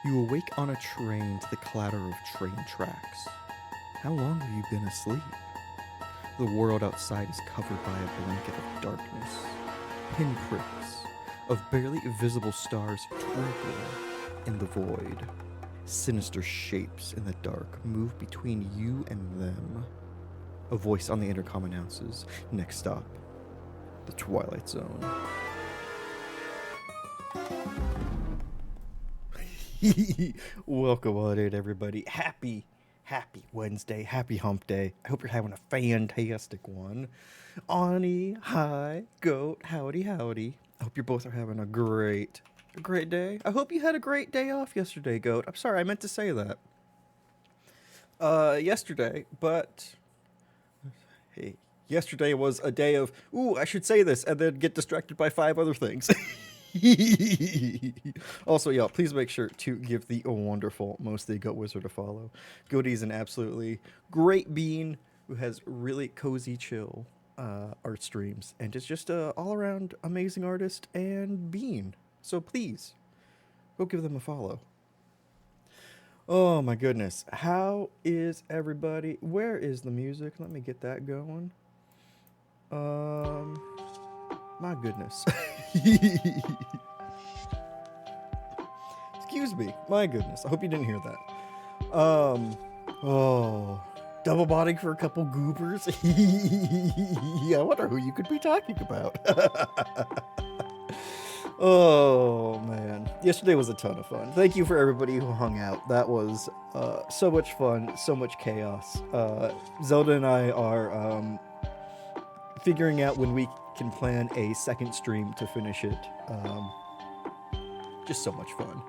You awake on a train to the clatter of train tracks. How long have you been asleep? The world outside is covered by a blanket of darkness. Pinpricks of barely visible stars twinkle in the void. Sinister shapes in the dark move between you and them. A voice on the intercom announces, next stop, the Twilight Zone. Welcome on in, everybody. Happy Wednesday. Happy hump day. I hope you're having a fantastic one. Ani, hi, goat, howdy. I hope you both are having a great day. I hope you had a great day off yesterday, goat. I'm sorry, I meant to say that. Yesterday, but hey, yesterday was a day of, ooh, I should say this, and then get distracted by 5 other things. Also, y'all, please make sure to give the wonderful Mostly Goat Wizard a follow. Goaty's an absolutely great bean who has really cozy, chill art streams, and is just a all-around amazing artist and bean. So please, go give them a follow. Oh my goodness, how is everybody? Where is the music? Let me get that going. My goodness. Excuse me. My goodness. I hope you didn't hear that. Oh, double botting for a couple goobers. I wonder who you could be talking about. Oh man, yesterday was a ton of fun. Thank you for everybody who hung out. That was so much fun, so much chaos. Zelda and I are figuring out when we can plan a second stream to finish it. Just so much fun.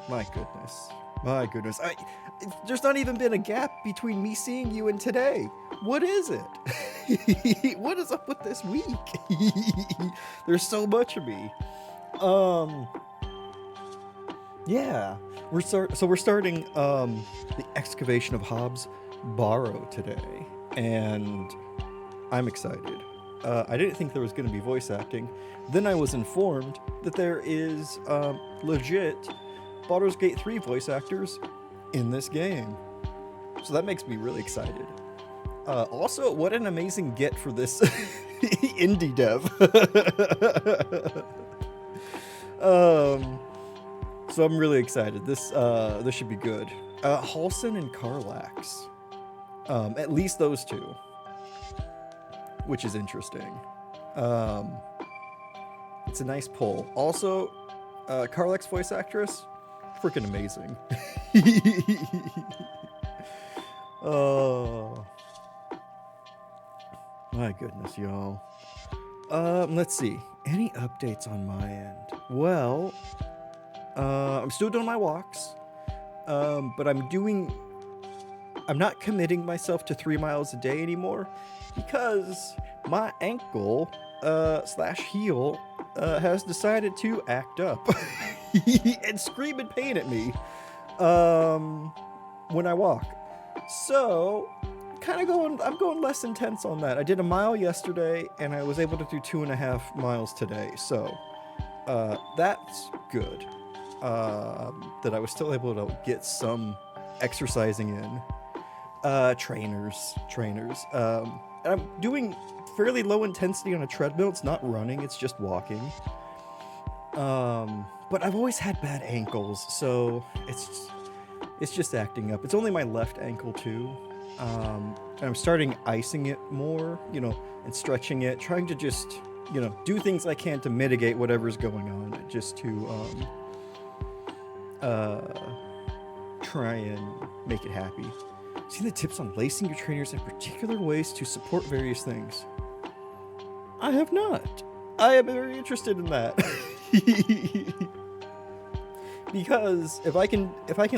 My goodness. My goodness. There's not even been a gap between me seeing you and today. What is it? What is up with this week? There's so much of me. Um, yeah. We're starting the excavation of Hobbs Barrow today, and I'm excited. I didn't think there was going to be voice acting. Then I was informed that there is legit Baldur's Gate 3 voice actors in this game. So that makes me really excited. Also, what an amazing get for this indie dev. So I'm really excited. This should be good. Halson and Carlax. At least those two. Which is interesting. It's a nice pull. Also, Carlax voice actress, freaking amazing. Oh, my goodness, y'all. Let's see. Any updates on my end? Well, I'm still doing my walks, but I'm not committing myself to 3 miles a day anymore because my ankle slash heel has decided to act up and scream in pain at me when I walk. So, I'm going less intense on that. I did a mile yesterday, and I was able to do 2.5 miles today. So, that's good. That I was still able to get some exercising in. Trainers. And I'm doing fairly low intensity on a treadmill. It's not running, it's just walking. But I've always had bad ankles, so it's just acting up. It's only my left ankle too. And I'm starting icing it more, and stretching it, trying to just, do things I can to mitigate whatever's going on, just to try and make it happy. See the tips on lacing your trainers in particular ways to support various things? I have not. I am very interested in that. Because if I can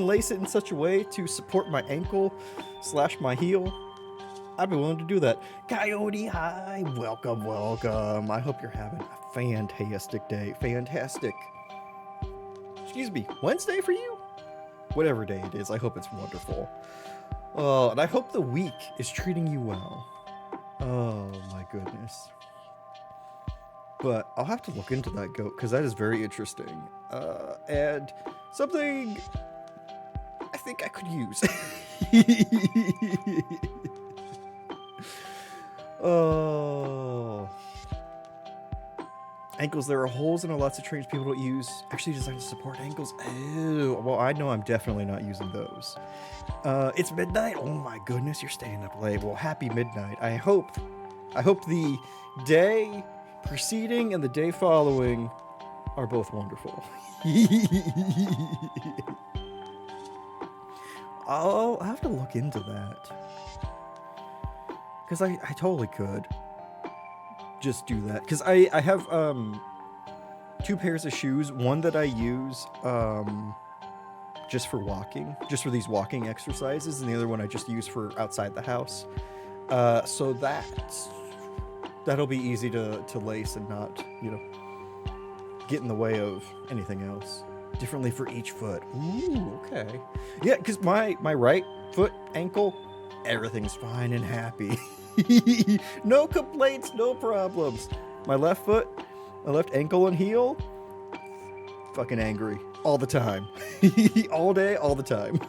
lace it in such a way to support my ankle / my heel, I'd be willing to do that. Coyote, hi, welcome. I hope you're having a fantastic day. Fantastic. Excuse me, Wednesday for you? Whatever day it is, I hope it's wonderful. And I hope the week is treating you well. Oh my goodness. But I'll have to look into that goat because that is very interesting. And something I think I could use. Oh. Ankles, there are holes in lots of trains people don't use. Actually designed to support ankles. Oh, well, I know I'm definitely not using those. It's midnight. Oh my goodness, you're staying up late. Well, happy midnight. I hope the day preceding and the day following are both wonderful. I'll have to look into that. Because I totally could just do that. Because I have 2 pairs of shoes. One that I use just for walking, just for these walking exercises, and the other one I just use for outside the house. So that'll be easy to lace and not, get in the way of anything else. Differently for each foot. Ooh, okay. Yeah, because my right foot, ankle, everything's fine and happy. No complaints, no problems. My left foot, my left ankle and heel, fucking angry. All the time. All day, all the time.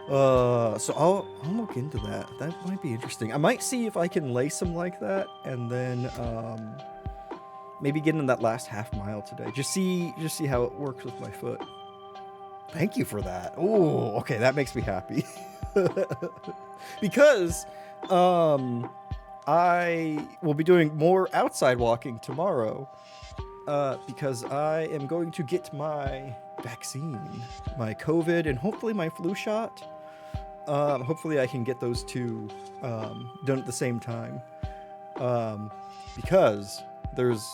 So I'll look into that. That might be interesting. I might see if I can lace them like that, and then maybe get in that last half mile today. Just see how it works with my foot. Thank you for that. Oh, okay, that makes me happy. Because I will be doing more outside walking tomorrow. Because I am going to get my vaccine, my COVID, and hopefully my flu shot. Hopefully I can get those two done at the same time. Because there's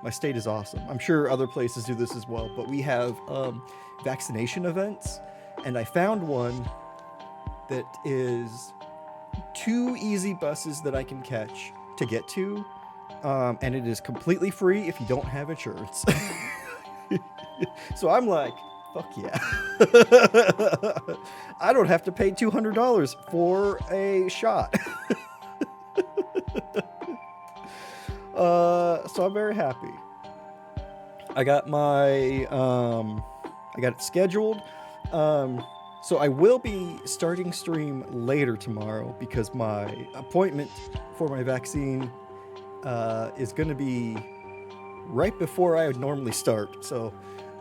My state is awesome. I'm sure other places do this as well, but we have vaccination events, and I found one that is 2 easy buses that I can catch to get to, and it is completely free if you don't have insurance. So I'm like, fuck yeah. I don't have to pay $200 for a shot. So I'm very happy. I got it scheduled. So I will be starting stream later tomorrow because my appointment for my vaccine is going to be right before I would normally start. So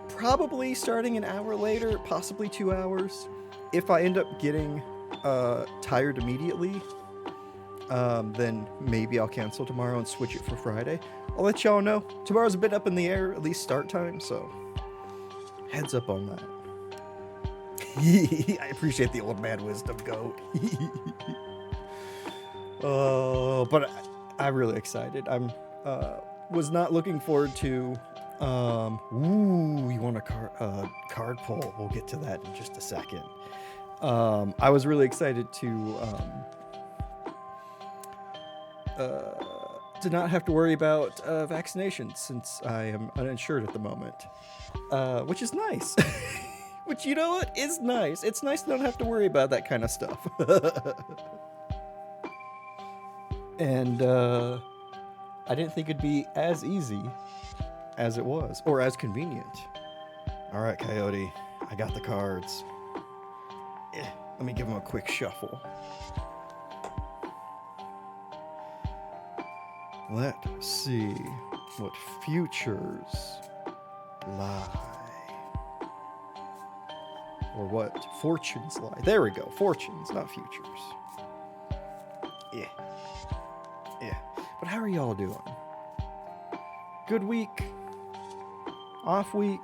probably starting an hour later, possibly 2 hours. If I end up getting tired immediately, then maybe I'll cancel tomorrow and switch it for Friday. I'll let y'all know. Tomorrow's a bit up in the air, at least start time, so heads up on that. I appreciate the old man wisdom, goat. But I'm really excited. I'm was not looking forward to. You want a card pull? We'll get to that in just a second. I was really excited to not have to worry about vaccinations since I am uninsured at the moment, which is nice. Which, you know what, is nice. It's nice to not have to worry about that kind of stuff. And I didn't think it'd be as easy as it was, or as convenient. All right, Coyote, I got the cards. Let me give them a quick shuffle. Let's see what futures lie. Or what fortunes lie. There we go. Fortunes, not futures. Yeah. But how are y'all doing? Good week? Off week?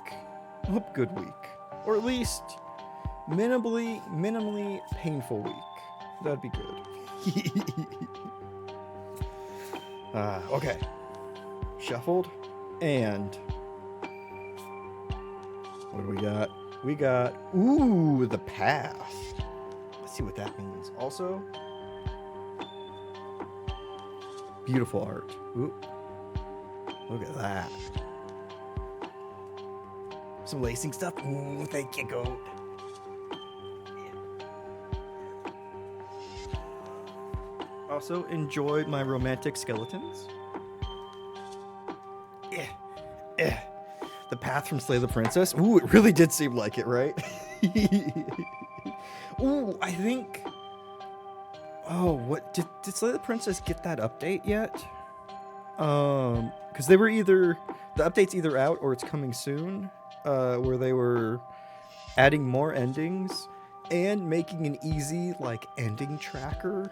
Hope good week. Or at least minimally painful week. That'd be good. Okay. Shuffled. And what do we got? We got, the path. Let's see what that means. Also, beautiful art. Ooh, look at that. Some lacing stuff. Ooh, thank you, goat. Also, enjoyed my romantic skeletons. The path from Slay the Princess. Ooh, it really did seem like it, right? Ooh, I think... Oh, what? Did Slay the Princess get that update yet? Because they were either... The update's either out or it's coming soon. Where they were adding more endings and making an easy, ending tracker.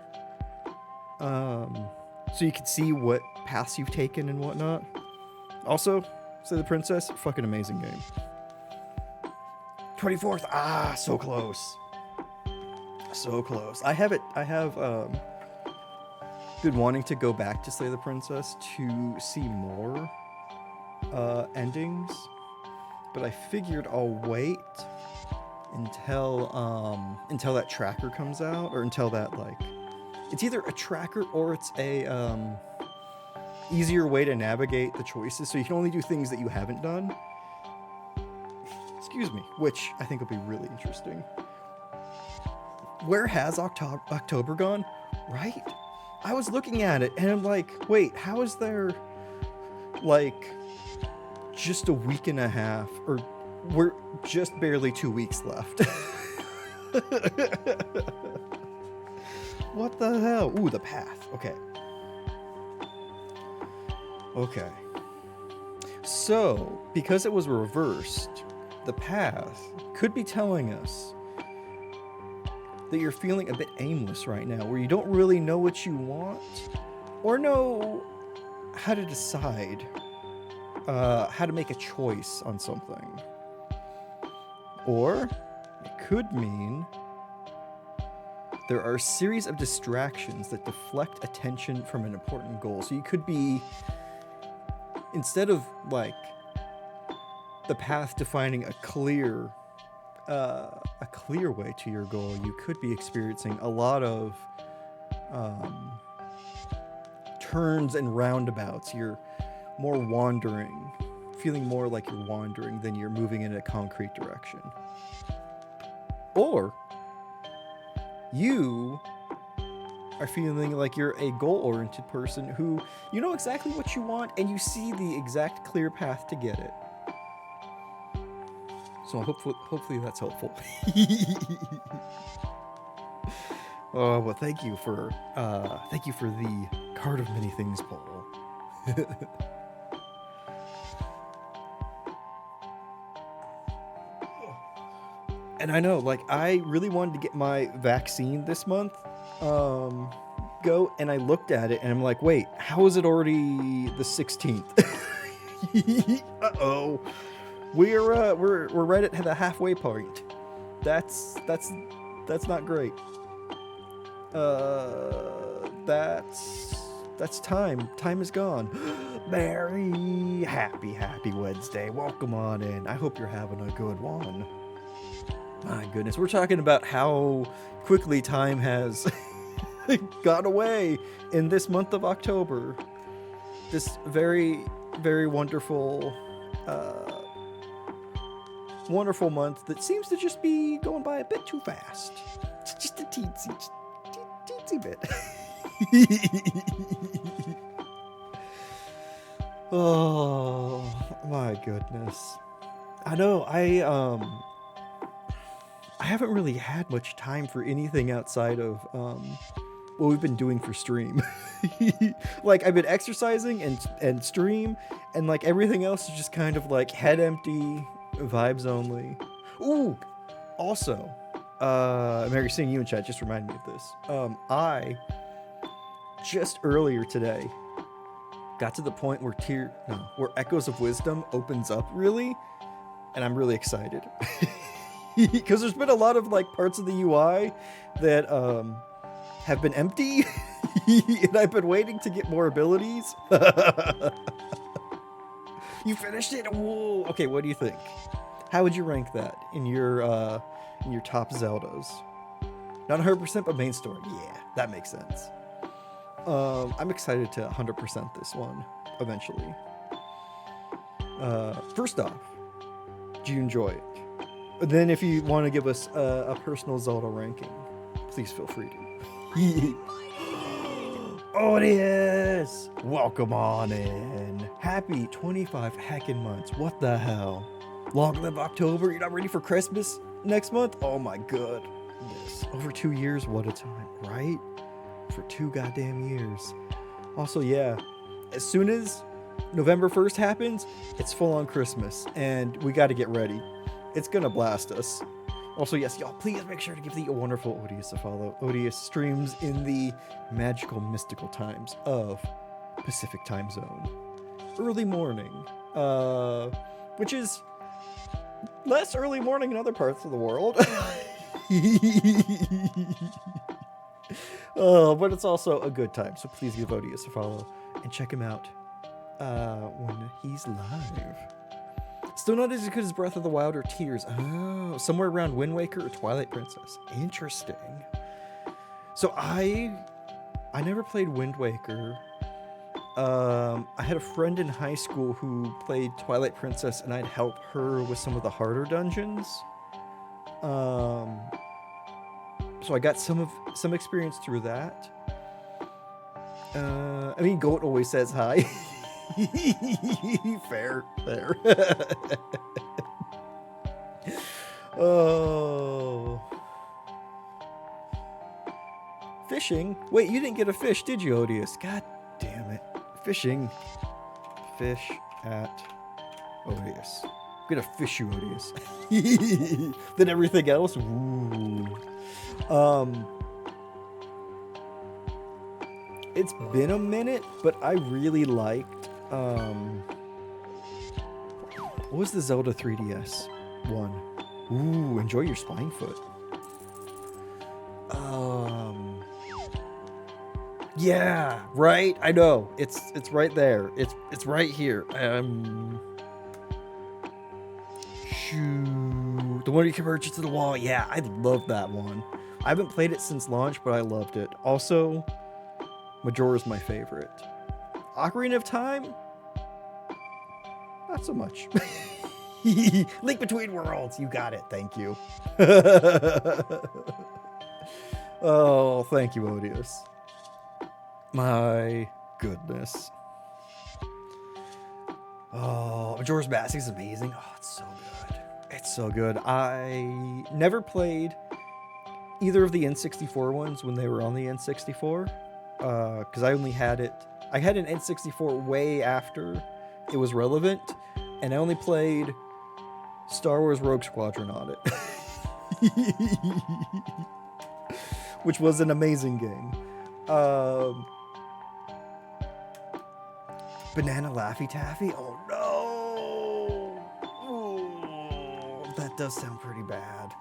So you could see what paths you've taken and whatnot. Also... Slay the Princess, fucking amazing game. 24th, so close. So close. I have been wanting to go back to Slay the Princess to see more endings, but I figured I'll wait until that tracker comes out, or until that, it's either a tracker or it's a easier way to navigate the choices, so you can only do things that you haven't done. Excuse me, which I think will be really interesting. Where has October gone? Right? I was looking at it and I'm like, wait, how is there just a week and a half, or we're just barely 2 weeks left? What the hell? Ooh, the path. Okay. So, because it was reversed, the path could be telling us that you're feeling a bit aimless right now, where you don't really know what you want or know how to decide how to make a choice on something. Or it could mean there are a series of distractions that deflect attention from an important goal. So you could be instead of like the path to finding a clear way to your goal, you could be experiencing a lot of um, turns and roundabouts. You're more wandering, feeling more like you're wandering than you're moving in a concrete direction. Or you are feeling like you're a goal-oriented person who you know exactly what you want and you see the exact clear path to get it. So hopefully that's helpful. Oh, well, thank you for the card of many things, Paul. And I know, like, I really wanted to get my vaccine this month. Go, and I looked at it, and I'm like, wait, how is it already the 16th? Uh-oh. We're right at the halfway point. That's not great. That's time. Time is gone. Merry, happy Wednesday. Welcome on in. I hope you're having a good one. My goodness, we're talking about how quickly time has gone away in this month of October. This very, very wonderful, wonderful month that seems to just be going by a bit too fast. Just a teensy bit. Oh my goodness. I know, I haven't really had much time for anything outside of what we've been doing for stream. Like, I've been exercising and stream, and like everything else is just kind of like head empty, vibes only. Ooh, also, Mary, seeing you in chat just reminded me of this. I just earlier today got to the point where where Echoes of Wisdom opens up really, and I'm really excited. Because there's been a lot of like parts of the UI that have been empty, and I've been waiting to get more abilities. You finished it? Whoa. Okay, what do you think? How would you rank that in your top Zeldas? Not 100%, but main story. Yeah, that makes sense. I'm excited to 100% this one eventually. First off, do you enjoy it? Then if you want to give us a personal Zelda ranking, please feel free to. Odious! Welcome on in. Happy 25 heckin' months. What the hell? Long live October. You're not ready for Christmas next month? Oh my goodness. Over 2 years, what a time, right? For 2 goddamn years. Also, yeah, as soon as November 1st happens, it's full on Christmas, and we got to get ready. It's gonna blast us. Also, yes, y'all, please make sure to give the wonderful Odious a follow. Odious streams in the magical, mystical times of Pacific time zone. Early morning, which is less early morning in other parts of the world. But it's also a good time, so please give Odious a follow and check him out when he's live. Still not as good as Breath of the Wild or Tears. Oh, somewhere around Wind Waker or Twilight Princess. Interesting. So I never played Wind Waker. I had a friend in high school who played Twilight Princess, and I'd help her with some of the harder dungeons. So I got some experience through that. I mean, Goat always says hi. Fair. Oh. Fishing? Wait, you didn't get a fish, did you, Odious? God damn it. Fishing. Fish at Odious. I'm gonna fish you, Odious. Then everything else? Ooh. It's been a minute, but I really liked what was the Zelda 3DS one? Ooh, enjoy your spine foot. Yeah, right. I know. It's right there. It's right here. Shoot, the one you converge to the wall. Yeah, I love that one. I haven't played it since launch, but I loved it. Also, Majora's my favorite. Ocarina of Time, not so much. Link Between Worlds, you got it. Thank you. Oh, thank you, Odious. My goodness. Oh, Majora's Mask is amazing. Oh, it's so good. It's so good. I never played either of the N64 ones when they were on the N64, because I only had it. I had an N64 way after it was relevant, and I only played Star Wars Rogue Squadron on it, which was an amazing game. Banana Laffy Taffy? Oh no! Ooh, that does sound pretty bad.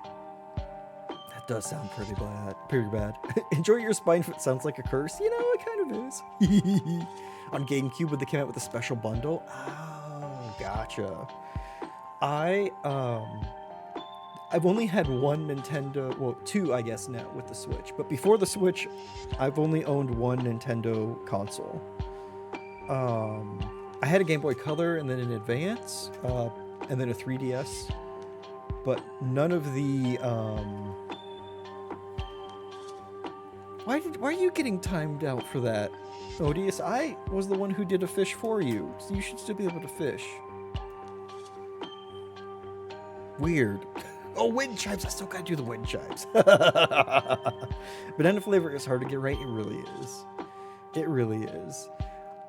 That does sound pretty bad. Pretty bad. Enjoy your spine if it sounds like a curse. You know, it kind of is. On GameCube when they came out with a special bundle. Oh, gotcha. I've only had one Nintendo, well, two, I guess, now with the Switch. But before the Switch, I've only owned one Nintendo console. I had a Game Boy Color and then an Advance, and then a 3DS. But none of the, Why are you getting timed out for that, Odious? I was the one who did a fish for you, so you should still be able to fish. Weird. Oh, wind chimes! I still gotta do the wind chimes. Banana flavor is hard to get right. It really is. It really is.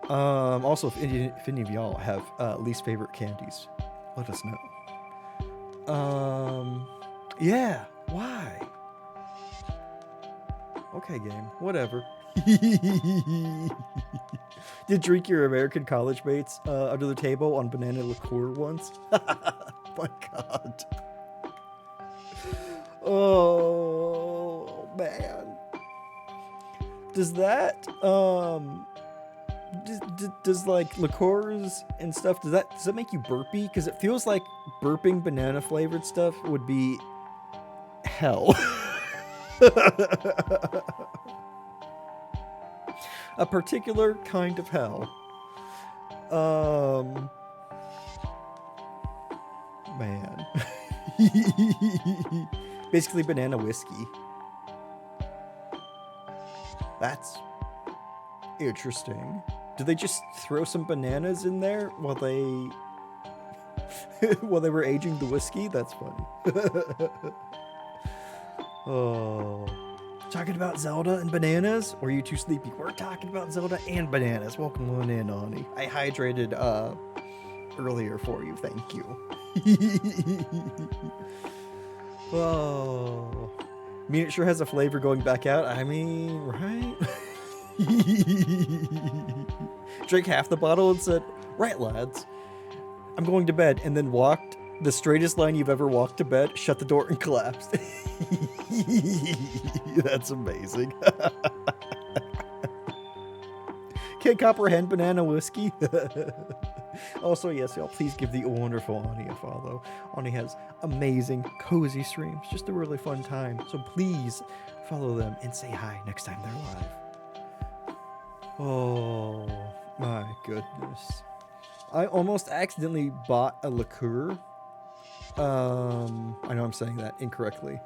Also, if any of y'all have least favorite candies, let us know. Yeah. Why? Okay, game. Whatever. Did drink your American college mates under the table on banana liqueur once? My God. Oh man. Does that does like liqueurs and stuff, does that make you burpy? Because it feels like burping banana flavored stuff would be hell. A particular kind of hell. Man. Basically banana whiskey. That's interesting. Do they just throw some bananas in there while they while they were aging the whiskey? That's funny. Oh. Talking about Zelda and bananas? Or are you too sleepy? We're talking about Zelda and bananas. Welcome on in, Ani. I hydrated earlier for you. Thank you. Oh. I mean, it sure has a flavor going back out. I mean, right? Drank half the bottle and said, right, lads, I'm going to bed, and then walked the straightest line you've ever walked to bed, shut the door, and collapsed. That's amazing. Can't comprehend banana whiskey. Also, yes, y'all, please give the wonderful Ani a follow. Ani has amazing, cozy streams. Just a really fun time. So please follow them and say hi next time they're live. Oh, my goodness. I almost accidentally bought a liqueur. I know I'm saying that incorrectly.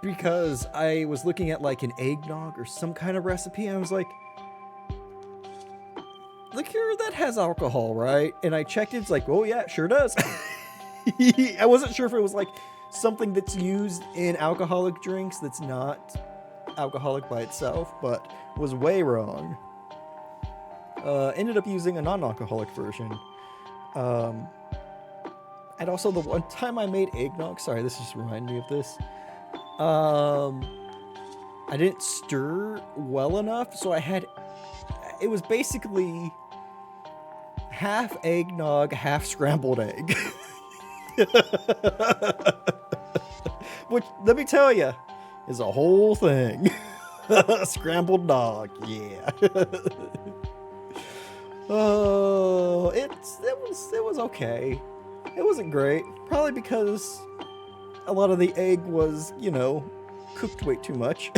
Because I was looking at like an eggnog or some kind of recipe, and I was like, liqueur that has alcohol, right? And I checked it, it's like, oh yeah, it sure does. I wasn't sure if it was like something that's used in alcoholic drinks that's not alcoholic by itself, but was way wrong. Ended up using a non-alcoholic version. And also the one time I made eggnog, sorry, this just reminded me of this. I didn't stir well enough, so it was basically half eggnog, half scrambled egg. Which, let me tell you, is a whole thing. Scrambled dog, yeah. Oh, it was okay. It wasn't great. Probably because a lot of the egg was, cooked way too much.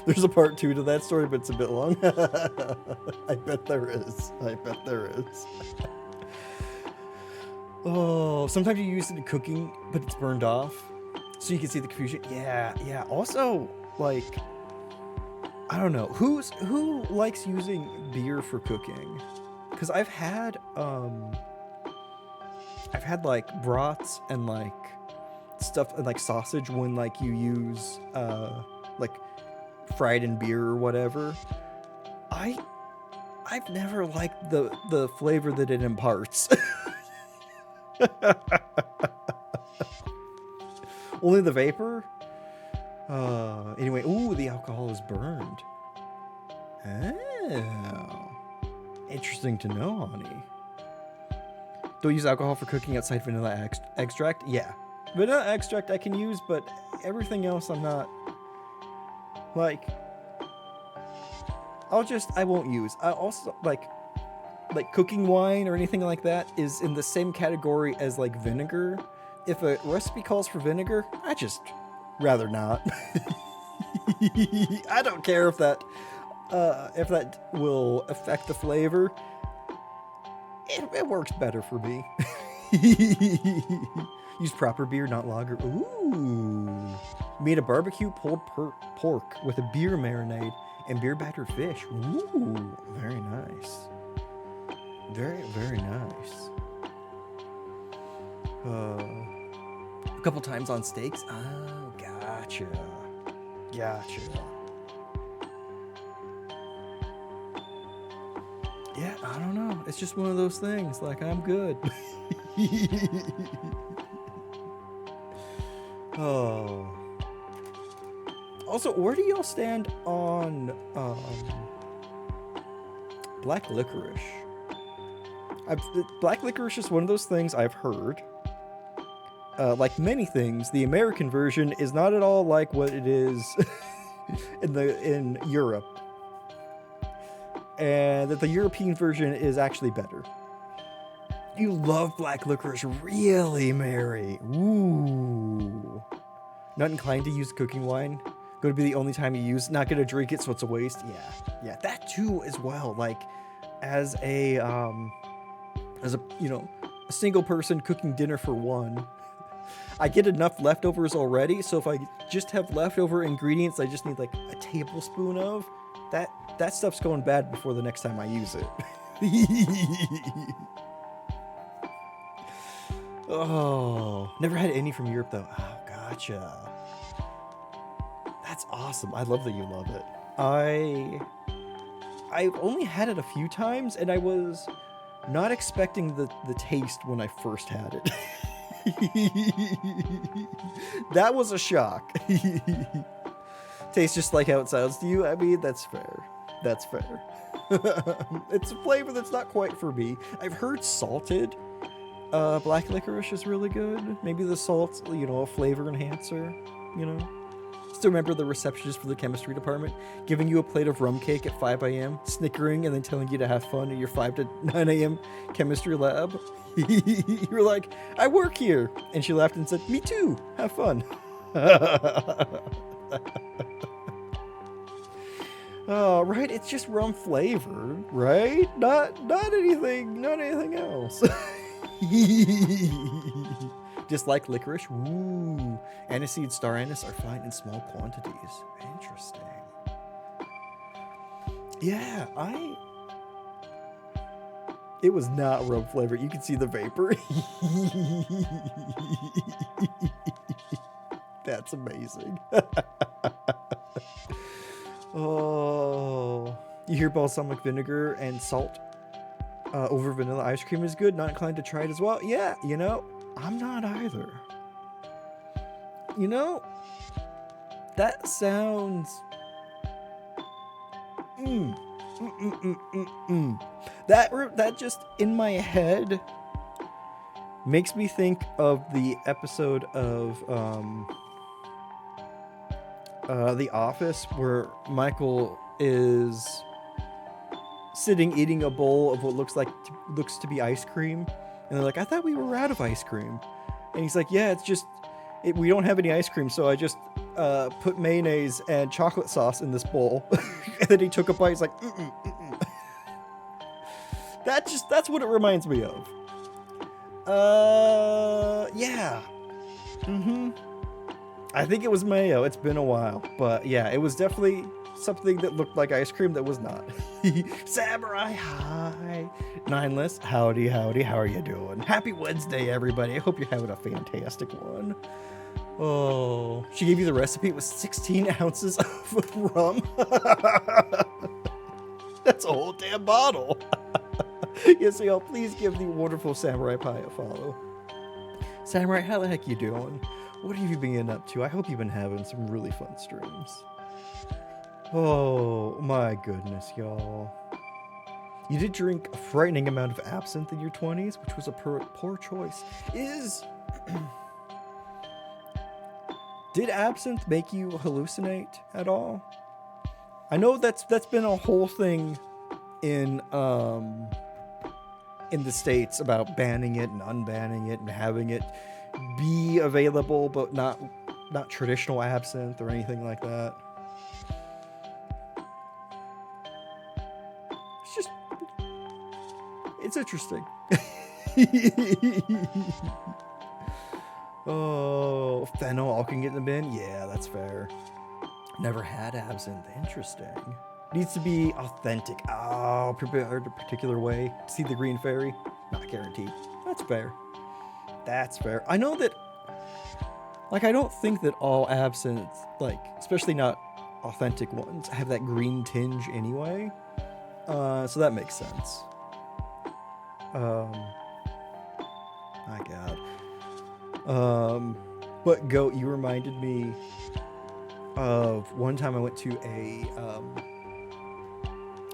There's a part 2 to that story, but it's a bit long. I bet there is. Oh, sometimes you use it in cooking, but it's burned off. So you can see the confusion. Yeah. Also, like, I don't know. Who likes using beer for cooking? Because I've had like broths and like stuff and like sausage when like you use like fried in beer or whatever. I've never liked the flavor that it imparts. Only the vapor? Anyway, ooh, the alcohol is burned. Oh. Interesting to know, honey. Don't use alcohol for cooking outside vanilla extract? Yeah. Vanilla extract I can use, but everything else I'm not. Like, I won't use. I also, like cooking wine or anything like that is in the same category as like vinegar. If a recipe calls for vinegar, I just rather not. I don't care if that will affect the flavor. It works better for me. Use proper beer, not lager. Ooh. Made a barbecue pulled pork with a beer marinade and beer battered fish. Ooh, very nice. Very, very nice. A couple times on steaks. Oh, gotcha. Yeah, I don't know. It's just one of those things. Like, I'm good. Oh. Also, where do y'all stand on black licorice? Black licorice is one of those things I've heard. Like many things, the American version is not at all like what it is in Europe. And that the European version is actually better. You love black licorice, really, Mary? Ooh. Not inclined to use cooking wine? Going to be the only time you use. Not going to drink it, so it's a waste. Yeah, that too as well. Like, as a single person cooking dinner for one, I get enough leftovers already. So if I just have leftover ingredients, I just need like a tablespoon of that stuff's going bad before the next time I use it. Oh, never had any from Europe though. Oh, gotcha. That's awesome. I love that you love it. I've only had it a few times, and I was not expecting the taste when I first had it. That was a shock. Tastes just like how it sounds to you. I mean, that's fair. It's a flavor that's not quite for me. I've heard salted black licorice is really good. Maybe the salt's, a flavor enhancer, Still remember the receptionist for the chemistry department giving you a plate of rum cake at 5 a.m., snickering, and then telling you to have fun at your 5 to 9 a.m. chemistry lab? You were like, I work here. And she laughed and said, me too. Have fun. Oh, right. It's just rum flavored, right? Not anything else. Just like licorice. Ooh. Aniseed, star anise are fine in small quantities. Interesting. Yeah, it was not rum flavored. You can see the vapor. That's amazing. Oh, you hear balsamic vinegar and salt over vanilla ice cream is good. Not inclined to try it as well. Yeah, I'm not either. That sounds. That just in my head makes me think of the episode of The Office, where Michael is sitting eating a bowl of what looks to be ice cream, and they're like, "I thought we were out of ice cream," and he's like, "Yeah, it's just we don't have any ice cream, so I just put mayonnaise and chocolate sauce in this bowl." And then he took a bite. He's like, mm-mm, mm-mm. That's what it reminds me of. Yeah. Mm-hmm. I think it was mayo. It's been a while, but yeah, it was definitely something that looked like ice cream that was not. Samurai hi. Nineless, howdy, howdy. How are you doing? Happy Wednesday, everybody. I hope you're having a fantastic one. Oh, she gave you the recipe. It was 16 ounces of rum. That's a whole damn bottle. Yes, y'all, please give the wonderful Samurai Pie a follow. Samurai, how the heck you doing? What have you been up to? I hope you've been having some really fun streams. Oh, my goodness, y'all. You did drink a frightening amount of absinthe in your 20s, which was a poor choice. Did absinthe make you hallucinate at all? I know that's been a whole thing in the States about banning it and unbanning it and having it be available, but not traditional absinthe or anything like that. It's interesting. Oh, fennel all can get in the bin? Yeah, that's fair. Never had absinthe. Interesting. Needs to be authentic. Oh, prepared a particular way. See the green fairy? Not guaranteed. That's fair. That's fair. I know that, like, I don't think that all absinthe, like, especially not authentic ones, have that green tinge anyway. So that makes sense. My God. But Goat, you reminded me of one time I went to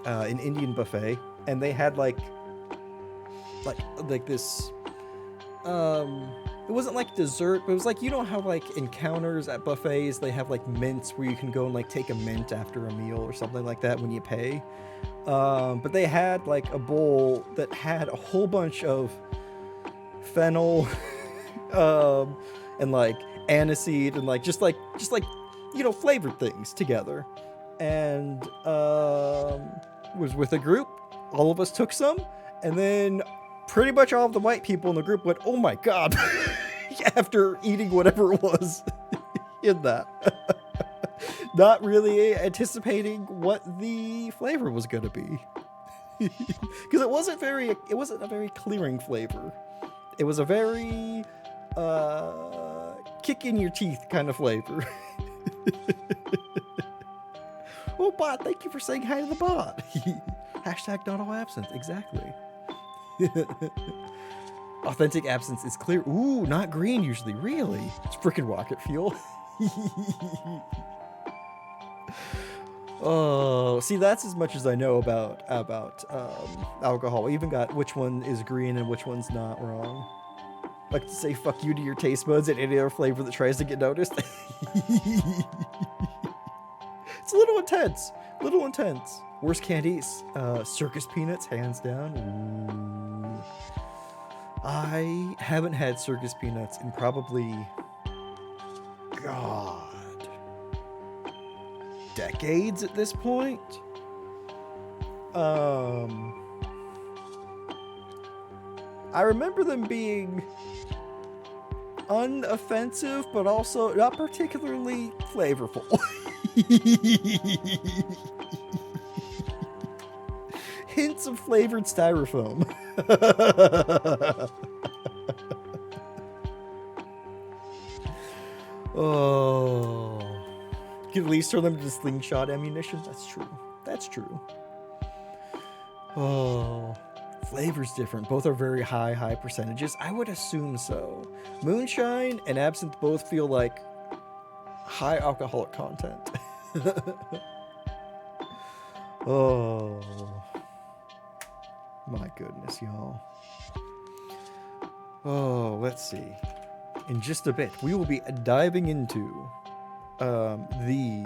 an Indian buffet, and they had like this. It wasn't like dessert, but it was like, you know how like encounters at buffets they have like mints where you can go and like take a mint after a meal or something like that when you pay. But they had like a bowl that had a whole bunch of fennel, and like aniseed and like just like you know, flavored things together, and was with a group. All of us took some, and then pretty much all of the white people in the group went, "Oh my God," after eating whatever it was in that. Not really anticipating what the flavor was going to be. Because it wasn't a very clearing flavor. It was a very kick in your teeth kind of flavor. Oh, bot, thank you for saying hi to the bot. Hashtag not all absinthe, exactly. Authentic absinthe is clear. Ooh, not green usually, really. It's freaking rocket fuel. Oh, see, that's as much as I know about alcohol. We even got which one is green and which one's not wrong. Like to say fuck you to your taste buds and any other flavor that tries to get noticed. It's a little intense. Worst candies, circus peanuts, hands down. Ooh. I haven't had circus peanuts in probably, God, decades at this point. I remember them being unoffensive, but also not particularly flavorful. Hints of flavored styrofoam. Oh. You can at least turn them into slingshot ammunition. That's true. Oh. Flavor's different. Both are very high percentages. I would assume so. Moonshine and absinthe both feel like high alcoholic content. Oh. My goodness, y'all. Oh, let's see. In just a bit, we will be diving into the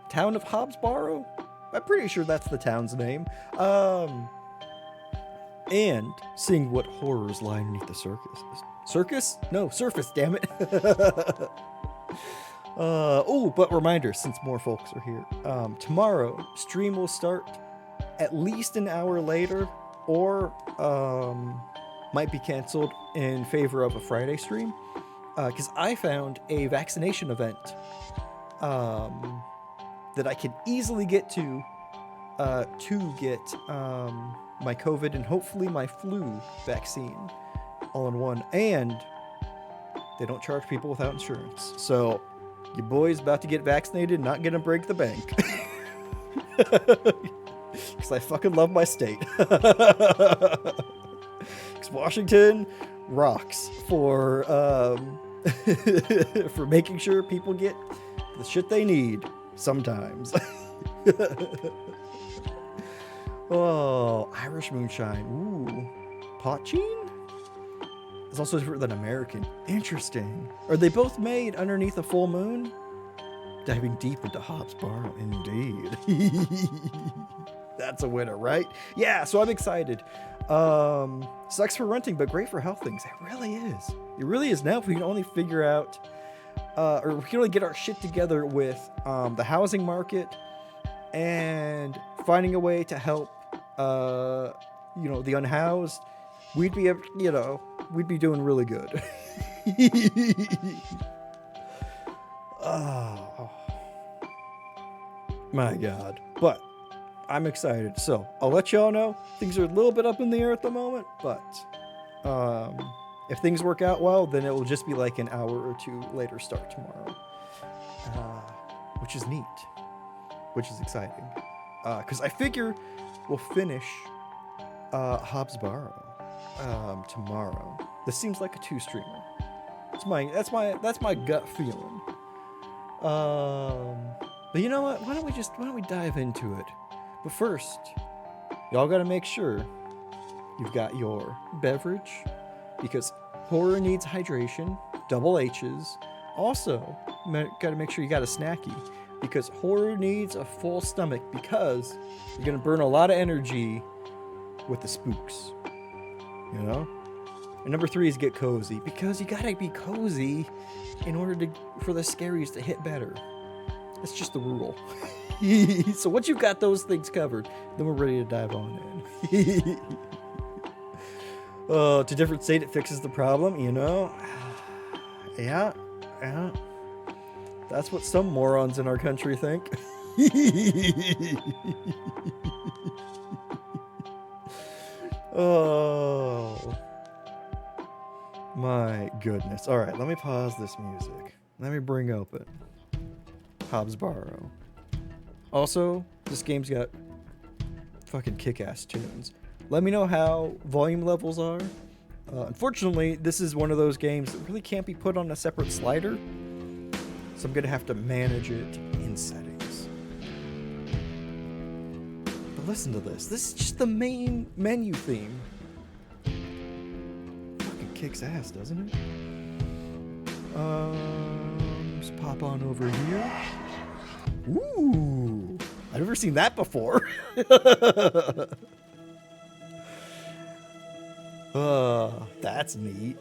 town of Barrow. I'm pretty sure that's the town's name. And seeing what horrors lie underneath the circus. Circus? No, surface, damn it. But reminder, since more folks are here, tomorrow stream will start at least an hour later, or might be canceled in favor of a Friday stream, because I found a vaccination event that I can easily get to get my COVID and hopefully my flu vaccine all in one, and they don't charge people without insurance. So your boy's about to get vaccinated, not gonna break the bank. Because I fucking love my state. Because Washington rocks for for making sure people get the shit they need sometimes. Oh, Irish moonshine. Ooh. Poachine? It's also different than American. Interesting. Are they both made underneath a full moon? Diving deep into Barrow, indeed. That's a winner, right? Yeah, so I'm excited. Sucks for renting, but great for health things. It really is. It really is. Now if we can only figure out, or we can only get our shit together with the housing market and finding a way to help, the unhoused, we'd be, we'd be doing really good. Oh, my God. But I'm excited. So I'll let y'all know. Things are a little bit up in the air at the moment, but if things work out well, then it will just be like an hour or two later start tomorrow, which is neat, which is exciting. Because I figure we'll finish Barrow tomorrow. This seems like a 2-streamer. That's my gut feeling. But you know what? Why don't we dive into it? But first, y'all gotta make sure you've got your beverage, because horror needs hydration, double H's. Also, gotta make sure you got a snacky, because horror needs a full stomach, because you're gonna burn a lot of energy with the spooks, And number 3 is get cozy, because you gotta be cozy in order for the scaries to hit better. That's just the rule. So once you've got those things covered, then we're ready to dive on in. To different state, it fixes the problem, Yeah. That's what some morons in our country think. Oh. My goodness. All right, let me pause this music. Let me bring open Barrow. Also, this game's got fucking kick-ass tunes. Let me know how volume levels are. Unfortunately, this is one of those games that really can't be put on a separate slider, so I'm gonna have to manage it in settings. But listen to this. This is just the main menu theme. Fucking kicks ass, doesn't it? Just pop on over here. Ooh, I've never seen that before. That's neat.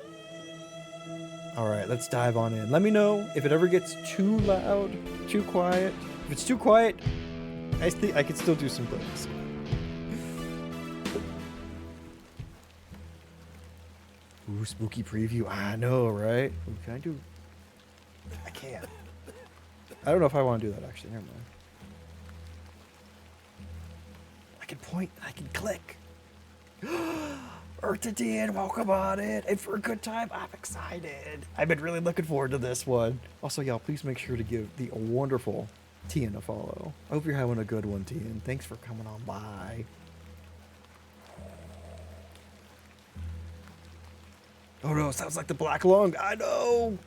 All right, let's dive on in. Let me know if it ever gets too loud, too quiet. If it's too quiet, I think I could still do some things. Ooh, spooky preview. I know, right? Ooh, can I do? I can't. I don't know if I want to do that, actually. Never mind. I can point, I can click. Urtadian, welcome on it. And for a good time, I'm excited. I've been really looking forward to this one. Also, y'all, please make sure to give the wonderful Tian a follow. I hope you're having a good one, Tian. Thanks for coming on by. Oh no, sounds like the black lung. I know.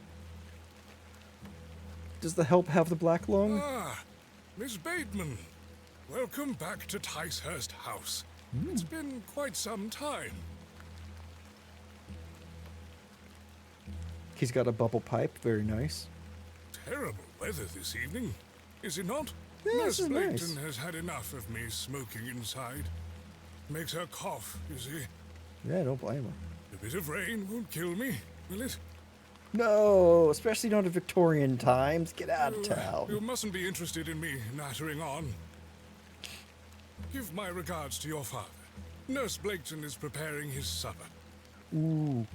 Does the help have the black lung? Ah, Miss Bateman. Welcome back to Ticehurst House. It's been quite some time. He's got a bubble pipe. Very nice. Terrible weather this evening, is it not? Yeah, Nurse this is Blaketon nice. has had enough of me smoking inside. Makes her cough, you see. Yeah, don't blame him. A bit of rain won't kill me, will it? No, especially not in Victorian times. Get out of You town. mustn't be interested in me nattering on. Give my regards to your father. Nurse Blaketon is preparing his supper. Ooh.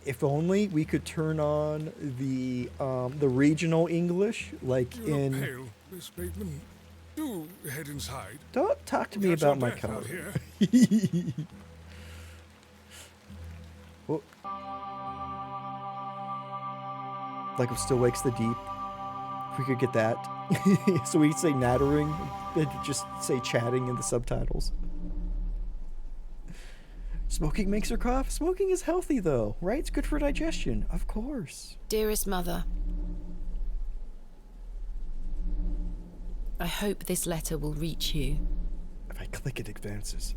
If only we could turn on the regional English, like You in. look pale, Miss Bateman. Do head inside. Don't talk to me Catch your about my breath color. out here. Oh. Like of Still Wakes the Deep. If we could get that. So we say nattering, and just say chatting in the subtitles. Smoking makes her cough. Smoking is healthy, though, right? It's good for digestion, of course. Dearest mother, I hope this letter will reach you. If I click, it advances.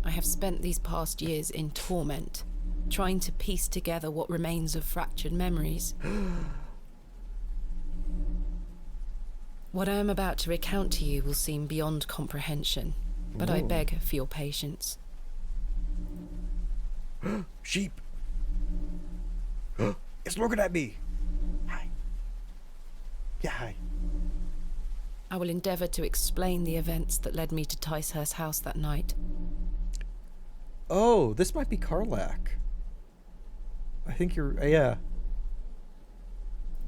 I have spent these past years in torment, trying to piece together what remains of fractured memories. What I am about to recount to you will seem beyond comprehension, but I Ooh. beg for your patience. Sheep. It's looking at me. Hi. Yeah, hi. I will endeavour to explain the events that led me to Ticehurst House that night. Oh, this might be Karlak. I think you're. Yeah.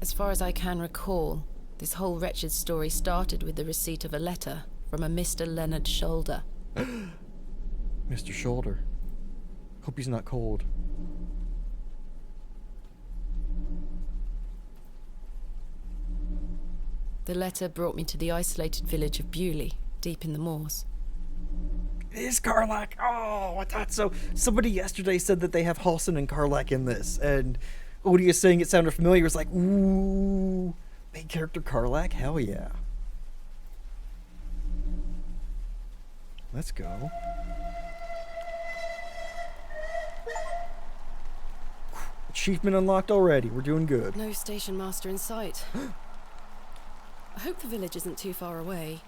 As far as I can recall, this whole wretched story started with the receipt of a letter from a Mr. Leonard Shoulder. Mr. Shoulder. Hope he's not cold. The letter brought me to the isolated village of Bewley, deep in the moors. It is Karlak. Oh, I thought so. Somebody yesterday said that they have Halsin and Karlak in this, and Odie is saying it sounded familiar. It's like, ooh, main character Karlak? Hell yeah. Let's go. Achievement unlocked already. We're doing good. No station master in sight. I hope the village isn't too far away.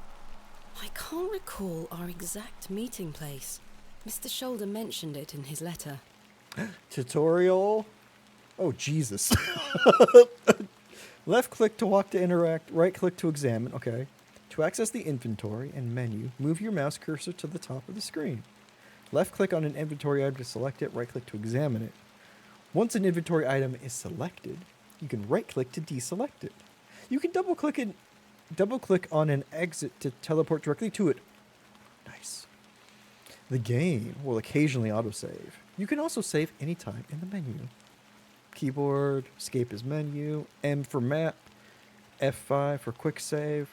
I can't recall our exact meeting place. Mr. Shoulder mentioned it in his letter. Tutorial. Oh, Jesus. Left click to walk to interact, right click to examine. Okay. To access the inventory and menu, move your mouse cursor to the top of the screen. Left click on an inventory item to select it, right click to examine it. Once an inventory item is selected, you can right click to deselect it. You can double click on an exit to teleport directly to it. Nice. The game will occasionally autosave. You can also save anytime in the menu. Keyboard, escape is menu, M for map, F5 for quick save,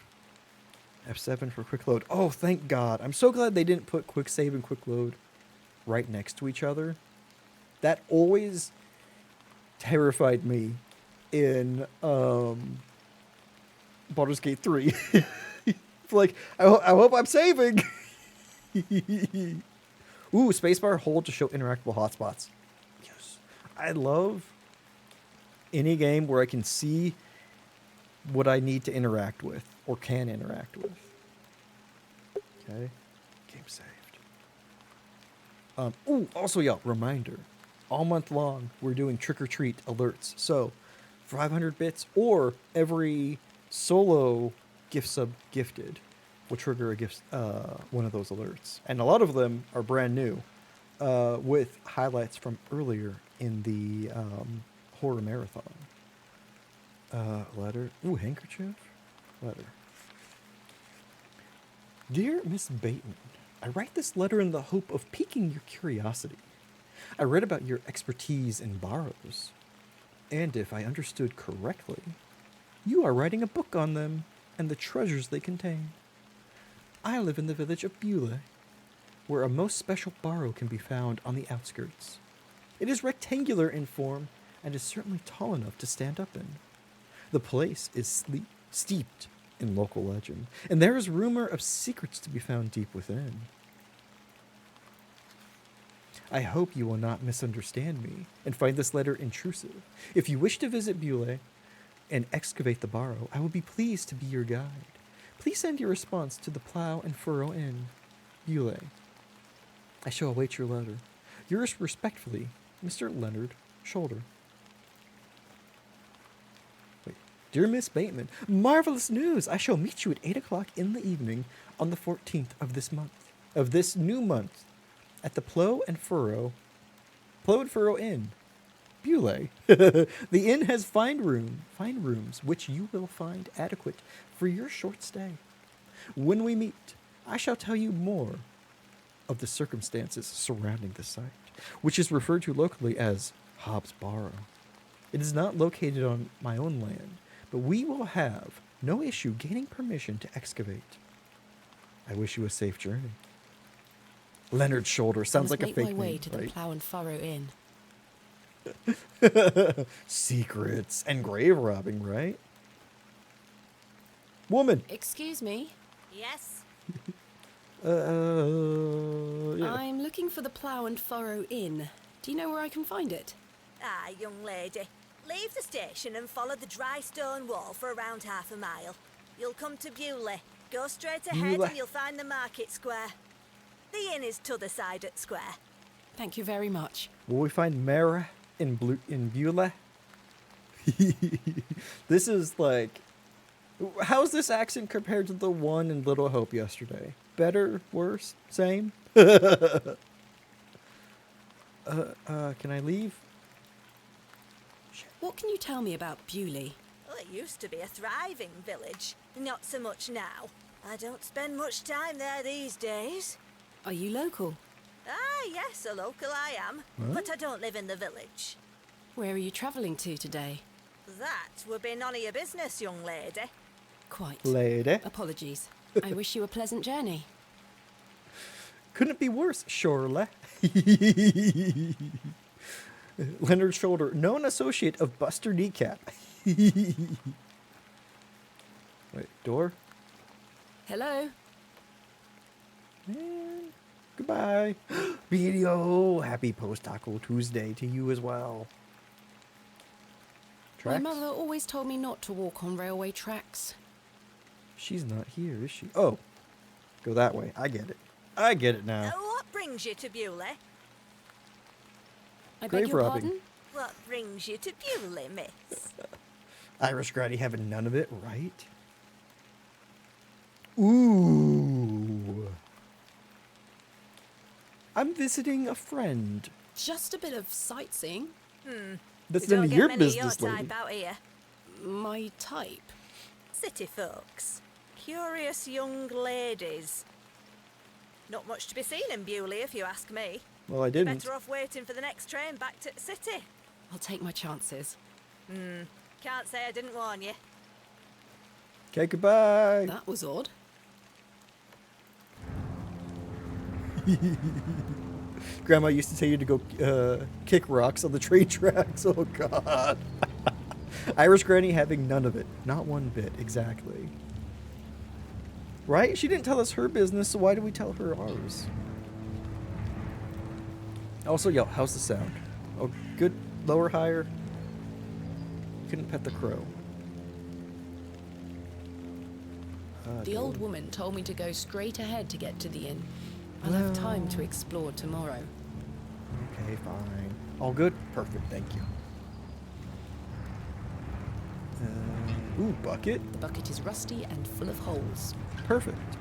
F7 for quick load. Oh, thank God. I'm so glad they didn't put quick save and quick load right next to each other. That always terrified me in Baldur's Gate 3. Like, I hope I'm saving. Ooh, spacebar hold to show interactable hotspots. Yes. I love any game where I can see what I need to interact with or can interact with. Okay. Game saved. Ooh, also, y'all, reminder. All month long, we're doing trick-or-treat alerts. So, 500 bits or every solo gift sub gifted will trigger a gift, one of those alerts. And a lot of them are brand new, with highlights from earlier in the horror marathon. Letter. Ooh, handkerchief. Letter. Dear Miss Bateman, I write this letter in the hope of piquing your curiosity. I read about your expertise in Barrows, and if I understood correctly, you are writing a book on them and the treasures they contain. I live in the village of Bewley, where a most special Barrow can be found on the outskirts. It is rectangular in form and is certainly tall enough to stand up in. The place is steeped in local legend, and there is rumor of secrets to be found deep within. I hope you will not misunderstand me and find this letter intrusive. If you wish to visit Beulah and excavate the Barrow, I will be pleased to be your guide. Please send your response to the Plow and Furrow Inn, Beulah. I shall await your letter. Yours respectfully, Mr. Leonard Shoulder. Wait. Dear Miss Bateman, marvelous news! I shall meet you at 8 o'clock in the evening on the 14th of this new month, at the Plow and Furrow Inn, Beulah. The inn has fine rooms, which you will find adequate for your short stay. When we meet, I shall tell you more of the circumstances surrounding the site, which is referred to locally as Hobbs Barrow. It is not located on my own land, but we will have no issue gaining permission to excavate. I wish you a safe journey. Leonard Shoulder sounds like a fake make name, my way to the right? Plow and Furrow Inn. Secrets and grave robbing, right? Woman. Excuse me. Yes? Yeah. I'm looking for the Plow and Furrow Inn. Do you know where I can find it? Ah, young lady. Leave the station and follow the dry stone wall for around half a mile. You'll come to Beulah. Go straight ahead Beulah. and you'll find the market square. The inn is t'other side at square. Thank you very much. Will we find Mara in Beulah? This is like, how's this accent compared to the one in Little Hope yesterday? Better, worse, same? Can I leave? What can you tell me about Beulah? Well, it used to be a thriving village. Not so much now. I don't spend much time there these days. Are you local? Ah, yes, a local I am. Huh? But I don't live in the village. Where are you travelling to today? That would be none of your business, young lady. Quite. Lady. Apologies. I wish you a pleasant journey. Couldn't it be worse, surely? Leonard Shoulder, known associate of Buster Kneecap. Wait, door? Hello? And goodbye. Video. Happy post-taco Tuesday to you as well. Tracks? My mother always told me not to walk on railway tracks. She's not here, is she? Oh. Go that way. I get it. I get it now. What brings you to Beulah? I Grave beg your robbing. pardon? What brings you to Beulah, miss? Irish Grady having none of it, right? Ooh. I'm visiting a friend. Just a bit of sightseeing. That's We none don't of get your many business, of your lady. type out here. My type. City folks. Curious young ladies. Not much to be seen in Beulah, if you ask me. Well, I didn't. Better off waiting for the next train back to the city. I'll take my chances. Can't say I didn't warn you. Okay, goodbye. That was odd. Grandma used to tell you to go kick rocks on the train tracks. Oh, God. Irish Granny having none of it. Not one bit, exactly. Right? She didn't tell us her business, so why did we tell her ours? Also, yo, how's the sound? Oh, good. Lower, higher? Couldn't pet the crow. The old woman told me to go straight ahead to get to the inn. I'll have time to explore tomorrow. Okay, fine. All good? Perfect, thank you. Ooh, bucket. The bucket is rusty and full of holes. Perfect.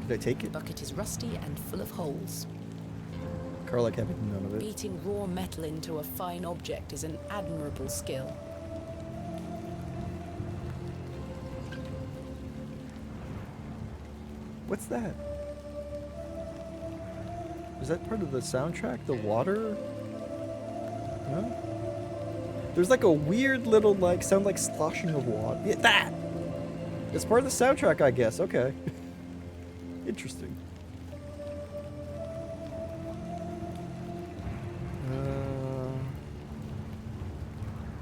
Did I take The it? bucket is rusty and full of holes. Carlac having none of it. Beating raw metal into a fine object is an admirable skill. What's that? Is that part of the soundtrack? The water? No? There's like a weird little like sound like sloshing of water. Yeah, that! It's part of the soundtrack, I guess. Okay. Interesting.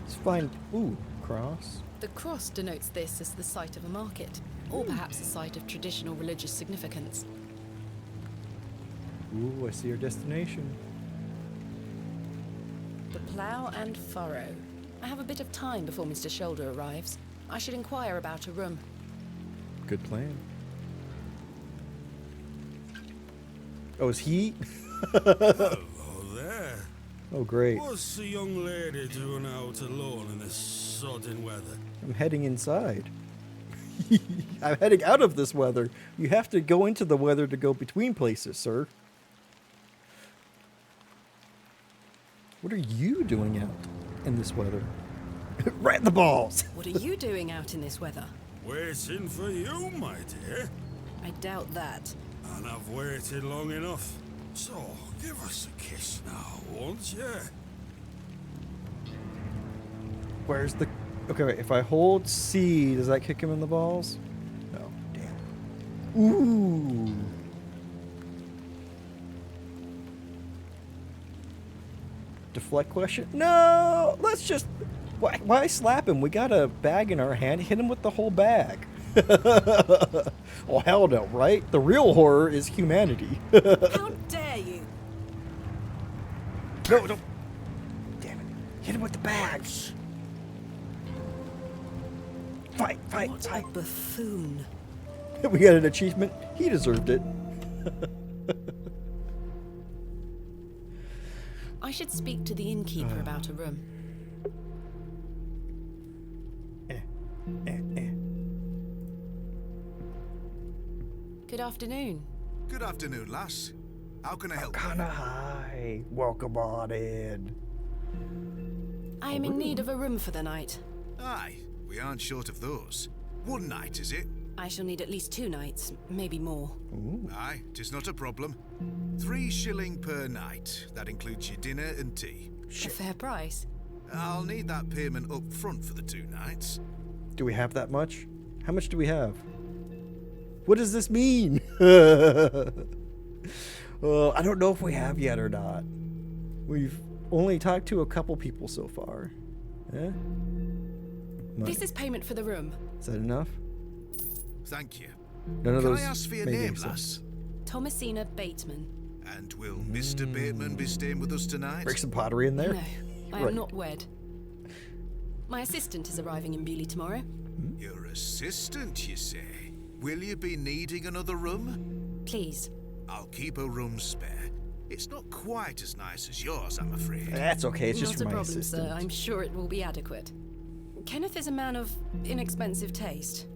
Let's find... Ooh, cross. The cross denotes this as the site of a market, or perhaps a site of traditional religious significance. Ooh, I see our destination. The Plough and Furrow. I have a bit of time before Mr. Shoulder arrives. I should inquire about a room. Good plan. Oh, is he? Hello there. Oh, great. What's the young lady doing out alone in this sodden weather? I'm heading inside. I'm heading out of this weather. You have to go into the weather to go between places, sir. What are you doing out in this weather? Right in the balls. What are you doing out in this weather? Waiting for you, my dear. I doubt that. And I've waited long enough. So, give us a kiss now, won't you? Where's the... Okay, wait. If I hold C, does that kick him in the balls? No. Damn. Ooh. Deflect question? No! Let's just... Why slap him? We got a bag in our hand. Hit him with the whole bag. Oh, hell no, right? The real horror is humanity. How dare you? No, don't... Damn it. Hit him with the bags. Fight, fight, What fight. a buffoon. We got an achievement. He deserved it. I should speak to the innkeeper about a room. Good afternoon. Good afternoon, lass. How can I help Kinda high. Welcome on in. I am in need of a room for the night. you? Aye, we aren't short of those. One night, is it? I shall need at least 2 nights, maybe more. Aye, 'tis not a problem. 3 shilling per night. That includes your dinner and tea. A fair price. I'll need that payment up front for the 2 nights. Do we have that much? How much do we have? What does this mean? I don't know if we have yet or not. We've only talked to a couple people so far. Eh? Money. This is payment for the room. Is that enough? Thank you. None of Can those I ask for your made name, any sense. lass? Thomasina Bateman. And will Mr. Bateman be staying with us tonight? Break some pottery in there? No, I Right. am not wed. My assistant is arriving in Bewley tomorrow. Your assistant, you say? Will you be needing another room? Please. I'll keep a room spare. It's not quite as nice as yours, I'm afraid. That's okay. It's just Not for a my problem, assistant. sir. I'm sure it will be adequate. Kenneth is a man of inexpensive taste.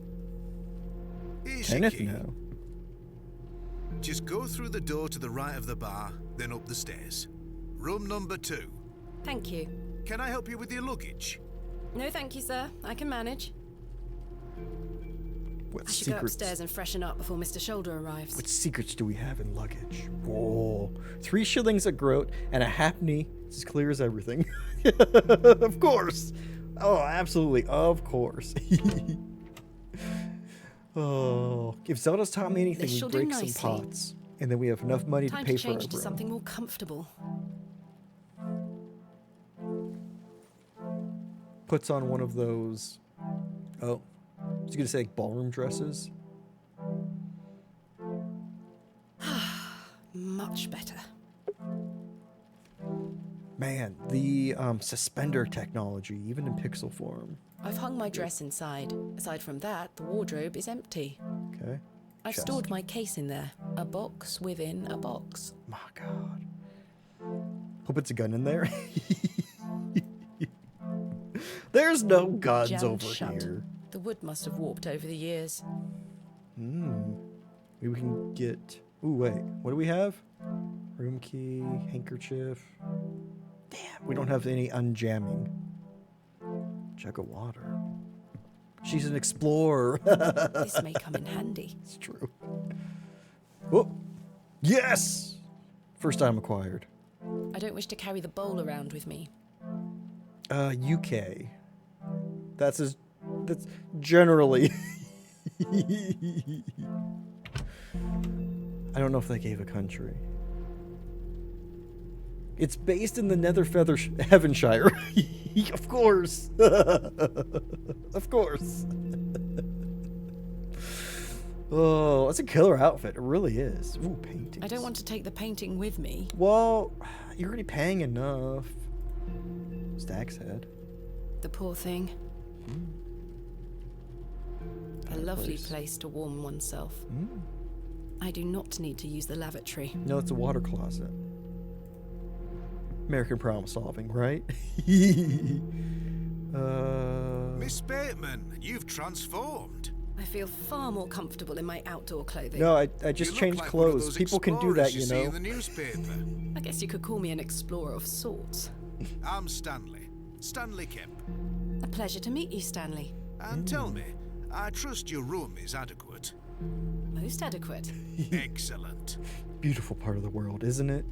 Here's your Kenneth, key. no. Just go through the door to the right of the bar, then up the stairs. Room number 2. Thank you. Can I help you with your luggage? No, thank you, sir. I can manage. What I should go secrets? upstairs and freshen up before Mr. Shoulder arrives. What secrets do we have in luggage? Whoa. 3 shillings a groat and a halfpenny. It's as clear as everything. Of course. Oh, absolutely. Of course. Oh, if Zelda's taught me anything, This we shall do break some nicely. pots. And then we have enough money Time to pay to for our change to room. something more comfortable. Puts on one of those... Oh. I was going to say like ballroom dresses. Much better. Man, the suspender technology, even in pixel form. I've hung my dress inside. Aside from that, the wardrobe is empty. Okay. I've Chest. stored my case in there. A box within a box. My God. Hope it's a gun in there. There's no guns Jammed over shut. here. The wood must have warped over the years. Maybe we can get... Ooh, wait. What do we have? Room key, handkerchief. Damn, we don't have any unjamming. Jug of water. She's an explorer. This may come in handy. It's true. Oh, yes! First time acquired. I don't wish to carry the bowl around with me. UK. That's generally. I don't know if they gave a country. It's based in the Nether Feather Heavenshire. Of course. Of course. Oh, it's a killer outfit. It really is. Ooh, paintings. I don't want to take the painting with me. Well, you're already paying enough. Stag's head. The poor thing. A lovely place to warm oneself. I do not need to use the lavatory. No, it's a water closet. American problem solving, right? Miss Bateman, you've transformed. I feel far more comfortable in my outdoor clothing. No, I You just look changed like one of clothes. those People can do that, explorers you see know. in the newspaper. I guess you could call me an explorer of sorts. I'm Stanley. Stanley Kemp. A pleasure to meet you, Stanley. And tell me, I trust your room is adequate. Most adequate. Excellent. Beautiful part of the world, isn't it?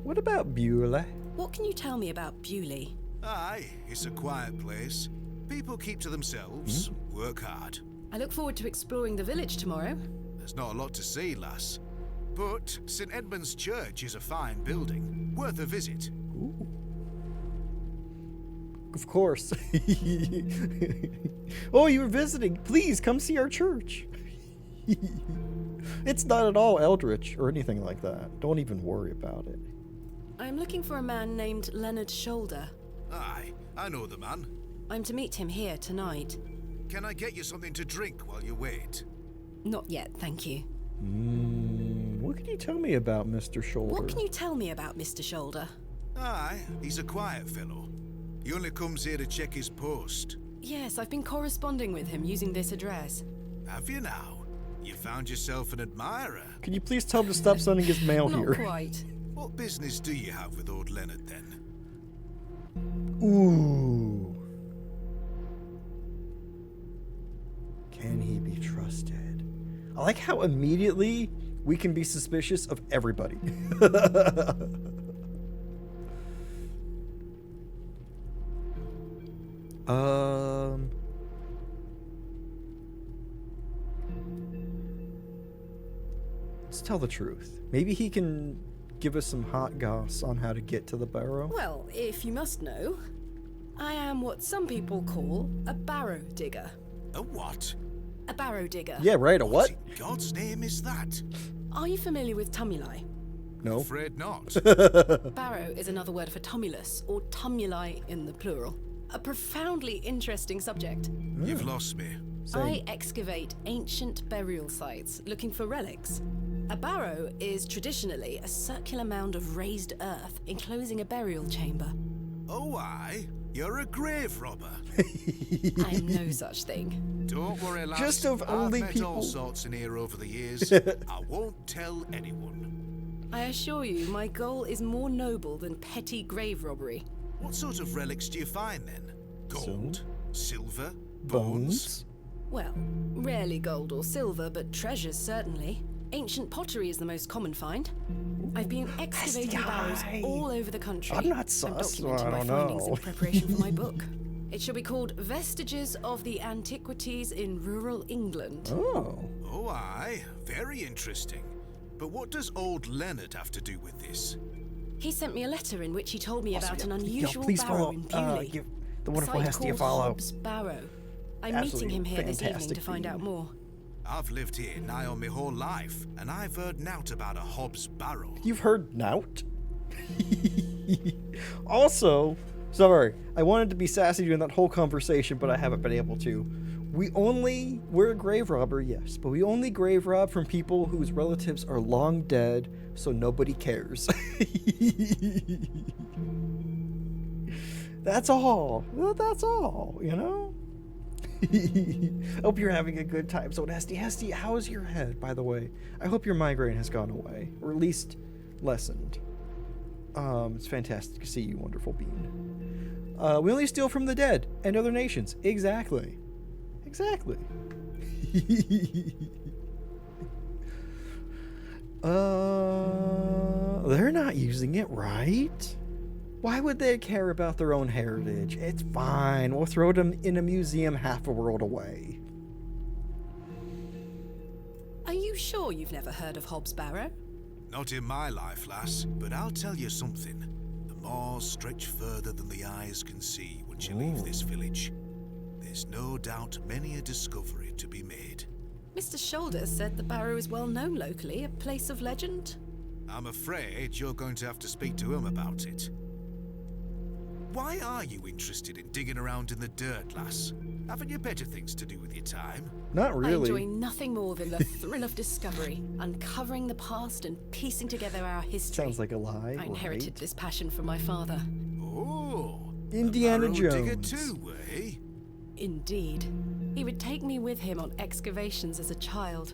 What about Beulah? What can you tell me about Bewley? Aye, it's a quiet place. People keep to themselves, work hard. I look forward to exploring the village tomorrow. There's not a lot to see, lass. But St. Edmund's Church is a fine building, worth a visit. Ooh. Of course. Oh, you were visiting. Please come see our church. It's not at all eldritch or anything like that. Don't even worry about it. I'm looking for a man named Leonard Shoulder. Aye, I know the man. I'm to meet him here tonight. Can I get you something to drink while you wait? Not yet, thank you. What can you tell me about Mr. Shoulder? What can you tell me about Mr. Shoulder? Aye, he's a quiet fellow. He only comes here to check his post. Yes, I've been corresponding with him using this address. Have you now? You found yourself an admirer. Can you please tell him to stop sending his mail Not here? quite. What business do you have with old Leonard then? Ooh. Can he be trusted? I like how immediately we can be suspicious of everybody. Let's tell the truth. Maybe he can give us some hot goss on how to get to the Barrow. Well, if you must know, I am what some people call a barrow digger. A what? A barrow digger. Yeah, right. A what? In God's name is that? Are you familiar with tumuli? No. Afraid not. Barrow is another word for tumulus, or tumuli in the plural. A profoundly interesting subject. You've lost me. I excavate ancient burial sites looking for relics. A barrow is traditionally a circular mound of raised earth enclosing a burial chamber. Oh, aye. You're a grave robber. I am no such thing. Don't worry, lass. Just of only I've met people. all sorts in here over the years. I won't tell anyone. I assure you, my goal is more noble than petty grave robbery. What sort of relics do you find then? Gold? Silver? Bones? Well, rarely gold or silver, but treasures certainly. Ancient pottery is the most common find. I've been excavating barrows all over the country. I'm not sus, so documenting I my don't findings know. in preparation for my book. It shall be called Vestiges of the Antiquities in Rural England. Oh. Oh, aye. Very interesting. But what does old Leonard have to do with this? He sent me a letter in which he told me about an Yo, unusual please barrow follow. in Bewley. Give the wonderful Site Hestia a called follow. Hobbs Barrow. I'm Absolutely meeting him here this evening fantastic to find out bean. more. I've lived here nigh on my whole life, and I've heard nought about a Hobbs Barrow. You've heard Nout? Also, sorry, I wanted to be sassy during that whole conversation, but I haven't been able to. We're a grave robber, yes, but we only grave rob from people whose relatives are long dead, so nobody cares. That's all. Well, that's all, you know? Hope you're having a good time. So, Hesty, how's your head, by the way? I hope your migraine has gone away, or at least lessened. It's fantastic to see you, wonderful being. We only steal from the dead and other nations. Exactly. Exactly. They're not using it, right? Why would they care about their own heritage? It's fine. We'll throw them in a museum half a world away. Are you sure you've never heard of Hobbs Barrow? Not in my life, lass, but I'll tell you something. The moors stretch further than the eyes can see once you leave this village. There's no doubt many a discovery to be made. Mr. Shoulder said the Barrow is well known locally, a place of legend. I'm afraid you're going to have to speak to him about it. Why are you interested in digging around in the dirt, lass? Haven't you better things to do with your time? Not I really. enjoy nothing more than the thrill of discovery, uncovering the past and piecing together our history. Sounds like a lie. I inherited right? this passion from my father. Oh, Indiana a Barrow digger Jones. too, eh? Indeed. He would take me with him on excavations as a child.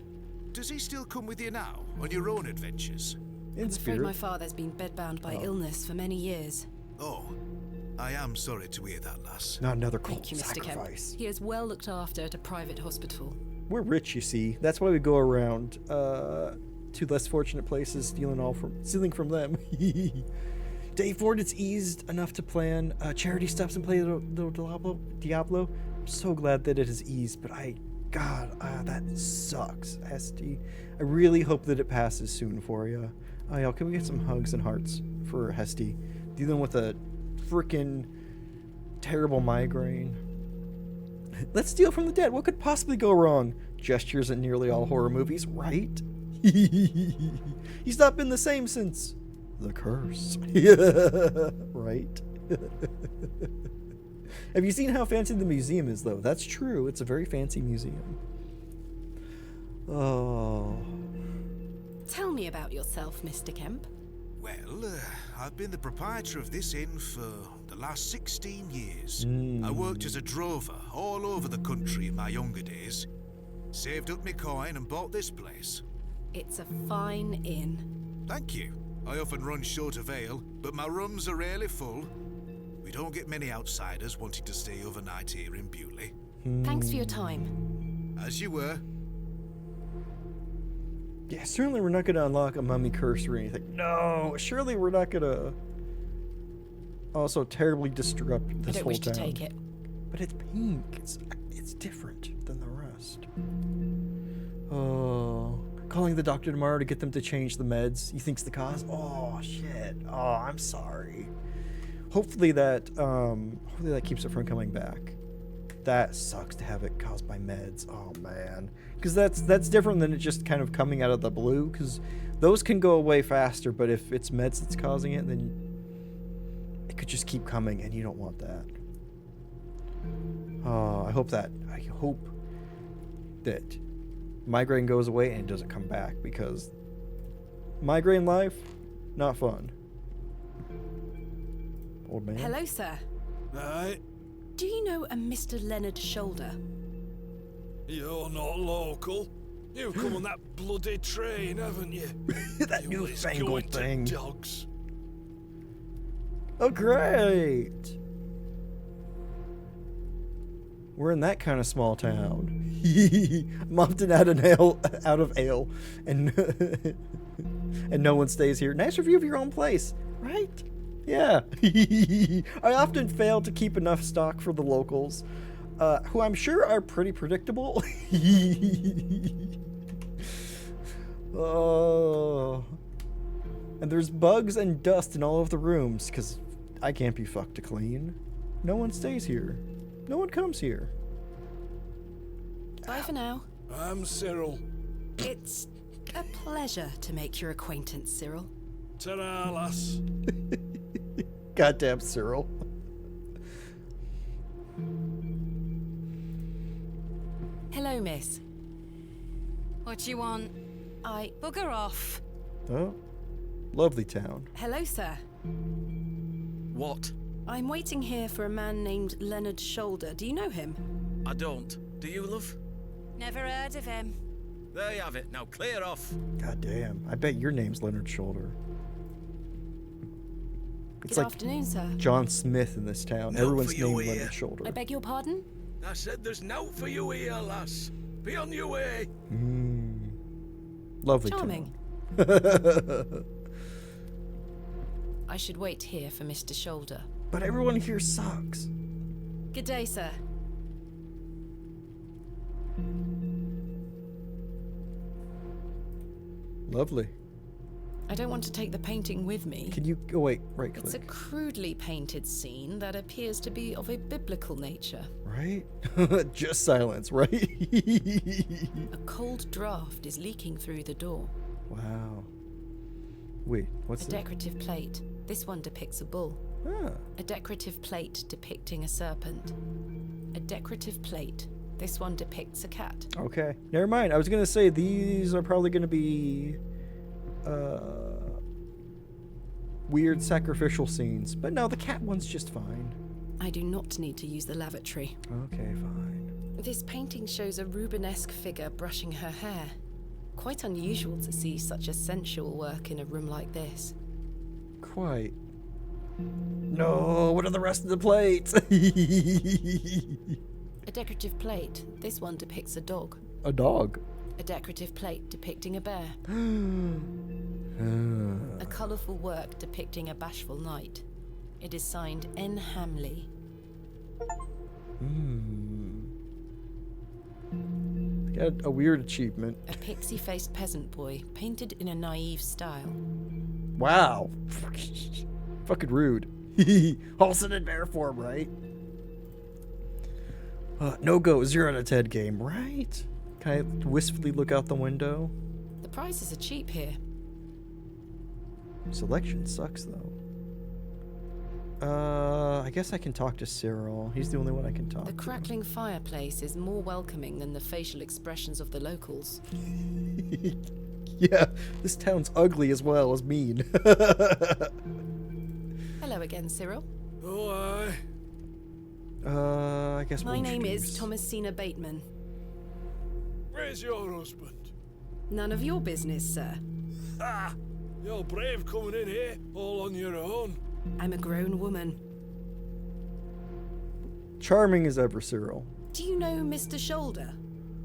Does he still come with you now, on your own adventures? In I'm afraid spirit. my father's been bedbound by illness for many years. Oh, I am sorry to hear that, lass. Not another cult Thank you, Mr. Kemp. sacrifice. He is well looked after at a private hospital. We're rich, you see. That's why we go around to less fortunate places, stealing from them. Day 4, it's eased enough to plan. Charity stops and plays the Diablo. I'm so glad that it has eased, but that sucks, Hesty. I really hope that it passes soon for you. Oh, yeah, can we get some hugs and hearts for Hesty? Dealing with a freaking terrible migraine. Let's steal from the dead. What could possibly go wrong? Gestures in nearly all horror movies, right? He's not been the same since the curse. Right? Have you seen how fancy the museum is, though? That's true. It's a very fancy museum. Oh. Tell me about yourself, Mr. Kemp. Well, I've been the proprietor of this inn for the last 16 years. I worked as a drover all over the country in my younger days. Saved up my coin and bought this place. It's a fine inn. Thank you. I often run short of ale, but my rooms are rarely full. We don't get many outsiders wanting to stay overnight here in Bewley. Thanks for your time. As you were. Yeah, certainly we're not going to unlock a mummy curse or anything. No, surely we're not going to also terribly disrupt I this don't whole wish town. to take it. But it's pink. It's different than the rest. Oh, calling the doctor tomorrow to get them to change the meds. He thinks the cause. Oh shit. Oh, I'm sorry. Hopefully that keeps it from coming back. That sucks to have it caused by meds. Oh man, because that's different than it just kind of coming out of the blue. Because those can go away faster, but if it's meds that's causing it, then it could just keep coming, and you don't want that. Oh, I hope that migraine goes away and it doesn't come back, because migraine life, not fun. Old man. Hello, sir. Right, Do you know a Mr. Leonard Shoulder? you're not local. You've come on that bloody train, haven't you? That You was newfangled going to thing. dogs. Oh, great. We're in that kind of small town. I'm often out of ale, and and no one stays here. Nice review of your own place, right? Yeah. I often fail to keep enough stock for the locals, who I'm sure are pretty predictable. Oh. And there's bugs and dust in all of the rooms, because I can't be fucked to clean. No one stays here. No one comes here. Bye for now. I'm Cyril. It's a pleasure to make your acquaintance, Cyril. Ta-ra, lass. Goddamn Cyril. Hello, miss. What you want? I... Bugger off. Oh. Lovely town. Hello, sir. What? I'm waiting here for a man named Leonard Shoulder. Do you know him? I don't. Do you, love? Never heard of him. There you have it. Now clear off. Goddamn. I bet your name's Leonard Shoulder. It's Good like afternoon, sir. John Smith in this town. No, Everyone's for you named here. Leonard Shoulder. I beg your pardon? I said there's no for you here, lass. Be on your way. Lovely Charming. town. I should wait here for Mr. Shoulder. But everyone here sucks. Good day, sir. Lovely. I don't want to take the painting with me. Can you... Oh, wait. Right It's a click. crudely painted scene that appears to be of a biblical nature. Right? Just silence, right? A cold draft is leaking through the door. Wow. Wait, what's A that? decorative plate. This one depicts a bull. Ah, A decorative plate depicting a serpent. A decorative plate. This one depicts a cat. okay. Never mind. I was going to say these are probably going to be weird sacrificial scenes. But no, the cat one's just fine. I do not need to use the lavatory. Okay, fine. This painting shows a Rubenesque figure brushing her hair. Quite unusual to see such a sensual work in a room like this. Quite. No, what are the rest of the plates? A decorative plate. This one depicts a dog. A dog. A decorative plate depicting a bear. A colourful work depicting a bashful knight. It is signed N. Hamley. Got a weird achievement. A pixie-faced peasant boy, painted in a naive style. Wow. Fucking rude. Halston in bear form, right? No go, 0 out of 10 game, right? Can I wistfully look out the window? The prices are cheap here. Selection sucks, though. I guess I can talk to Cyril. He's the only one I can talk The to. crackling fireplace is more welcoming than the facial expressions of the locals. Yeah, this town's ugly as well as mean. Hello again, Cyril. Oh, aye. I guess My we'll name is introduce- Thomasina Bateman. Where's your husband? None of your business, sir. Ah, you're brave coming in here, all on your own. I'm a grown woman. Charming as ever, Cyril. Do you know Mr. Shoulder?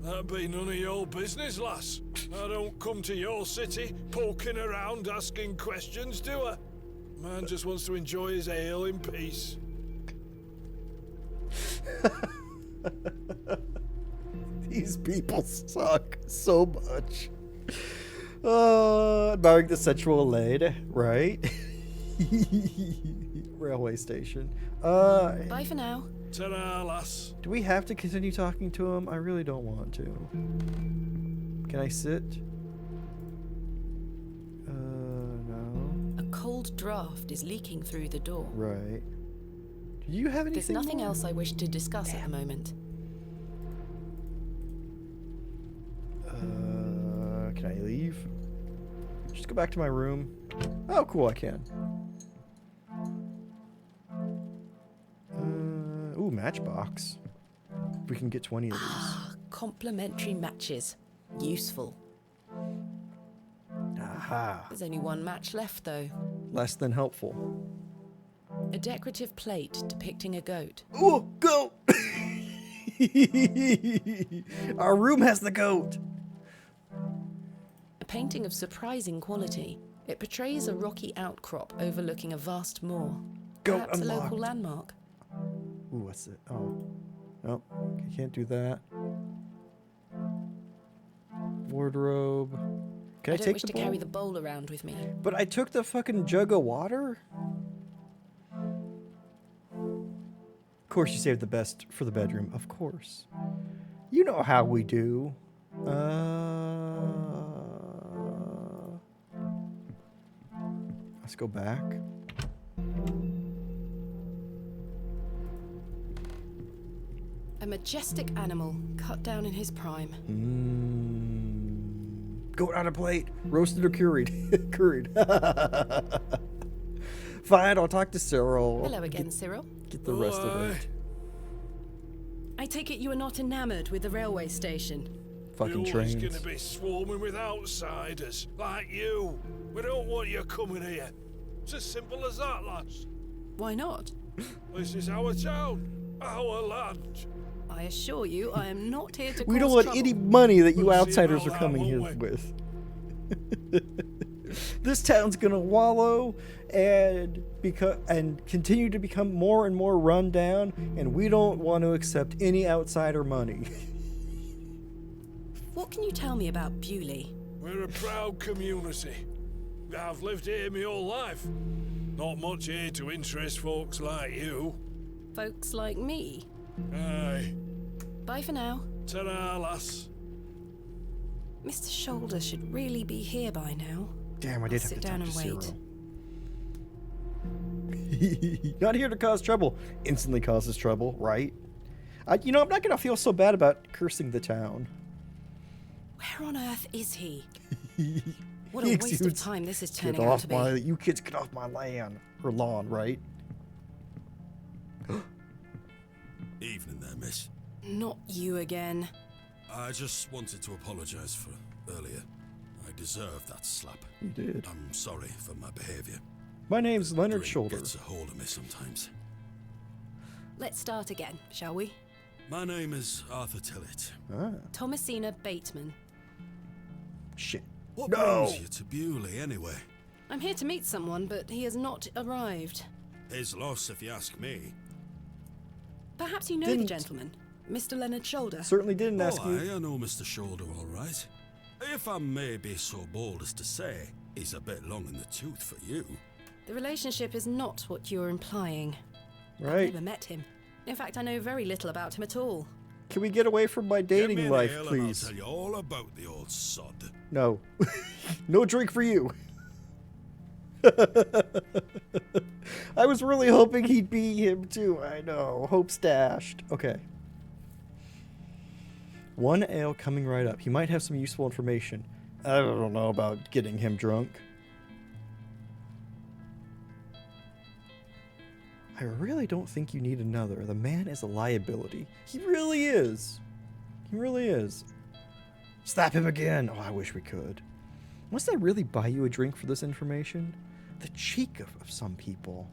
That be none of your business, lass. I don't come to your city poking around asking questions, do I? Man just wants to enjoy his ale in peace. These people suck so much. Admiring the sensual lady, right? Railway station. Bye for now. Ta-ra, lass. Do we have to continue talking to him? I really don't want to. Can I sit? No. A cold draft is leaking through the door. Right. Do you have anything There's nothing more? else I wish to discuss at the moment. Can I leave? Just go back to my room. Oh, cool, I can. Ooh, matchbox. We can get 20 of these. Complimentary matches. Useful. Aha. There's only one match left, though. Less than helpful. A decorative plate depicting a goat. Ooh, goat! Our room has the goat. A painting of surprising quality. It portrays a rocky outcrop overlooking a vast moor. Goat Perhaps a unlocked. local landmark. Ooh, what's it? Oh. Nope. I can't do that. Wardrobe. Can I, I don't take wish the to bowl? carry the bowl around with me. But I took the fucking jug of water? Of course you saved the best for the bedroom. Of course. You know how we do. Let's go back. A majestic animal cut down in his prime. Goat on a plate. Roasted or curried? Curried. Fine, I'll talk to Cyril. Hello again, Cyril. Get the rest of it. I take it you are not enamored with the railway station. Fucking You're trains. always gonna be swarming with outsiders, like you. We don't want you coming here. It's as simple as that, lass. Why not? This is our town, our land. I assure you, I am not here to We cause don't want trouble. any money that you We'll see outsiders about are that, coming here won't we? with. This town's gonna wallow and continue to become more and more run down, and we don't want to accept any outsider money. What can you tell me about Bewley? We're a proud community. I've lived here my whole life. Not much here to interest folks like you. Folks like me. Aye. Bye for now. Ta-ra, lass. Mr. Shoulder should really be here by now. Damn, I I'll did have sit to down talk to and wait. Cyril. Not here to cause trouble. Instantly causes trouble, right? You know, I'm not gonna feel so bad about cursing the town. Where on earth is he? What a He waste of exudes, time this is Get turning out off to be. my, you kids get off my land or lawn, right? Evening there, miss. Not you again. I just wanted to apologize for earlier. I deserved that slap. You did. I'm sorry for my behavior. My name's Leonard Drink Shoulder. gets a hold of me sometimes. Let's start again, shall we? My name is Arthur Tillett. Ah, Thomasina Bateman. shit. What No! brings you to Bewley, anyway? I'm here to meet someone, but he has not arrived. His loss, if you ask me. Perhaps you know Didn't- the gentleman, Mr. Leonard Shoulder. Certainly didn't ask Oh, you. I know Mr. Shoulder all right. If I may be so bold as to say, he's a bit long in the tooth for you. The relationship is not what you're implying. I've Right? never met him. In fact, I know very little about him at all. Can we get away from my Get me dating an life, ale and please? I'll tell you all about the old sod. No. No drink for you. I was really hoping he'd be him too. I know. Hope's dashed. Okay. One ale coming right up. He might have some useful information. I don't know about getting him drunk. I really don't think you need another. The man is a liability. He really is. He really is. Slap him again. Oh, I wish we could. Must I really buy you a drink for this information? The cheek of some people.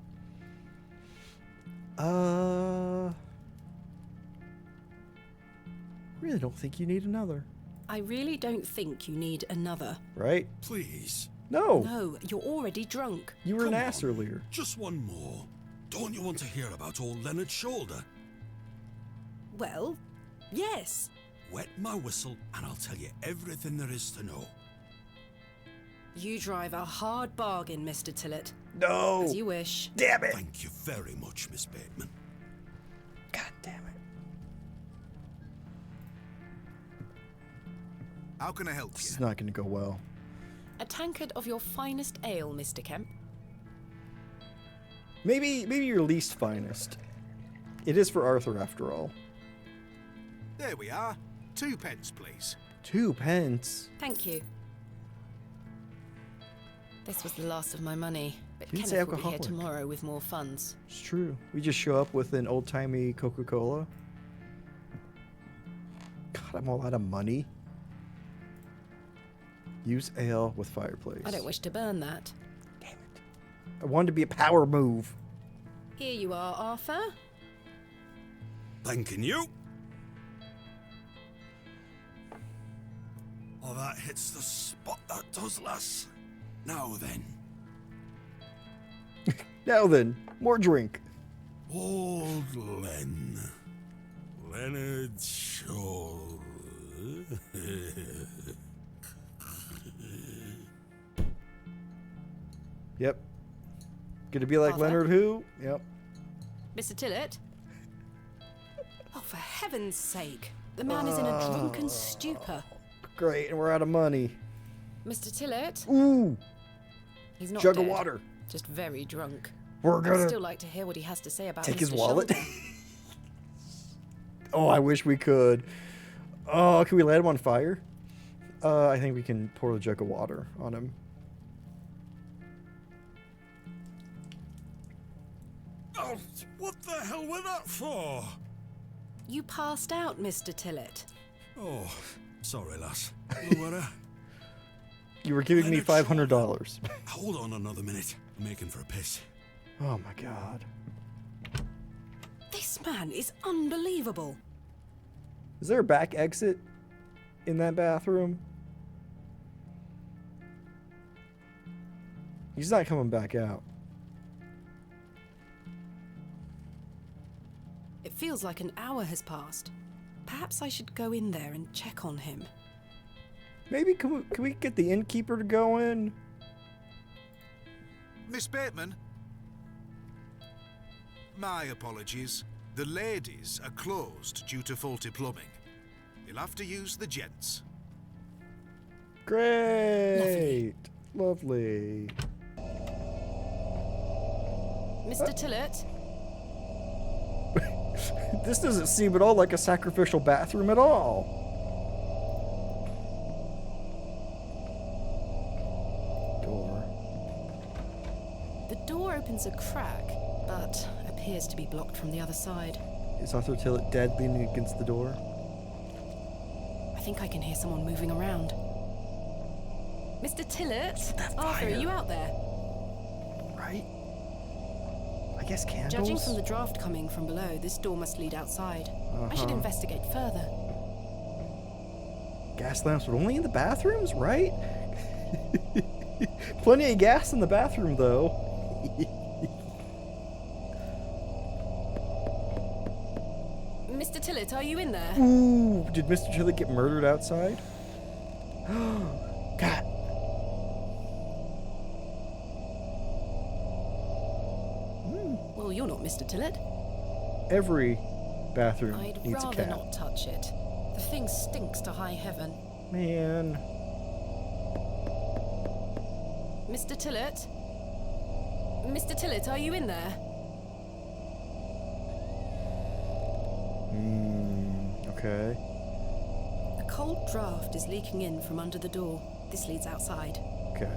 Really don't think you need another. I really don't think you need another. Right? Please, No. No, you're already drunk. You were an come ass on. earlier. Just one more. Don't you want to hear about old Leonard Shoulder? Well, yes. Wet my whistle and I'll tell you everything there is to know. You drive a hard bargain, Mr. Tillett. No. As you wish. Damn it. Thank you very much, Miss Bateman. God damn it. How can I help This you? is not going to go well. A tankard of your finest ale, Mr. Kemp. Maybe your least finest. It is for Arthur after all. There we are. 2 pence, please. 2 pence. Thank you. This was the last of my money, but You didn't Kenneth say will be here alcoholic. tomorrow with more funds. It's true. We just show up with an old-timey Coca-Cola. God, I'm all out of money. Use ale with fireplace. I don't wish to burn that. Damn it. I wanted to be a power move. Here you are, Arthur. Thanking you. Oh, that hits the spot, that does, lass. Now then. Now then, more drink. Old Len. Leonard Shoulder. Yep. Gonna be like Arthur? Leonard who? Yep. Mr. Tillett? Oh, for heaven's sake. The man is in a drunken stupor. Great, and we're out of money. Mr. Tillett? Ooh, He's not jug dead, of water. just very drunk. We're I'd gonna still like to hear what he has to say about take Mr. his wallet. Shoulder. Oh, I wish we could. Oh, can we light him on fire? I think we can pour the jug of water on him. Oh, what the hell was that for? You passed out, Mr. Tillett. Oh, sorry, lass. No worry. You were giving me Leonard $500. Hold on another minute. I'm making for a piss. Oh my god. This man is unbelievable. Is there a back exit in that bathroom? He's not coming back out. It feels like an hour has passed. Perhaps I should go in there and check on him. Maybe can we get the innkeeper to go in? Miss Bateman? My apologies. The ladies are closed due to faulty plumbing. You'll have to use the gents. Great. Lovely. Mr. Tillett? This doesn't seem at all like a sacrificial bathroom at all. Door. The door opens a crack, but appears to be blocked from the other side. Is Arthur Tillett dead leaning against the door? I think I can hear someone moving around. Mr. Tillett? that Arthur, are fire? you out there? Right? I guess candles? Judging from the draft coming from below, this door must lead outside. I should investigate further. Gas lamps, but only in the bathrooms, right? Plenty of gas in the bathroom, though. Mr. Tillett, are you in there? Ooh, did Mr. Tillett get murdered outside? God. Well, you're not Mr. Tillett. Every bathroom I'd needs a rather cat. not touch it. The thing stinks to high heaven. Man. Mr. Tillett? Mr. Tillett, are you in there? Okay. A cold draft is leaking in from under the door. This leads outside. Okay.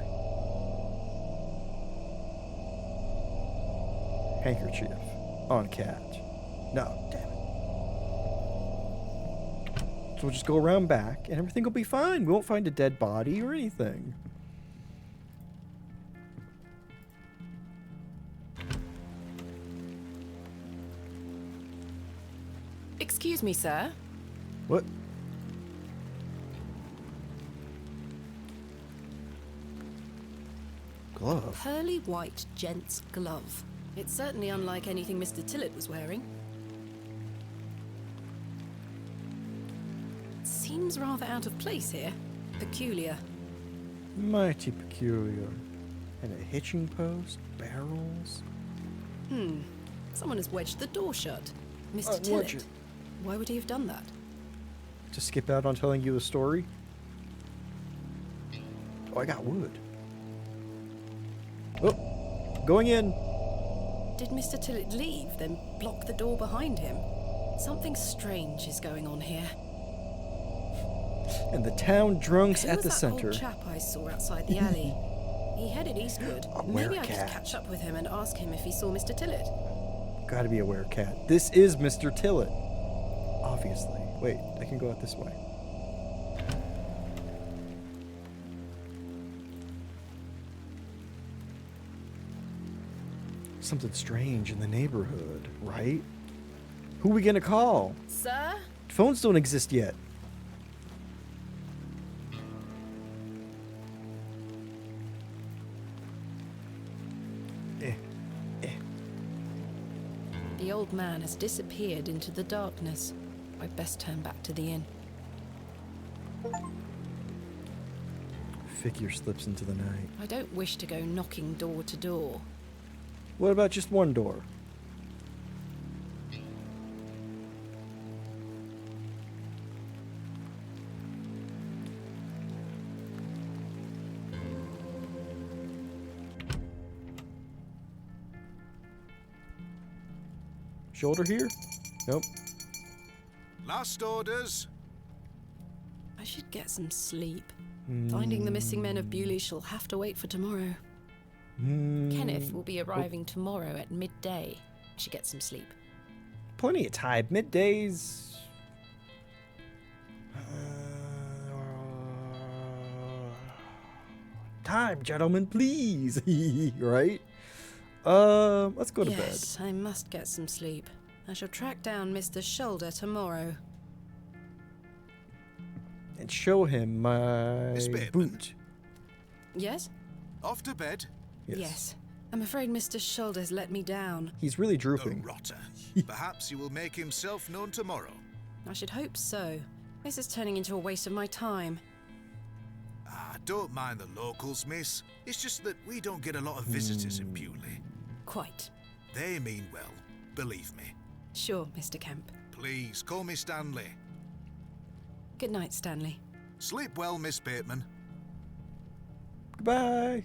Handkerchief. On cat. No, damn it. So we'll just go around back and everything will be fine. We won't find a dead body or anything. Excuse me, sir. What? Glove? Pearly white gent's glove. It's certainly unlike anything Mr. Tillett was wearing. Seems rather out of place here. Peculiar. Mighty peculiar. And a hitching post? Barrels? Someone has wedged the door shut. Mr. Wedge Tillett. it. Why would he have done that? To skip out on telling you the story? Oh, I got wood. Oh, going in. Did Mr. Tillett leave, then block the door behind him? Something strange is going on here. And the town drunks Who at was the that center. old chap I saw outside the alley? He headed eastward. A Maybe I werecat. could catch up with him and ask him if he saw Mr. Tillett. Gotta be a werecat. This is Mr. Tillett. Obviously. Wait, I can go out this way. Something strange in the neighborhood, right? Who are we gonna call? Sir? Phones don't exist yet. The old man has disappeared into the darkness. I'd best turn back to the inn. Figure slips into the night. I don't wish to go knocking door to door. What about just one door? Shoulder here? Nope. Last orders. I should get some sleep. Finding the missing men of Bewley shall have to wait for tomorrow. Kenneth will be arriving tomorrow at midday. I should get some sleep. Plenty of time. Middays. Time, gentlemen, please. Right? Let's go to bed. Yes, I must get some sleep. I shall track down Mr. Shoulder tomorrow. And show him my Miss Bateman? boot. Yes? Off to bed. Yes. I'm afraid Mr. Shoulder's let me down. He's really A drooping. rotter. Perhaps he will make himself known tomorrow. I should hope so. This is turning into a waste of my time. Ah, Don't mind the locals, miss. It's just that we don't get a lot of visitors in Bewley. Quite. They mean well, believe me. Sure, Mr. Kemp. Please, call me Stanley. Good night, Stanley. Sleep well, Miss Bateman. Goodbye.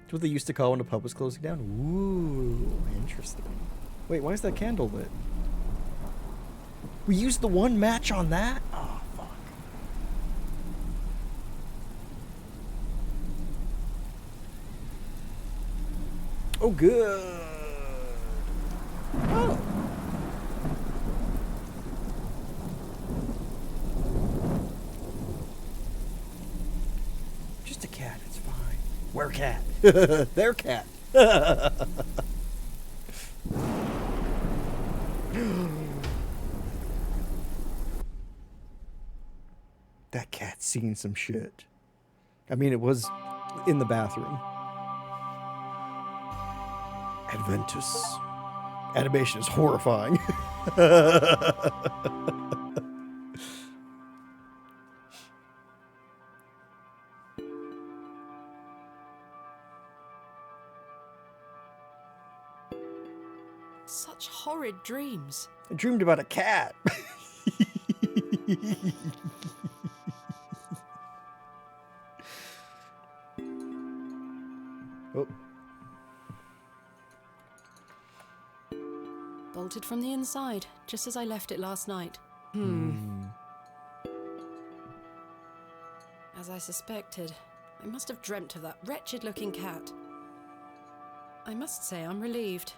That's what they used to call when the pub was closing down. Ooh, interesting. Wait, why is that candle lit? We used the one match on that? Oh, fuck. Oh, good. Oh. Just a cat, it's fine. Where cat? Their cat. That cat's seen some shit. I mean, it was in the bathroom. Adventus. Animation is horrifying. Such horrid dreams. I dreamed about a cat. Oh. Bolted from the inside, just as I left it last night. As I suspected, I must have dreamt of that wretched-looking cat. I must say I'm relieved.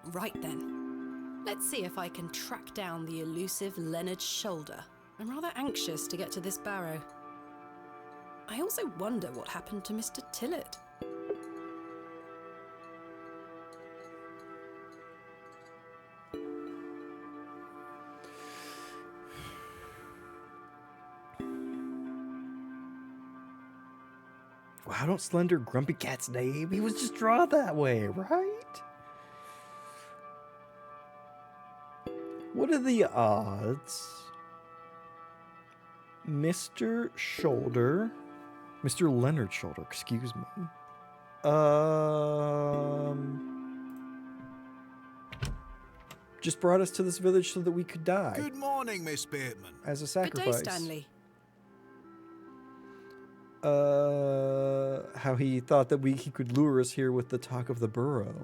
Right then. Let's see if I can track down the elusive Leonard Shoulder. I'm rather anxious to get to this Barrow. I also wonder what happened to Mr. Tillett. Wow, don't slender grumpy cat's name. He was just drawn that way, right? What are the odds? Mr. Shoulder. Mr. Leonard Shoulder, excuse me. Just brought us to this village so that we could die. Good morning, Miss Bateman. As a Good sacrifice. day, Stanley. How he thought that he could lure us here with the talk of the Barrow.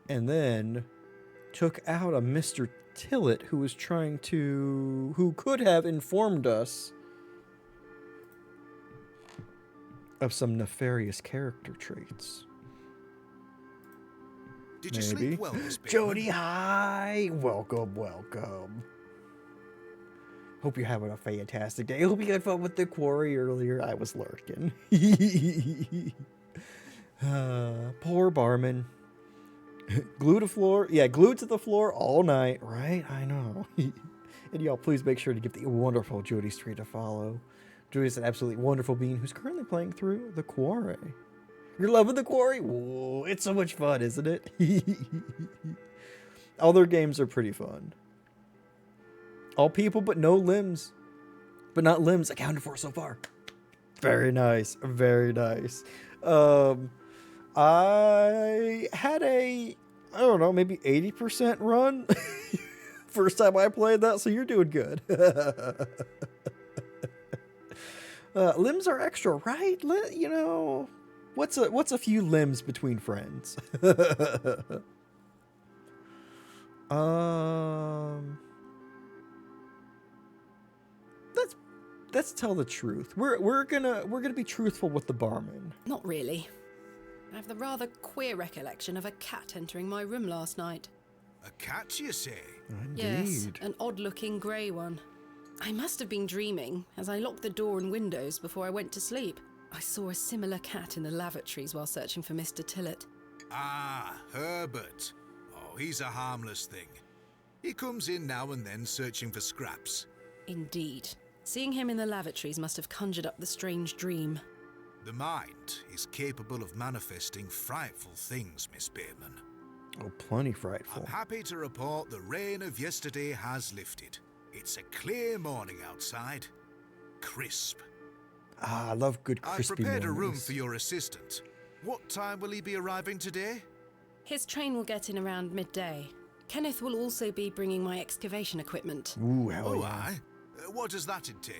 And then took out a Mr. Tillett who was who could have informed us of some nefarious character traits. Did you Maybe. sleep well, Miss Bateman? Jody, hi! Welcome, welcome. Hope you're having a fantastic day. Hope you had fun with the quarry earlier. I was lurking. Poor barman. Glued to the floor all night, right? I know. And y'all, please make sure to give the wonderful Jody Street a follow. Jody is an absolutely wonderful being who's currently playing through the quarry. You're loving the quarry? Whoa, it's so much fun, isn't it? All their games are pretty fun. All people, but no limbs. But not limbs accounted for so far. Very nice. Very nice. I had I don't know, maybe 80% run. First time I played that, so you're doing good. Limbs are extra, right? You know, what's a few limbs between friends? Let's tell the truth. We're gonna be truthful with the barman. Not really. I have the rather queer recollection of a cat entering my room last night. A cat, you say? Yes, Indeed. an odd-looking grey one. I must have been dreaming, as I locked the door and windows before I went to sleep. I saw a similar cat in the lavatories while searching for Mr. Tillett. Ah, Herbert. Oh, he's a harmless thing. He comes in now and then searching for scraps. Indeed. Seeing him in the lavatories must have conjured up the strange dream. The mind is capable of manifesting frightful things, Miss Bateman. Oh, plenty frightful. I'm happy to report the rain of yesterday has lifted. It's a clear morning outside. Crisp. Ah, I love good I've crispy prepared a room mornings. for your assistant. What time will he be arriving today? His train will get in around midday. Kenneth will also be bringing my excavation equipment. Ooh, hell Oh, yeah. aye. What does that entail?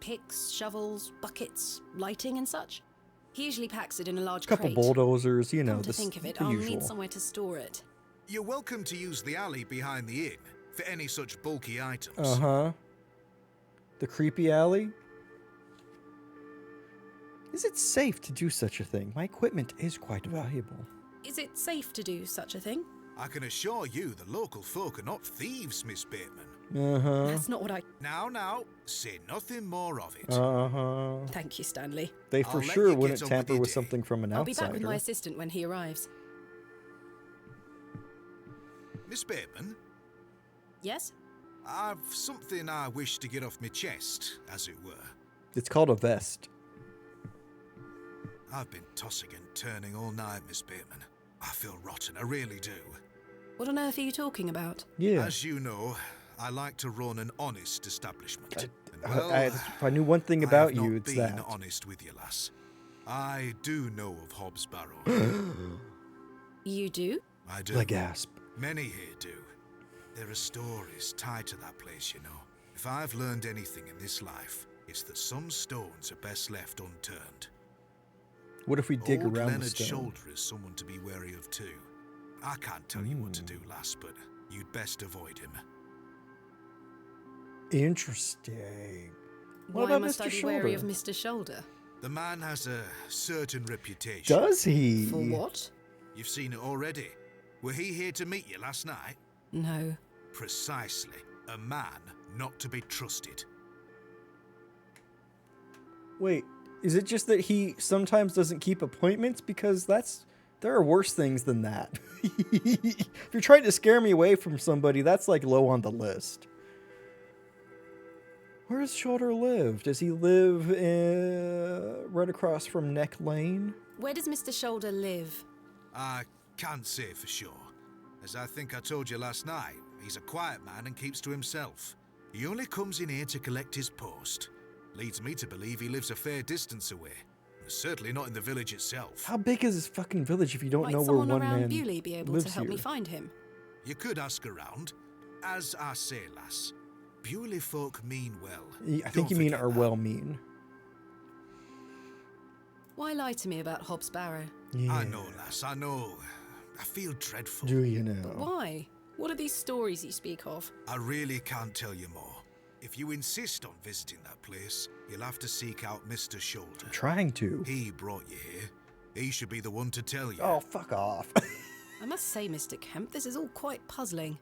Picks, shovels, buckets, lighting and such. He usually packs it in a large Couple crate. bulldozers, you know, Come to the, think of it, the I'll usual. need somewhere to store it. You're welcome to use the alley behind the inn for any such bulky items. Uh-huh. The creepy alley? Is it safe to do such a thing? My equipment is quite valuable. Is it safe to do such a thing? I can assure you the local folk are not thieves, Miss Bateman. Uh-huh. That's not what I... Now, say nothing more of it. Uh-huh. Thank you, Stanley. They I'll for let sure you get wouldn't on with tamper your with day. something from an I'll be back outsider. with my assistant when he arrives. Miss Bateman, Yes? I've something I wish to get off my chest, as it were. It's called a vest. I've been tossing and turning all night, Miss Bateman. I feel rotten, I really do. What on earth are you talking about? Yeah. As you know, I like to run an honest establishment. And, If I knew one thing I about have you, not it's been that. honest with you, lass. I do know of Hobbs Barrow. You do? I do. The gasp. Many here do. There are stories tied to that place, you know. If I've learned anything in this life, it's that some stones are best left unturned. What if we dig Old around the Leonard stone? Shoulder is someone to be wary of too. I can't tell you what to do, lass, but you'd best avoid him. Interesting. What Why about must Mr. I be wary of Shoulder? Mr. Shoulder? The man has a certain reputation. Does he? For what? You've seen it already. Were he here to meet you last night? No. Precisely. A man not to be trusted. Wait, is it just that he sometimes doesn't keep appointments? Because there are worse things than that. If you're trying to scare me away from somebody, that's like low on the list. Where does Shoulder live? Does he live right across from Neck Lane? Where does Mr. Shoulder live? I can't say for sure. As I think I told you last night, he's a quiet man and keeps to himself. He only comes in here to collect his post. Leads me to believe he lives a fair distance away. Certainly not in the village itself. How big is this fucking village if you don't Might know where someone one around man Bewley be able lives to help me here? find him? You could ask around. As I say, lass, Bewley folk mean well. I think you Don't mean forget are that. well mean. Why lie to me about Hobbs Barrow? Yeah. I know, lass, I know. I feel dreadful. Do you know? Why? What are these stories you speak of? I really can't tell you more. If you insist on visiting that place, you'll have to seek out Mr. Shoulder. Trying to. He brought you here. He should be the one to tell you. Oh, fuck off. I must say, Mr. Kemp, this is all quite puzzling.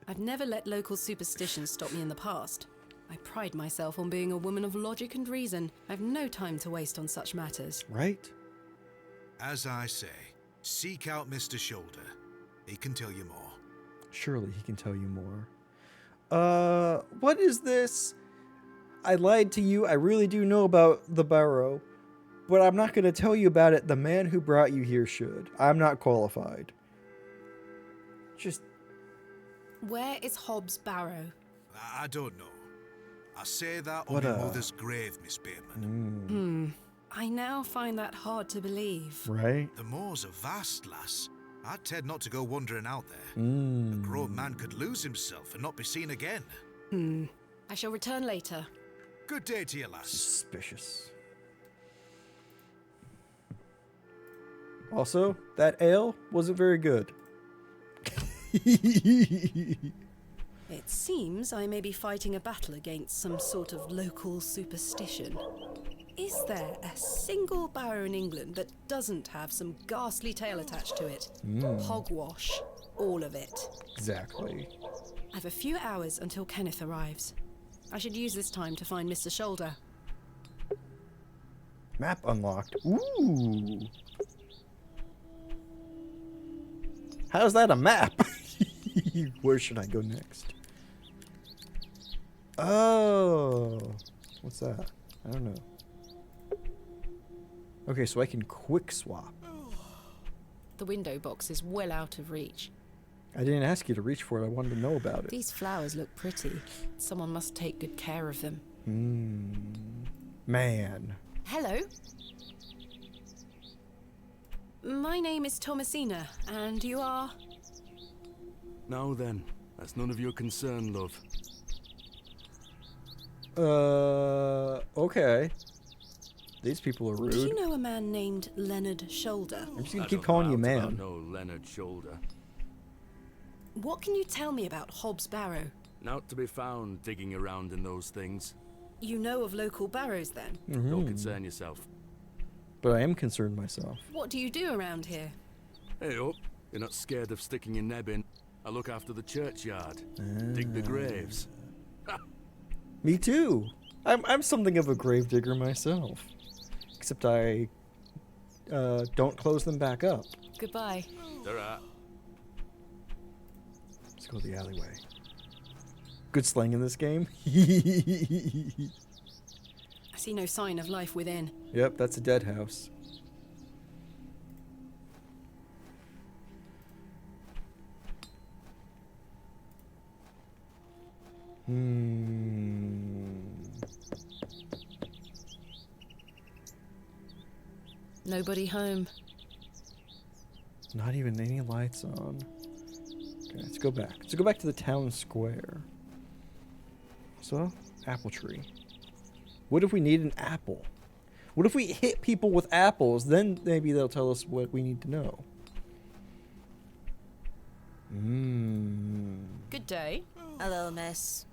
I've never let local superstitions stop me in the past. I pride myself on being a woman of logic and reason. I've no time to waste on such matters. Right? As I say, seek out Mr. Shoulder. He can tell you more. Surely he can tell you more. What is this? I lied to you. I really do know about the Barrow, but I'm not going to tell you about it. The man who brought you here should. I'm not qualified. Just, Where is Hobbs Barrow? I don't know. I say that on What my a- mother's grave, Miss Bateman. I now find that hard to believe. right? The moors are vast, lass. I'd tend not to go wandering out there. A grown man could lose himself and not be seen again. I shall return later. Good day to you, lass. Suspicious. Also, that ale wasn't very good. It seems I may be fighting a battle against some sort of local superstition. Is there a single barrow in England that doesn't have some ghastly tale attached to it? Hogwash. All of it. Exactly. I've a few hours until Kenneth arrives. I should use this time to find Mr. Shoulder. Map unlocked. Ooh. How's that a map? Where should I go next? Oh. What's that? I don't know. Okay, so I can quick swap. The window box is well out of reach. I didn't ask you to reach for it. I wanted to know about it. These flowers look pretty. Someone must take good care of them. Man. Hello. My name is Thomasina, and you are? Now then, that's none of your concern, love. Okay. These people are Do you rude. know a man named Leonard Shoulder? I'm just gonna I keep don't calling know you aught about man. No Leonard Shoulder. What can you tell me about Hobbs Barrow? Not to be found digging around in those things. You know of local barrows, then? Don't concern yourself. But I am concerned myself. What do you do around here? Hey up, you're not scared of sticking your neb in. I look after the churchyard. Dig the graves. Me too. I'm something of a gravedigger myself. Except I don't close them back up. Goodbye. There are. Let's go the alleyway. Good slang in this game. I see no sign of life within. Yep, that's a dead house. Nobody home. Not even any lights on. Okay, let's go back. Let's go back to the town square. So, apple tree. What if we need an apple? What if we hit people with apples? Then maybe they'll tell us what we need to know. Good day. Hello, miss.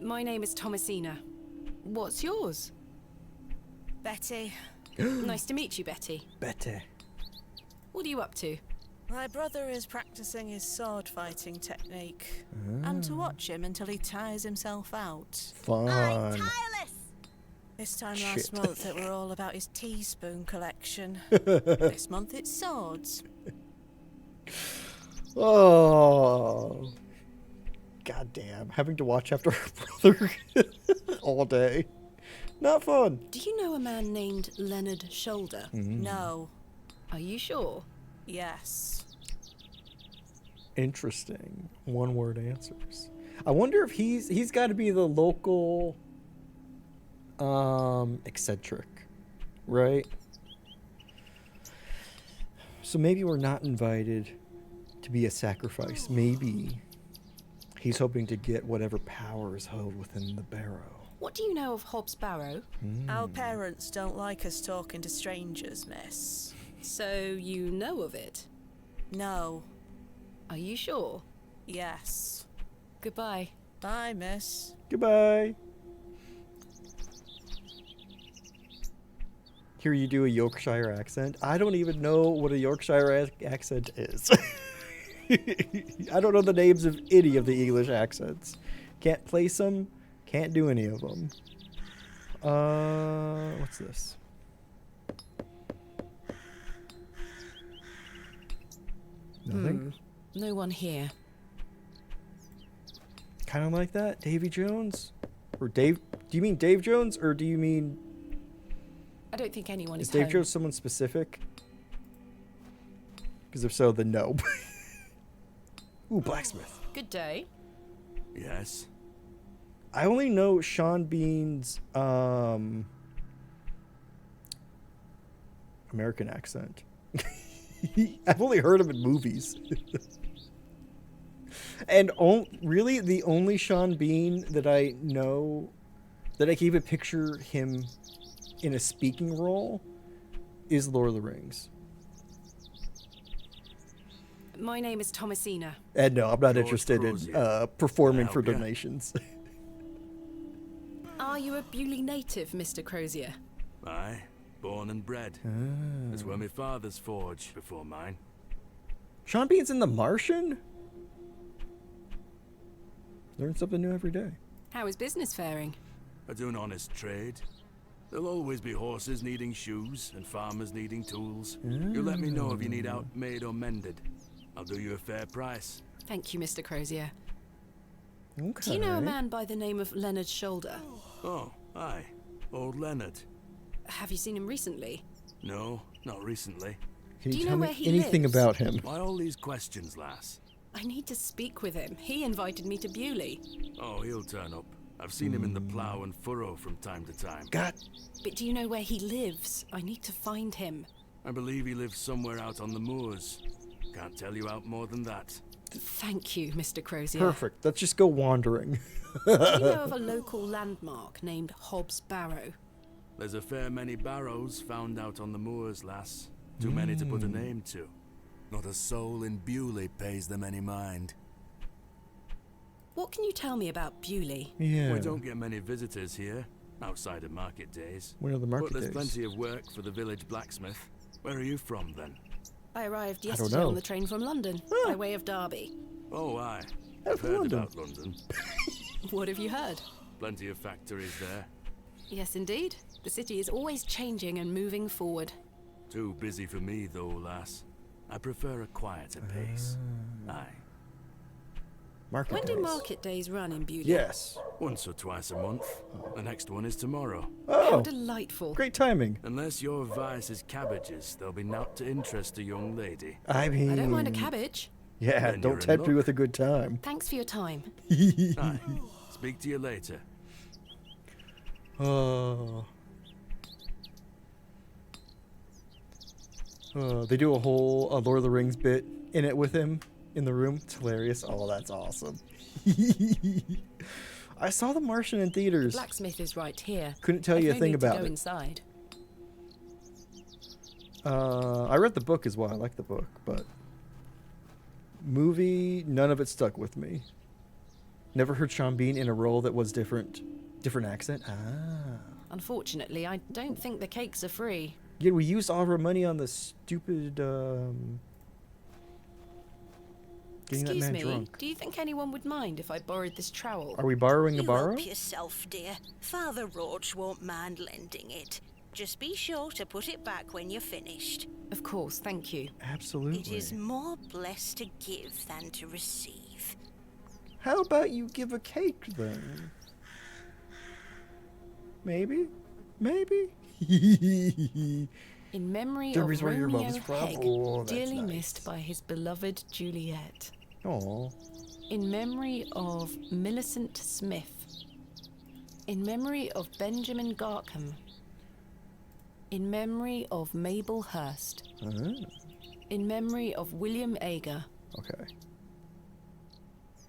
My name is Thomasina. What's yours? Betty. Nice to meet you, Betty. Betty. What are you up to? My brother is practicing his sword fighting technique. I'm to watch him until he tires himself out. Fun. Tireless! This time Shit. last month it were all about his teaspoon collection. This month it's swords. Oh. God damn. Having to watch after her brother all day. Not fun. Do you know a man named Leonard Shoulder? No. Are you sure? Yes. Interesting. One word answers. I wonder if he's got to be the local eccentric, right? So maybe we're not invited to be a sacrifice. Maybe he's hoping to get whatever power is held within the Barrow. What do you know of Hobbs Barrow? Our parents don't like us talking to strangers, miss. So you know of it? No. Are you sure? Yes. Goodbye. Bye, miss. Goodbye. Hear you do a Yorkshire accent. I don't even know what a Yorkshire accent is. I don't know the names of any of the English accents. Can't place them. Can't do any of them. What's this? Nothing? No one here. Kind of like that? Davy Jones? Or Dave? Do you mean Dave Jones? Or do you mean... I don't think anyone Is is Dave home. Jones someone specific? Because if so, then no. Ooh, blacksmith. Good day. Yes. I only know Sean Bean's American accent. I've only heard him in movies. And really, the only Sean Bean that I know, that I can even picture him in a speaking role, is Lord of the Rings. My name is Thomasina. And no, I'm not George interested in Crozier. performing Can I for help ya? donations. Are you a Bewley native, Mr. Crozier? Aye. Born and bred. That's where my father's forge before mine. Sean Bean's in The Martian? Learn something new every day. How is business faring? I do an honest trade. There'll always be horses needing shoes and farmers needing tools. You let me know if you need out made or mended. I'll do you a fair price. Thank you, Mr. Crozier. Okay. Do you know a man by the name of Leonard Shoulder? Oh, aye. Old Leonard. Have you seen him recently? No, not recently. Can Do you you tell know me where he anything lives? about him? Why all these questions, lass? I need to speak with him. He invited me to Bewley. Oh, he'll turn up. I've seen him in the plough and furrow from time to time. God. But do you know where he lives? I need to find him. I believe he lives somewhere out on the moors. Can't tell you out more than that. Thank you, Mr. Crozier. Perfect. Let's just go wandering. Do you know of a local landmark named Hobbs Barrow? There's a fair many barrows found out on the moors, lass. Too many to put a name to. Not a soul in Bewley pays them any mind. What can you tell me about Bewley? Yeah. We don't get many visitors here, outside of market days. When are the market But there's days? plenty of work for the village blacksmith. Where are you from, then? I arrived don't yesterday know. on the train from London, by way of Derby. Oh, aye. Oh, I've from heard London. about London. What have you heard? Plenty of factories there. Yes, indeed. The city is always changing and moving forward. Too busy for me, though, lass. I prefer a quieter pace. Aye. Market When do days. market days run in Bewley? Yes. Once or twice a month. The next one is tomorrow. How Oh, delightful. great timing. Unless your vice is cabbages, there'll be naught to interest a young lady. I mean, I don't mind a cabbage. Yeah, Then you're don't in tempt me luck. with a good time. Thanks for your time. Aye. Speak to you later. They do a whole Lord of the Rings bit in it with him in the room. It's hilarious. Oh, that's awesome. I saw The Martian in theaters. Blacksmith is right here. Couldn't tell I've you a no thing need to about go it. inside. I read the book as well. I like the book, but movie, none of it stuck with me. Never heard Sean Bean in a role that was different accent. Ah. Unfortunately, I don't think the cakes are free. Yeah, we used all of our money on the stupid, getting that Excuse man me, drunk. do you think anyone would mind if I borrowed this trowel? Are we borrowing a You borrow? help yourself, dear. Father Roach won't mind lending it. Just be sure to put it back when you're finished. Of course, thank you. Absolutely. It is more blessed to give than to receive. How about you give a cake then? Maybe? Maybe? In memory Derby's of where your Romeo mother's from? Peg, Oh, that's dearly nice. missed by his beloved Juliet. Aw. In memory of Millicent Smith. In memory of Benjamin Garkham. In memory of Mabel Hurst. Ah, In memory of William Ager. okay.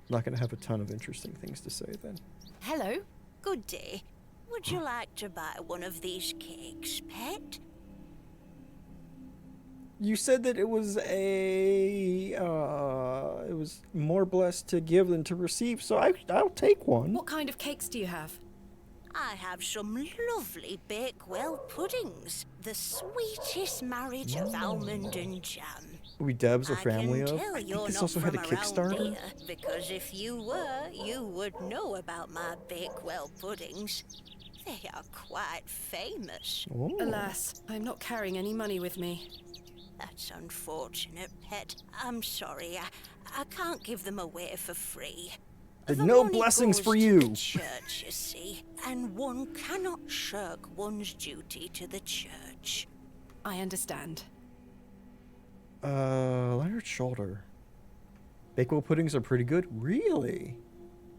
Not gonna have a ton of interesting things to say then. Hello. Good day. Would you like to buy one of these cakes, pet? You said that it was it was more blessed to give than to receive, so I'll take one. What kind of cakes do you have? I have some lovely Bakewell puddings. The sweetest marriage of almond and jam. Are we Debs or I family can of? tell I you're think this not also had a from around Kickstarter. here, because if you were, you would know about my Bakewell puddings. They are quite famous. Oh. Alas, I'm not carrying any money with me. That's unfortunate, pet. I'm sorry. I can't give them away for free. There's The no money blessings goes for to you. the church, you see, and one cannot shirk one's duty to the church. I understand. Leonard Shoulder. Bakewell puddings are pretty good. Really?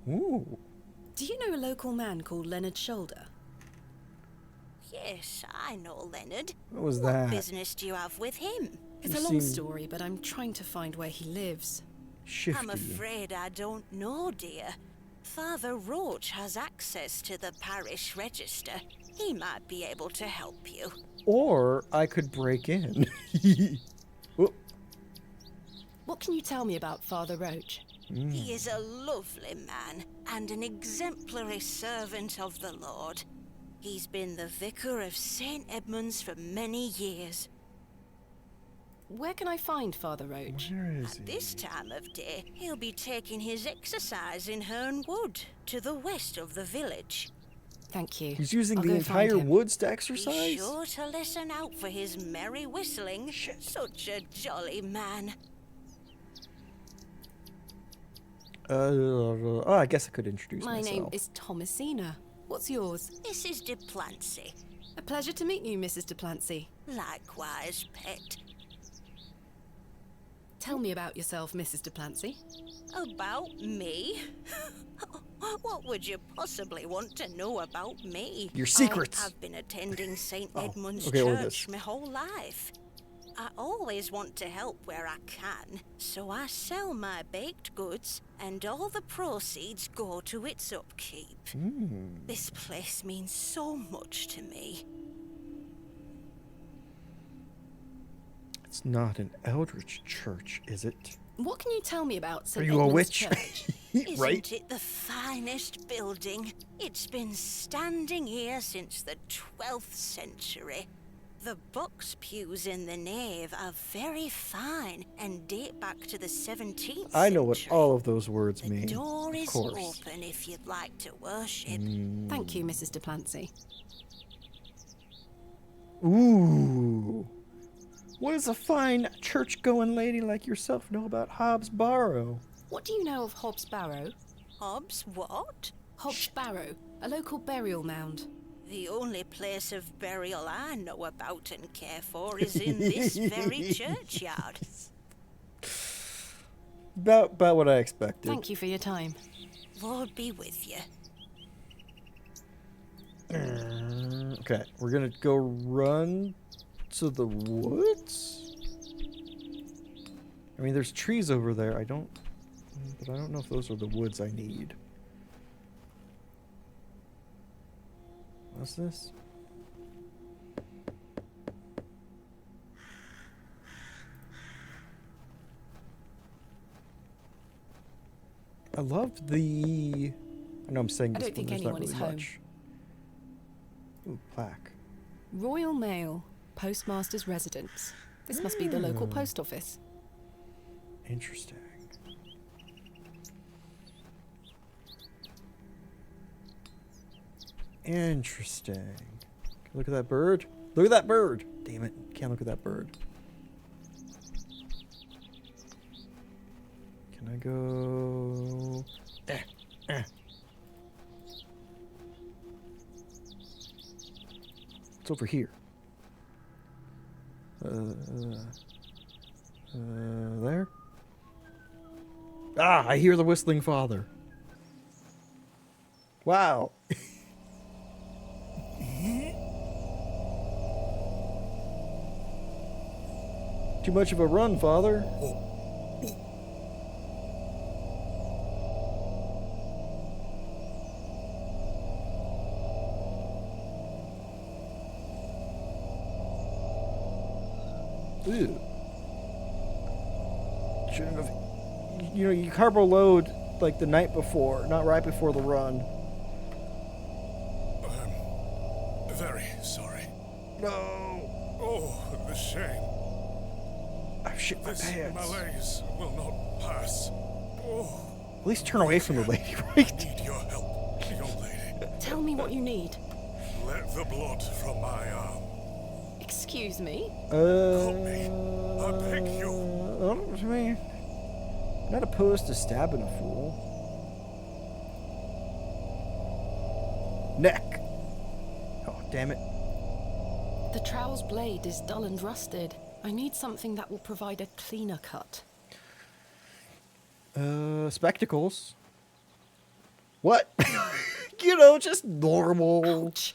Ooh. Do you know a local man called Leonard Shoulder? Yes, I know Leonard. What was What that? business do you have with him? It's You a long seem story, but I'm trying to find where he lives. Shifty. I'm afraid I don't know, dear. Father Roach has access to the parish register. He might be able to help you. Or I could break in. Whoop. What can you tell me about Father Roach? He is a lovely man and an exemplary servant of the Lord. He's been the vicar of St. Edmund's for many years. Where can I find Father Roach? Where is At he? this time of day, he'll be taking his exercise in Herne Wood, to the west of the village. Thank you. He's using I'll the go find entire him. woods to Be exercise? sure to listen out for his merry whistling. Shit. Such a jolly man. Oh, I guess I could introduce My myself. name is Thomasina. What's yours? Mrs. de Plancy. A pleasure to meet you, Mrs. de Plancy. Likewise, pet. Tell me about yourself, Mrs. Duplancy. About me? What would you possibly want to know about me? Your secrets. I've been attending St. Oh, Edmund's okay, or Church this. my whole life. I always want to help where I can, so I sell my baked goods, and all the proceeds go to its upkeep. This place means so much to me. It's not an eldritch church, is it? What can you tell me about Are St. you a Edmund's witch? Church? Isn't Right? it the finest building? It's been standing here since the 12th century. The box pews in the nave are very fine and date back to the 17th century. I know what all of those words The mean. door Of is course. open if you'd like to worship. Thank you, Mrs. Duplancy. Ooh. What does a fine church-going lady like yourself know about Hobbs Barrow? What do you know of Hobbs Barrow? Hobbs what? Hobbs Barrow, a local burial mound. The only place of burial I know about and care for is in this very churchyard. About what I expected. Thank you for your time. Lord be with you. Okay, we're gonna go run to the woods. I mean, there's trees over there. But I don't know if those are the woods I need. What's this? I love the. I know I'm saying I this, don't think but there's not anyone is really home. much. Ooh, plaque. Royal Mail, Postmaster's Residence. This must be the local post office. Interesting. Interesting. Look at that bird. Look at that bird. Damn it. Can't look at that bird. Can I go? It's over here. There? Ah, I hear the whistling father. Wow. Too much of a run, father. Ew. Shouldn't have. You know, you carbo load like the night before, not right before the run. I'm very sorry. No. Oh, the shame. I've shit my This pants. malaise will not pass. Oh, At least turn away from the lady, I right? need your help, young lady. Tell me what you need. Let the blood from my arm. Excuse me? Help me. I beg you. I mean, not opposed to stabbing a fool. Neck. Oh, damn it. The trowel's blade is dull and rusted. I need something that will provide a cleaner cut. Spectacles. What? You know, just normal. Ouch!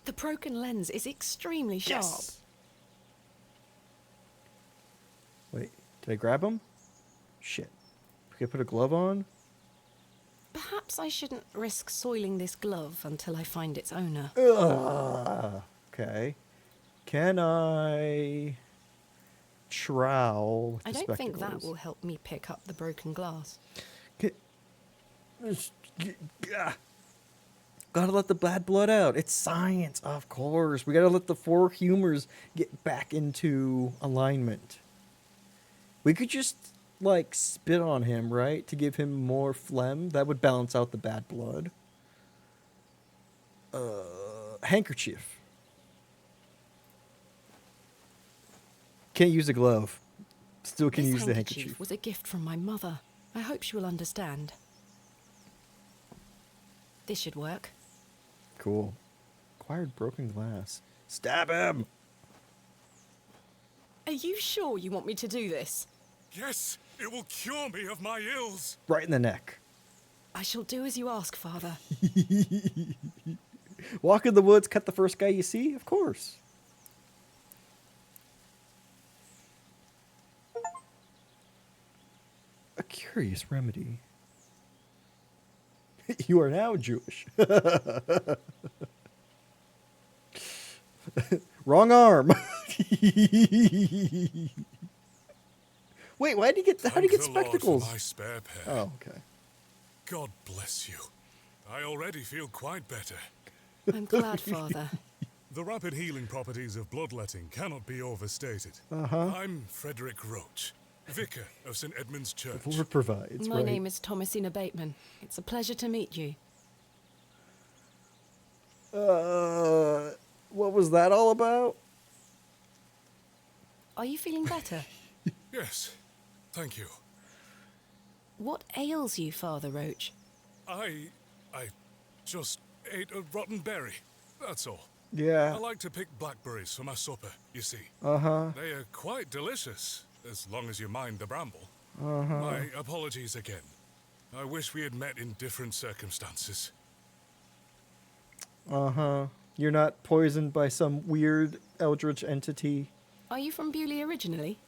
The broken lens is extremely sharp. Yes. Wait, did I grab him? Shit. Can I put a glove on? Perhaps I shouldn't risk soiling this glove until I find its owner. Ugh. Okay. Can I trowel with I the don't think that spectacles? will help me pick up the broken glass. Gotta let the bad blood out. It's science, of course. We gotta let the four humors get back into alignment. We could just, like, spit on him, right? To give him more phlegm. That would balance out the bad blood. Handkerchief. Can't use a glove. Still can This use the handkerchief. was a gift from my mother. I hope she will understand. This should work. Cool. Acquired broken glass. Stab him! Are you sure you want me to do this? Yes, it will cure me of my ills. Right in the neck. I shall do as you ask, Father. Walk in the woods, cut the first guy you see? Of course. A curious remedy. You are now Jewish. Wrong arm. Wait, why did he get? How did he get Thank the Lord spectacles? for my spare pair. Oh, okay. God bless you. I already feel quite better. I'm glad, Father. The rapid healing properties of bloodletting cannot be overstated. I'm Frederick Roach, vicar of St. Edmund's Church. The Lord provides. My right? name is Thomasina Bateman. It's a pleasure to meet you. What was that all about? Are you feeling better? Yes, thank you. What ails you, Father Roach? I just ate a rotten berry, that's all. Yeah. I like to pick blackberries for my supper, you see. Uh-huh. They are quite delicious, as long as you mind the bramble. My apologies again. I wish we had met in different circumstances. Uh-huh. You're not poisoned by some weird eldritch entity? Are you from Bewley originally?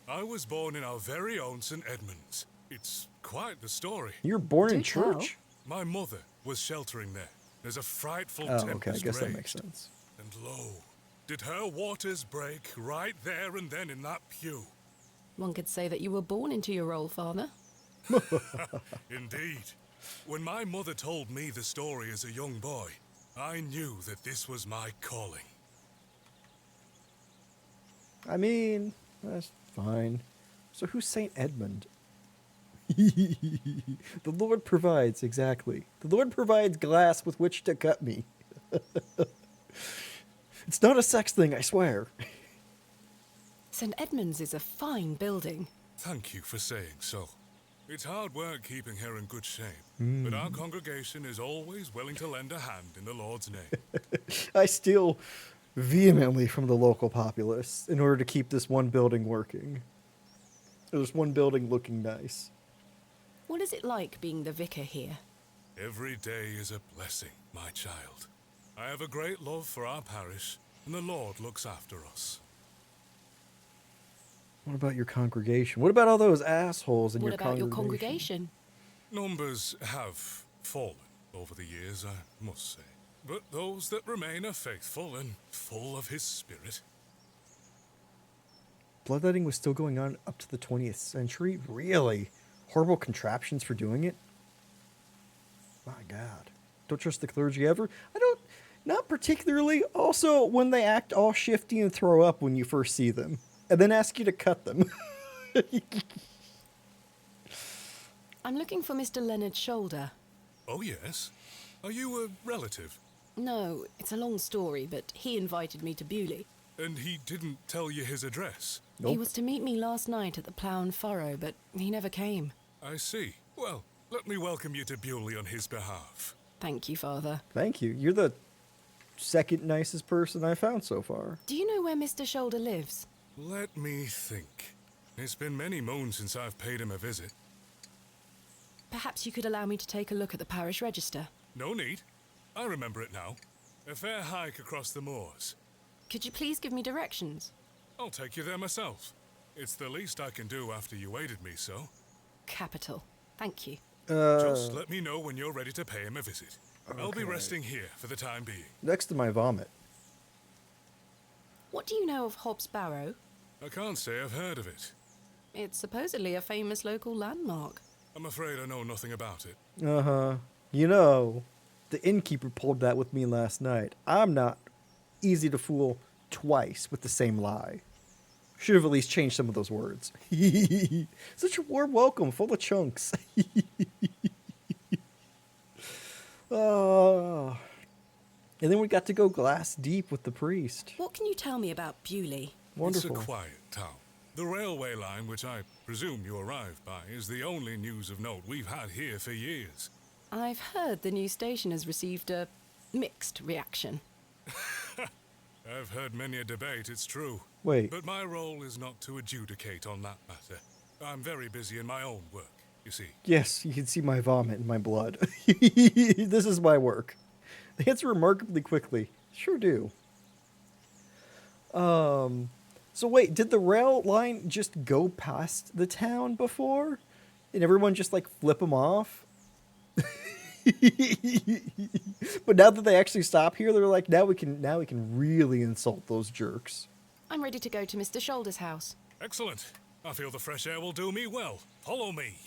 I was born in our very own St. Edmund's. It's quite the story. You were born in Do tell. church? My mother was sheltering there. There's a frightful Oh, okay. I tempest guess that raged. makes sense. And lo, did her waters break right there and then in that pew. One could say that you were born into your role, Father. Indeed. When my mother told me the story as a young boy, I knew that this was my calling. I mean, that's fine. So who's Saint Edmund? The Lord provides, exactly. The Lord provides glass with which to cut me. It's not a sex thing, I swear. St. Edmund's is a fine building. Thank you for saying so. It's hard work keeping her in good shape, but our congregation is always willing to lend a hand in the Lord's name. I steal vehemently from the local populace in order to keep this one building working. Or this one building looking nice. What is it like being the vicar here? Every day is a blessing, my child. I have a great love for our parish, and the Lord looks after us. What about your congregation? What about all those assholes in What your about your congregation? congregation? Numbers have fallen over the years, I must say. But those that remain are faithful and full of his spirit. Bloodletting was still going on up to the 20th century? Really? Horrible contraptions for doing it? My God. Don't trust the clergy ever? I don't... Not particularly. Also, when they act all shifty and throw up when you first see them. And then ask you to cut them. I'm looking for Mr. Leonard Shoulder. Oh, yes? Are you a relative? No, it's a long story, but he invited me to Bewley. And he didn't tell you his address? Nope. He was to meet me last night at the Plough and Furrow, but he never came. I see. Well, let me welcome you to Bewley on his behalf. Thank you, Father. Thank you. You're the second nicest person I found so far. Do you know where Mr. Shoulder lives? Let me think. It's been many moons since I've paid him a visit. Perhaps you could allow me to take a look at the parish register. No need. I remember it now. A fair hike across the moors. Could you please give me directions? I'll take you there myself. It's the least I can do after you aided me so. Capital. Thank you. Just let me know when you're ready to pay him a visit. I'll be Okay. resting here for the time being. Next to my vomit. What do you know of Hobbs Barrow? I can't say I've heard of it. It's supposedly a famous local landmark. I'm afraid I know nothing about it. Uh-huh. You know, the innkeeper pulled that with me last night. I'm not easy to fool twice with the same lie. Should have at least changed some of those words. Such a warm welcome, full of chunks. Oh. And then we got to go glass deep with the priest. What can you tell me about Bewley? Wonderful. It's a quiet town. The railway line, which I presume you arrived by, is the only news of note we've had here for years. I've heard the new station has received a mixed reaction. I've heard many a debate, it's true. Wait. But my role is not to adjudicate on that matter. I'm very busy in my own work, you see. Yes, you can see my vomit in my blood. This is my work. They answer remarkably quickly. Sure do. So wait, did the rail line just go past the town before? And everyone just like flip them off? But now that they actually stop here, they're like, now we can really insult those jerks. I'm ready to go to Mr. Shoulder's house. Excellent. I feel the fresh air will do me well. Follow me.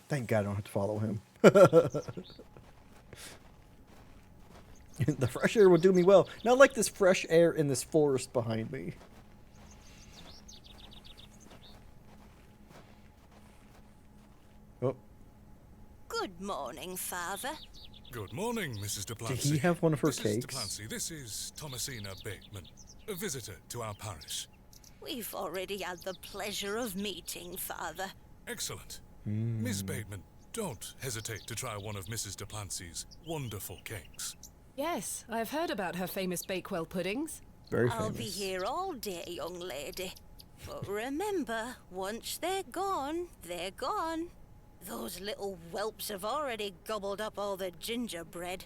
Thank God I don't have to follow him. The fresh air will do me well. Not like this fresh air in this forest behind me. Oh, Good morning, Father. Good morning, Mrs. de did Plancy. he have one of her Mrs. de cakes? Plancy, this is Thomasina Bateman, a visitor to our parish. We've already had the pleasure of meeting, Father. Excellent. Miss Bateman, don't hesitate to try one of Mrs. de Plancy's wonderful cakes. Yes, I've heard about her famous Bakewell puddings. Very I'll be famous. here all day, young lady. But remember, once they're gone, they're gone. Those little whelps have already gobbled up all the gingerbread.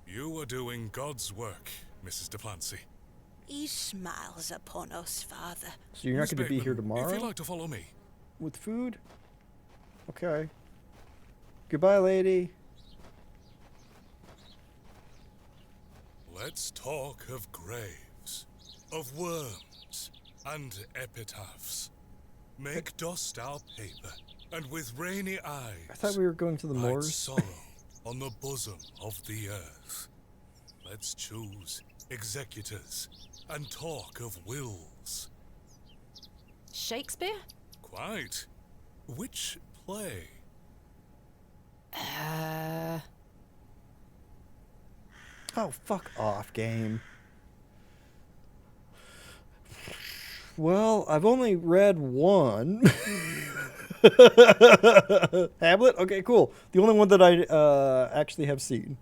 You are doing God's work, Mrs. de Plancy. He smiles upon us, Father. So you're not Miss going to be here Bateman, tomorrow If you'd like to follow me. with food? Okay. Goodbye, lady. Let's talk of graves, of worms, and epitaphs. Make dust our paper, and with rainy eyes, I thought we were going to the write moors. sorrow on the bosom of the earth. Let's choose executors and talk of wills. Shakespeare? Quite. Which play? Oh, fuck off, game. Well, I've only read one. Hamlet? Okay, cool. The only one that I actually have seen.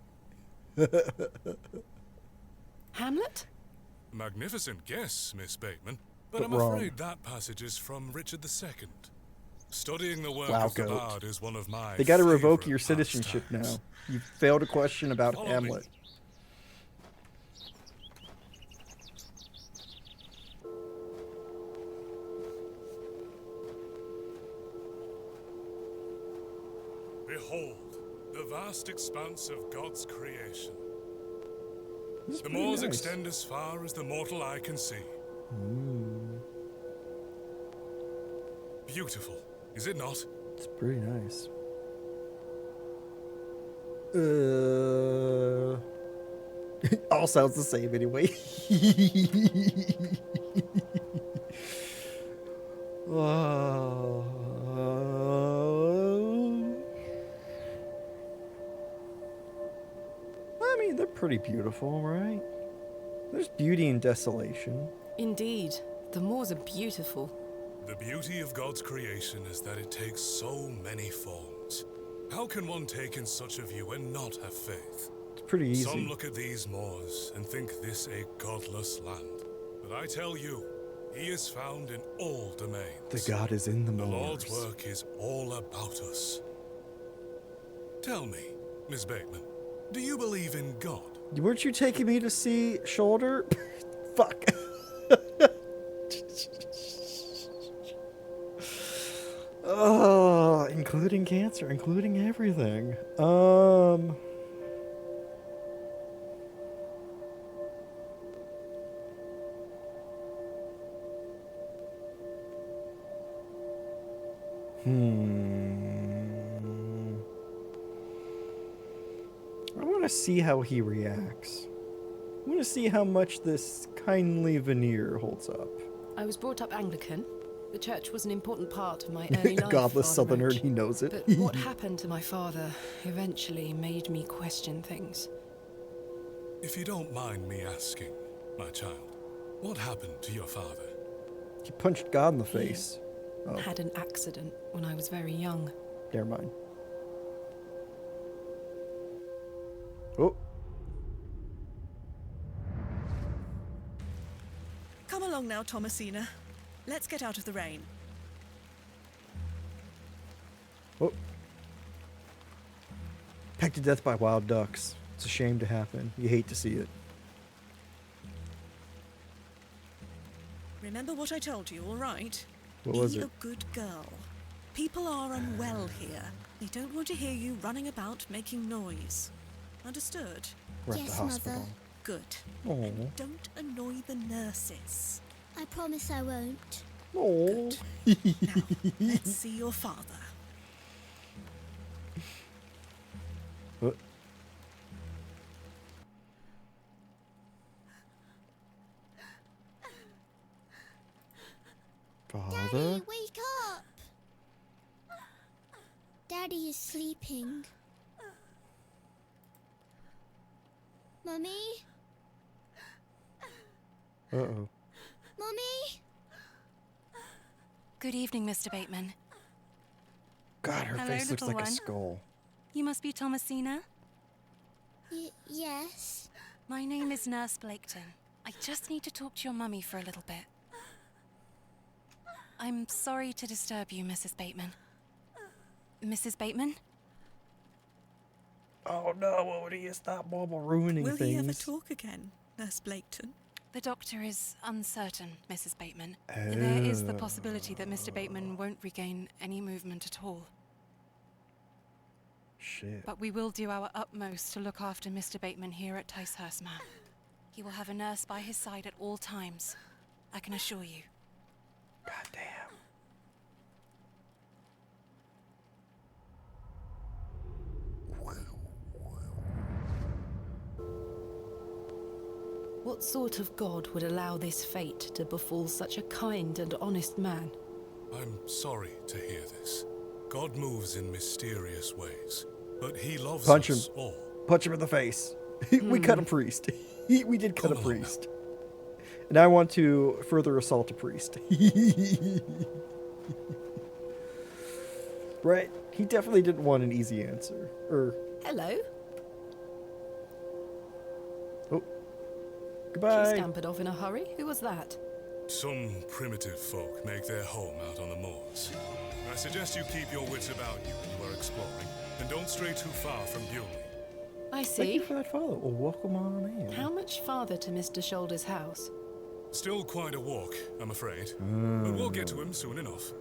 Hamlet? Magnificent guess, Miss Bateman. But But I'm wrong. afraid that passage is from Richard II. Studying the work Wow, of the goat. bard is one of my They got to revoke favourite your citizenship pastimes. now. You failed a question about Follow me. Hamlet. Behold, the vast expanse of God's creation. This is The pretty moors nice. extend as far as the mortal eye can see. Beautiful, is it not? It's pretty nice. All sounds the same anyway. I mean, they're pretty beautiful, right? There's beauty in desolation. Indeed. The moors are beautiful. The beauty of God's creation is that it takes so many forms. How can one take in such a view and not have faith? It's pretty easy. Some look at these moors and think this a godless land. But I tell you, he is found in all domains. The God is in the The moors. Lord's work is all about us. Tell me, Miss Bateman, do you believe in God? Weren't you taking me to see Shoulder? Fuck. Oh, including cancer, including everything. I want to see how he reacts. I want to see how much this kindly veneer holds up. I was brought up Anglican. The church was an important part of my early life. Godless Father southerner, Roach. he knows it. But what happened to my father eventually made me question things. If you don't mind me asking, my child, what happened to your father? He punched God in the face. Oh, Had an accident when I was very young. never mind. Oh, Come along now, Thomasina. Let's get out of the rain. Oh. Pecked to death by wild ducks. It's a shame to happen. You hate to see it. Remember what I told you, all right? What was Be it? a good girl. People are unwell here. They don't want to hear you running about making noise. Understood? We're at Yes, the hospital. Mother. Good. Oh. And don't annoy the nurses. I promise I won't. Oh. Now, let's see your father. What? Father? Daddy, wake up! Daddy is sleeping. Mummy? Uh-oh. Mummy? Good evening, Mr. Bateman. God, her Hello, face looks little like a one. skull. You must be Thomasina. Yes. My name is Nurse Blaketon. I just need to talk to your mummy for a little bit. I'm sorry to disturb you, Mrs. Bateman. Mrs. Bateman? Oh no, what you stop Mama ruining Will things? he ever talk again, Nurse Blaketon? The doctor is uncertain, Mrs. Bateman. There is the possibility that Mr. Bateman won't regain any movement at all. Shit. But we will do our utmost to look after Mr. Bateman here at Ticehurst Manor. He will have a nurse by his side at all times, I can assure you. God damn. What sort of god would allow this fate to befall such a kind and honest man? I'm sorry to hear this. God moves in mysterious ways, but he loves Punch us him. all. Punch him in the face. We cut a priest. We did cut Come a along priest. And I want to further assault a priest. Right? He definitely didn't want an easy answer. Hello? Oh. She Goodbye. scampered off in a hurry. Who was that? Some primitive folk make their home out on the moors. I suggest you keep your wits about you when you are exploring, and don't stray too far from Bewley. I Thank see. you for that follow. Well, welcome on in. How much farther to Mr. Shoulder's house? Still quite a walk, I'm afraid, but we'll get to him soon enough.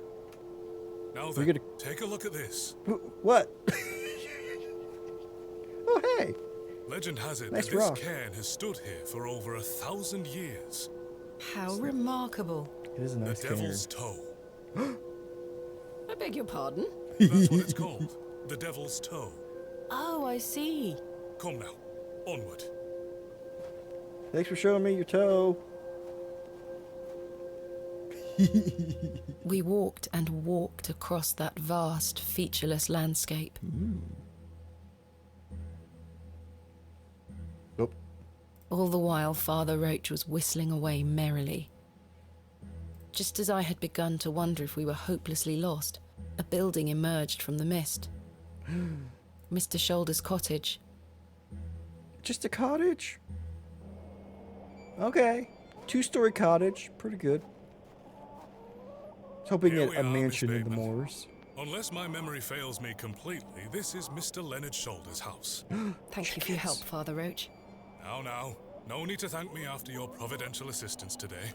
Now We're then, gonna- take a look at this. What? Oh, hey. Legend has it Nice that this rock. cairn has stood here for over 1,000 years. How remarkable. It is a nice the cairn. Devil's Toe. I beg your pardon? That's what it's called. The Devil's Toe. Oh, I see. Come now, onward. Thanks for showing me your toe. We walked and walked across that vast, featureless landscape. Oh. All the while, Father Roach was whistling away merrily. Just as I had begun to wonder if we were hopelessly lost, a building emerged from the mist. Mr. Shoulder's cottage. Just a cottage? Okay. 2-story cottage. Pretty good. I was hoping Here at we a are, Miss mansion in the Bateman. moors. Unless my memory fails me completely, this is Mr. Leonard Shoulder's house. Thank you for your help, Father Roach. Now, no need to thank me after your providential assistance today.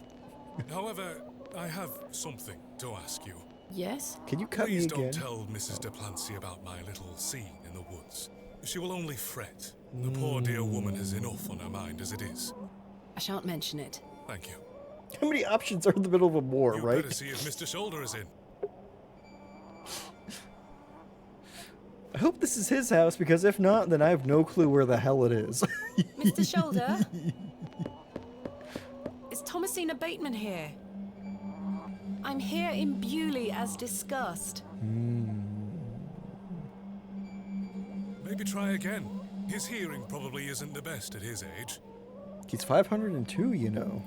However, I have something to ask you. Yes? Can you cut Please me don't again? tell Mrs. de Plancy about my little scene in the woods. She will only fret. The poor dear woman has enough on her mind as it is. I shan't mention it. Thank you. How many options are in the middle of a moor, You right? better see if Mr. Shoulder is in. I hope this is his house, because if not, then I have no clue where the hell it is. Mr. Shoulder? Is Thomasina Bateman here? I'm here in Bewley as discussed. Maybe try again. His hearing probably isn't the best at his age. He's 502, you know.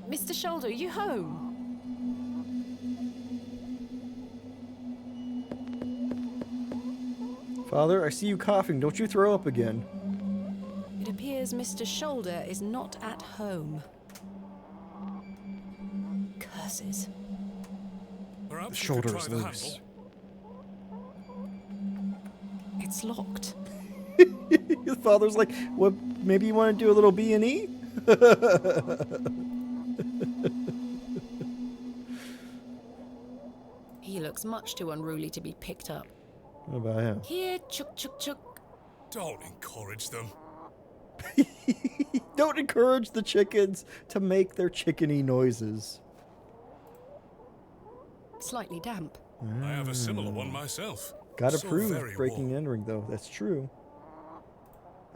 Mr. Shoulder, are you home? Father, I see you coughing. Don't you throw up again. It appears Mr. Shoulder is not at home. gases. Perhaps you Shoulder could is try the loose. handle. It's locked. His father's like, "What? Maybe you want to do a little B&E?" He looks much too unruly to be picked up. What about him? Here, chuk chuk chuk. Don't encourage them. Don't encourage the chickens to make their chickeny noises. Slightly damp. I have a similar one myself. Gotta So prove very breaking warm. and entering, though. That's true.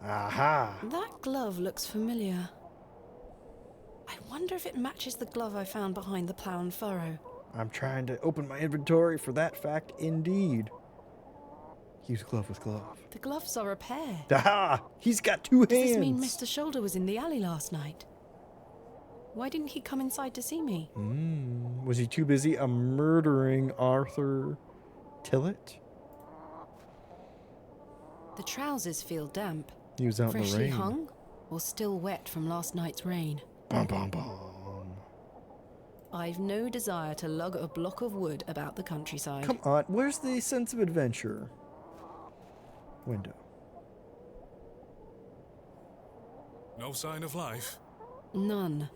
Aha! That glove looks familiar. I wonder if it matches the glove I found behind the plough and furrow. I'm trying to open my inventory for that fact, indeed. Use glove with glove. The gloves are a pair. Aha! He's got two Does hands! this mean Mr. Shoulder was in the alley last night? Why didn't he come inside to see me? Was he too busy murdering Arthur Tillett? The trousers feel damp. He was out in the Freshly rain. hung or still wet from last night's rain? Bum, bum, bum. I've no desire to lug a block of wood about the countryside. Come on, where's the sense of adventure? Window. No sign of life. None.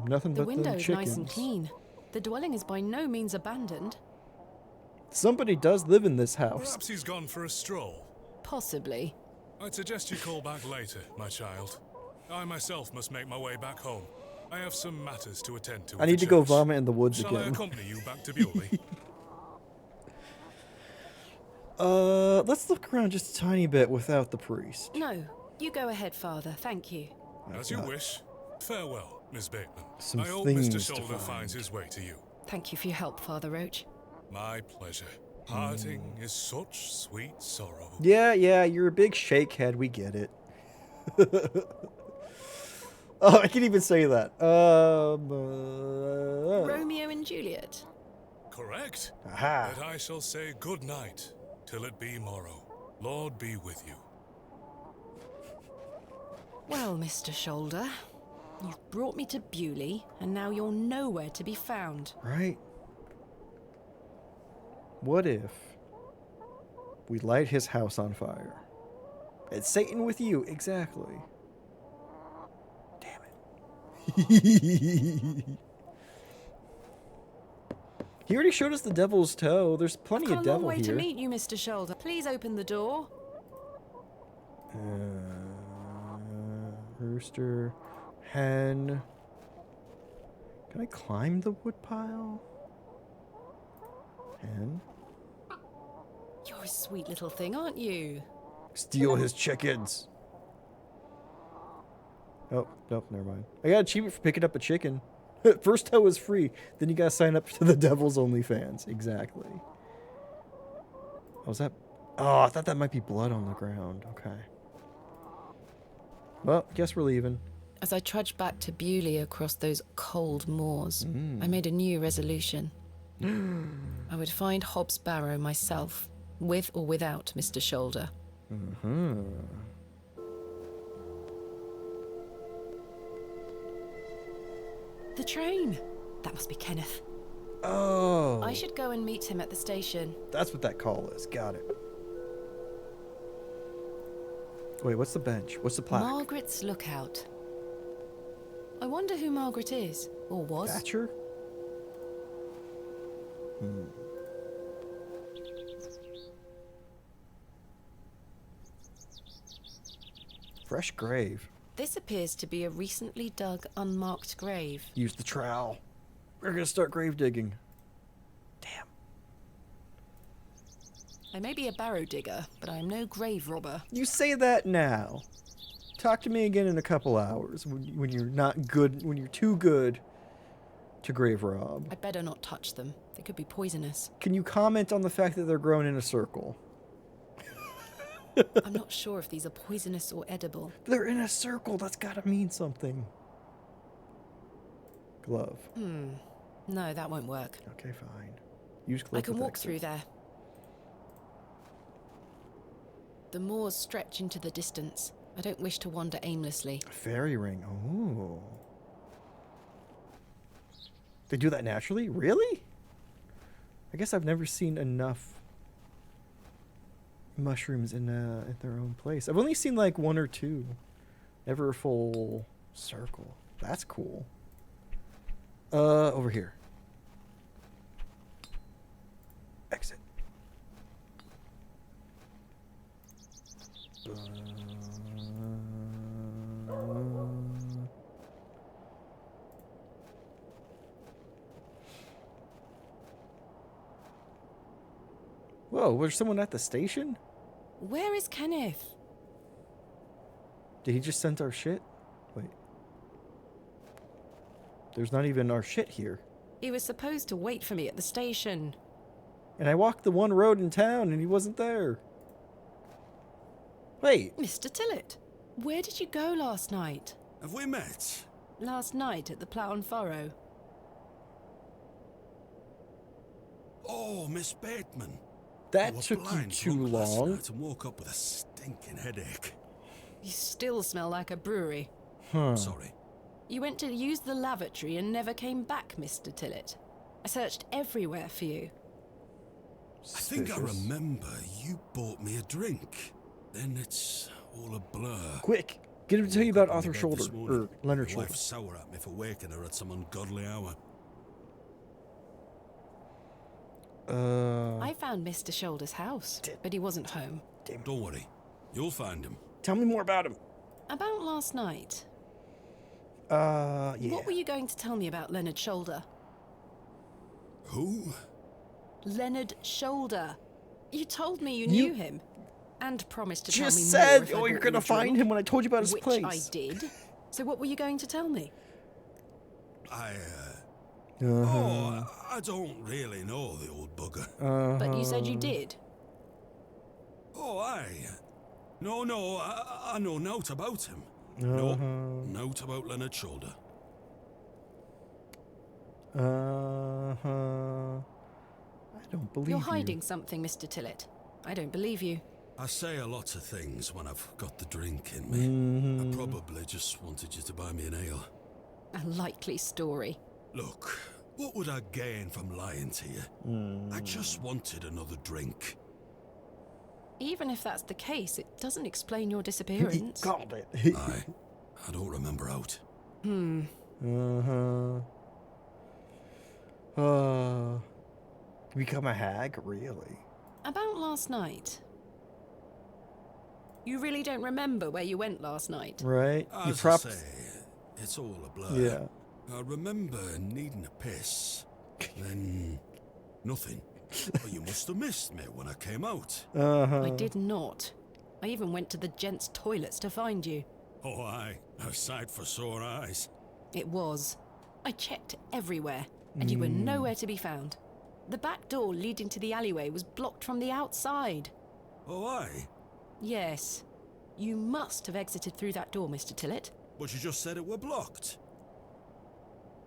Nothing The but the window's chickens. nice and clean. The dwelling is by no means abandoned. Somebody does live in this house. Perhaps he's gone for a stroll. Possibly. I'd suggest you call back later, my child. I myself must make my way back home. I have some matters to attend to. I need to go vomit in the woods Shall I again. accompany you back to Bewley? Let's look around just a tiny bit without the priest. No, you go ahead, Father. Thank you. As you wish. Farewell, Miss Bateman. Some I hope things Mr. to Shoulder find. finds his way to you. Thank you for your help, Father Roach. My pleasure. Parting is such sweet sorrow. Yeah, you're a big shakehead. We get it. Oh, I can even say that. Romeo and Juliet. Correct. Aha. But I shall say good night till it be morrow. Lord be with you. Well, Mr. Shoulder, you've brought me to Bewley, and now you're nowhere to be found. Right? What if we light his house on fire? It's Satan with you, exactly. Damn it. He already showed us the devil's toe. There's plenty I've of come a long devil way to here. meet you, Mr. Shoulder. Please open the door. Rooster, hen. Can I climb the woodpile? Hen. You're a sweet little thing, aren't you? Steal his chickens. Oh, nope, never mind. I got an achievement for picking up a chicken. First toe is free. Then you gotta sign up to the Devil's OnlyFans. Exactly. Was that? Oh, I thought that might be blood on the ground. Okay. Well, guess we're leaving. As I trudged back to Bewley across those cold moors, I made a new resolution. I would find Hobbs Barrow myself, with or without Mr. Shoulder. The train! That must be Kenneth. Oh. I should go and meet him at the station. That's what that call is. Got it. Wait, what's the bench? What's the plaque? Margaret's Lookout. I wonder who Margaret is, or was. Thatcher? Fresh grave. This appears to be a recently dug, unmarked grave. Use the trowel. We're gonna start grave digging. Damn. I may be a barrow digger, but I am no grave robber. You say that now. Talk to me again in a couple hours when you're not good, when you're too good to grave rob. I'd better not touch them. They could be poisonous. Can you comment on the fact that they're grown in a circle? I'm not sure if these are poisonous or edible. They're in a circle. That's gotta mean something. Glove. No, that won't work. Okay, fine. Use glove. I can with walk exit. through there. The moors stretch into the distance. I don't wish to wander aimlessly. Fairy ring. Oh. They do that naturally? Really? I guess I've never seen enough mushrooms in their own place. I've only seen like one or two. Never a full circle. That's cool. Over here. Exit. Whoa, was someone at the station? Where is Kenneth? Did he just send our shit? Wait. There's not even our shit here. He was supposed to wait for me at the station. And I walked the one road in town and he wasn't there. Wait. Mr. Tillett, where did you go last night? Have we met? Last night at the Plough and Furrow. Oh, Miss Bateman. That I was took you blind too drunk last long. night and woke up with a stinking headache. You still smell like a brewery. Huh. Sorry. You went to use the lavatory and never came back, Mr. Tillett. I searched everywhere for you. I think I Suspicious. remember you bought me a drink. Then it's all a blur. Quick, get him to tell you about Woke up Arthur in bed Shoulder, this morning. or Leonard My Shoulder. wife's sour at me for waking her at some ungodly hour. I found Mr. Shoulder's house, but he wasn't home. Don't worry. You'll find him. Tell me more about him. About last night. Yeah. What were you going to tell me about Leonard Shoulder? Who? Leonard Shoulder. You told me you knew him. And promised to tell me Just more said, if I oh, you're bought gonna you a find drink, him when I told you about his which place. I did. So what were you going to tell me? Oh, I don't really know the old bugger. But you said you did. Oh, No, I know naught about him. No, naught about Leonard Shoulder. I don't believe You're you. hiding something, Mr. Tillett. I don't believe you. I say a lot of things when I've got the drink in me. I probably just wanted you to buy me an ale. A likely story. Look, what would I gain from lying to you? I just wanted another drink. Even if that's the case, it doesn't explain your disappearance. Called it. I don't remember out. Become a hag? Really? About last night. You really don't remember where you went last night? Right? You As I propped. say, it's all a blur. Yeah. I remember needing a piss. Then nothing. But you must have missed me when I came out. I did not. I even went to the gents' toilets to find you. Oh, aye. A sight for sore eyes. It was. I checked everywhere, and you were nowhere to be found. The back door leading to the alleyway was blocked from the outside. Oh, aye. Yes. You must have exited through that door, Mr. Tillett. But you just said it were blocked.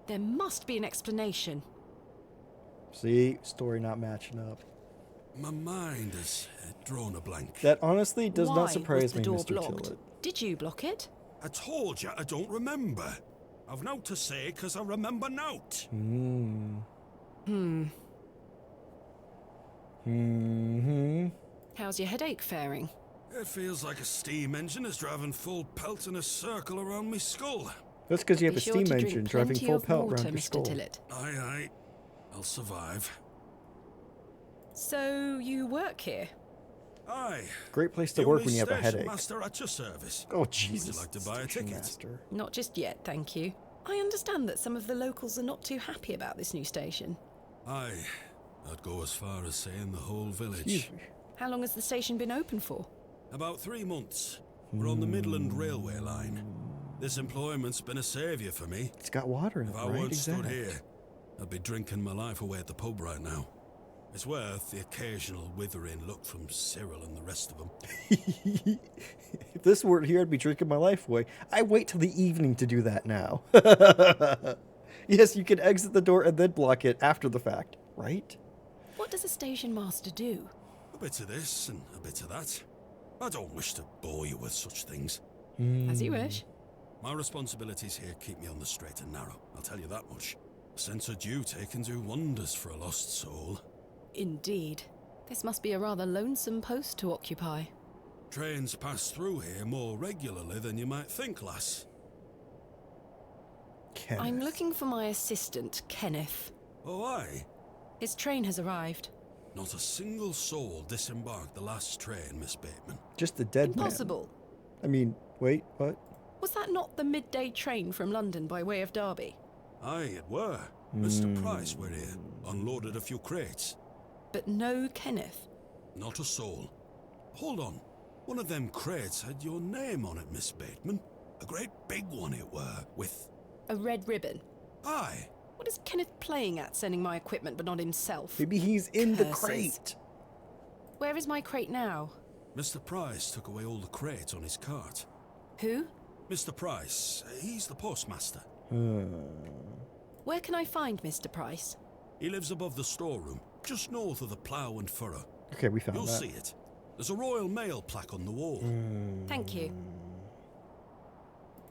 There must be an explanation. See? Story not matching up. My mind has drawn a blank. That honestly does Why not surprise was the me, door Mr. blocked? Tillett. Did you block it? I told you I don't remember. I've naught to say because I remember naught. How's your headache faring? It feels like a steam engine is driving full pelt in a circle around me skull. That's because you have Be a sure steam to engine drink driving plenty full of pelt water, around your Mr. skull. Tillett. Aye. I'll survive. So you work here? Aye. Great place to The work only when you have a station headache. master at your service. Oh, Would Jesus. you like to buy a Station ticket? master. Not just yet, thank you. I understand that some of the locals are not too happy about this new station. Aye. I'd go as far as saying the whole village. Excuse me. How long has the station been open for? About 3 months. We're on the Midland Railway line. This employment's been a saviour for me. It's got water in it, If I right? weren't stood Exactly. here, I'd be drinking my life away at the pub right now. It's worth the occasional withering look from Cyril and the rest of them. If this weren't here, I'd be drinking my life away. I wait till the evening to do that now. Yes, you can exit the door and then block it after the fact, right? What does a station master do? A bit of this and a bit of that. I don't wish to bore you with such things. As you wish. My responsibilities here keep me on the straight and narrow, I'll tell you that much. Sense of duty can do wonders for a lost soul. Indeed. This must be a rather lonesome post to occupy. Trains pass through here more regularly than you might think, lass. Kenneth. I'm looking for my assistant, Kenneth. Oh, aye? His train has arrived. Not a single soul disembarked the last train, Miss Bateman. Just the dead Impossible. man. I mean, wait, what? Was that not the midday train from London by way of Derby? Aye, it were. Mr. Price were here, unloaded a few crates. But no Kenneth. Not a soul. Hold on. One of them crates had your name on it, Miss Bateman. A great big one it were, with... A red ribbon. Aye. What is Kenneth playing at, sending my equipment but not himself? Maybe he's in the Curses. crate. Where is my crate now? Mr. Price took away all the crates on his cart. Who? Mr. Price, he's the postmaster. Where can I find Mr. Price? He lives above the storeroom, just north of the plough and furrow. Okay, we found You'll that. see it. There's a Royal Mail plaque on the wall. Thank you.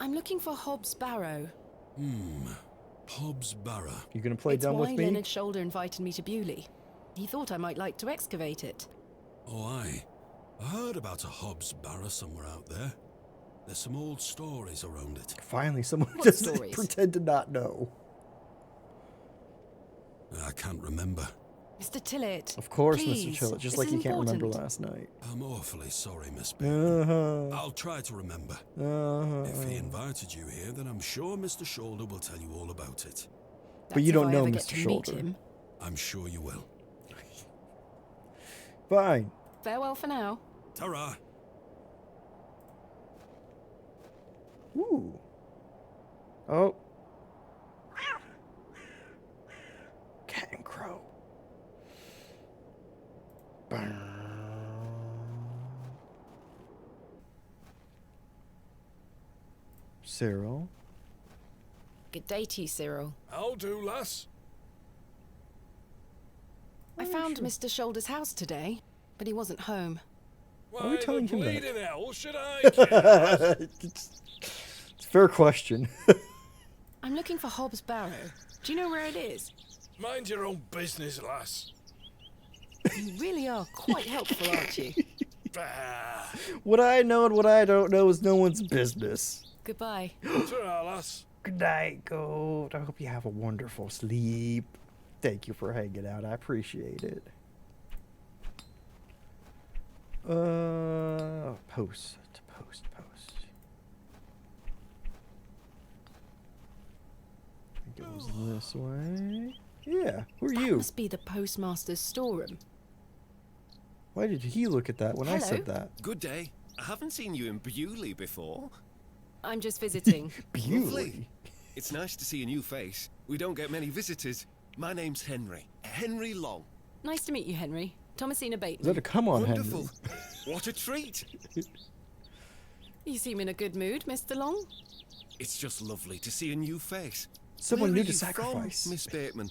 I'm looking for Hobbs Barrow. Hobbs Barrow. You gonna play It's dumb why with me? Leonard Shoulder invited me to Bewley. He thought I might like to excavate it. Oh, aye. I heard about a Hobbs Barrow somewhere out there. There's some old stories around it. Finally, someone What doesn't stories? pretend to not know. I can't remember. Mr. Tillett. Of course, please, Mr. Chillett, just this like is you can't remember important. last night. I'm awfully sorry, Miss Bateman. Uh-huh. I'll try to remember. If he invited you here, then I'm sure Mr. Shoulder will tell you all about it. But you That's if don't I know ever get Mr. to meet Shoulder. him. I'm sure you will. Fine. Farewell for now. Ta-ra! Ooh. Oh. Cat and crow. Cyril. Good day to you, Cyril. How do, lass? I found Mr. Shoulder's house today, but he wasn't home. Why are we telling the him that? bleeding hell should I care? It's a fair question. I'm looking for Hobbs Barrow. Do you know where it is? Mind your own business, lass. You really are quite helpful, aren't you? Bah. What I know and what I don't know is no one's business. Goodbye. Ta-ra, lass. Good night, Gold. I hope you have a wonderful sleep. Thank you for hanging out. I appreciate it. Post. I think it was this way. Yeah, who are That you? must be the postmaster's storeroom. Why did he look at that when I Hello? said that? Good day. I haven't seen you in Bewley before. I'm just visiting. Bewley. It's nice to see a new face. We don't get many visitors. My name's Henry. Henry Long. Nice to meet you, Henry. Thomasina Is Bateman. that a come on, Wonderful. Henry? What a treat. You seem in a good mood, Mr. Long. It's just lovely to see a new face. Someone Where new are to you sacrifice. from, Miss Bateman?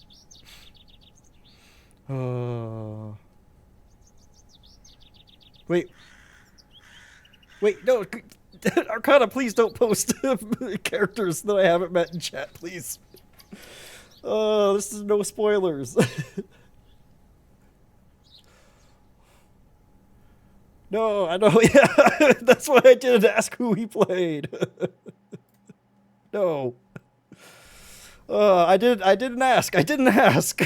Wait. Wait, no. Arcana, please don't post characters that I haven't met in chat, please. This is no spoilers. No, I know. Yeah, that's why I didn't ask who he played. No. I didn't ask. I didn't ask.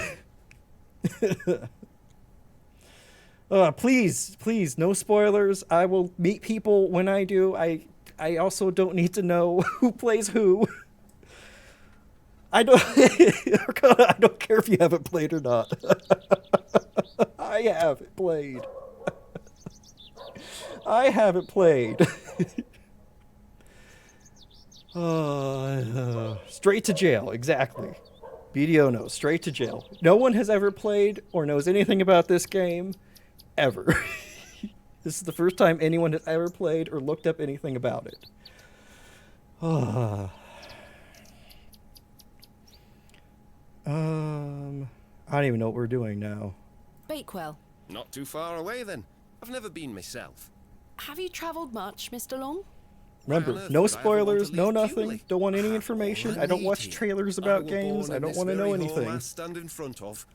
Please, no spoilers. I will meet people when I do. I also don't need to know who plays who. I don't I don't care if you haven't played or not. I haven't played. I haven't played. Straight to jail, exactly. BDO knows, straight to jail. No one has ever played or knows anything about this game, ever. This is the first time anyone has ever played or looked up anything about it. I don't even know what we're doing now. Bakewell. Not too far away then. I've never been myself. Have you travelled much, Mr. Long? Remember, Why on earth no would I ever want to spoilers, no leave nothing. Bewley? Don't want any have information. all I don't need watch here. trailers I about were games. born I in don't this want to know very home anything. I stand in front of.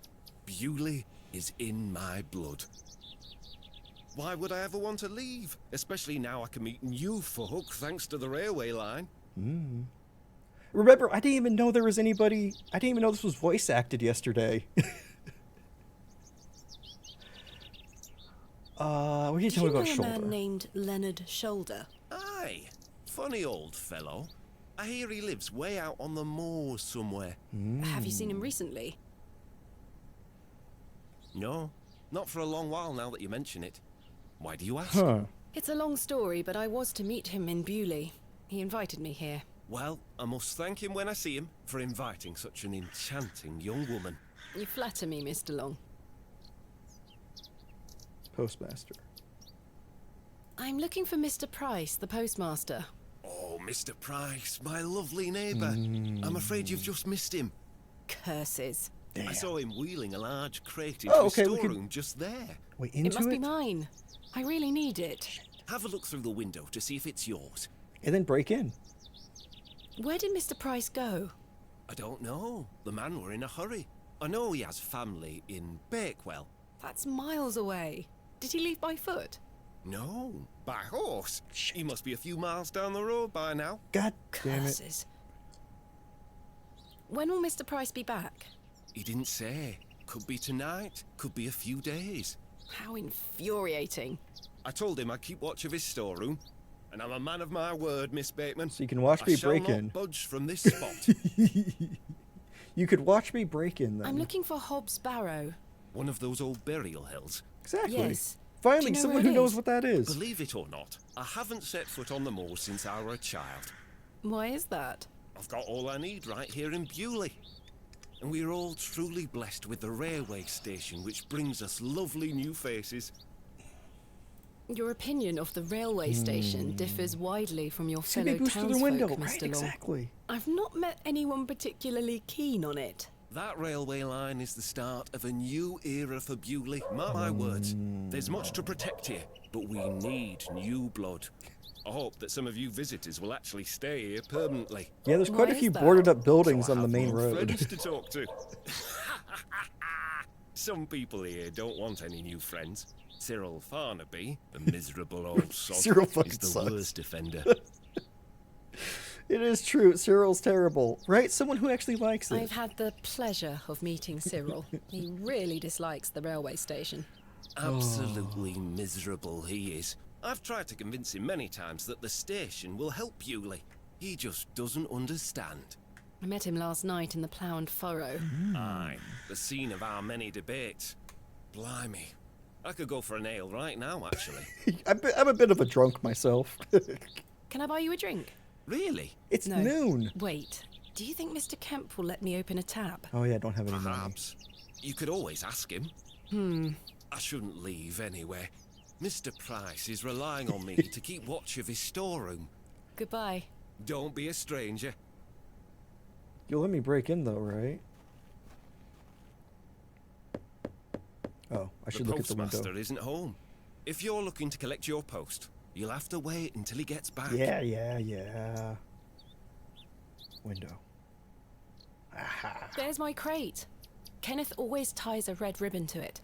Bewley is in my blood. Why would I ever want to leave? Especially now I can meet new folk thanks to the railway line. Remember, I didn't even know there was anybody. I didn't even know this was voice acted yesterday. What are you Did telling you me know about a Shoulder? man named Leonard Shoulder? Aye, funny old fellow. I hear he lives way out on the moors somewhere. Have you seen him recently? No, not for a long while now that you mention it. Why do you ask? Huh. It's a long story, but I was to meet him in Bewley. He invited me here. Well, I must thank him when I see him for inviting such an enchanting young woman. You flatter me, Mr. Long. Postmaster. I'm looking for Mr. Price, the postmaster. Oh, Mr. Price, my lovely neighbour. I'm afraid you've just missed him. Curses. Damn. I saw him wheeling a large crate into Oh, his okay, we storeroom could- just there. Wait, It into must it? be mine. I really need it. Have a look through the window to see if it's yours. And then break in. Where did Mr. Price go? I don't know. The man were in a hurry. I know he has family in Bakewell. That's miles away. Did he leave by foot? No, by horse. He must be a few miles down the road by now. God damn it. Curses. When will Mr. Price be back? He didn't say. Could be tonight, could be a few days. How infuriating. I told him I'd keep watch of his storeroom. And I'm a man of my word, Miss Bateman. So you can watch me I shall break not in. budge from this spot. You could watch me break in then. I'm looking for Hobbs Barrow. One of those old burial hills. Exactly. Yes. Finally, Do you know someone where who it knows is? what that is. Believe it or not, I haven't set foot on the moor since I were a child. Why is that? I've got all I need right here in Bewley. And we're all truly blessed with the railway station, which brings us lovely new faces. Your opinion of the railway station differs widely from your See, fellow they boost through the townsfolk, window. Mr. Right, Long. exactly. I've not met anyone particularly keen on it. That railway line is the start of a new era for Bewley. Mark my words. There's much to protect here, but we need new blood. I hope that some of you visitors will actually stay here permanently. Yeah, there's quite Why a is few that? boarded up buildings So I on the have main more road. friends to talk to. Some people here don't want any new friends. Cyril Farnaby, the miserable old sod, Cyril is fucking the sucks. worst offender. It is true. Cyril's terrible. Right? Someone who actually likes it. I've had the pleasure of meeting Cyril. He really dislikes the railway station. Absolutely miserable he is. I've tried to convince him many times that the station will help Bewley. He just doesn't understand. I met him last night in the Plough and Furrow. Aye, the scene of our many debates. Blimey. I could go for an ale right now, actually. I'm a bit of a drunk myself. Can I buy you a drink? Really? It's No. noon. Wait. Do you think Mr. Kemp will let me open a tap? Oh yeah, I don't have any money. Perhaps. You could always ask him. I shouldn't leave anyway. Mr. Price is relying on me to keep watch of his storeroom. Goodbye. Don't be a stranger. You'll let me break in though, right? Oh, I should The look at the postmaster window. isn't home. If you're looking to collect your post, you'll have to wait until he gets back. Yeah. Window. Aha. There's my crate. Kenneth always ties a red ribbon to it.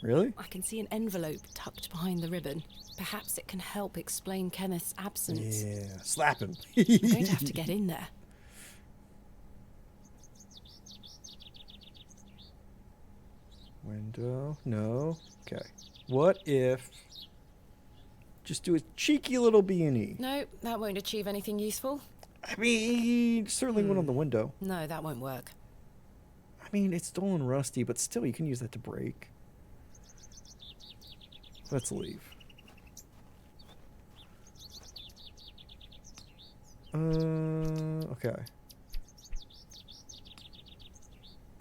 Really? I can see an envelope tucked behind the ribbon. Perhaps it can help explain Kenneth's absence. Yeah. Slap him. I'm going to have to get in there. Window. No. Okay. What if... Just do a cheeky little B&E. No, that won't achieve anything useful. I mean, certainly one on the window. No, that won't work. I mean, it's dull and rusty, but still, you can use that to break. Let's leave. Okay.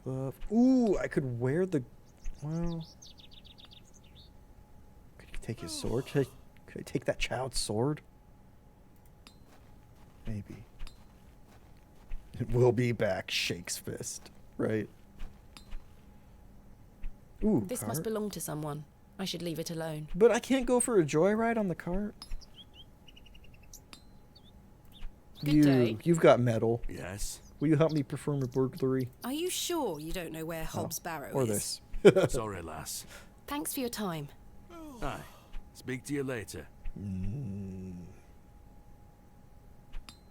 Glove. Ooh, I could wear the... Well... Could you take his sword? Could I take that child's sword? Maybe. It will be back, shakes fist. Right? Ooh, This must cart. belong to someone. I should leave it alone. But I can't go for a joyride on the cart. Good day. You've got metal. Yes. Will you help me perform a burglary? Are you sure you don't know where Hobbs Barrow Or is? this. Sorry, lass. Thanks for your time. Aye. Speak to you later. Ooh.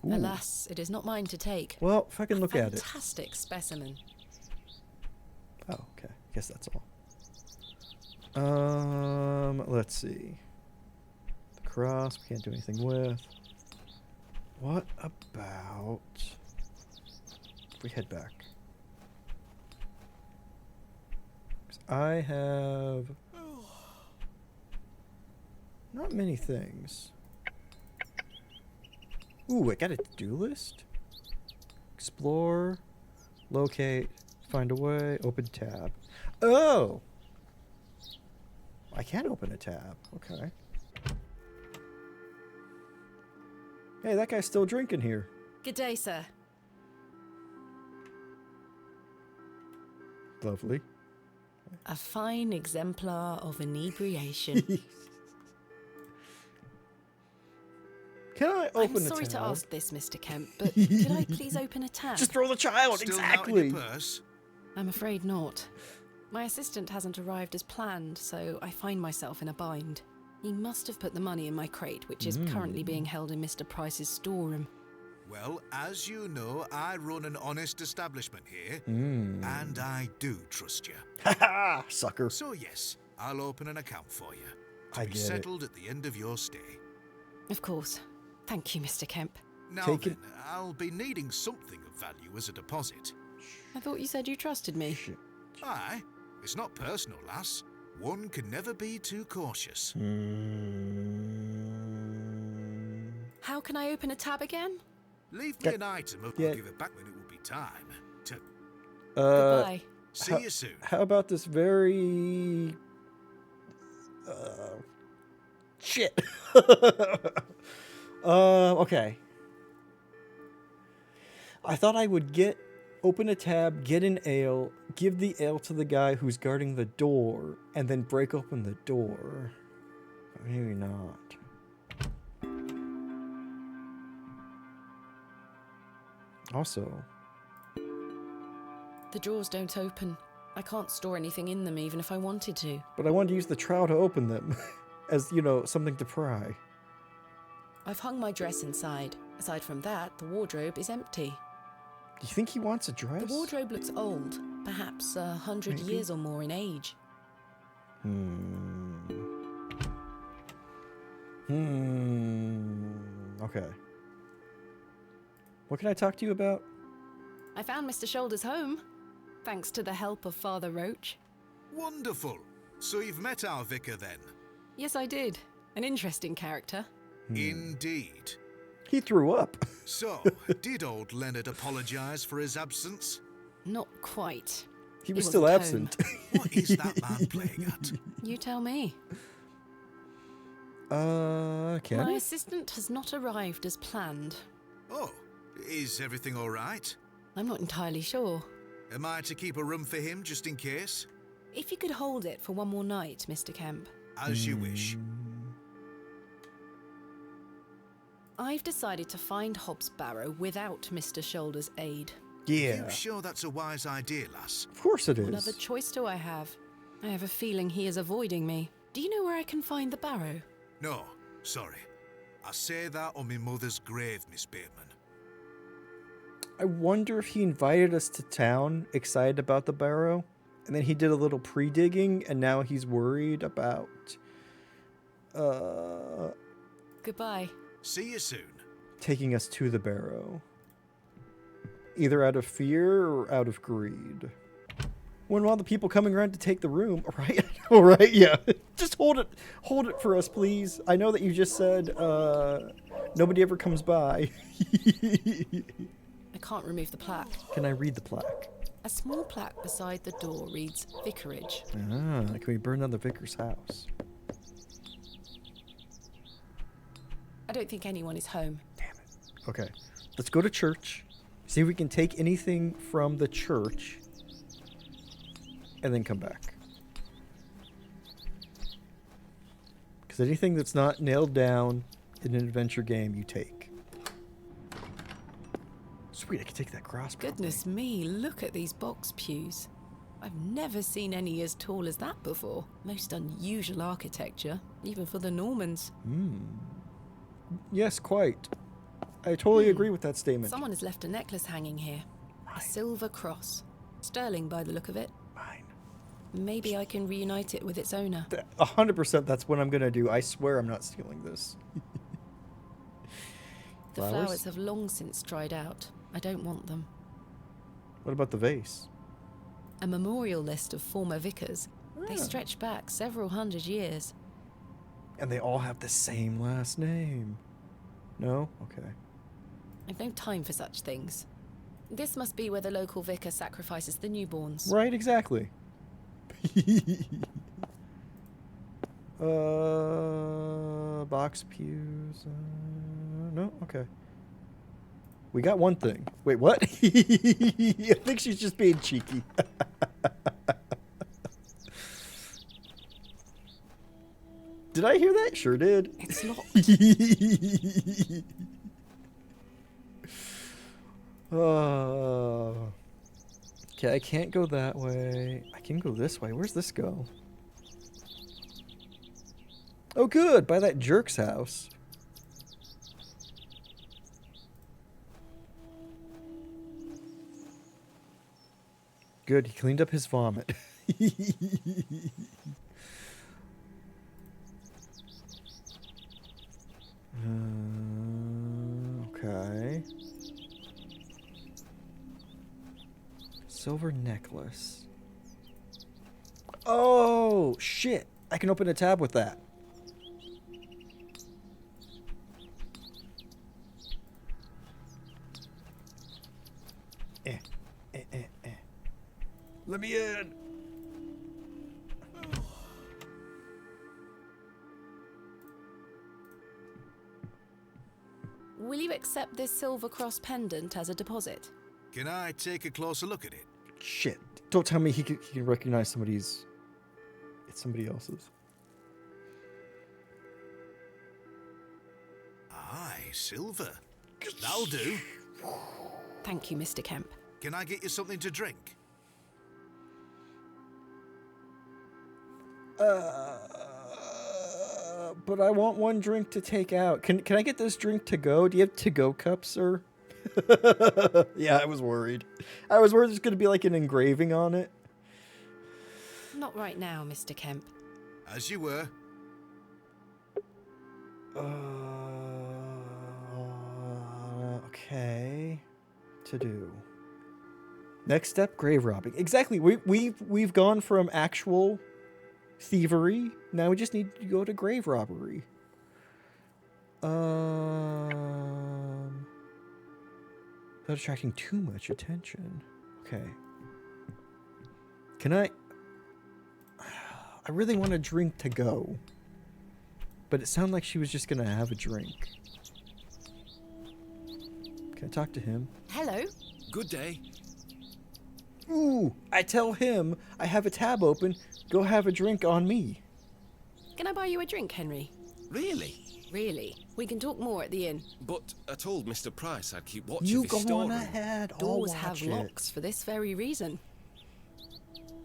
Alas, it is not mine to take. Well, if I can look at it. Fantastic specimen. Oh, okay. Guess that's all. Let's see. The cross we can't do anything with. What about if we head back? 'Cause I have not many things. Ooh, I got a to-do list. Explore, locate, find a way, open tab. Oh! I can open a tab. Okay. Hey, that guy's still drinking here. Good day, sir. Lovely. A fine exemplar of inebriation. Can I open I'm a sorry tab? to ask this, Mr. Kemp, but could I please open a tab? Just throw the child, Still exactly. Out in your purse? I'm afraid not. My assistant hasn't arrived as planned, so I find myself in a bind. He must have put the money in my crate, which is currently being held in Mr. Price's storeroom. Well, as you know, I run an honest establishment here, and I do trust you. Haha, sucker. So yes, I'll open an account for you. I To be get it. settled at the end of your stay. Of course. Thank you, Mr. Kemp. Now Take then, it- I'll be needing something of value as a deposit. I thought you said you trusted me. Shit. Aye, it's not personal, lass. One can never be too cautious. How can I open a tab again? Leave me an item, or Yeah. I'll give it back when it will be time. To Goodbye. see you soon. How about this very... shit. Okay. I thought I would open a tab, get an ale, give the ale to the guy who's guarding the door, and then break open the door. But maybe not. Also, The drawers don't open. I can't store anything in them even if I wanted to. but I wanted to use the trowel to open them. As, you know, something to pry. I've hung my dress inside. Aside from that, the wardrobe is empty. Do you think he wants a dress? The wardrobe looks old, perhaps 100 Maybe. years or more in age. Okay. What can I talk to you about? I found Mr. Shoulder's home, thanks to the help of Father Roach. Wonderful. So you've met our vicar then? Yes, I did. An interesting character. Indeed. He threw up. So, did old Leonard apologise for his absence? Not quite. He was was still at absent. What is that man playing at? You tell me. Can My I? assistant has not arrived as planned. Oh, is everything all right? I'm not entirely sure. Am I to keep a room for him just in case? If you could hold it for one more night, Mr. Kemp. As you wish. I've decided to find Hobbs Barrow without Mr. Shoulder's aid. Yeah. You sure that's a wise idea, lass? Of course it What is. other choice do I have? I have a feeling he is avoiding me. Do you know where I can find the Barrow? No, sorry. I say that on my mother's grave, Miss Bateman. I wonder if he invited us to town excited about the Barrow, and then he did a little pre-digging, and now he's worried about... Goodbye. See you soon. taking us to the Barrow. Either out of fear or out of greed. When all the people coming around to take the room, right? All right, yeah. Just hold it for us, please. I know that you just said nobody ever comes by. I can't remove the plaque. Can I read the plaque? A small plaque beside the door reads Vicarage. Ah, can we burn down the vicar's house? I don't think anyone is home. Okay, let's go to church. See if we can take anything from the church. And then come back. Because anything that's not nailed down in an adventure game, you take. sweet, I can take that cross. Goodness me, look at these box pews. I've never seen any as tall as that before. Most unusual architecture, even for the Normans. Yes, quite. I totally agree with that statement. Someone has left a necklace hanging here. A silver cross. Sterling by the look of it. Mine. Maybe I can reunite it with its owner. 100% that's what I'm gonna do. I swear I'm not stealing this. The flowers have long since dried out. I don't want them. What about the vase? A memorial list of former vicars. They stretch back several hundred years. And they all have the same last name. No? Okay. I've no time for such things. This must be where the local vicar sacrifices the newborns. Right, exactly. Box pews. No? Okay. We got one thing. Wait, what? I think she's just being cheeky. Did I hear that? Sure did. It's locked. Okay, I can't go that way. I can go this way. Where's this go? Oh, good. By that jerk's house. Good. He cleaned up his vomit. Okay. Silver necklace. Oh, shit. I can open a tab with that. Let me in. Will you accept this silver cross pendant as a deposit? Can I take a closer look at it? Shit. Don't tell me he can recognize somebody's... It's somebody else's. Aye, silver. That'll do. Thank you, Mr. Kemp. Can I get you something to drink? But I want one drink to take out. Can I get this drink to go? Do you have to-go cups, sir? Yeah, I was worried. I was worried there's going to be like an engraving on it. Not right now, Mr. Kemp. As you were. Okay. To do. Next step, grave robbing. Exactly. We've gone from actual thievery. Now we just need to go to grave robbery. Without attracting too much attention. Okay. Can I really want a drink to go. But it sounded like she was just gonna have a drink. Can I talk to him? Hello. Good day. Ooh, I tell him I have a tab open. Go have a drink on me. Can I buy you a drink, Henry? Really? Really? We can talk more at the inn. But I told Mr. Price I'd keep watch You of his go on storeroom. ahead. I'll Doors watch have it. locks for this very reason.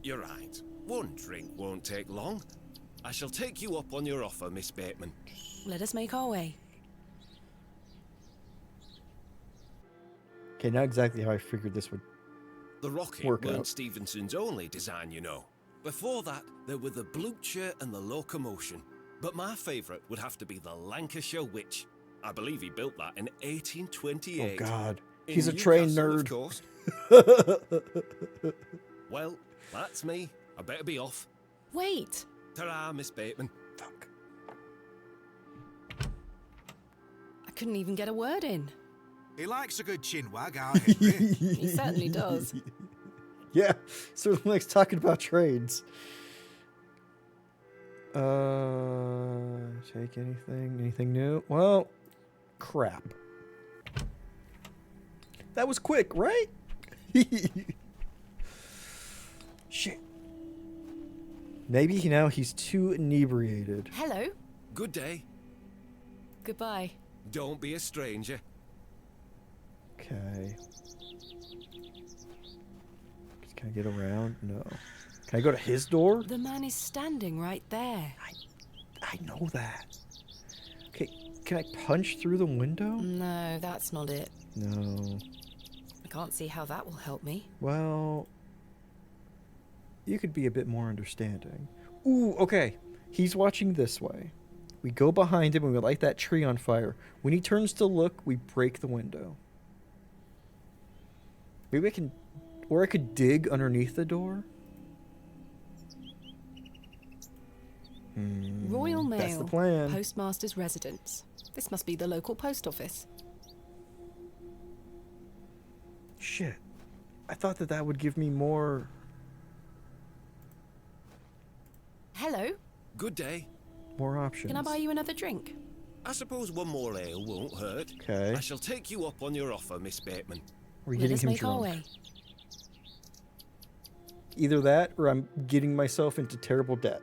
You're right. One drink won't take long. I shall take you up on your offer, Miss Bateman. Let us make our way. Okay, not exactly how I figured this would. The rocket Work weren't out. Stevenson's only design, you know. Before that, there were the Blucher and the Locomotion. But my favourite would have to be the Lancashire Witch. I believe he built that in 1828. Oh God, In he's a trained Newcastle, nerd. Of course. Well, that's me. I better be off. Wait! Ta-ra, Miss Bateman. Fuck. I couldn't even get a word in. He likes a good chinwag, our Henry. He certainly does. Yeah, certainly likes talking about trades. Take anything? Anything new? Well, crap. That was quick, right? Shit. Maybe now he's too inebriated. Hello. Good day. Goodbye. Don't be a stranger. Okay. Can I get around? No. Can I go to his door? The man is standing right there. I know that. Okay, can I punch through the window? No, that's not it. No. I can't see how that will help me. Well, you could be a bit more understanding. Ooh, okay. He's watching this way. We go behind him and we light that tree on fire. When he turns to look, we break the window. Maybe I can... Or I could dig underneath the door. Royal Mail. That's the plan. Postmaster's residence. This must be the local post office. Shit. I thought that would give me more... Hello. Good day. More options. Can I buy you another drink? I suppose one more ale won't hurt. Okay. I shall take you up on your offer, Miss Bateman. We're Let getting us him make our drunk. way. Either that or I'm getting myself into terrible debt.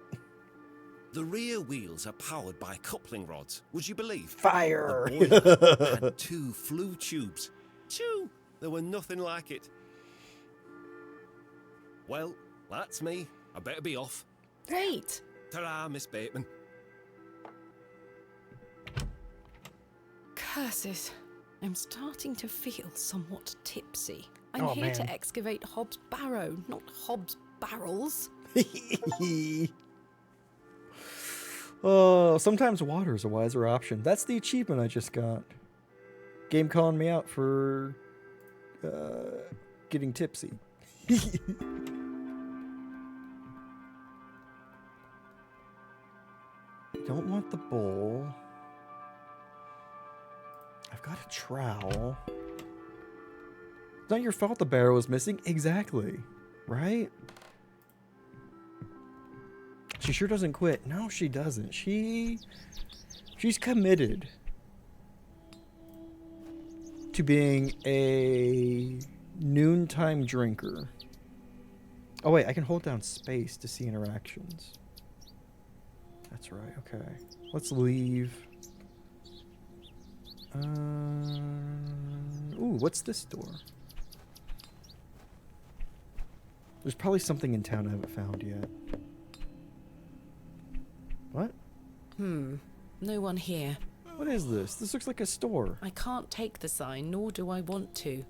The rear wheels are powered by coupling rods, would you believe? Fire! The boiler had 2 flue tubes. Chew! There were nothing like it. Well, that's me. I better be off. Wait. Ta-ra, Miss Bateman. Curses. I'm starting to feel somewhat tipsy. I'm Oh, here man. to excavate Hobbs' Barrow, not Hobbs' barrels. Oh, sometimes water is a wiser option. That's the achievement I just got. Game calling me out for getting tipsy. Don't want the bowl. I've got a trowel. It's not your fault the barrow is missing. Exactly. Right? She sure doesn't quit. No, she doesn't. She's committed to being a noontime drinker. Oh wait, I can hold down space to see interactions. That's right, okay. Let's leave. Ooh, what's this door? There's probably something in town I haven't found yet. What? No one here. What is this? This looks like a store. I can't take the sign, nor do I want to.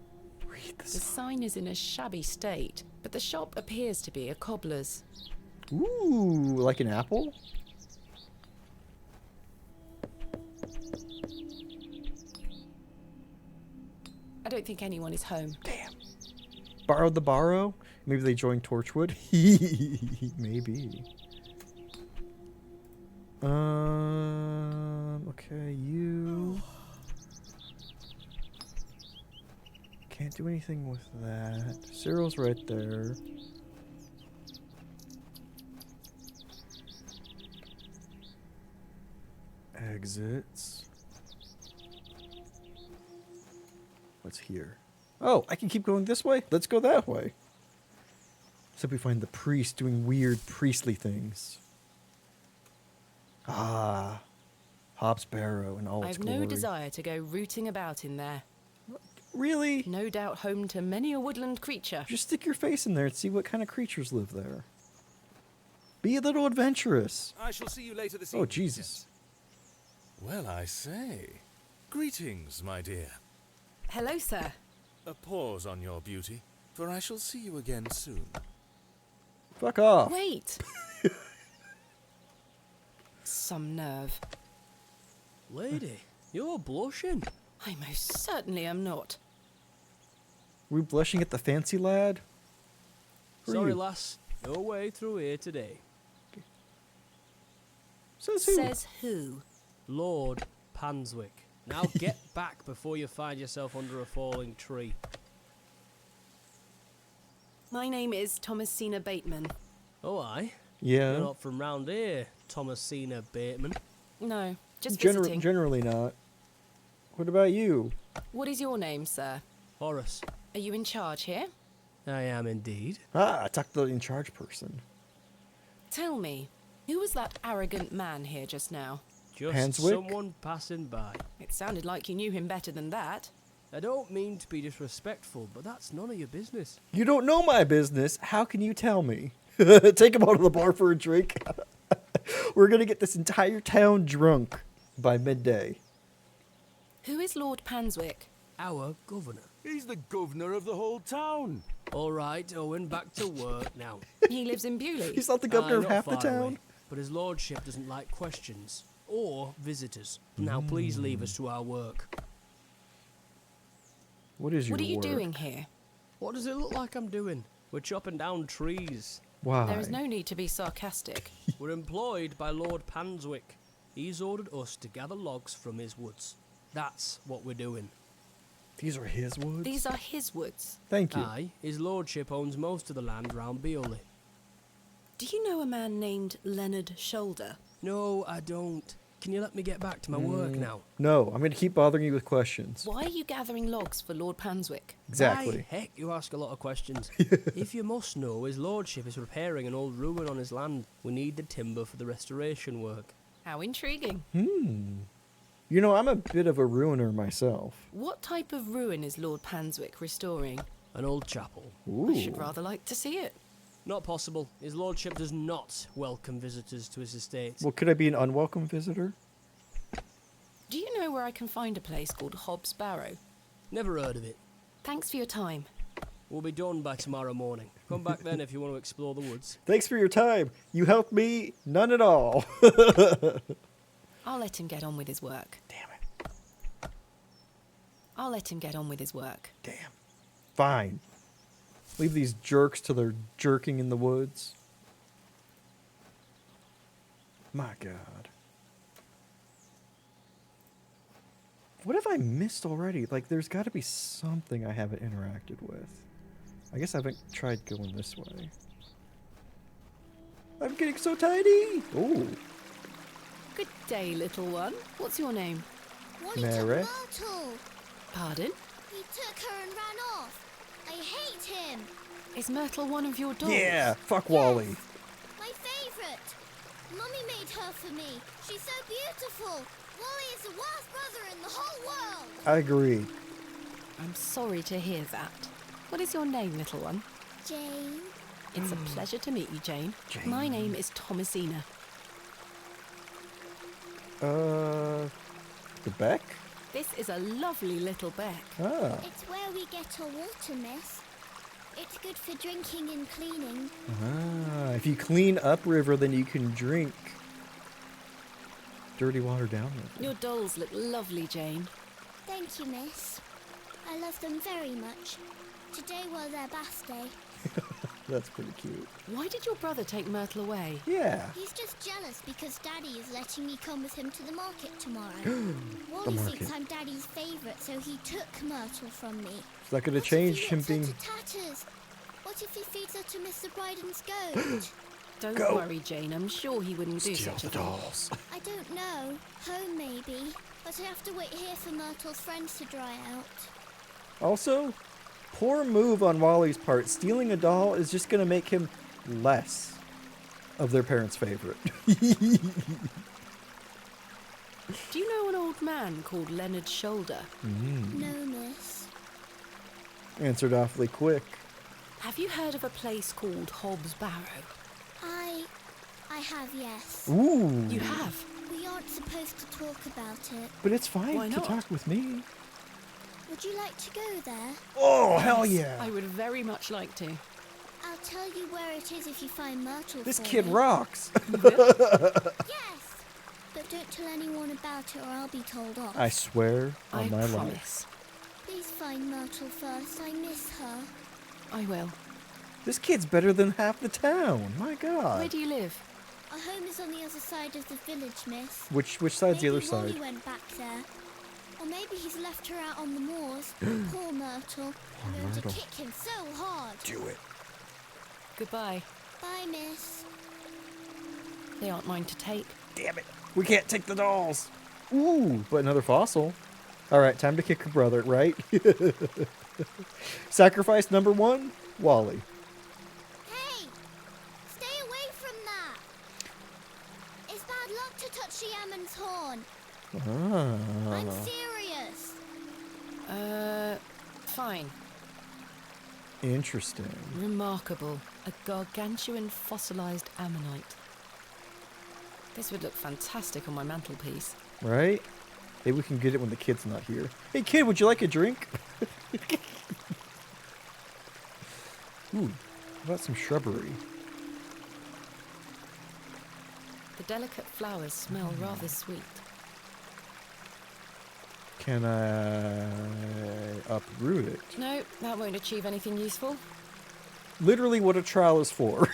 Read The sign is in a shabby state, but the shop appears to be a cobbler's. Ooh, like an apple? I don't think anyone is home. Damn. Borrowed the Barrow? Maybe they joined Torchwood? Maybe. Okay, you... Can't do anything with that. Cyril's right there. Exits. What's here? Oh, I can keep going this way? Let's go that way. So we find the priest doing weird priestly things. Ah. Hobbs Barrow and all its I've glory. no desire to go rooting about in there. Really? No doubt home to many a woodland creature. Just stick your face in there and see what kind of creatures live there. Be a little adventurous. I shall see you later this Oh, evening. Jesus. Well, I say. Greetings, my dear. Hello, sir. A pause on your beauty, for I shall see you again soon. Fuck off. Wait. Some nerve. Lady, you're blushing. I most certainly am not. We blushing at the fancy lad? Who are Sorry, you? lass. No way through here today. Says who? Says who? Lord Panswick. Now get back before you find yourself under a falling tree. My name is Thomasina Bateman. Oh, aye? Yeah. You're not from round here, Thomasina Bateman. No, just visiting. Generally not. What about you? What is your name, sir? Horace. Are you in charge here? I am indeed. Ah, I talked to the in charge person. Tell me, who was that arrogant man here just now? Just Panswick? someone passing by. It sounded like you knew him better than that. I don't mean to be disrespectful, but that's none of your business. You don't know my business. How can you tell me? Take him out of the bar for a drink. We're going to get this entire town drunk by midday. Who is Lord Panswick? Our governor. He's the governor of the whole town. All right, Owen, back to work now. He lives in Bewley. He's not the governor of Not half the far town. away, but his lordship doesn't like questions or visitors. Now, please leave us to our work. What is your What are you work? doing here? What does it look like I'm doing? We're chopping down trees. Why? There is no need to be sarcastic. We're employed by Lord Panswick. He's ordered us to gather logs from his woods. That's what we're doing. These are his woods? These are his woods. Thank you. Aye, his lordship owns most of the land round Bewley. Do you know a man named Leonard Shoulder? No, I don't. Can you let me get back to my work now? No, I'm going to keep bothering you with questions. Why are you gathering logs for Lord Panswick? Exactly. Why, heck, you ask a lot of questions. If you must know, his lordship is repairing an old ruin on his land. We need the timber for the restoration work. How intriguing. You know, I'm a bit of a ruiner myself. What type of ruin is Lord Panswick restoring? An old chapel. I should rather like to see it. Not possible. His lordship does not welcome visitors to his estate. Well, could I be an unwelcome visitor? Do you know where I can find a place called Hobbs Barrow? Never heard of it. Thanks for your time. We'll be done by tomorrow morning. Come back then if you want to explore the woods. Thanks for your time. You helped me none at all. I'll let him get on with his work. Damn it. I'll let him get on with his work. Damn. Fine. Leave these jerks to their jerking in the woods. My God. What have I missed already? Like, there's got to be something I haven't interacted with. I guess I haven't tried going this way. I'm getting so tiny! Ooh. Good day, little one. What's your name? Wally Mary? took Myrtle. Pardon? He took her and ran off. I hate him. Is Myrtle one of your dolls? Yeah, fuck Wally. Yes, my favourite. Mummy made her for me. She's so beautiful. Wally is the worst brother in the whole world. I agree. I'm sorry to hear that. What is your name, little one? Jane. It's a pleasure to meet you, Jane. Jane. My name is Thomasina. The Beck? This is a lovely little beck. Ah. It's where we get our water, miss. It's good for drinking and cleaning. Ah, if you clean upriver, then you can drink dirty water downriver. Your dolls look lovely, Jane. Thank you, miss. I love them very much. Today was their bath day. That's pretty cute. Why did your brother take Myrtle away? Yeah. He's just jealous because Daddy is letting me come with him to the market tomorrow. Wally market. thinks I'm Daddy's favourite, so he took Myrtle from me. Is that going to What change if he him rips her being... to tatters? What if he feeds her to Mr. Bryden's goat? Don't Go. worry, Jane. I'm sure he wouldn't do Steal such the a thing. dolls. I don't know. Home, maybe. But I have to wait here for Myrtle's friends to dry out. Also, poor move on Wally's part. Stealing a doll is just going to make him less of their parents' favorite. Do you know an old man called Leonard Shoulder? No, miss. Answered awfully quick. Have you heard of a place called Hobbs Barrow? I have, yes. Ooh. You have? We aren't supposed to talk about it. But it's fine Why to not? talk with me. Would you like to go there? Oh, hell yeah. I would very much like to. I'll tell you where it is if you find Myrtle This for kid me. rocks. Yes! But don't tell anyone about it or I'll be told off. I swear on I my life. promise. Please find Myrtle first. I miss her. I will. This kid's better than half the town. My God. Where do you live? Our home is on the other side of the village, miss. Which side's the other Maybe Wally side? went back there. Or maybe he's left her out on the moors. Poor Myrtle. I'm going Myrtle. to kick him so hard. Do it. Goodbye. Bye, miss. They aren't mine to take. Damn it. We can't take the dolls. Ooh, but another fossil. All right, time to kick her brother, right? Sacrifice number 1, Wally. Hey! Stay away from that! It's bad luck to touch the Ammon's horn. I'm Ah. serious. Fine. Interesting. Remarkable. A gargantuan fossilized ammonite. This would look fantastic on my mantelpiece. Right? Maybe we can get it when the kid's not here. Hey kid, would you like a drink? Ooh, how about some shrubbery? The delicate flowers smell rather sweet. Can I uproot it? No, that won't achieve anything useful. Literally what a trowel is for.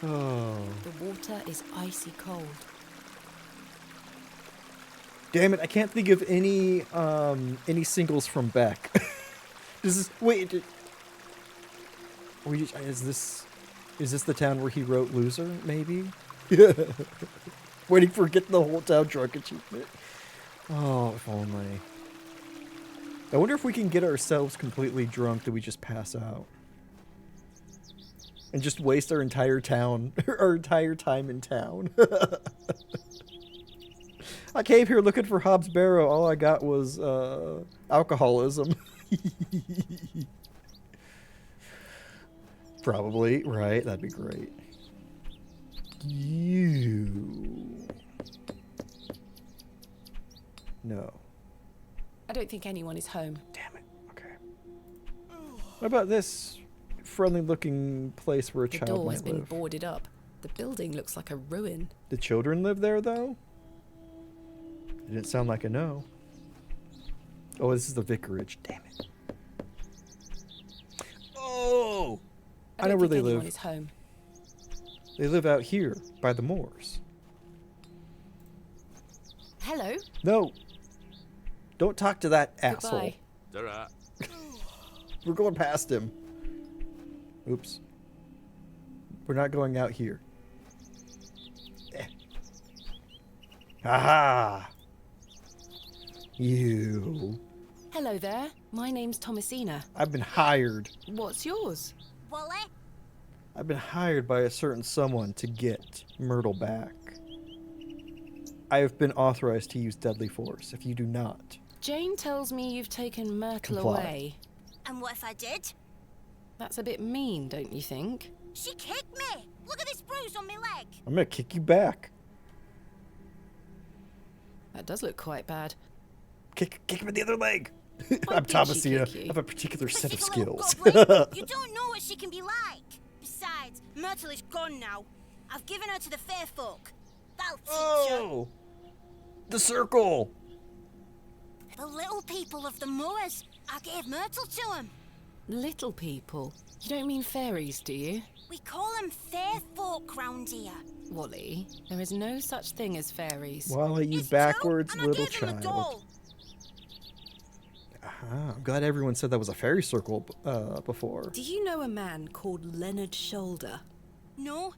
Oh. The water is icy cold. Damn it, I can't think of any singles from Beck. Wait, is this the town where he wrote Loser, maybe? Waiting for getting the whole town drunk achievement. Oh, if only. I wonder if we can get ourselves completely drunk that we just pass out. And just waste our entire time in town. I came here looking for Hobbs Barrow. All I got was alcoholism. Probably, right? That'd be great. No. I don't think anyone is home. Damn it. Okay. What about this friendly-looking place where a The child door might has been live? boarded up. The building looks like a ruin. The children live there, though? It didn't sound like a no. Oh, this is the vicarage. Damn it. Oh! I know where they live. Is home. They live out here, by the moors. Hello? No. Don't talk to that asshole. Goodbye. Ta-ra. We're going past him. Oops. We're not going out here. Aha! You. Hello there. My name's Thomasina. I've been hired. What's yours? Wally? I've been hired by a certain someone to get Myrtle back. I have been authorized to use deadly force. If you do not, Jane tells me you've taken Myrtle Comply. away. And what if I did? That's a bit mean, don't you think? She kicked me! Look at this bruise on my leg! I'm gonna kick you back. That does look quite bad. Kick him in the other leg. Why I'm did she Thomasina. kick you? I have a particular set of She's a little skills. goblin. You don't know what she can be like. Besides, Myrtle is gone now. I've given her to the fair folk. They'll teach her. Oh! The circle! The little people of the moors. I gave Myrtle to them. Little people? You don't mean fairies, do you? We call them fair folk round here. Wally, there is no such thing as fairies. Wally, you It's backwards true, and little I gave them a child. doll. I'm glad everyone said that was a fairy circle before. Do you know a man called Leonard Shoulder? No,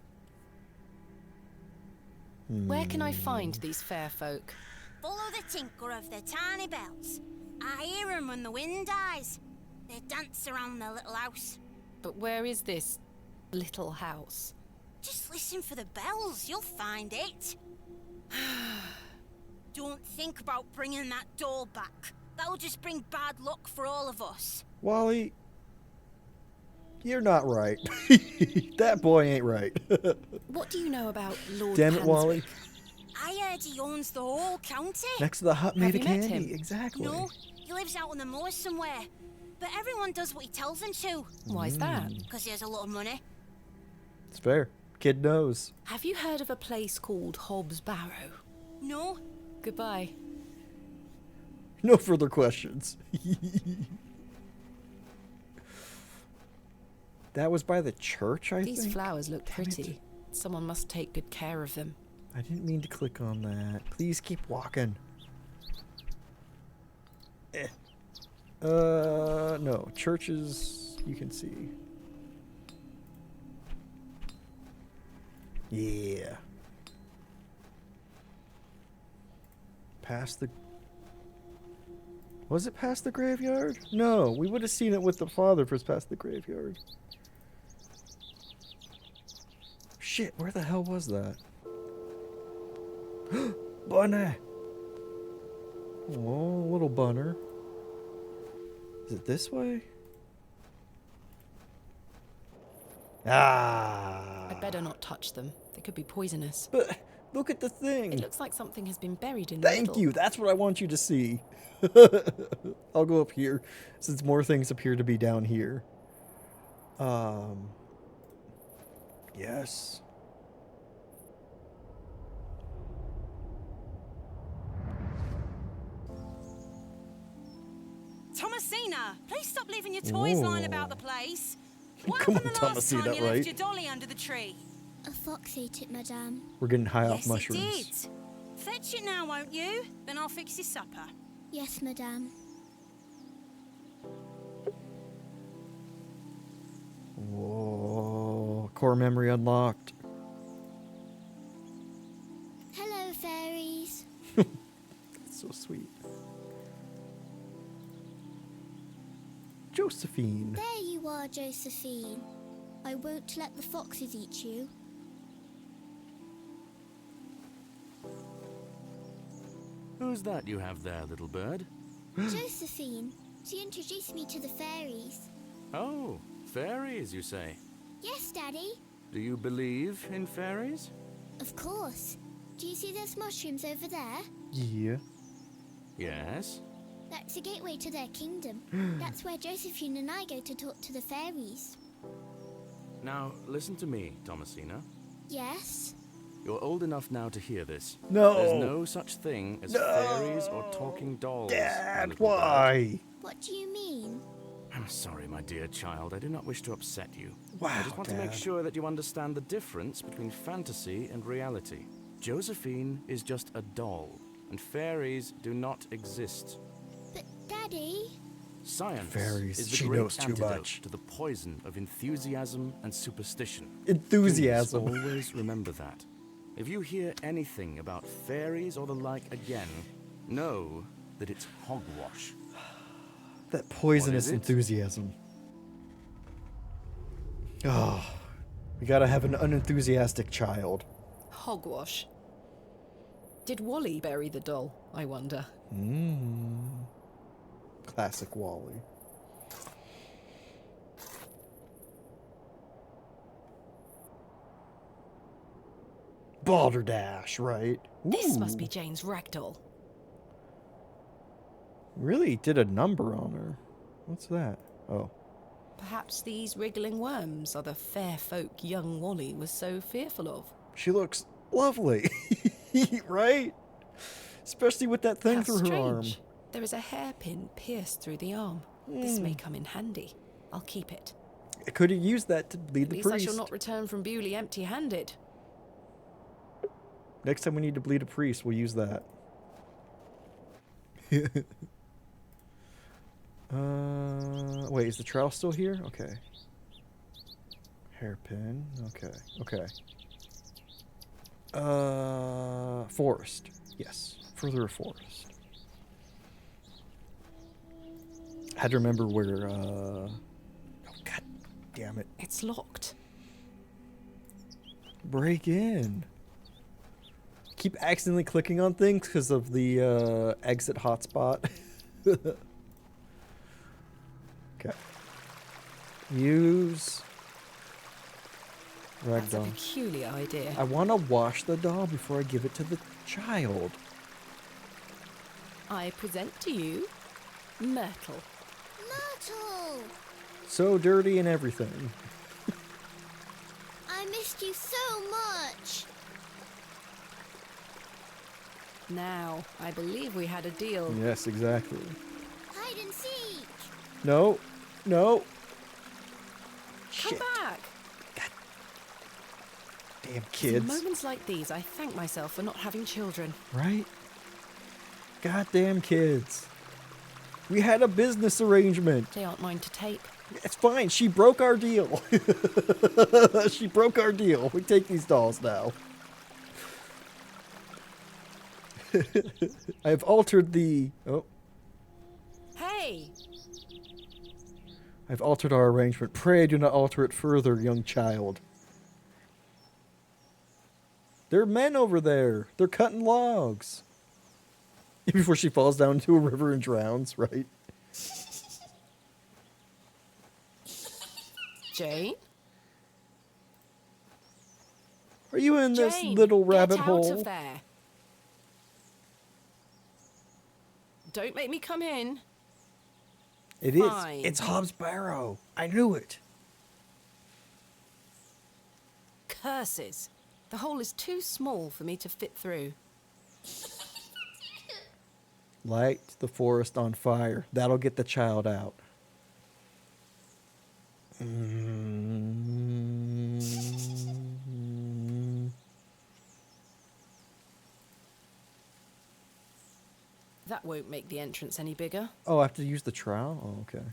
Where can I find these fair folk? follow the tinkle of their tiny bells. I hear them when the wind dies. They dance around their little house. But where is this little house? Just listen for the bells, you'll find it. Don't think about bringing that doll back. That'll just bring bad luck for all of us. Wally, you're not right. That boy ain't right. What do you know about Lord Damn it, Panswick? Wally. I heard he owns the whole county. Next to the hut Have made of you met candy. him? Exactly. No, he lives out on the moors somewhere. But everyone does what he tells them to. Why's that? Because he has a lot of money. It's fair. Kid knows. Have you heard of a place called Hobbs Barrow? No, Goodbye. No further questions. That was by the church, I These think? flowers look Damn it. pretty. Someone must take good care of them. I didn't mean to click on that. Please keep walking. No. Churches, you can see. Yeah. Past the... Was it past the graveyard? No, we would have seen it with the father if it was past the graveyard. Shit, where the hell was that? Bunny. Oh, little bunner. Is it this way? Ah. I'd better not touch them. They could be poisonous. But look at the thing. It looks like something has been buried in the Thank middle. you. That's what I want you to see. I'll go up here since more things appear to be down here. Yes. Thomasina, please stop leaving your toys lying about the place. What Come happened on, the last Thomasina, time you right? left your dolly under the tree? A fox ate it, madame. We're getting high off Yes, mushrooms. it did. Fetch it now, won't you? Then I'll fix your supper. Yes, madame. Whoa. Core memory unlocked. Hello, fairies. That's so sweet. Josephine. There you are, Josephine. I won't let the foxes eat you. Who's that you have there, little bird? Josephine. She introduced me to the fairies. Oh, fairies, you say? Yes, Daddy. Do you believe in fairies? Of course. Do you see those mushrooms over there? Yeah. Yes. That's a gateway to their kingdom. That's where Josephine and I go to talk to the fairies. Now, listen to me, Thomasina. Yes? You're old enough now to hear this. No. There's no such thing as fairies or talking dolls. my Dad, little bird. why? What do you mean? I'm sorry, my dear child. I do not wish to upset you. Wow, I just want to make Dad. sure that you understand the difference between fantasy and reality. Josephine is just a doll, and fairies do not exist. But, Daddy... Science Fairies, is the she great knows too antidote much. to the poison of enthusiasm and superstition. Enthusiasm. Please always remember that. If you hear anything about fairies or the like again, know that it's hogwash. That poisonous What is it? enthusiasm. Oh, we gotta have an unenthusiastic child. Hogwash. Did Wally bury the doll, I wonder? Classic Wally. Balderdash, right? This Ooh. must be Jane's ragdoll. Really did a number on her. What's that? Oh. Perhaps these wriggling worms are the fair folk young Wally was so fearful of. She looks lovely. Right? Especially with that thing How through her arm. strange. There is a hairpin pierced through the arm. This may come in handy. I'll keep it. I could have used that to bleed At the least I priest. shall not return from Bewley empty-handed. Next time we need to bleed a priest, we'll use that. Wait, is the trowel still here? Okay. Hairpin. Okay. Okay. Forest. Yes. Further forest. Had to remember where, oh, god damn it. It's locked. Break in. Keep accidentally clicking on things because of the exit hotspot. Okay. Use That's a ragdoll. peculiar idea. I want to wash the doll before I give it to the child. I present to you Myrtle. Myrtle! So dirty and everything. I missed you so much. Now, I believe we had a deal. Yes, exactly. Hide and seek. No. No. Come Shit. back! Damn In kids. moments like these, I thank myself for not having children. Right? Goddamn kids. We had a business arrangement. They aren't mine to take. It's fine. She broke our deal. She broke our deal. We take these dolls now. I've altered the... Oh. Hey! I've altered our arrangement. Pray do not alter it further, young child. There are men over there. They're cutting logs. Before she falls down into a river and drowns, right? Jane? Are you in this Jane, little rabbit get hole? out of there. Don't make me come in. It is. Fine. It's Hobbs Barrow. I knew it. Curses. The hole is too small for me to fit through. Light the forest on fire. That'll get the child out. That won't make the entrance any bigger. Oh, I have to use the trowel? Oh, okay.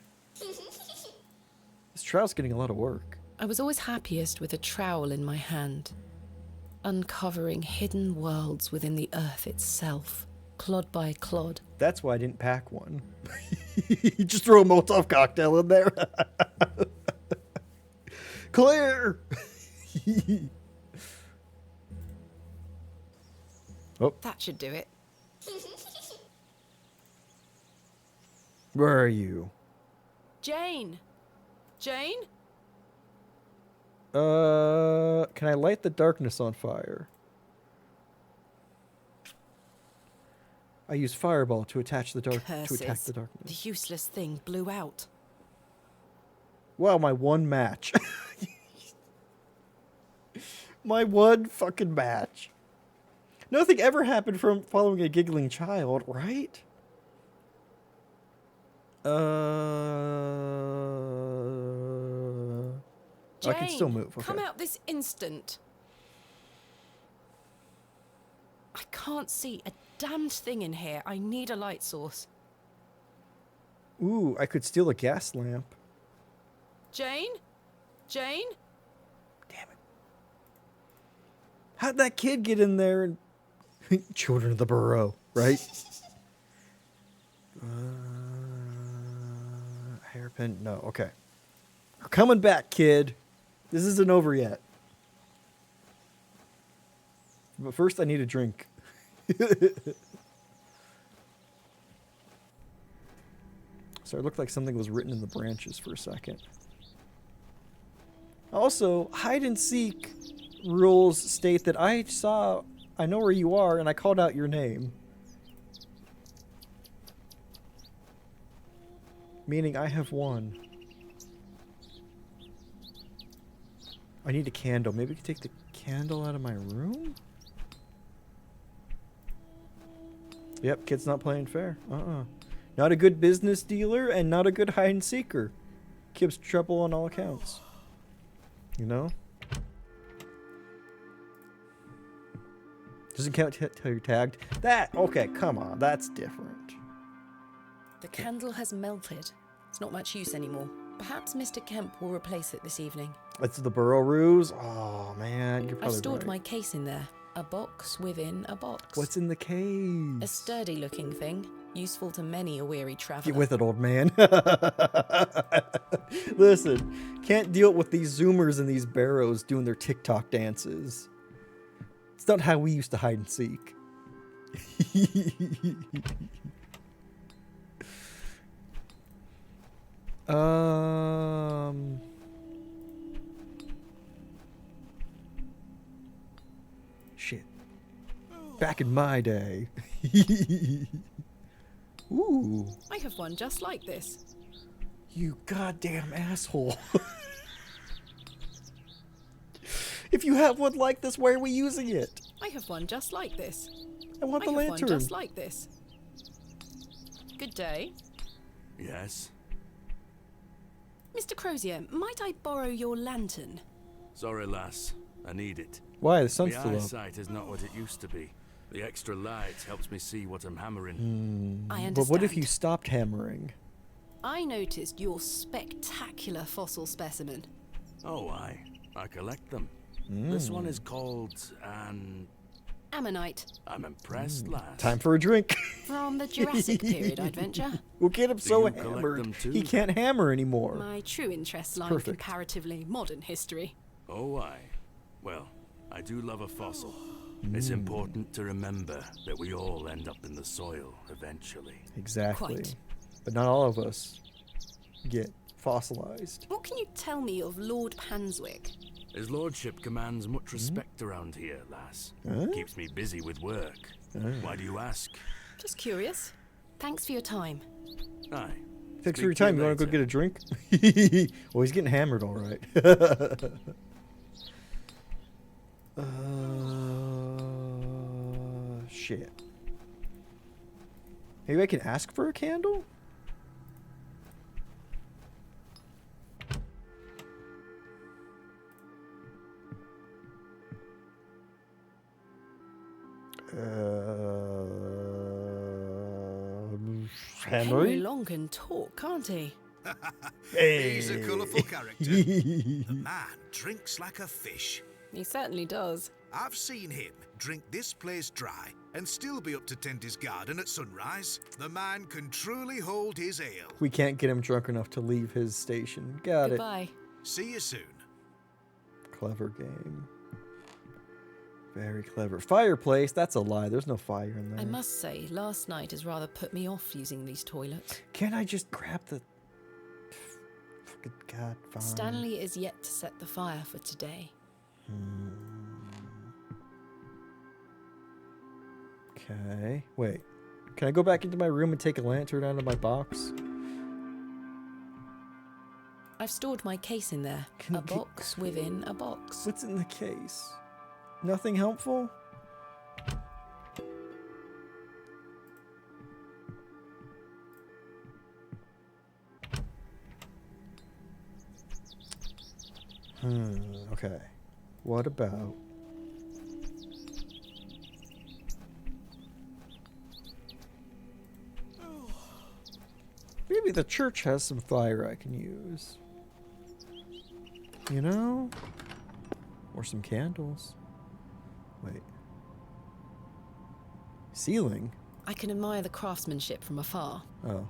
This trowel's getting a lot of work. I was always happiest with a trowel in my hand, uncovering hidden worlds within the earth itself, clod by clod. That's why I didn't pack one. You just throw a Molotov cocktail in there. Clear! Oh. That should do it. Where are Jane! Jane? Can I light the darkness on fire? I use fireball to attach the dark Curses. to attack the darkness. The useless thing blew out. Wow, my one match. My one fucking match. Nothing ever happened from following a giggling child, right? Jane, I can still move. Okay. Come out this instant. I can't see a damned thing in here. I need a light source. Ooh, I could steal a gas lamp. Jane? Jane? Damn it. How'd that kid get in there? And Children of the Barrow, right? Hairpin? No, okay. We're coming back, kid. This isn't over yet. But first I need a drink. So it looked like something was written in the branches for a second. Also, hide and seek rules state that I know where you are, and I called out your name. Meaning I have won. I need a candle. Maybe we can take the candle out of my room? Yep, kid's not playing fair. Not a good business dealer and not a good hide and seeker. Kid's trouble on all accounts. You know? Doesn't count till you're tagged. That, okay, come on. That's different. The candle has melted. It's not much use anymore. Perhaps Mr. Kemp will replace it this evening. It's the Barrow ruse? Oh, man. You're probably I've stored right. my case in there. A box within a box. What's in the case? A sturdy-looking thing, useful to many a weary traveller. Get with it, old man. Listen, can't deal with these Zoomers and these Barrows doing their TikTok dances. It's not how we used to hide and seek. Shit. Back in my day. Ooh. I have one just like this. You goddamn asshole. If you have one like this, why are we using it? I have one just like this. I want the I have lantern. one just like this. Good day. Yes? Mr. Crozier, might I borrow your lantern? Sorry, lass. I need it. Why? The sun's My still up. eyesight is not what it used to be. The extra light helps me see what I'm hammering. I understand. But what if you stopped hammering? I noticed your spectacular fossil specimen. Oh, I collect them. This one is called an... Ammonite. I'm impressed, lass. Time for a drink. From the Jurassic period, I'd venture. We'll get him Do so you collect hammered them too? he can't hammer anymore. My true interests lie in comparatively modern history. Oh, I. Well, I do love a fossil. It's important to remember that we all end up in the soil eventually. Exactly. Quite. But not all of us get fossilized. What can you tell me of Lord Panswick? His lordship commands much respect around here, lass. Keeps me busy with work. Why do you ask? Just curious. Thanks for your time. Aye. Thanks for Speak your to you time. You want to go later. get a drink? Well, he's getting hammered, all right. Shit. Maybe I can ask for a candle? Henry Long can talk, can't he? He's a colourful character. The man drinks like a fish. He certainly does. I've seen him drink this place dry and still be up to tend his garden at sunrise. The man can truly hold his ale. We can't get him drunk enough to leave his station. Got Goodbye. See you soon. it. Clever game. Very clever. Fireplace? That's a lie. There's no fire in there. I must say, last night has rather put me off using these toilets. Can't I just grab the... Fucking God, fine. Stanley is yet to set the fire for today. Okay. Wait. Can I go back into my room and take a lantern out of my box? I've stored my case in there. A box within a box. What's in the case? Nothing helpful? Okay. What about... Maybe the church has some fire I can use. You know? Or some candles. Wait. Ceiling? I can admire the craftsmanship from afar. Oh.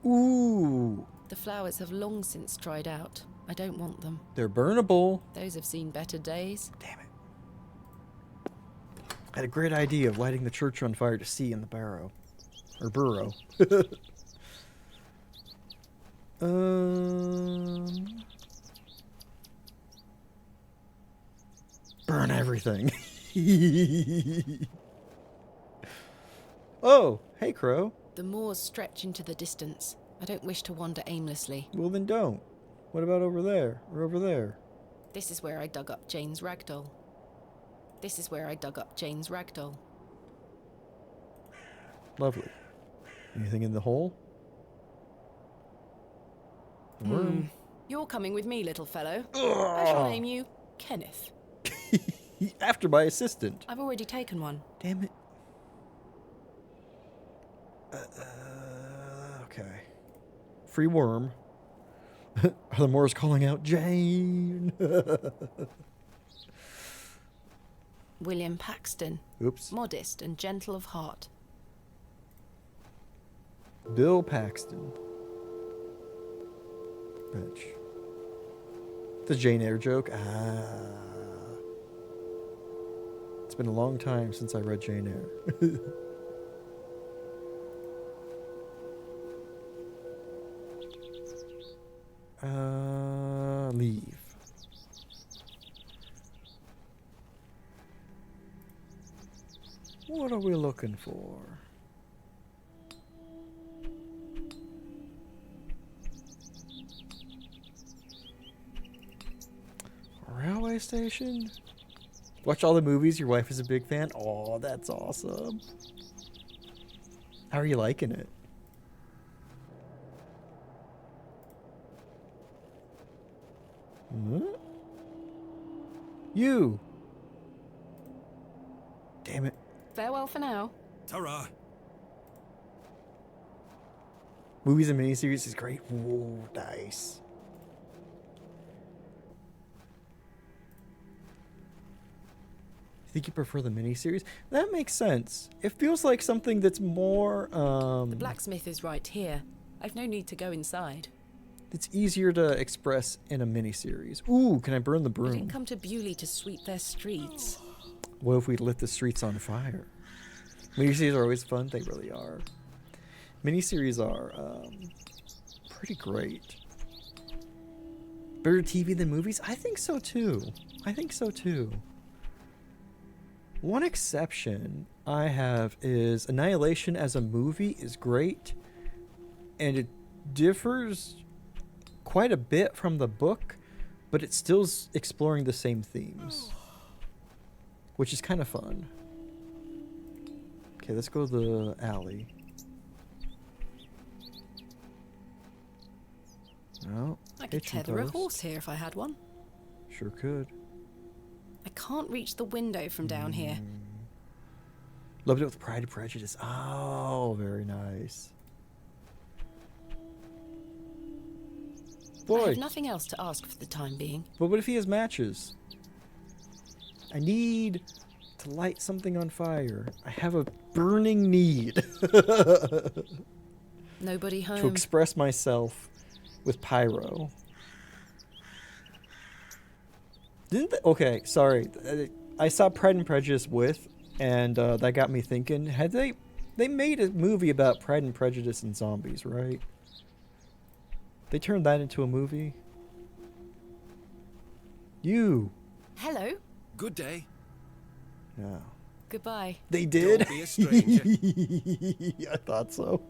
Ooh! The flowers have long since dried out. I don't want them. They're burnable. Those have seen better days. Damn it. I had a great idea of lighting the church on fire to see in the Barrow. Or Burrow. Burn everything. Oh, hey, Crow. The moors stretch into the distance. I don't wish to wander aimlessly. Well, then don't. What about over there? Or over there? This is where I dug up Jane's ragdoll. This is where I dug up Jane's ragdoll. Lovely. Anything in the hole? A worm. You're coming with me, little fellow. I shall name you Kenneth. After my assistant. I've already taken one. Damn it. Okay. Free worm. Are the Moors calling out Jane? William Paxton. Oops. Modest and gentle of heart. Bill Paxton. Bitch. The Jane Eyre joke. It's been a long time since I read Jane Eyre. Leave. What are we looking for? A railway station? Watch all the movies, your wife is a big fan? Oh, that's awesome. How are you liking it? Huh? You! Damn it. Farewell for now. Ta-ra. Movies and miniseries is great. Whoa, nice. I think you prefer the miniseries? That makes sense. It feels like something that's more, The blacksmith is right here. I've no need to go inside. It's easier to express in a miniseries. Ooh, can I burn the I didn't broom? come to Bewley to sweep their streets. What if we lit the streets on fire? Miniseries are always fun. They really are. Miniseries are pretty great. Better TV than movies? I think so too. I think so too. One exception I have is Annihilation as a movie is great, and it differs quite a bit from the book, but it's still exploring the same themes, which is kind of fun. Okay, let's go to the alley. Oh, I could kitchen tether a toast. horse here if I had one. Sure could. I can't reach the window from down here. Loved it with Pride and Prejudice. Oh, very nice. I Boy, have nothing else to ask for the time being. but what if he has matches? I need to light something on fire. I have a burning need Nobody home. to express myself with pyro. Didn't they, okay, sorry. I saw Pride and Prejudice with, and that got me thinking. Had they made a movie about Pride and Prejudice and zombies, right? They turned that into a movie. You. Hello. Good day. No. Goodbye. They did? Don't be a stranger. I thought so.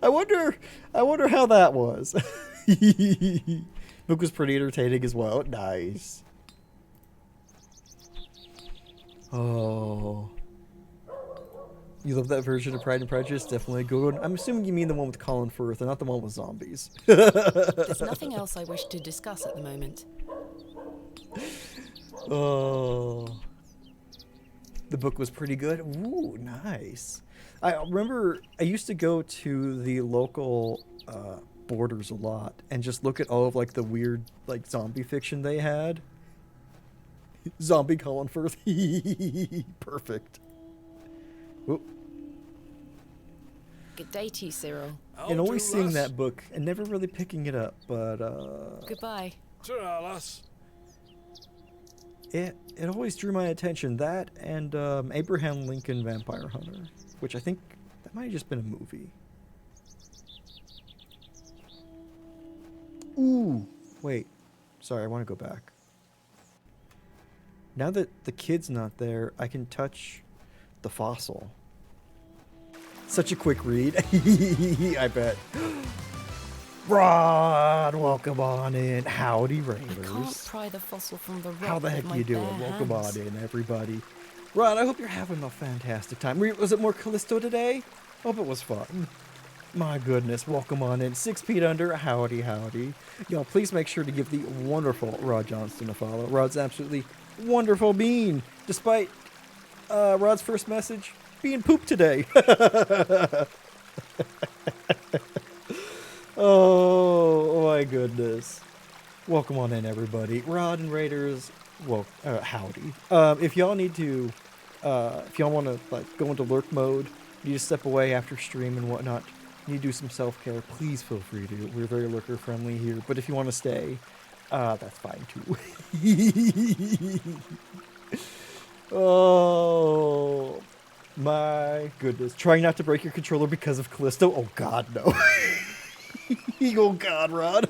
I wonder how that was. Book was pretty entertaining as well. Nice. Oh. You love that version of Pride and Prejudice? Definitely a good one. I'm assuming you mean the one with Colin Firth and not the one with zombies. There's nothing else I wish to discuss at the moment. Oh. The book was pretty good. Ooh, nice. I remember I used to go to the local Borders a lot and just look at all of like the weird like zombie fiction they had. Zombie Colin Firth. Perfect. Oop. Good day to you, Cyril. And always seeing that book and never really picking it up, but Goodbye. Ta-ra, lass. it always drew my attention. That and Abraham Lincoln Vampire Hunter, which I think that might have just been a movie. Ooh, wait. Sorry, I want to go back. Now that the kid's not there, I can touch the fossil. Such a quick read. I bet. Rod, welcome on in. Howdy, Raiders. I can't pry the fossil from the rock. How the with heck my you doing? bare Welcome hands. on in, everybody. Rod, I hope you're having a fantastic time. Was it more Callisto today? Hope it was fun. My goodness, welcome on in. 6 feet under, howdy, howdy. Y'all, please make sure to give the wonderful Rod Johnston a follow. Rod's absolutely wonderful being, despite Rod's first message being poop today. Oh my goodness. Welcome on in, everybody. Rod and Raiders, well, howdy. If y'all need to, if y'all want to like go into lurk mode, you just step away after stream and whatnot, you do some self-care, please feel free to. We're very lurker friendly here, but if you want to stay, that's fine too. Oh my goodness. Trying not to break your controller because of Callisto? Oh god, no. Oh god, Rod.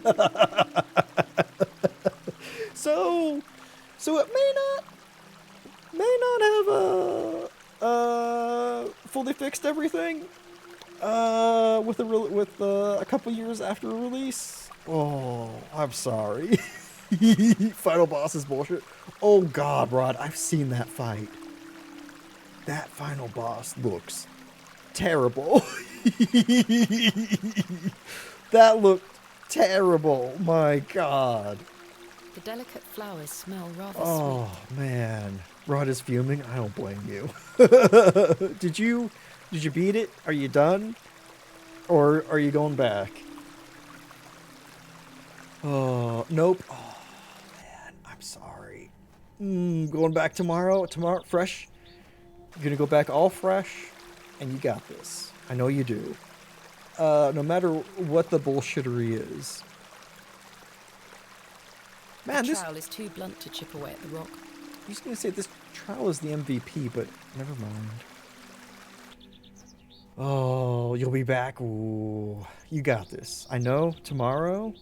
So it may not have fully fixed everything with a couple years after release. Oh, I'm sorry. Final boss is bullshit. Oh god, Rod, I've seen that fight. That final boss looks terrible. That looked terrible. My god. The delicate flowers smell rather Oh man, Rod is fuming. I don't blame you. Did you beat it? Are you done? Or are you going back? Oh, nope. Oh man, I'm sorry. Going back tomorrow? Tomorrow, fresh? You're gonna go back all fresh? And you got this. I know you do. no matter what the bullshittery is. Man, the this... trowel is too blunt to chip away at the rock. I was going to say this trowel is the MVP, but never mind. Oh, you'll be back. Ooh, you got this. I know tomorrow,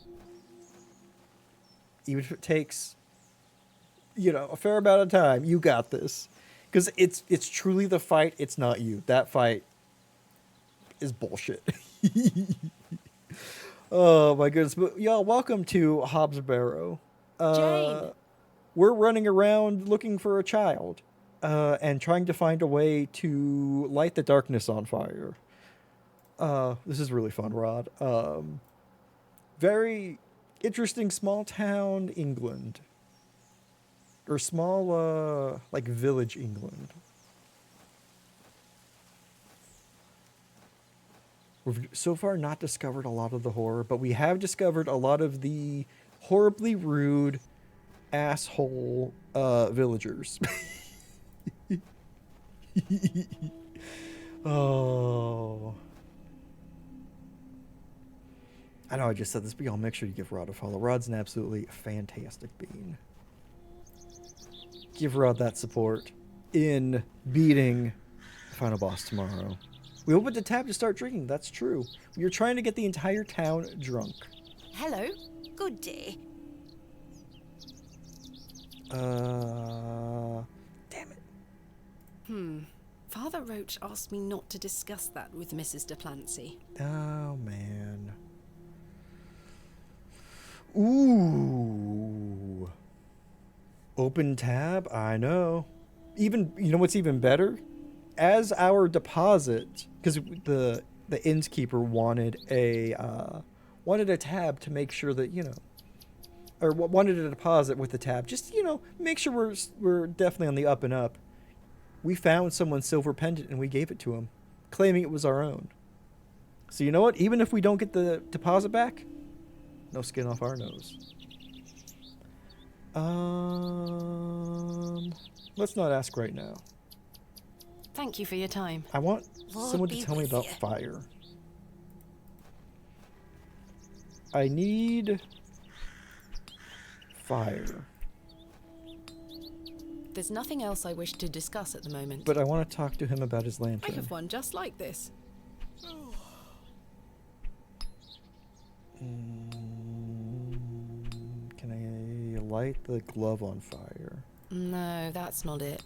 even if it takes, a fair amount of time, you got this. Because it's truly the fight. It's not you. That fight is bullshit. Oh my goodness. But y'all, welcome to Hobbs Barrow. Jane. We're running around looking for a child and trying to find a way to light the darkness on fire. This is really fun, Rod. Very interesting small town England. Or small, village England. We've so far not discovered a lot of the horror, but we have discovered a lot of the horribly rude asshole villagers. Oh. I know I just said this, but y'all make sure you give Rod a follow. Rod's an absolutely fantastic being. Give Rod that support in beating the final boss tomorrow. We opened a tab to start drinking. That's true. We are trying to get the entire town drunk. Hello. Good day. Damn it. Father Roach asked me not to discuss that with Mrs. Duplancy. Oh, man. Ooh. Open tab? I know. Even, you know what's even better? As our deposit, because the innkeeper wanted a tab to make sure that, or wanted a deposit with the tab. Just, make sure we're definitely on the up and up. We found someone's silver pendant and we gave it to him, claiming it was our own. So you know what? Even if we don't get the deposit back, no skin off our nose. Let's not ask right now. Thank you for your time. I want Lord someone to be tell me with about you. fire. I need fire. There's nothing else I wish to discuss at the moment. But I want to talk to him about his I lantern. have one just like this. Can I light the glove on fire? No, that's not it.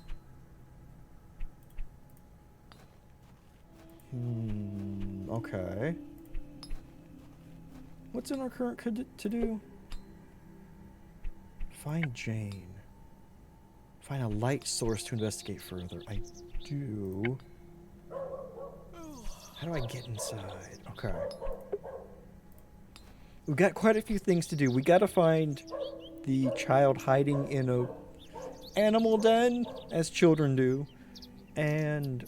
Okay. What's in our current to-do? Find Jane. Find a light source to investigate further. I do. How do I get inside? Okay. We've got quite a few things to do. We gotta find the child hiding in a animal den, as children do. And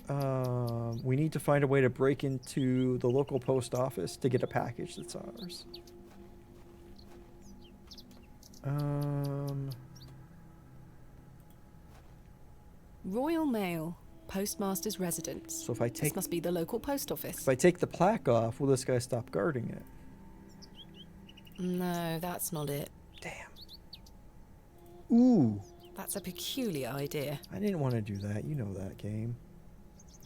we need to find a way to break into the local post office to get a package that's ours. Royal Mail, Postmaster's Residence. So if I take... This must be the local post office. If I take the plaque off, will this guy stop guarding it? No, that's not it. Damn. Ooh. That's a peculiar idea. I didn't want to do that. You know that game.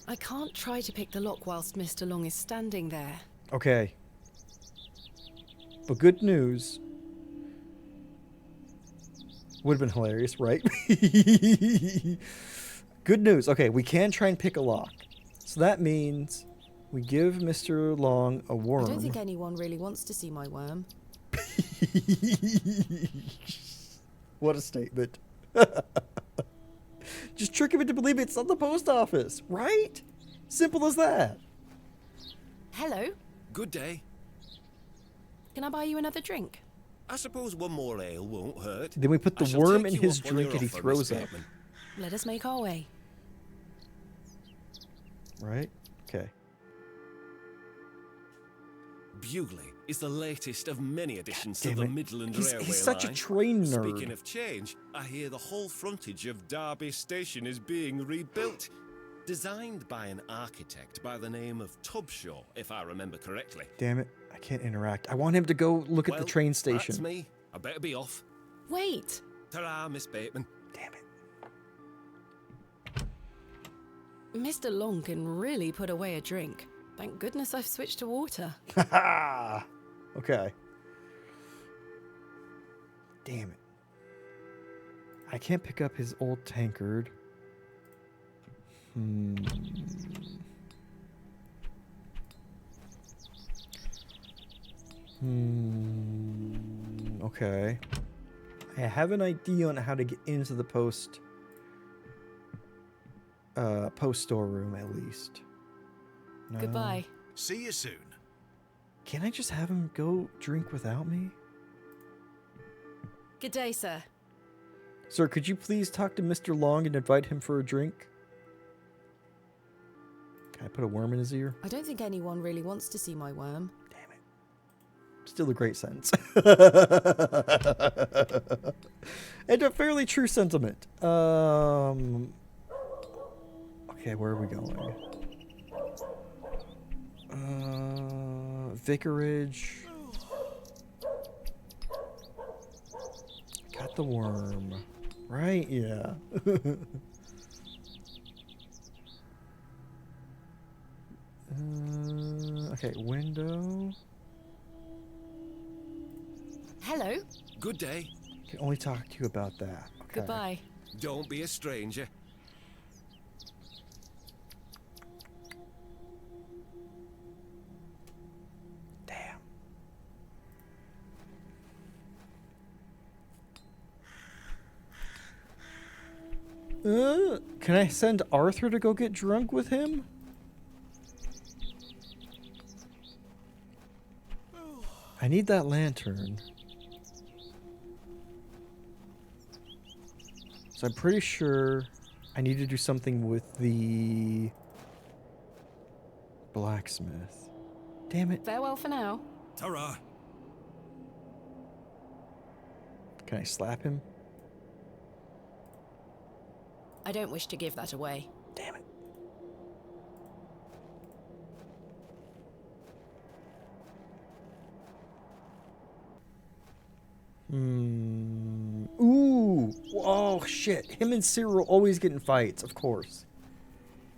I can't try to pick the lock whilst Mr. Long is standing there. Okay. But good news. Would have been hilarious, right? Good news. Okay, we can try and pick a lock. So that means we give Mr. Long a worm. I don't think anyone really wants to see my worm. What a statement. Just trick him into believing it's not the post office, right? Simple as that. Hello? Good day. Can I buy you another drink? I suppose one more ale won't hurt. Then we put I the shall worm take in you his up on drink your and he offer, throws Miss up. Bateman. Let us make our way. Right? Okay. Bewley is the latest of many additions to damn the it. Midland He's Railway such a line. train nerd. Speaking of change, I hear the whole frontage of Derby Station is being rebuilt. Designed by an architect by the name of Tubshaw, if I remember correctly. Damn it, I can't interact. I want him to go look at the train station. That's me. I better be off. Wait! Ta-ra, Miss Bateman. Damn it. Mr. Long can really put away a drink. Thank goodness I've switched to water. Haha! Okay. Damn it. I can't pick up his old tankard. Okay. I have an idea on how to get into the post storeroom at least. No. Goodbye. See you soon. Can I just have him go drink without me? Good day, sir. Sir, could you please talk to Mr. Long and invite him for a drink? Can I put a worm in his ear? I don't think anyone really wants to see my worm. Damn it. Still a great sentence. And a fairly true sentiment. Okay, where are we going? Vicarage. Got the worm. Right? Yeah. Okay, window. Hello. Good day. Can only talk to you about that. Okay. Goodbye. Don't be a stranger. Damn. Can I send Arthur to go get drunk with him? I need that lantern. So I'm pretty sure I need to do something with the blacksmith. Damn it. Farewell for now. Ta-ra. Can I slap him? I don't wish to give that away. Damn it. Ooh. Oh, shit. Him and Cyril always get in fights, of course.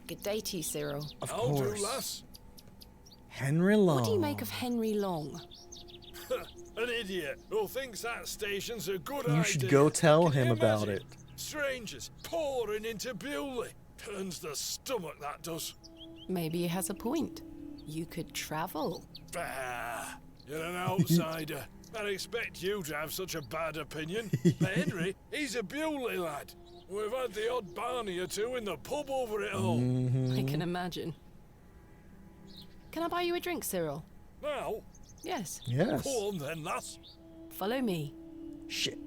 Good day to you, Cyril. Of I'll course. do, lass. Henry Long. What do you make of Henry Long? An idiot who thinks that station's a good idea. You should go tell Can him you about imagine? it. Strangers pouring into Bewley. Turns the stomach, that does. Maybe he has a point. You could travel. Bah, you're an outsider. I'd expect you to have such a bad opinion. But Henry, he's a Bewley lad. We've had the odd Barney or two in the pub over it all. I can imagine. Can I buy you a drink, Cyril? Now? Yes. Yes. Go on then, lass. Follow me. Shit.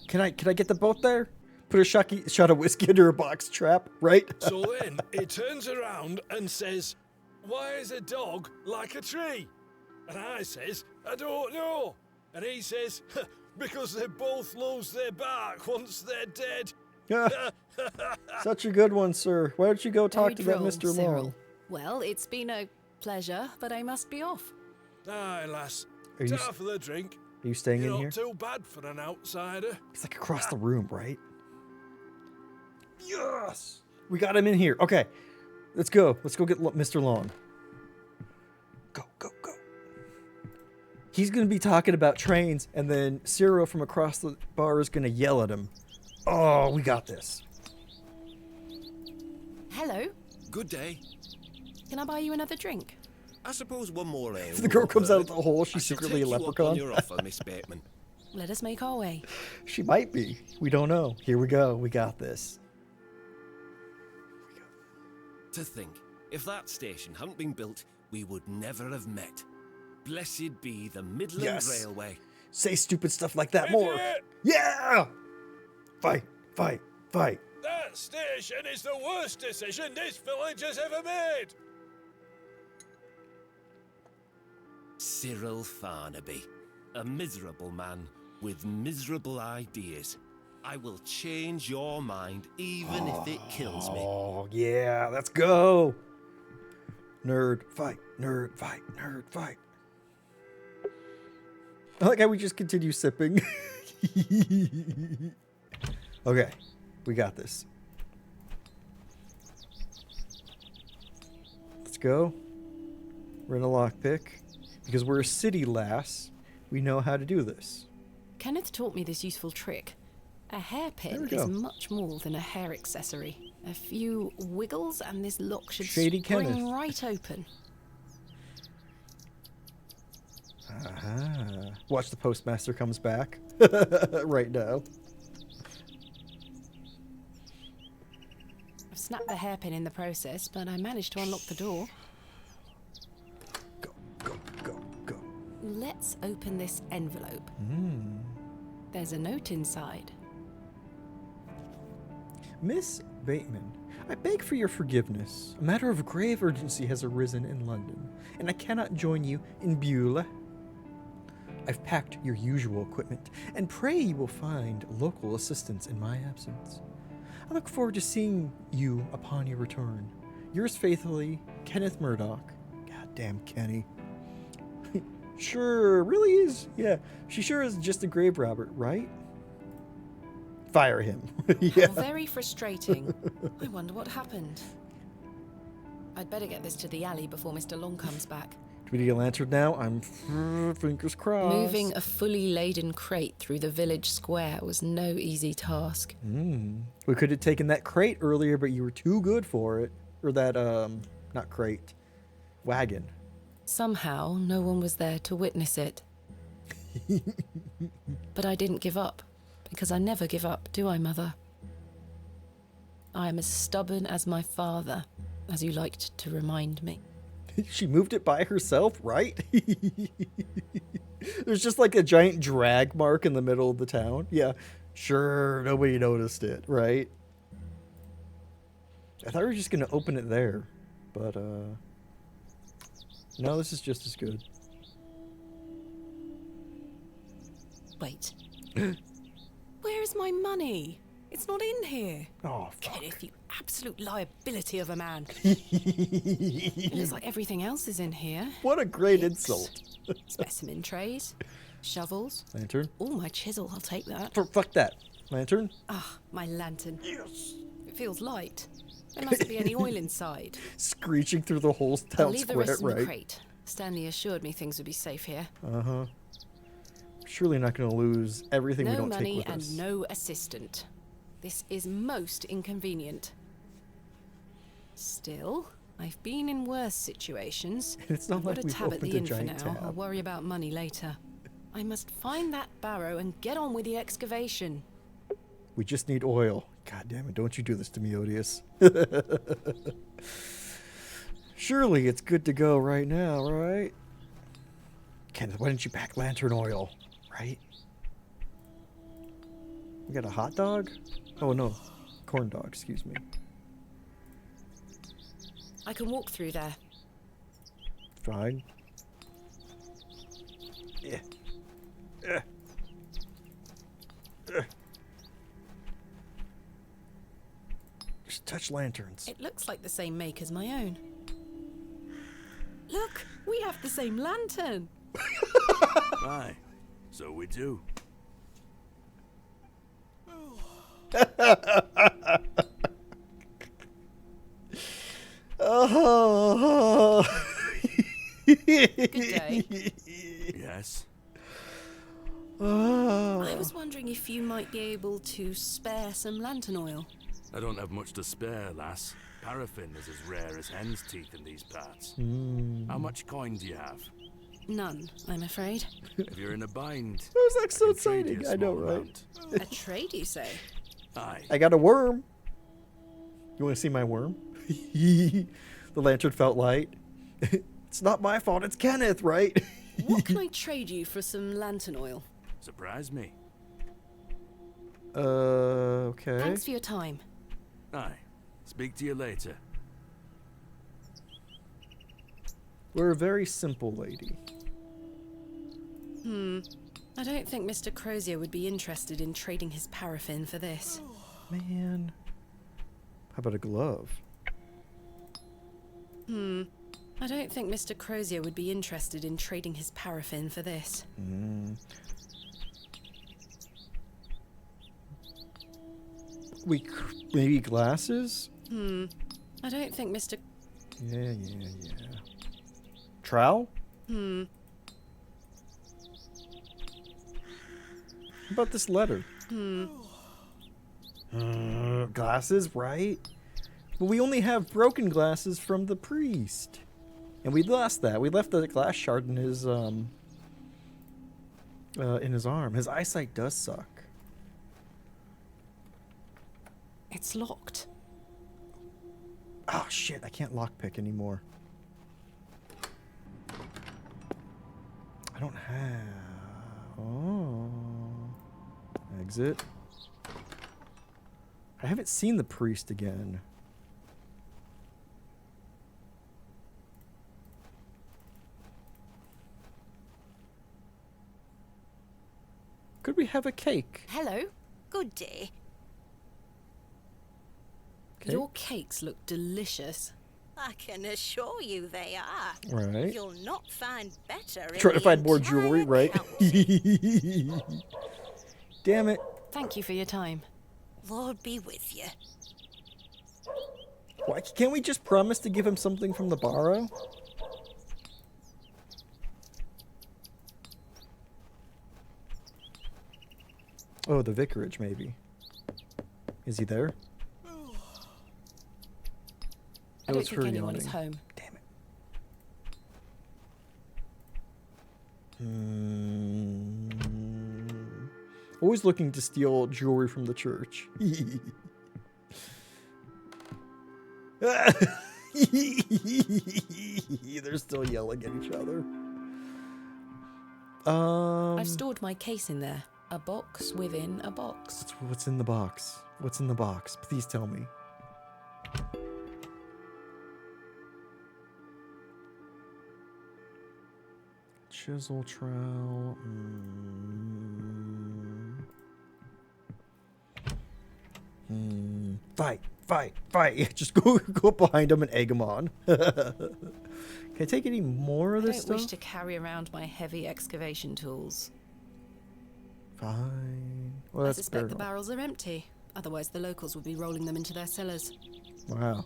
Can I get the boat there? Put a shot of whiskey under a box trap, right? So then he turns around and says, "Why is a dog like a tree?" And I says, "I don't know." And he says, "Because they both lose their bark once they're dead." Such a good one, sir. Why don't you go talk Very to that droll, Mr. Cyril. Long? Well, it's been a pleasure, but I must be off. Aye, lass. Are you Ta for the drink. Are you staying You're in not here? too bad for an outsider. It's like across the room, right? Yes! We got him in here. Okay. Let's go. Let's go get Mr. Long. Go, go, go. He's going to be talking about trains, and then Cyril from across the bar is going to yell at him. Oh, we got this. Hello. Good day. Can I buy you another drink? I suppose one more ale. If the girl comes out of the hole, I she's shall secretly a take you up on leprechaun. your offer, Miss Bateman. Let us make our way. She might be. We don't know. Here we go. We got this. To think, if that station hadn't been built, we would never have met. Blessed be the Midland Yes. Railway. Say stupid stuff like that more. Idiot! Yeah! Fight, fight, fight. That station is the worst decision this village has ever made. Cyril Farnaby, a miserable man with miserable ideas. I will change your mind, even if it kills me. Oh, yeah, let's go. Nerd fight, nerd fight, nerd fight. I like how we just continue sipping. Okay, we got this. Let's go. We're in a lockpick. Because we're a city lass, we know how to do this. Kenneth taught me this useful trick. A hairpin There is we go. much more than a hair accessory. A few wiggles and this lock should Shady spring Kenneth. right open. Aha. Watch the postmaster comes back. Right now. I've snapped the hairpin in the process, but I managed to unlock the door. Go, go, go, go. Let's open this envelope. There's a note inside. Miss Bateman, I beg for your forgiveness. A matter of grave urgency has arisen in London, and I cannot join you in Beulah. I've packed your usual equipment, and pray you will find local assistance in my absence. I look forward to seeing you upon your return. Yours faithfully, Kenneth Murdoch. Goddamn Kenny. Sure, really is. Yeah, she sure is just a grave robber, right? Fire him. Yeah. How very frustrating. I wonder what happened. I'd better get this to the alley before Mr. Long comes back. Do we need a lantern now? I'm fingers crossed. Moving a fully laden crate through the village square was no easy task. We could have taken that crate earlier, but you were too good for it. Or that, not crate, wagon. Somehow, no one was there to witness it. But I didn't give up, because I never give up, do I, Mother? I am as stubborn as my father, as you liked to remind me. She moved it by herself, right? There's just like a giant drag mark in the middle of the town. Yeah, sure, nobody noticed it, right? I thought we were just going to open it there, but, no, this is just as good. Wait. Where is my money? It's not in here. Oh, fuck. Kenneth, you absolute liability of a man. It looks like everything else is in here. What a great Picks, insult. Specimen trays, shovels. Lantern? Oh, my chisel, I'll take that. Fuck that. Lantern? Ah, my lantern. Yes. It feels light. There mustn't be any oil inside. Screeching through the whole I'll town leave the square, rest in the right? crate. Stanley assured me things would be safe here. Uh-huh. Surely not going to lose everything we No don't take money with and us. no assistant. This is most inconvenient. Still, I've been in worse situations. It's not I've like got a we've tab at opened the a inn for giant now. tab. I'll worry about money later. I must find that Barrow and get on with the excavation. We just need oil. God damn it, don't you do this to me, Odious. Surely it's good to go right now, right? Kenneth, why didn't you pack lantern oil, right? We got a hot dog? Oh, no. Corn dog, excuse me. I can walk through there. Fine. Yeah. Just touch lanterns. It looks like the same make as my own. Look, we have the same lantern. Aye, so we do. Oh. Good day. Yes. Oh. I was wondering if you might be able to spare some lantern oil. I don't have much to spare, lass. Paraffin is as rare as hen's teeth in these parts. How much coin do you have? None, I'm afraid. If you're in a bind, That was like so I can trade you exciting. a I know, small right? amount. A trade, you say? Aye. I got a worm. You want to see my worm? The lantern felt light. It's not my fault, it's Kenneth, right? What can I trade you for some lantern oil? Surprise me. Okay. Thanks for your time. Aye. Speak to you later. We're a very simple lady. I don't think Mr. Crozier would be interested in trading his paraffin for this. Man. How about a glove? I don't think Mr. Crozier would be interested in trading his paraffin for this. Maybe glasses? I don't think Mr. Yeah. Trowel? How about this letter? Glasses, right? But we only have broken glasses from the priest. And we lost that. We left the glass shard in his arm. His eyesight does suck. It's locked. Oh shit, I can't lockpick anymore. I don't have... Oh. Exit. I haven't seen the priest again. Could we have a cake? Hello. Good day. Cake? Your cakes look delicious. I can assure you they are. Right. You'll not find better in Trying to the find more entire jewelry, right? county. Damn it. Thank you for your time. Lord be with you. Why can't we just promise to give him something from the Barrow? Oh, the vicarage, maybe. Is he there? I don't think anyone is home. Damn it. Always looking to steal jewelry from the church. They're still yelling at each other. I've stored my case in there. A box within a box. What's in the box? What's in the box? Please tell me. Chisel trowel. Fight. Just go behind him and egg him on. Can I take any more of this I don't wish stuff? to carry around my heavy excavation tools. Fine. Well, I that's suspect fair the enough. barrels are empty. Otherwise, the locals would be rolling them into their cellars. Wow.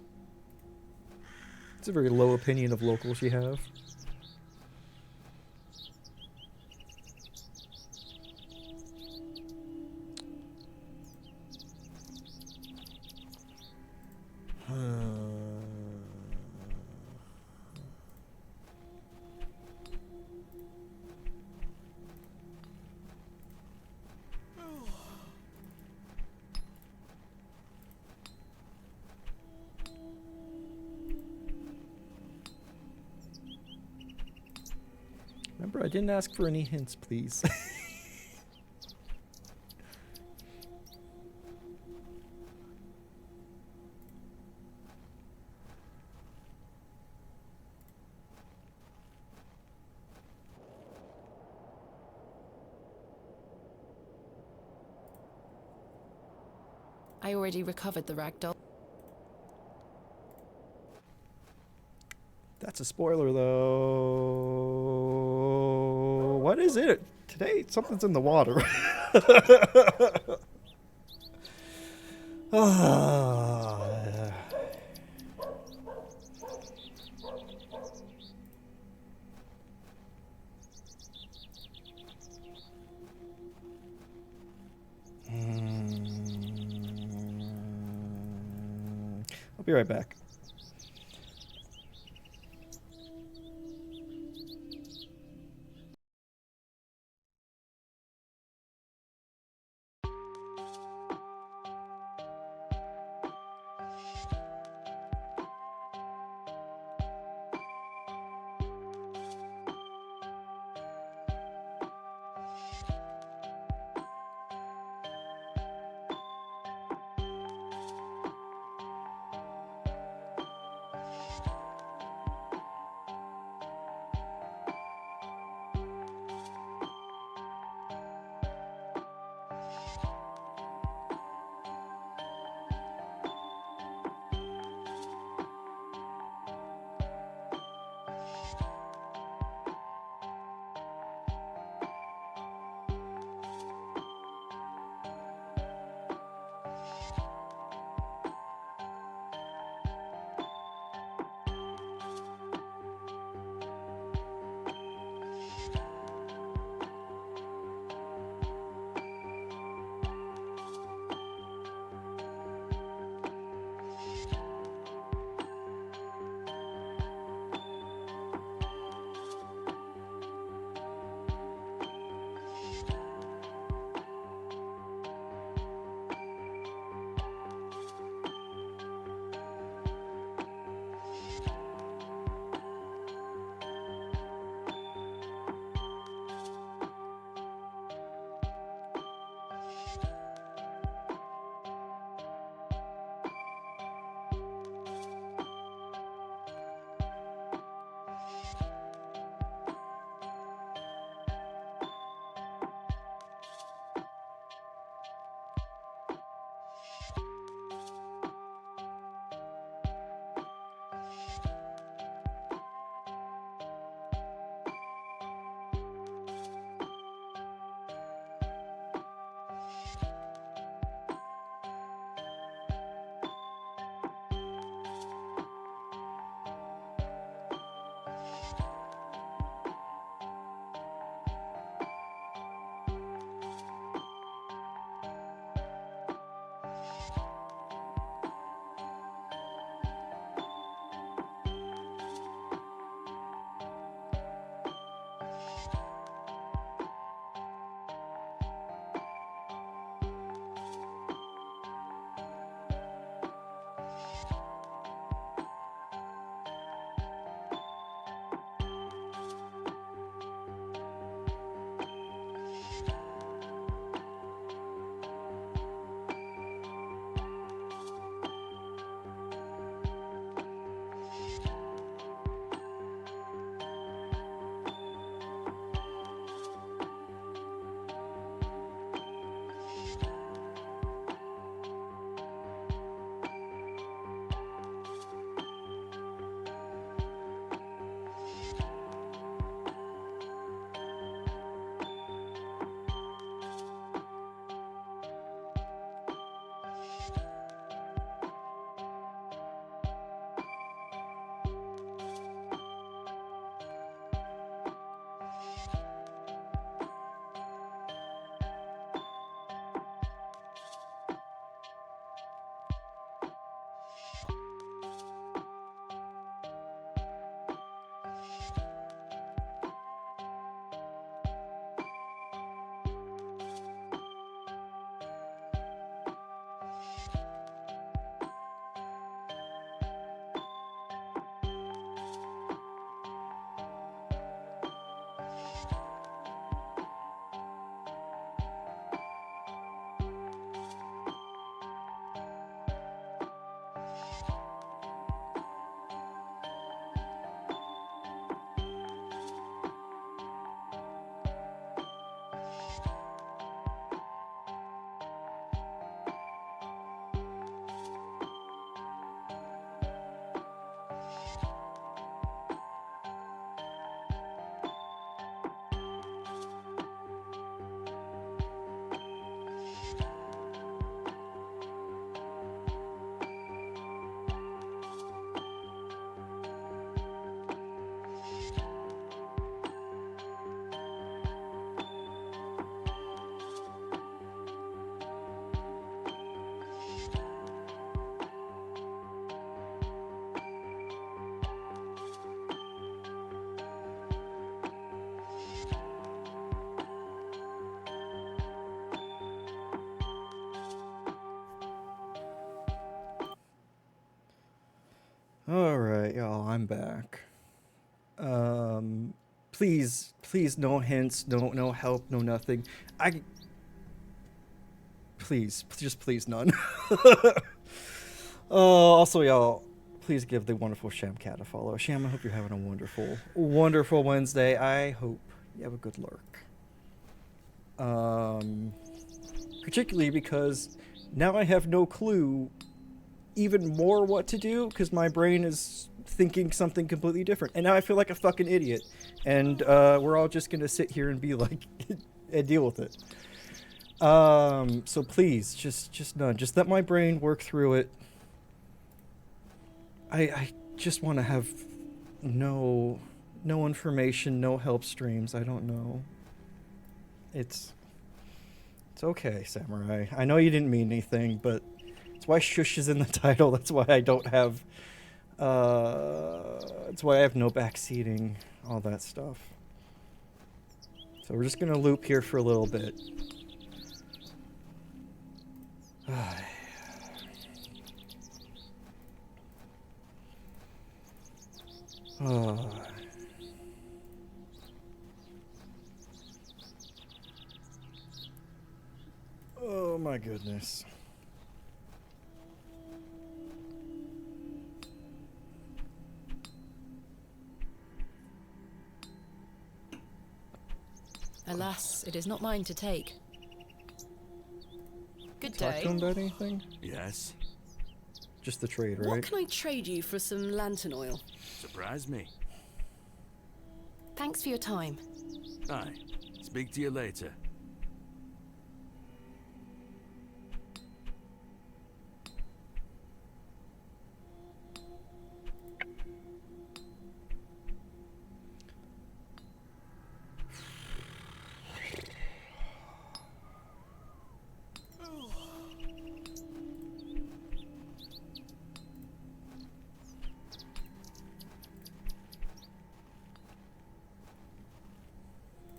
It's a very low opinion of locals you have. Remember, I didn't ask for any hints, please. I already recovered the ragdoll. That's a spoiler, though. What is it? Today, something's in the water. Ah. I'll be right back. Alright, y'all, I'm back. Please, no hints, no help, no nothing. Please, just please none. Also, y'all, please give the wonderful Shamcat a follow. Sham, I hope you're having a wonderful Wednesday. I hope you have a good lurk. Particularly because now I have no clue even more what to do because my brain is thinking something completely different. And now I feel like a fucking idiot. And we're all just going to sit here and be like, and deal with it. So please, just none. Just let my brain work through it. I just want to have no information, no help streams. I don't know. It's okay, Samurai. I know you didn't mean anything, but that's why Shush is in the title. That's why I don't have that's why I have no backseating, all that stuff. So we're just gonna loop here for a little bit. Oh my goodness. Alas, it is not mine to take. Good Talk day. to him about anything? Yes. Just the trade, right? What can I trade you for some lantern oil? Surprise me. Thanks for your time. Aye. Speak to you later.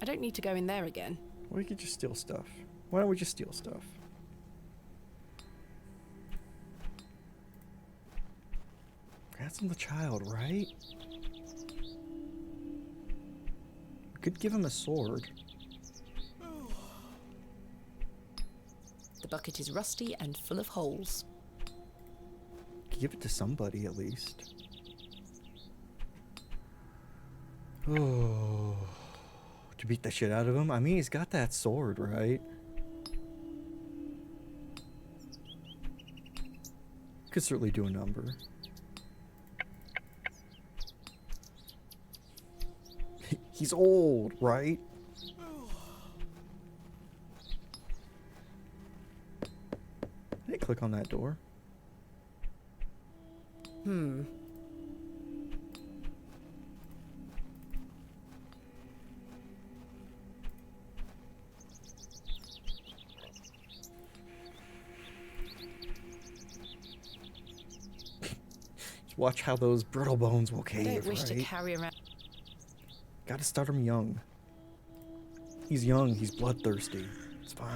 I don't need to go in there again. We could just steal stuff. Why don't we just steal stuff? Ransom the child, right? We could give him a sword. The bucket is rusty and full of holes. Give it to somebody at least. Oh. To beat the shit out of him? I mean, he's got that sword, right? Could certainly do a number. He's old, right? Hey, click on that door. Watch how those brittle bones will cave, I don't wish to right? carry around. Gotta start him young. He's young, he's bloodthirsty. It's fine.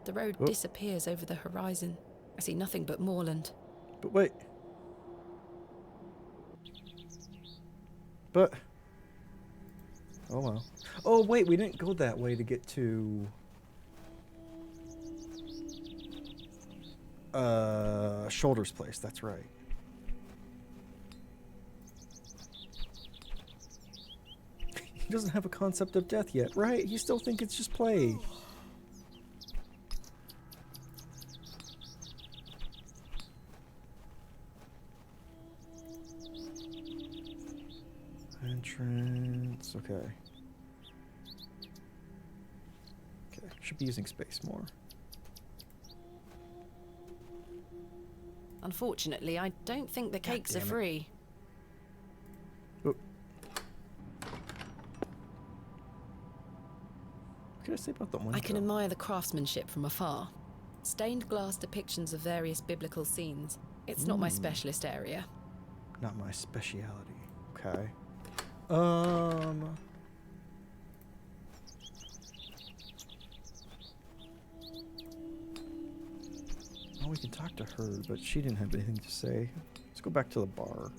The road disappears over the horizon. I see nothing but moorland. But wait. But... Oh well. Oh wait, we didn't go that way to get to... Shoulder's place, that's right. He doesn't have a concept of death yet, right? He still thinks it's just play. Entrance, okay. Okay, should be using space more. Unfortunately, I don't think the cakes are damn it. free. Oh. What can I say about the window? I can admire the craftsmanship from afar. Stained glass depictions of various biblical scenes. It's not my specialist area. Not my speciality. Okay. Oh, we can talked to her, but she didn't have anything to say. Let's go back to the bar.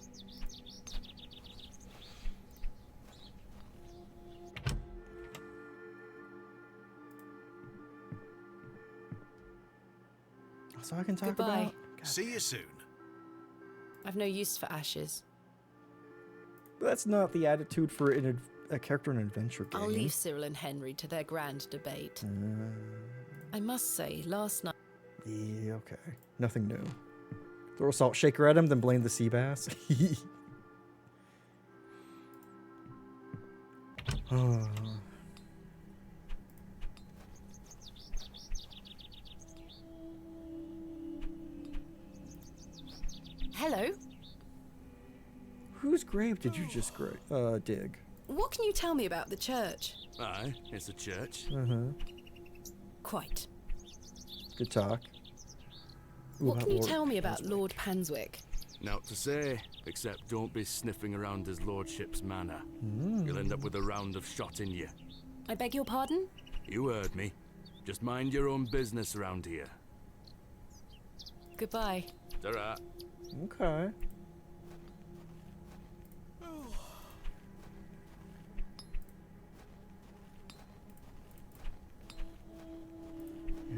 So I can talk Goodbye. about. See you soon. I've no use for ashes. That's not the attitude for a character in an adventure game. I'll leave Cyril and Henry to their grand debate. I must say, last night... Yeah, okay. Nothing new. Throw a salt shaker at him, then blame the sea bass. Oh. Hello? Whose grave did you just dig? What can you tell me about the church? Aye, it's a church. Quite. Good talk. What can you tell me about Lord Panswick? Naught to say, except don't be sniffing around his lordship's manor. You'll end up with a round of shot in you. I beg your pardon? You heard me. Just mind your own business around here. Goodbye. Ta-ra. Okay.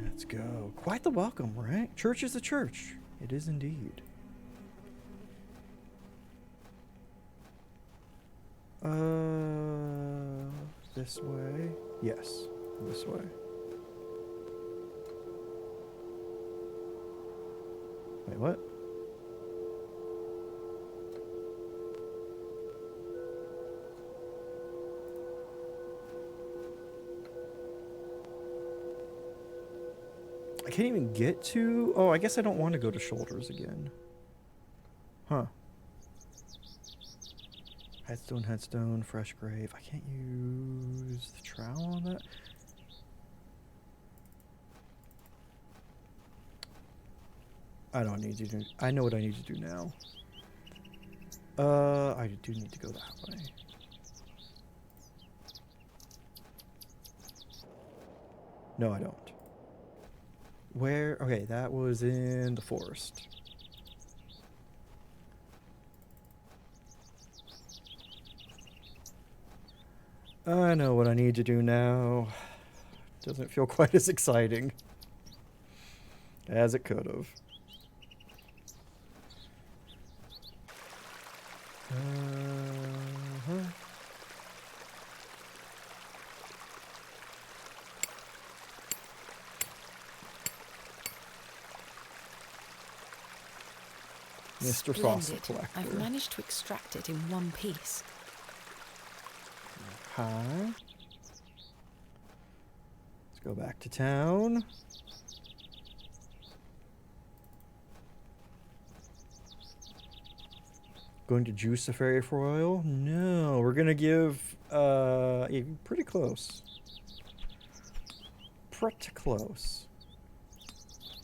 Let's go. Quite the welcome, right? Church is a church. It is indeed. This way? Yes, this way. Wait, what? I can't even get to... Oh, I guess I don't want to go to Shoulders again. Huh. Headstone, fresh grave. I can't use the trowel on that. I don't need to do... I know what I need to do now. I do need to go that way. No, I don't. Where? Okay, that was in the forest. I know what I need to do now. Doesn't feel quite as exciting as it could have. Mr. Fossil Collector. I've managed to extract it in one piece. Okay. Let's go back to town. Going to juice a fairy for oil? No, we're gonna give pretty close. Pretty close.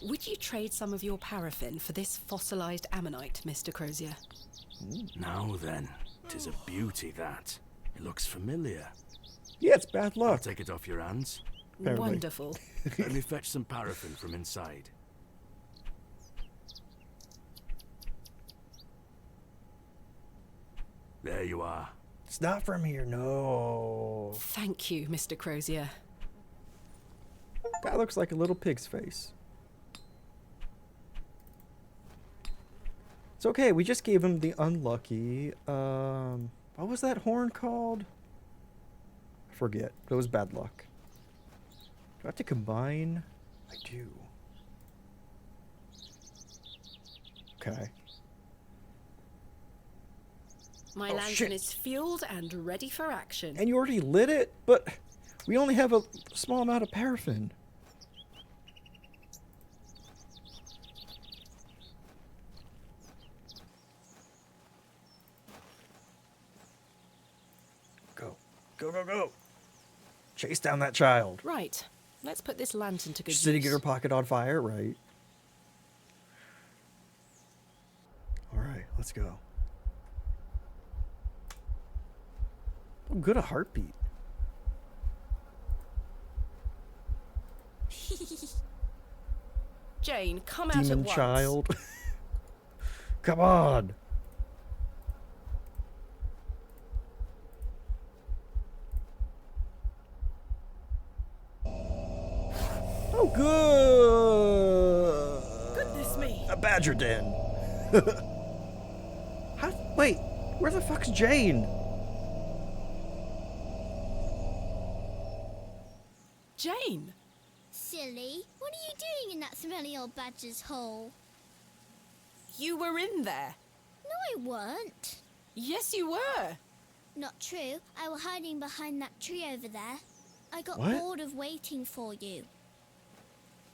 Would you trade some of your paraffin for this fossilized ammonite, Mr. Crozier? Now then, 'tis a beauty that. It looks familiar. Yeah, it's bad luck. I'll take it off your hands. Apparently. Wonderful. Let me fetch some paraffin from inside. There you are. It's not from here, no. Thank you, Mr. Crozier. That looks like a little pig's face. It's okay, we just gave him the unlucky, what was that horn called? I forget, but it was bad luck. Do I have to combine? I do. Okay. My lantern is fueled and ready for action. And you already lit it? But we only have a small amount of paraffin. Go. Go, go, go. Chase down that child. Right. Let's put this lantern to good use. Did he get her pocket on fire? Right. Alright, let's go. Oh, good, a heartbeat. Jane, come out at demon once. child. Come on. Oh, good. Goodness me. A badger den. Wait, where the fuck's Jane? Jane? Silly, what are you doing in that smelly old badger's hole? You were in there. No, I weren't. Yes, you were. Not true. I was hiding behind that tree over there. I got What? bored of waiting for you.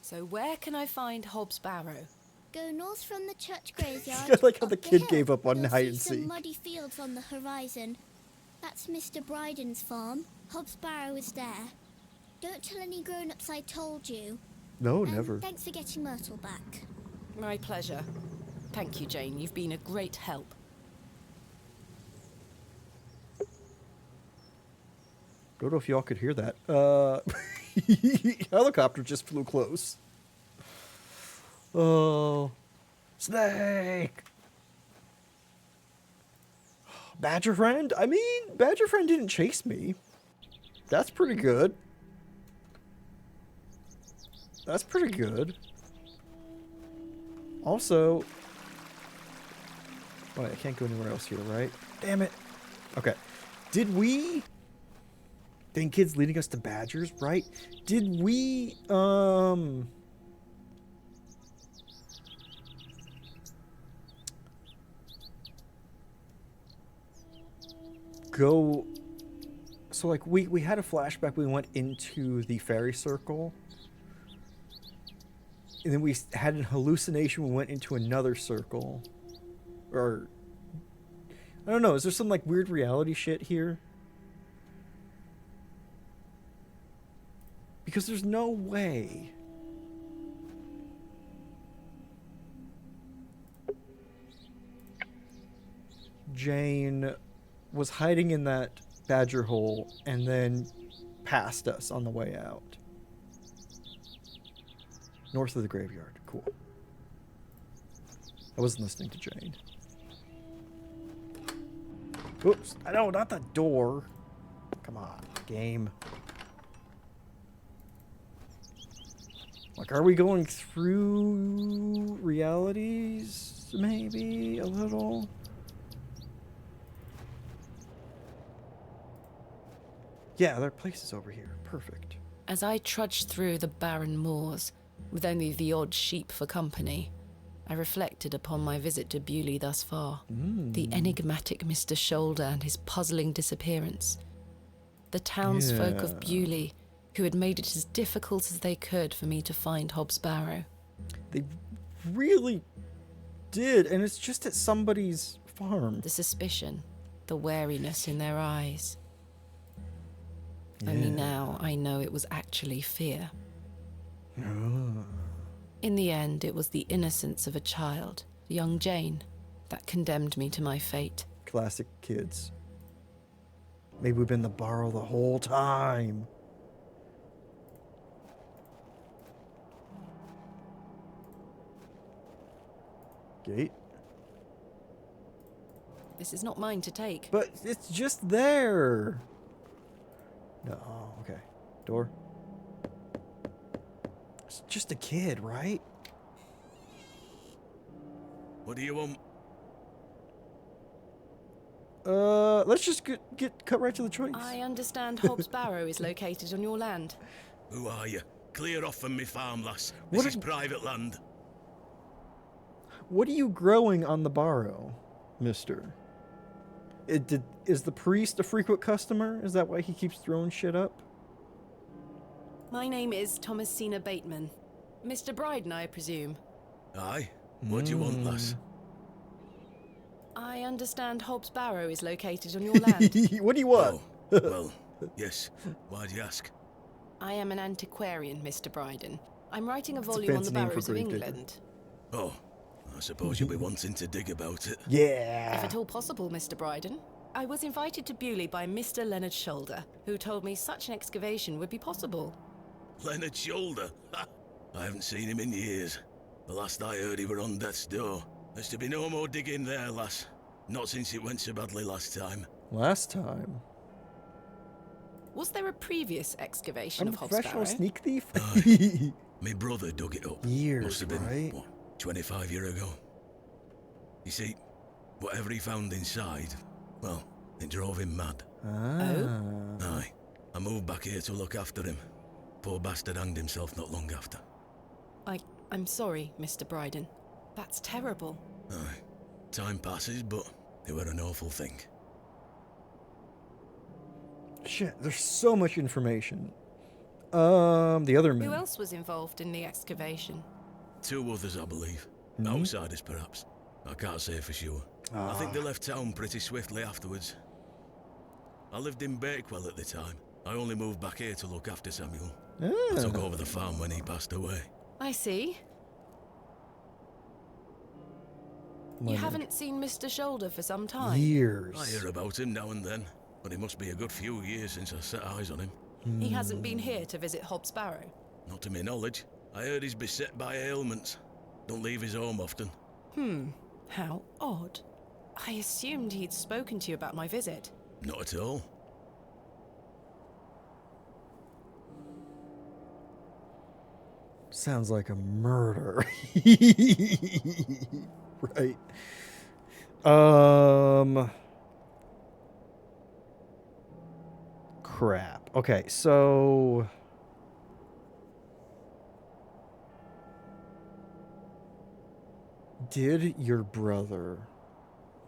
So where can I find Hobbs Barrow? Go north from the church graveyard. I like how up the kid hill. gave up on You'll hide see and some seek. muddy fields on the horizon. That's Mr. Bryden's farm. Hobbs Barrow is there. Don't tell any grown-ups I told you. No, And never. thanks for getting Myrtle back. My pleasure. Thank you, Jane. You've been a great help. Don't know if y'all could hear that. Helicopter just flew close. Oh, snake. Badger friend? I mean, Badger friend didn't chase me. That's pretty good. That's pretty good. Also, wait, I can't go anywhere else here, right? Damn it. Okay. Did we... Dang kids leading us to badgers, right? Did we, go... So, like, we had a flashback. We went into the fairy circle. And then we had an hallucination. We went into another circle. Or... I don't know. Is there some, like, weird reality shit here? Because there's no way. Jane was hiding in that badger hole and then passed us on the way out. North of the graveyard. Cool. I wasn't listening to Jane. Oops. I know, not the door. Come on, game. Like, are we going through realities? Maybe a little. Yeah, there are places over here. Perfect. As I trudged through the barren moors, with only the odd sheep for company, I reflected upon my visit to Bewley thus far. The enigmatic Mr. Shoulder and his puzzling disappearance. The townsfolk of Bewley, who had made it as difficult as they could for me to find Hobbs Barrow. They really did, and it's just at somebody's farm. The suspicion, the wariness in their eyes. Only now I know it was actually fear. In the end, it was the innocence of a child, young Jane, that condemned me to my fate. Classic kids. Maybe we've been the Barrow the whole time. Gate? This is not mine to take. But it's just there. No, okay. Door. It's just a kid, right? What do you want? Let's just get cut right to the chase. I understand Hobbs Barrow is located on your land. Who are you? Clear off from me farm, lass. This is private land. What are you growing on the Barrow, mister? Is the priest a frequent customer? Is that why he keeps throwing shit up? My name is Thomasina Bateman. Mr. Bryden, I presume. Aye. What do you want, lass? I understand Hobbs Barrow is located on your land. What do you want? Oh, well, yes. Why'd you ask? I am an antiquarian, Mr. Bryden. I'm writing a volume on the Barrows of England. Oh, I suppose you'll be wanting to dig about it. Yeah. If at all possible, Mr. Bryden. I was invited to Bewley by Mr. Leonard Shoulder, who told me such an excavation would be possible. Leonard Shoulder? Ha! I haven't seen him in years. The last I heard, he were on death's door. There's to be no more digging there, lass. Not since it went so badly last time. Last time? Was there a previous excavation I'm of a Hobbs professional Barrow? sneak thief? My brother dug it up. Years, Must have been, right? what, 25 years ago? You see, whatever he found inside, well, it drove him mad. Oh? Aye. I moved back here to look after him. Poor bastard hanged himself not long after. I'm sorry, Mr. Bryden. That's terrible. Aye. Time passes, but it were an awful thing. Shit, there's so much information. The other men. Who else was involved in the excavation? 2 others, I believe. Outsiders, perhaps. I can't say for sure. I think they left town pretty swiftly afterwards. I lived in Bakewell at the time. I only moved back here to look after Samuel. I took over the farm when he passed away. I see. You haven't seen Mr. Shoulder for some time? Years. I hear about him now and then, but it must be a good few years since I set eyes on him. He hasn't been here to visit Hobbs Barrow? Not to my knowledge. I heard he's beset by ailments. Don't leave his home often. How odd. I assumed he'd spoken to you about my visit. Not at all. Sounds like a murder. Right. Crap. Okay, so did your brother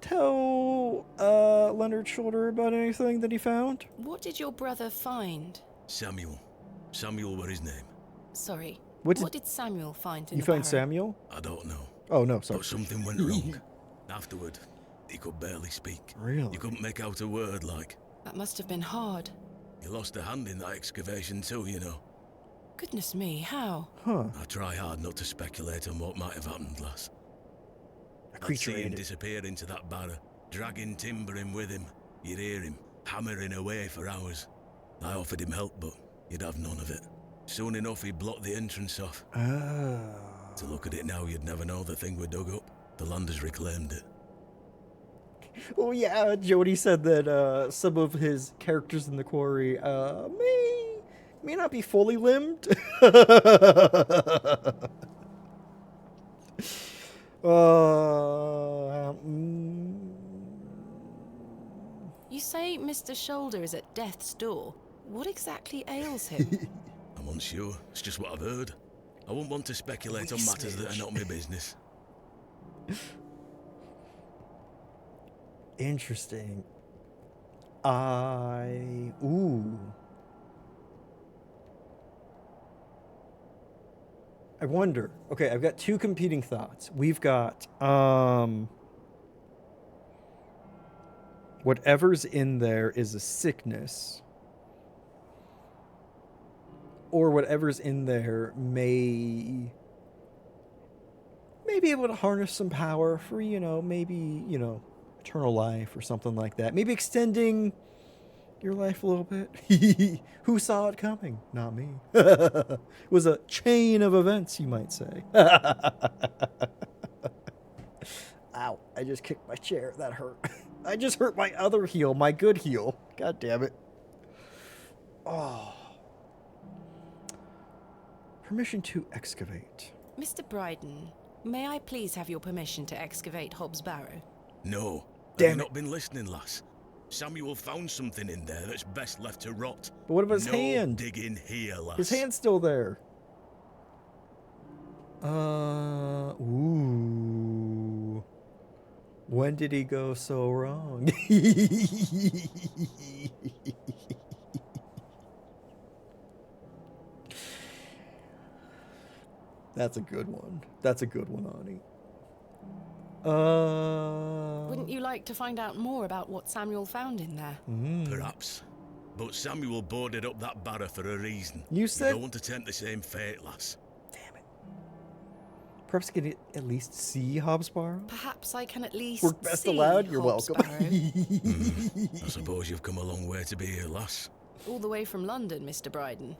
tell Leonard Shoulder about anything that he found? What did your brother find? Samuel. Samuel were his name. Sorry. What What did Samuel find in You the found barrow? Samuel? I don't know. Oh, no, sorry. But something went wrong. Afterward, he could barely speak. Really? You couldn't make out a word, like. That must have been hard. He lost a hand in that excavation too, you know. Goodness me, how? Huh. I try hard not to speculate on what might have happened, lass. I'd creature see him ate it. disappear into that barrow, dragging timber in with him. You'd hear him hammering away for hours. I offered him help, but he'd have none of it. Soon enough, he blocked the entrance off. To look at it now, you'd never know the thing we dug up. The land has reclaimed it. Oh yeah, Jody said that some of his characters in the quarry may not be fully limbed. You say Mr. Shoulder is at death's door. What exactly ails him? I'm unsure. It's just what I've heard. I wouldn't want to speculate on matters that are not my business. Interesting. I wonder. Okay, I've got 2 competing thoughts. We've got whatever's in there is a sickness, or whatever's in there may be able to harness some power for, maybe, eternal life or something like that. Maybe extending your life a little bit. Who saw it coming? Not me. It was a chain of events, you might say. Ow, I just kicked my chair. That hurt. I just hurt my other heel, my good heel. God damn it. Oh. Permission to excavate. Mr. Bryden, may I please have your permission to excavate Hobbs Barrow? No. Damn Have you it. not been listening, lass? Samuel found something in there that's best left to rot. But what about his no hand? digging here, lass. His hand's still there. Ooh. When did he go so wrong? That's a good one. That's a good one, Ani. Wouldn't you like to find out more about what Samuel found in there? Perhaps. But Samuel boarded up that barrow for a reason. You said- don't want to tempt the same fate, lass. Perhaps you can at least see Hobbs Barrow? Perhaps I can at least Work best see allowed, you're Hobbs welcome. Barrow. I suppose you've come a long way to be here, lass. All the way from London, Mr. Bryden.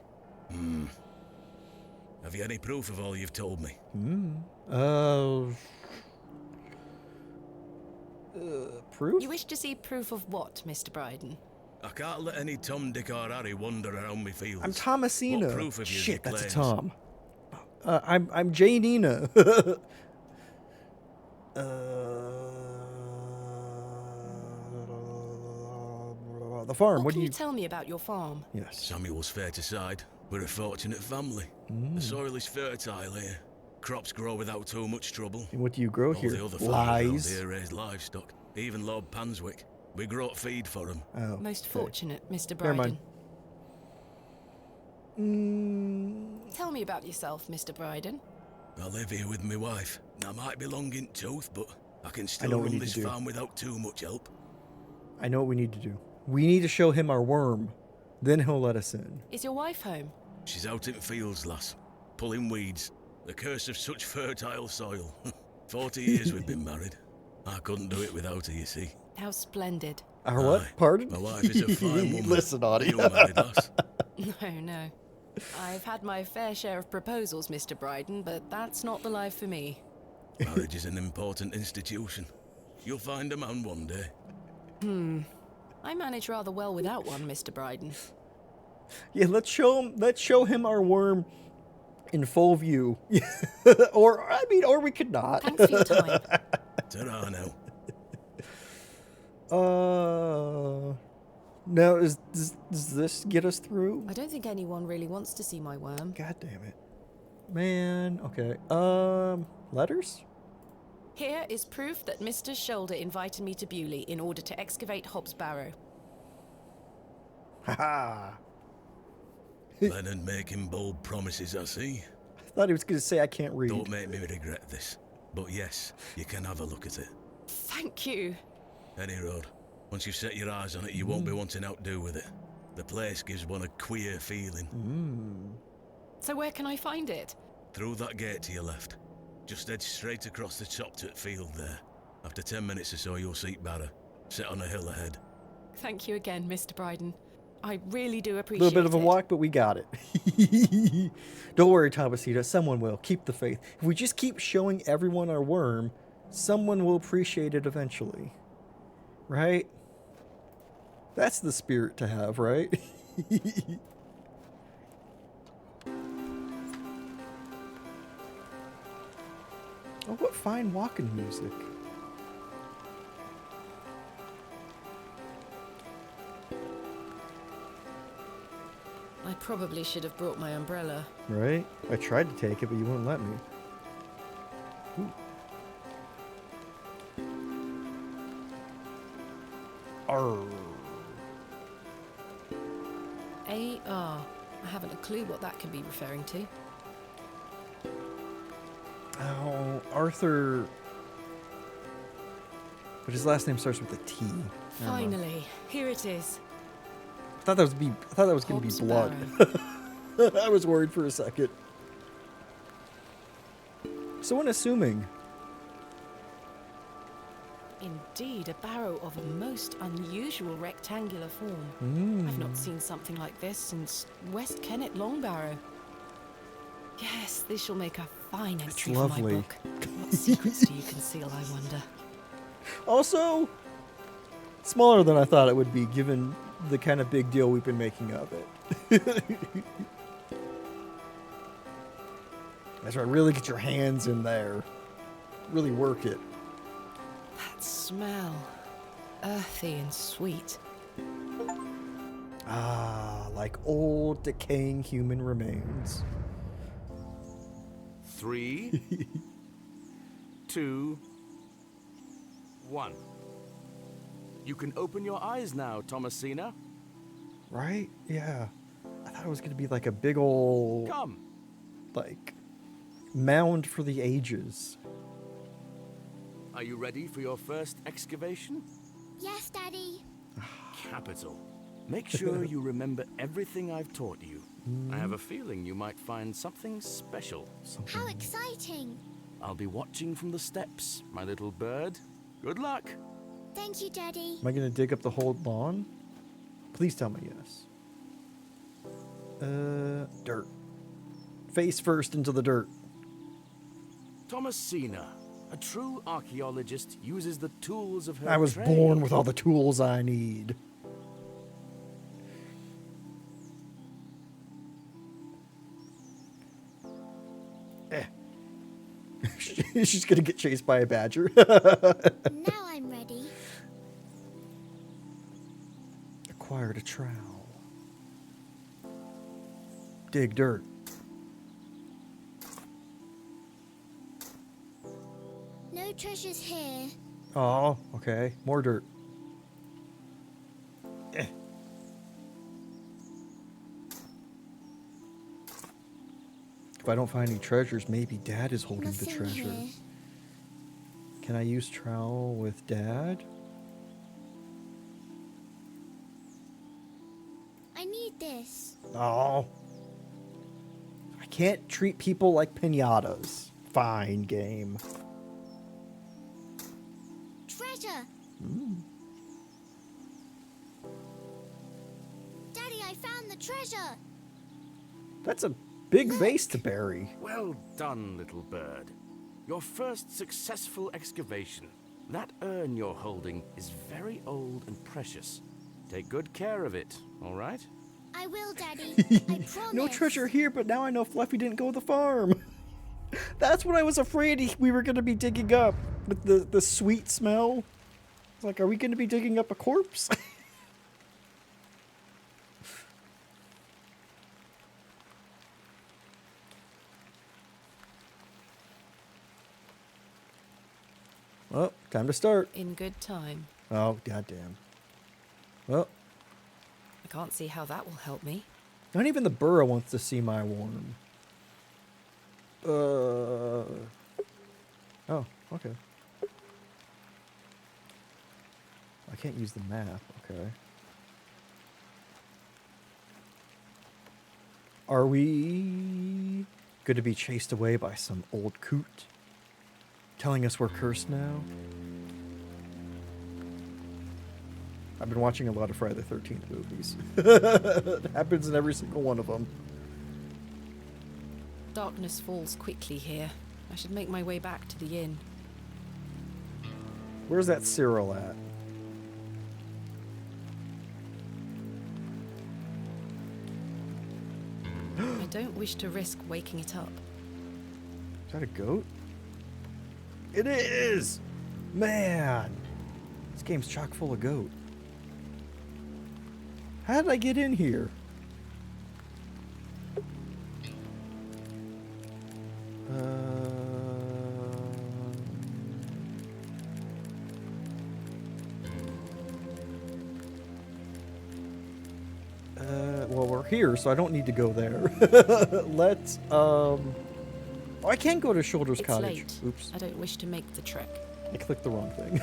Have you any proof of all you've told me? Proof? You wish to see proof of what, Mr. Bryden? I can't let any Tom, Dick, or Harry wander around me fields. I'm Thomasina. What proof have you? Shit, that's a claims? Tom. I'm Janina. The farm. What do can you you tell me about your farm? Yes. Samuel's fair to side. We're a fortunate family. The soil is fertile here. Crops grow without too much trouble. And what do you grow All here? the other farmers around Lies. here raise livestock. Even Lord Panswick. We grow feed for him. Oh, Most okay. fortunate, Mr. Never Bryden. mind. Tell me about yourself, Mr. Bryden. I live here with my wife. I might be long in tooth, but I can know still what we run need this to do. farm without too much help. I know what we need to do. We need to show him our worm. Then he'll let us in. Is your wife home? She's out in fields, lass. Pulling weeds. The curse of such fertile soil. 40 years we've been married. I couldn't do it without her, you see. How splendid. Our what? Pardon? My wife is a fine woman. Listen, Audie. You married, lass. No. I've had my fair share of proposals, Mr. Bryden, but that's not the life for me. Marriage is an important institution. You'll find a man one day. I manage rather well without one, Mr. Bryden. Yeah, let's show him our worm in full view. or we could not. Thanks for your time. Ta-ra now. Now does this get us through? I don't think anyone really wants to see my worm. God damn it. Man, okay. Letters? Here is proof that Mr. Shoulder invited me to Bewley in order to excavate Hobbs Barrow. Haha. Leonard making bold promises, I see. I thought he was going to say I can't read. Don't make me regret this. But yes, you can have a look at it. Thank you. Any road. Once you've set your eyes on it, you won't be wanting out do with it. The place gives one a queer feeling. So where can I find it? Through that gate to your left. Just head straight across the top to the field there. After 10 minutes or so, you'll see Barrow, set on a hill ahead. Thank you again, Mr. Bryden. I really do A appreciate little bit of a it. walk, but we got it. Don't worry, Thomasita. Someone will. Keep the faith. If we just keep showing everyone our worm, someone will appreciate it eventually. Right? That's the spirit to have, right? Oh, what fine walking music. I probably should have brought my umbrella. Right? I tried to take it, but you wouldn't let me. Ooh. Arr. A.R. I haven't a clue what that can be referring to. Oh, Arthur. But his last name starts with a T. Never mind. Finally, here it is. I thought that was going to be Hobbs blood. I was worried for a second. So unassuming. Indeed, a barrow of a most unusual rectangular form. I've not seen something like this since West Kennet Long Barrow. Yes, this shall make a fine entry for my lovely. book. What secrets do you conceal, I wonder? Also, smaller than I thought it would be, given the kind of big deal we've been making of it. That's right, really get your hands in there. Really work it. That smell. Earthy and sweet. Ah, like old decaying human remains. 3, 2, 1. You can open your eyes now, Thomasina. Right? Yeah. I thought it was going to be like a big old, Come. like, mound for the ages. Are you ready for your first excavation? Yes, Daddy. Capital. Make sure you remember everything I've taught you. I have a feeling you might find something special. How exciting. I'll be watching from the steps, my little bird. Good luck. Thank you, Daddy. Am I going to dig up the whole lawn? Please tell me yes. Dirt. Face first into the dirt. Thomasina, a true archaeologist, uses the tools of her I was trade. born with all the tools I need. She's gonna get chased by a badger. Now I'm ready. Acquired a trowel. Dig dirt. No treasures here. Oh, okay. More dirt. If I don't find any treasures, maybe Dad is holding the Nothing treasure. here. Can I use trowel with Dad? I need this. Oh. I can't treat people like pinatas. Fine, game. Treasure! Daddy, I found the treasure! That's a big vase to bury. Well done, little bird. Your first successful excavation. That urn you're holding is very old and precious. Take good care of it, all right? I will, Daddy. I promise. No treasure here, but now I know Fluffy didn't go to the farm. That's what I was afraid we were going to be digging up. With the sweet smell. It's like, are we going to be digging up a corpse? Well, time to start. In good time. Oh, goddamn. Well, I can't see how that will help me. not even the Barrow wants to see my worm. Oh, okay. I can't use the map, okay. Are we going to be chased away by some old coot? Telling us we're cursed now? I've been watching a lot of Friday the 13th movies. It happens in every single one of them. Darkness falls quickly here. I should make my way back to the inn. Where's that Cyril at? I don't wish to risk waking it up. Is that a goat? It is! Man! This game's chock full of goat. How did I get in here? Well, we're here, so I don't need to go there. Let's, Oh, I can go to Shoulder's It's Cottage. late. Oops. I don't wish to make the trek. I clicked the wrong thing.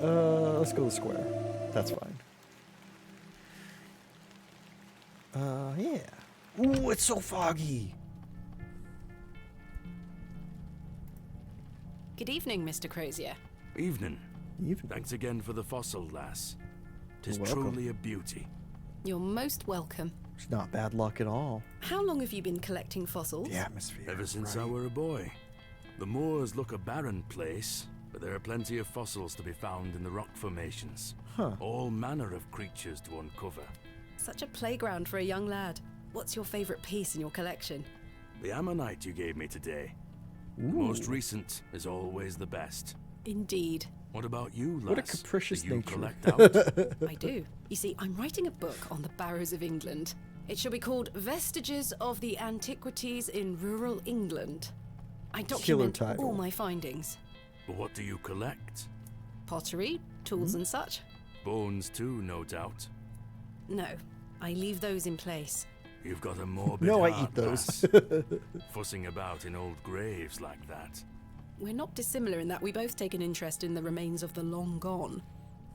Let's go to the square. That's fine. Yeah. Ooh, it's so foggy. Good evening, Mr. Crozier. Evening. Evening. Thanks again for the fossil, lass. Tis You're welcome. truly a beauty. You're most welcome. It's not bad luck at all. How long have you been collecting fossils? The atmosphere. Ever since I were a boy. The moors look a barren place, but there are plenty of fossils to be found in the rock formations. Huh. All manner of creatures to uncover. Such a playground for a young lad. What's your favourite piece in your collection? The ammonite you gave me today. The Ooh. most recent is always the best. Indeed. What about you, lass? What a capricious Do you nature. collect out? I do. You see, I'm writing a book on the Barrows of England. It shall be called Vestiges of the Antiquities in Rural England. I document title. all my findings. But what do you collect? Pottery, tools and such? Bones too, no doubt. No, I leave those in place. You've got a morbid No, I heart, eat those. lass. Fussing about in old graves like that. We're not dissimilar in that we both take an interest in the remains of the long gone.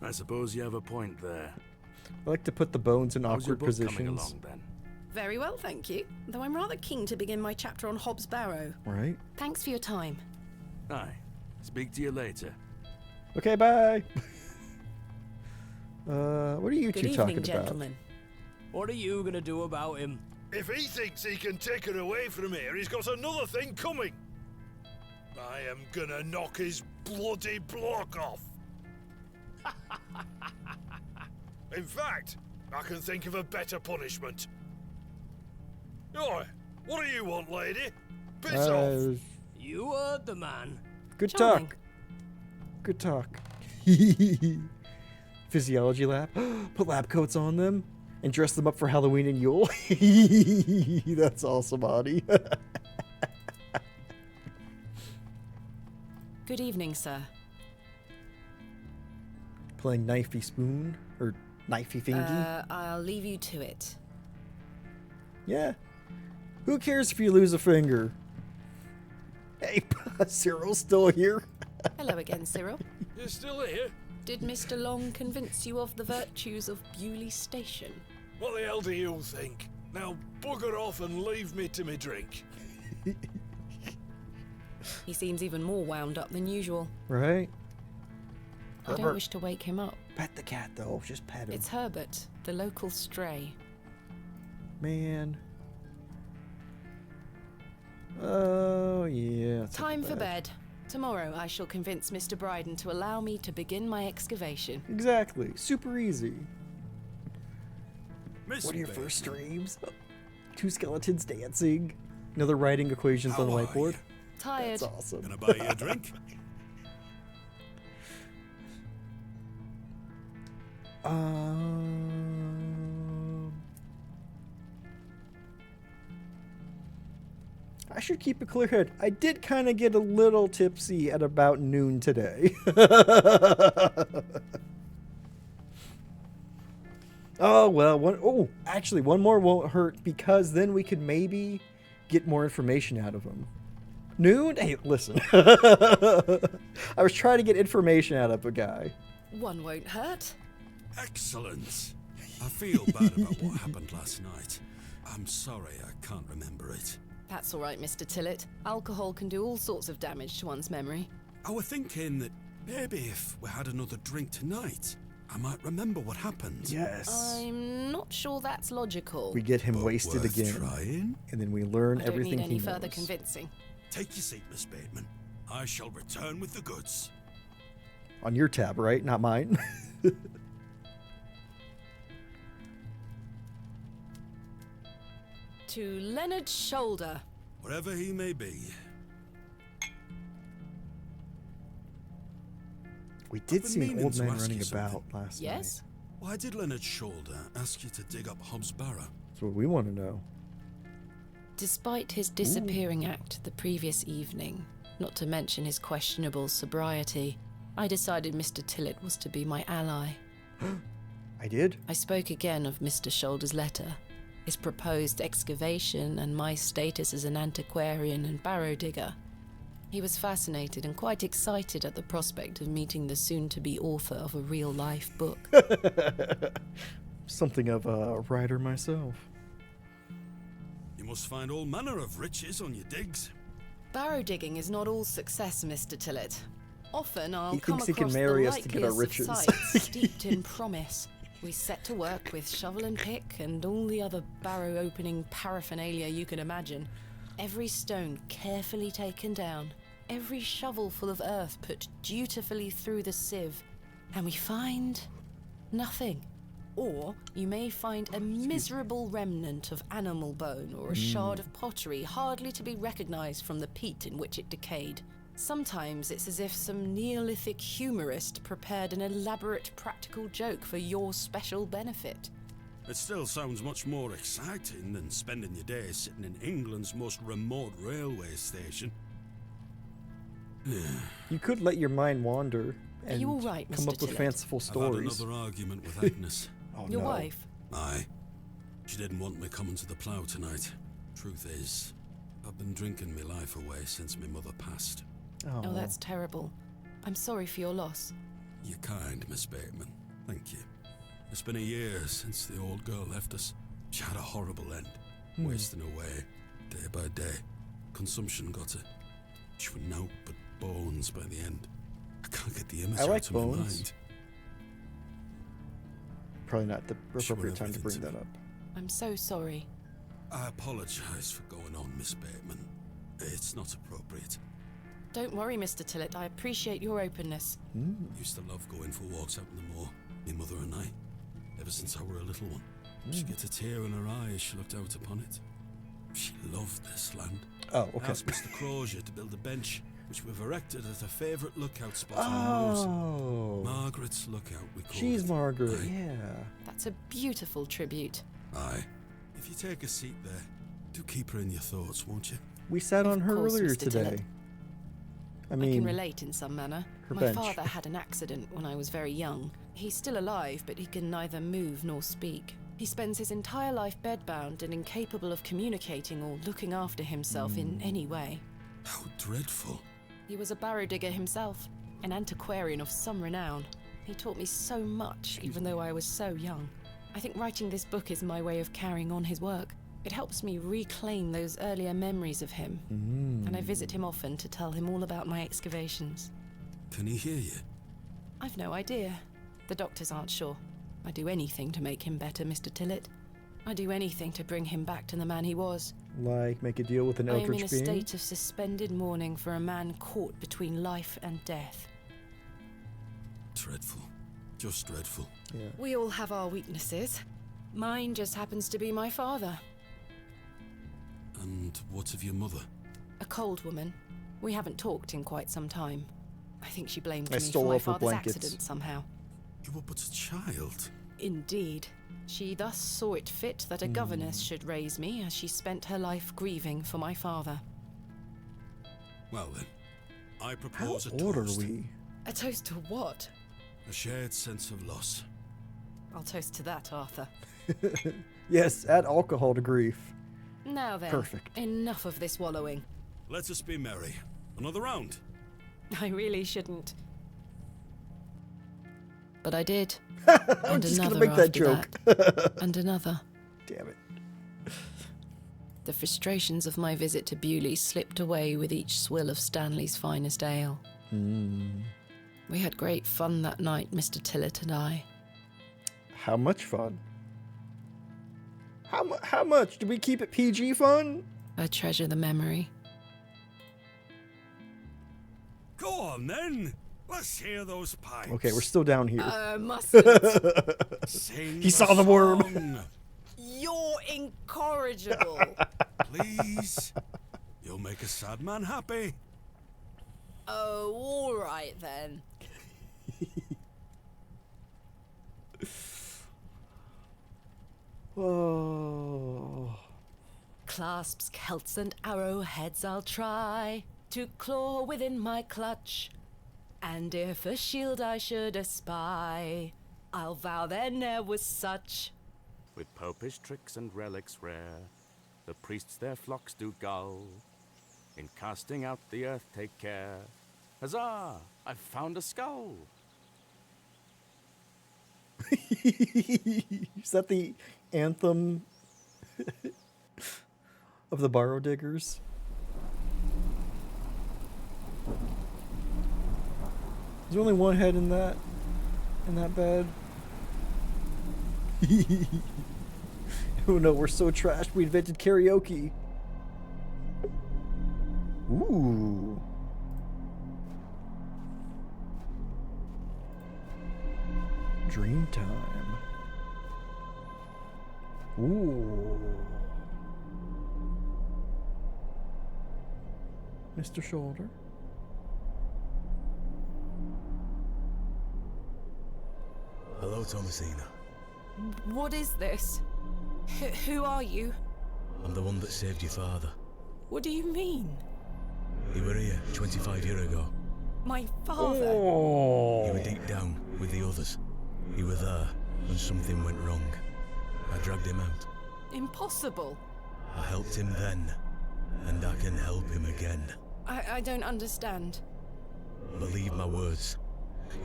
I suppose you have a point there. I like to put the bones in How's your awkward book positions. coming along, then? Very well, thank you. Though I'm rather keen to begin my chapter on Hobbs Barrow. Right. Thanks for your time. Aye. Speak to you later. Okay, bye. What are you Good two evening, talking gentlemen. What are you gonna do about him? If he thinks he can take her away from here, he's got another thing coming. I am gonna knock his bloody block off. In fact, I can think of a better punishment. Oi, what do you want, lady? Piss off. You heard the man. Good Charming. talk. Good talk. Physiology lab. Put lab coats on them and dress them up for Halloween and Yule. That's awesome, Audie. Good evening, sir. Playing knifey spoon or knifey fingy. I'll leave you to it. Yeah. Who cares if you lose a finger? Hey, Cyril's still here. Hello again, Cyril. You're still here? Did Mr. Long convince you of the virtues of Bewley Station? What the hell do you think? Now bugger off and leave me to me drink. He seems even more wound up than usual. Right? I don't wish to wake him up. Pet the cat, though. Just pet him. It's Herbert, the local stray. Man. Oh, yeah. that's Time not for bad. bed. Tomorrow I shall convince Mr. Bryden to allow me to begin my excavation. Exactly. Super easy. Miss What are your Bateman, first dreams? 2 skeletons dancing. Another writing equations on the How are whiteboard. you? Tired. That's awesome. Can I buy you a drink? I should keep a clear head. I did kind of get a little tipsy at about noon today. Oh, well, actually, one more won't hurt because then we could maybe get more information out of him. Noon? Hey, listen. I was trying to get information out of a guy. One won't hurt. Excellent. I feel bad about what happened last night. I'm sorry I can't remember it. That's all right, Mr. Tillett. Alcohol can do all sorts of damage to one's memory. I was thinking that maybe if we had another drink tonight, I might remember what happened. Yes. I'm not sure that's logical. We get him But wasted worth again. trying. And then we learn I don't everything need any he further knows. convincing. Take your seat, Miss Bateman. I shall return with the goods. On your tab, right? Not mine. To Leonard Shoulder. Wherever he may be. We did I've been see an meaning old to man ask running you about something. last Yes? Why did Leonard Shoulder ask you to dig up Hobbs Barrow? That's what we want to know. Despite his disappearing act the previous evening, not to mention his questionable sobriety, I decided Mr. Tillett was to be my ally. I did? I spoke again of Mr. Shoulder's letter, his proposed excavation, and my status as an antiquarian and barrow digger. He was fascinated and quite excited at the prospect of meeting the soon-to-be author of a real-life book. Something of a writer myself. You must find all manner of riches on your digs. Barrow digging is not all success, Mr. Tillett. Often I'll He come thinks he can across marry the us to get our likeliest of riches. sites steeped in promise. We set to work with shovel and pick and all the other barrow opening paraphernalia you can imagine. Every stone carefully taken down, every shovel full of earth put dutifully through the sieve, and we find nothing. Or you may find a miserable remnant of animal bone or a shard of pottery hardly to be recognized from the peat in which it decayed. Sometimes it's as if some Neolithic humorist prepared an elaborate practical joke for your special benefit. It still sounds much more exciting than spending your days sitting in England's most remote railway station. You could let your mind wander Are and you all right, come Mr. up with Tillett? fanciful I've stories. had another argument with Agnes. Oh, Your no. wife? Aye. She didn't want me coming to the plough tonight. Truth is, I've been drinking my life away since my mother passed. Oh, that's terrible. I'm sorry for your loss. You're kind, Miss Bateman. Thank you. It's been a year since the old girl left us. She had a horrible end, wasting away, day by day. Consumption got her. She was naught but bones by the end. I can't get the image I like out of my bones. mind. Probably not the She appropriate went time to bring everything that up. I'm so sorry. I apologize for going on, Miss Bateman. It's not appropriate. Don't worry, Mr. Tillett. I appreciate your openness. Used to love going for walks out in the moor, my mother and I, ever since I were a little one. She'd get a tear in her eye as she looked out upon it. She loved this land. Oh, okay. Asked Mr. Crozier to build a bench, which we've erected at her favourite lookout spot on the Oh. road. Margaret's Lookout, we call She's it. Margaret, Aye. yeah. That's a beautiful tribute. Aye. If you take a seat there, do keep her in your thoughts, won't you? We sat on her course, earlier Mr. today. Tillett. I I mean, can relate in some manner. her My bench. father had an accident when I was very young. He's still alive, but he can neither move nor speak. He spends his entire life bedbound and incapable of communicating or looking after himself in any way. How dreadful. He was a barrow digger himself, an antiquarian of some renown. He taught me so much, even though I was so young. I think writing this book is my way of carrying on his work. It helps me reclaim those earlier memories of him, and I visit him often to tell him all about my excavations. Can he hear you? I've no idea. The doctors aren't sure. I'd do anything to make him better, Mr. Tillett. I'd do anything to bring him back to the man he was. like, make a deal with an I am in eldritch a being? state of suspended mourning for a man caught between life and death. Dreadful. Just dreadful. Yeah. We all have our weaknesses. Mine just happens to be my father. And what of your mother? A cold woman. We haven't talked in quite some time. I think she blamed I me stole for my off her father's blankets. accident somehow. You were but a child. Indeed. She thus saw it fit that a governess should raise me as she spent her life grieving for my father. Well then, I How propose a old are toast. we? A toast to what? A shared sense of loss. I'll toast to that, Arthur. Yes, add alcohol to grief. Now then, Perfect. Enough of this wallowing. Let us be merry. Another round. I really shouldn't. But I did. I'm And just gonna another make that after joke. that. And another. Damn it. The frustrations of my visit to Bewley slipped away with each swill of Stanley's finest ale. We had great fun that night, Mr. Tillett and I. How much fun? How much? Did we keep it PG fun? I treasure the memory. Go on then. Let's hear those pipes. Okay, we're still down here. Mustn't. Sing He a saw the worm. song. You're incorrigible. Please. You'll make a sad man happy. Oh, all right then. Oh. Clasps, celts, and arrowheads I'll try to claw within my clutch. And if a shield I should espy, I'll vow there ne'er was such. With popish tricks and relics rare, the priests their flocks do gull. In casting out the earth take care. Huzzah! I've found a skull. Is that the anthem of the Barrow Diggers? Is there only one head in that bed? Oh no, we're so trashed we invented karaoke. Ooh. Dream time. Ooh. Mr. Shoulder. Hello, Thomasina. What is this? Who are you? I'm the one that saved your father. What do you mean? He were here 25 years ago. My father? He were deep down with the others. He were there when something went wrong. I dragged him out. Impossible. I helped him then, and I can help him again. I don't understand. Believe my words.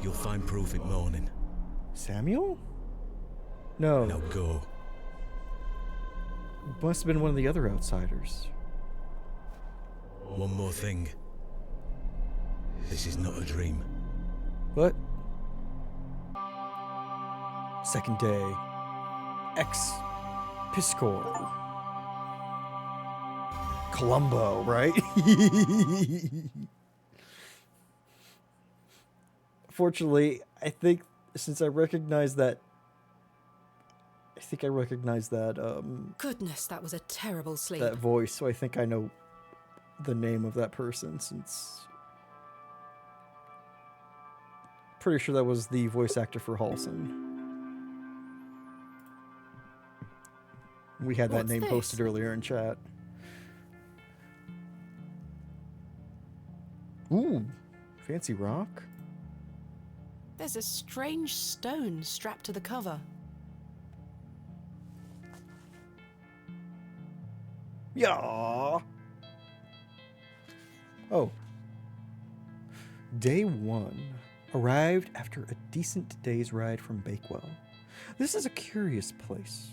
You'll find proof in morning. Samuel? No. Now go. Must have been one of the other outsiders. One more thing. This is not a dream. What? Second day. Piscor. Columbo, right? Fortunately, I think since I recognize that Goodness, that was a terrible sleep. that voice, so I think I know the name of that person, since pretty sure that was the voice actor for Halson. We had that What's name this? posted earlier in chat. Ooh, fancy rock. There's a strange stone strapped to the cover. Yeah. Oh. Day 1. Arrived after a decent day's ride from Bakewell. This is a curious place.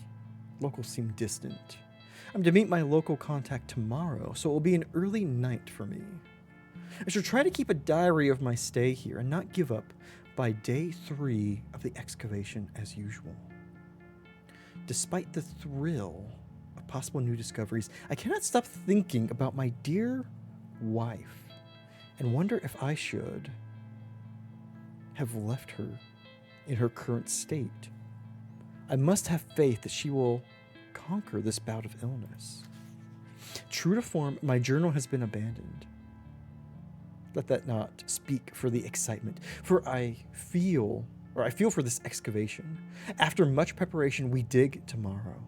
Locals seem distant. I'm to meet my local contact tomorrow, so it will be an early night for me. I should try to keep a diary of my stay here and not give up by day 3 of the excavation as usual. Despite the thrill of possible new discoveries, I cannot stop thinking about my dear wife and wonder if I should have left her in her current state. I must have faith that she will conquer this bout of illness. True to form, my journal has been abandoned. Let that not speak for the excitement, for I feel for this excavation. After much preparation, we dig tomorrow.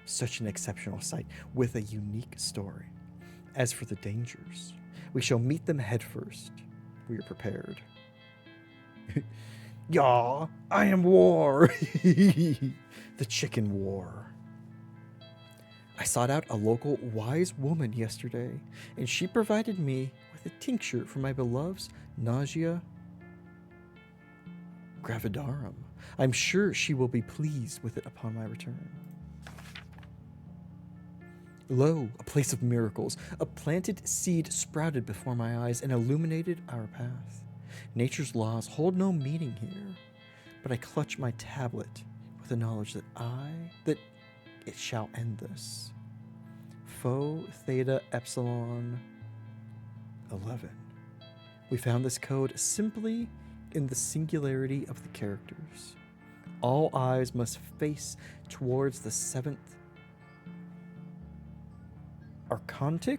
Such an exceptional sight with a unique story. As for the dangers, we shall meet them headfirst. We are prepared. Yaw, I am war. The chicken war. I sought out a local wise woman yesterday, and she provided me with a tincture for my beloved's nausea gravidarum. I'm sure she will be pleased with it upon my return. Lo, a place of miracles. A planted seed sprouted before my eyes and illuminated our path. Nature's laws hold no meaning here, but I clutch my tablet with the knowledge that it shall end this. Pho Theta Epsilon 11. We found this code simply in the singularity of the characters. All eyes must face towards the 7th Archontic?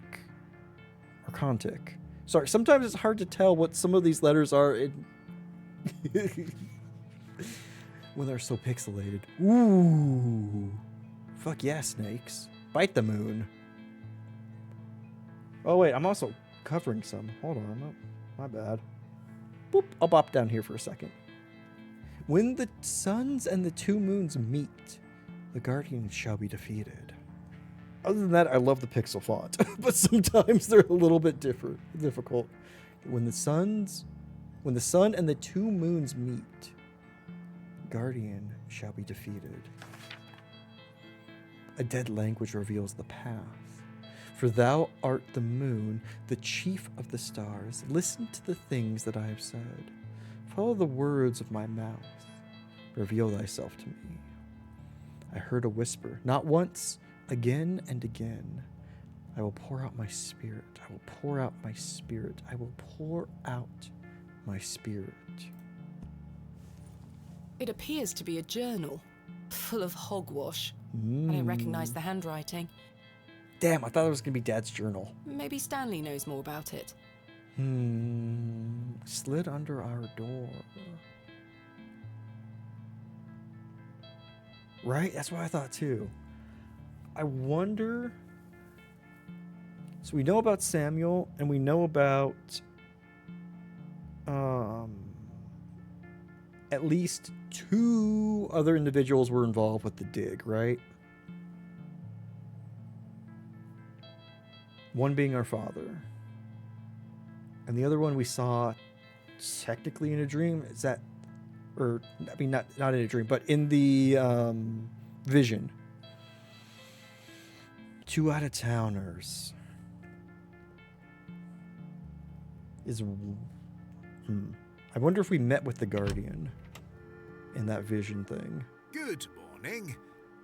Sorry, sometimes it's hard to tell what some of these letters are when they're so pixelated. Ooh. Fuck yeah, snakes. Bite the moon. Oh wait, I'm also covering some. Hold on. Oh, my bad. Boop. I'll bop down here for a second. When the suns and the 2 moons meet, the guardians shall be defeated. Other than that, I love the pixel font, but sometimes they're a little bit difficult. When the sun and the 2 moons meet, guardian shall be defeated. A dead language reveals the path. For thou art the moon, the chief of the stars. Listen to the things that I have said. Follow the words of my mouth. Reveal thyself to me. I heard a whisper, not once, again and again. I will pour out my spirit. I will pour out my spirit. I will pour out my spirit. It appears to be a journal, full of hogwash. I don't recognize the handwriting. Damn, I thought it was going to be Dad's journal. Maybe Stanley knows more about it. Slid under our door. Right? That's what I thought too. I wonder... So we know about Samuel, and we know about... at least 2 other individuals were involved with the dig, right? One being our father. And the other one we saw technically in a dream. Is that... Or, I mean, not in a dream, but in the vision. 2 out-of-towners. I wonder if we met with the Guardian in that vision thing. Good morning.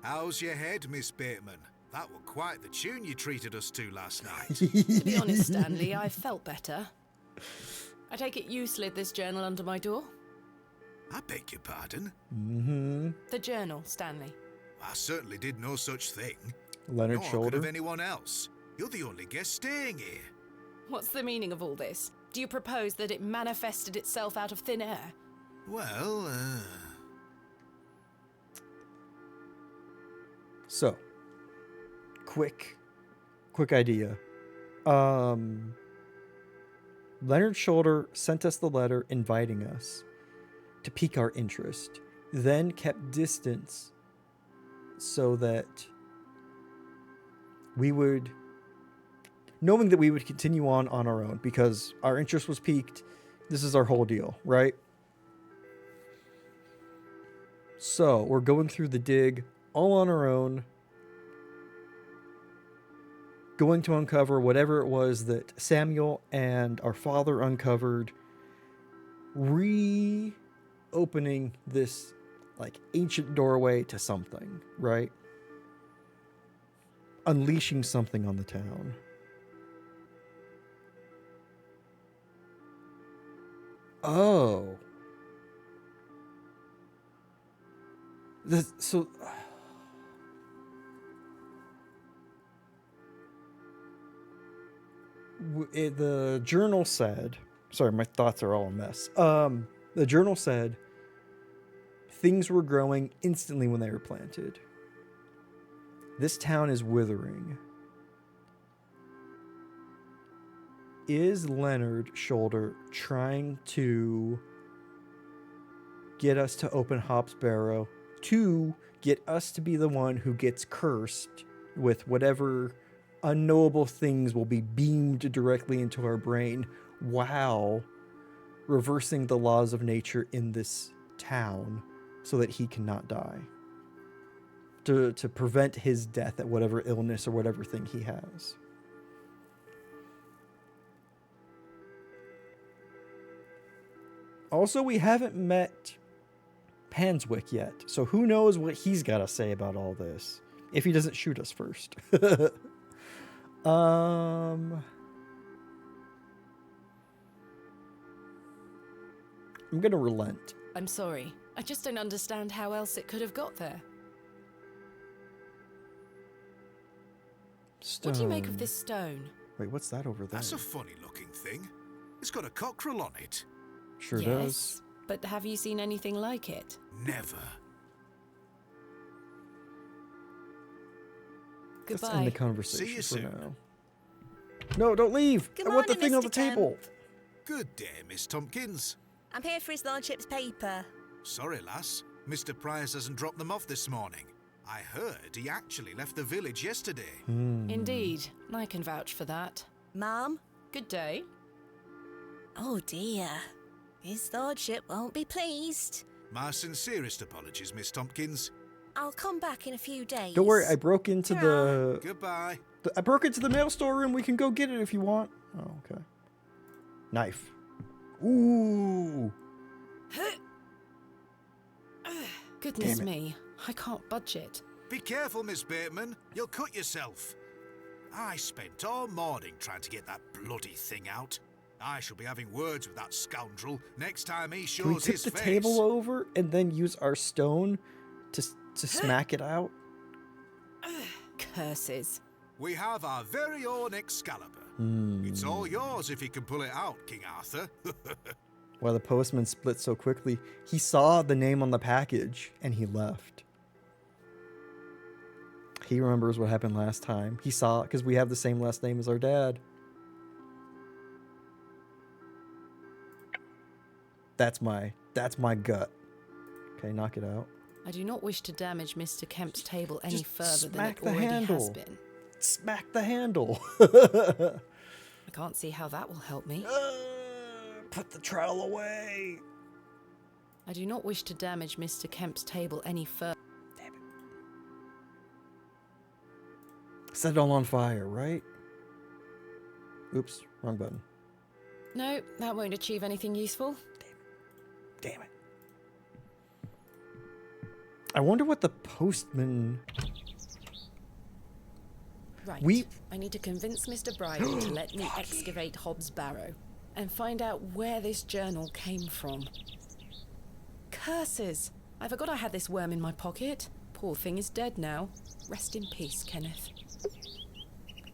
How's your head, Miss Bateman? That were quite the tune you treated us to last night. To be honest, Stanley, I felt better. I take it you slid this journal under my door? I beg your pardon? Mm-hmm. The journal, Stanley. I certainly did no such thing. Leonard Nor could Shoulder. have anyone else. You're the only guest staying here. What's the meaning of all this? Do you propose that it manifested itself out of thin air? Well, So, quick idea. Leonard Shoulder sent us the letter inviting us to pique our interest, then kept distance so that we would, knowing that we would continue on our own because our interest was piqued. This is our whole deal, right? So we're going through the dig all on our own, going to uncover whatever it was that Samuel and our father uncovered, reopening this like ancient doorway to something, right? Unleashing something on the town. Oh. The journal said, sorry, my thoughts are all a mess. The journal said things were growing instantly when they were planted. This town is withering. Is Leonard Shoulder trying to get us to open Hop's Barrow to get us to be the one who gets cursed with whatever unknowable things will be beamed directly into our brain while reversing the laws of nature in this town so that he cannot die? To prevent his death at whatever illness or whatever thing he has. Also, we haven't met Panswick yet, so who knows what he's got to say about all this if he doesn't shoot us first. I'm gonna relent. I'm sorry. I just don't understand how else it could have got there. Stone. What do you make of this stone? Wait, what's that over there? that's a funny looking thing. It's got a cockerel on it. Sure Yes, does. but have you seen anything like it? Never. Let's Goodbye. end the conversation See you for soon. now. No, don't leave. Good I want the morning, thing on the Mr. Kemp. table. Good day, Miss Tompkins. I'm here for his lordship's paper. Sorry, lass. Mr. Price hasn't dropped them off this morning. I heard he actually left the village yesterday. Indeed. I can vouch for that. Ma'am? Good day. Oh dear. His lordship won't be pleased. My sincerest apologies, Miss Tompkins. I'll come back in a few days. Don't worry, I broke into Goodbye. I broke into the mail store and we can go get it if you want. Oh, okay. Knife. Ooh. Goodness Damn it. me. I can't budge it. Be careful, Miss Bateman. You'll cut yourself. I spent all morning trying to get that bloody thing out. I shall be having words with that scoundrel next time he Can we shows tip his the face. table over and then use our stone to smack it out? Curses. We have our very own Excalibur. It's all yours if you can pull it out, King Arthur. While the postman split so quickly, he saw the name on the package and he left. He remembers what happened last time. He saw it because we have the same last name as our dad. That's my gut. Okay, knock it out. I do not wish to damage Mr. Kemp's table any Just further than smack it the already handle. has been. Smack the handle. I can't see how that will help me. Put the trowel away. I do not wish to damage Mr. Kemp's table any further. Damn it. Set it all on fire, right? Oops, wrong button. No, that won't achieve anything useful. Damn it. I wonder what the postman... Right. I need to convince Mr. Bryden to let me excavate Hobbs Barrow and find out where this journal came from. Curses! I forgot I had this worm in my pocket. Poor thing is dead now. Rest in peace, Kenneth.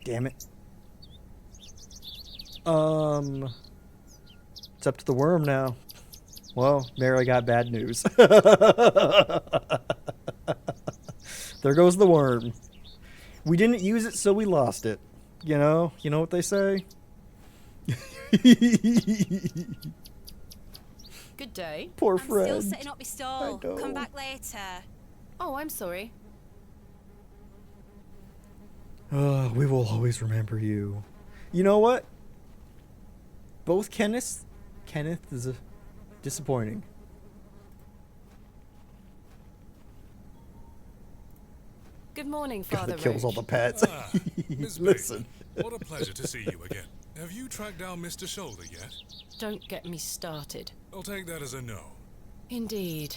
Damn it. It's up to the worm now. Well, Mary got bad news. There goes the worm. We didn't use it, so we lost it. You know what they say? Good day. Poor I'm friend. still setting up my stall. I know. Come back later. Oh, I'm sorry. We will always remember you. You know what? Both Kenneth is disappointing. Good morning, God, Father it kills all Roach. the pets. Ah, Miss Listen. Bateman, what a pleasure to see you again. Have you tracked down Mr. Shoulder yet? Don't get me started. I'll take that as a no. Indeed.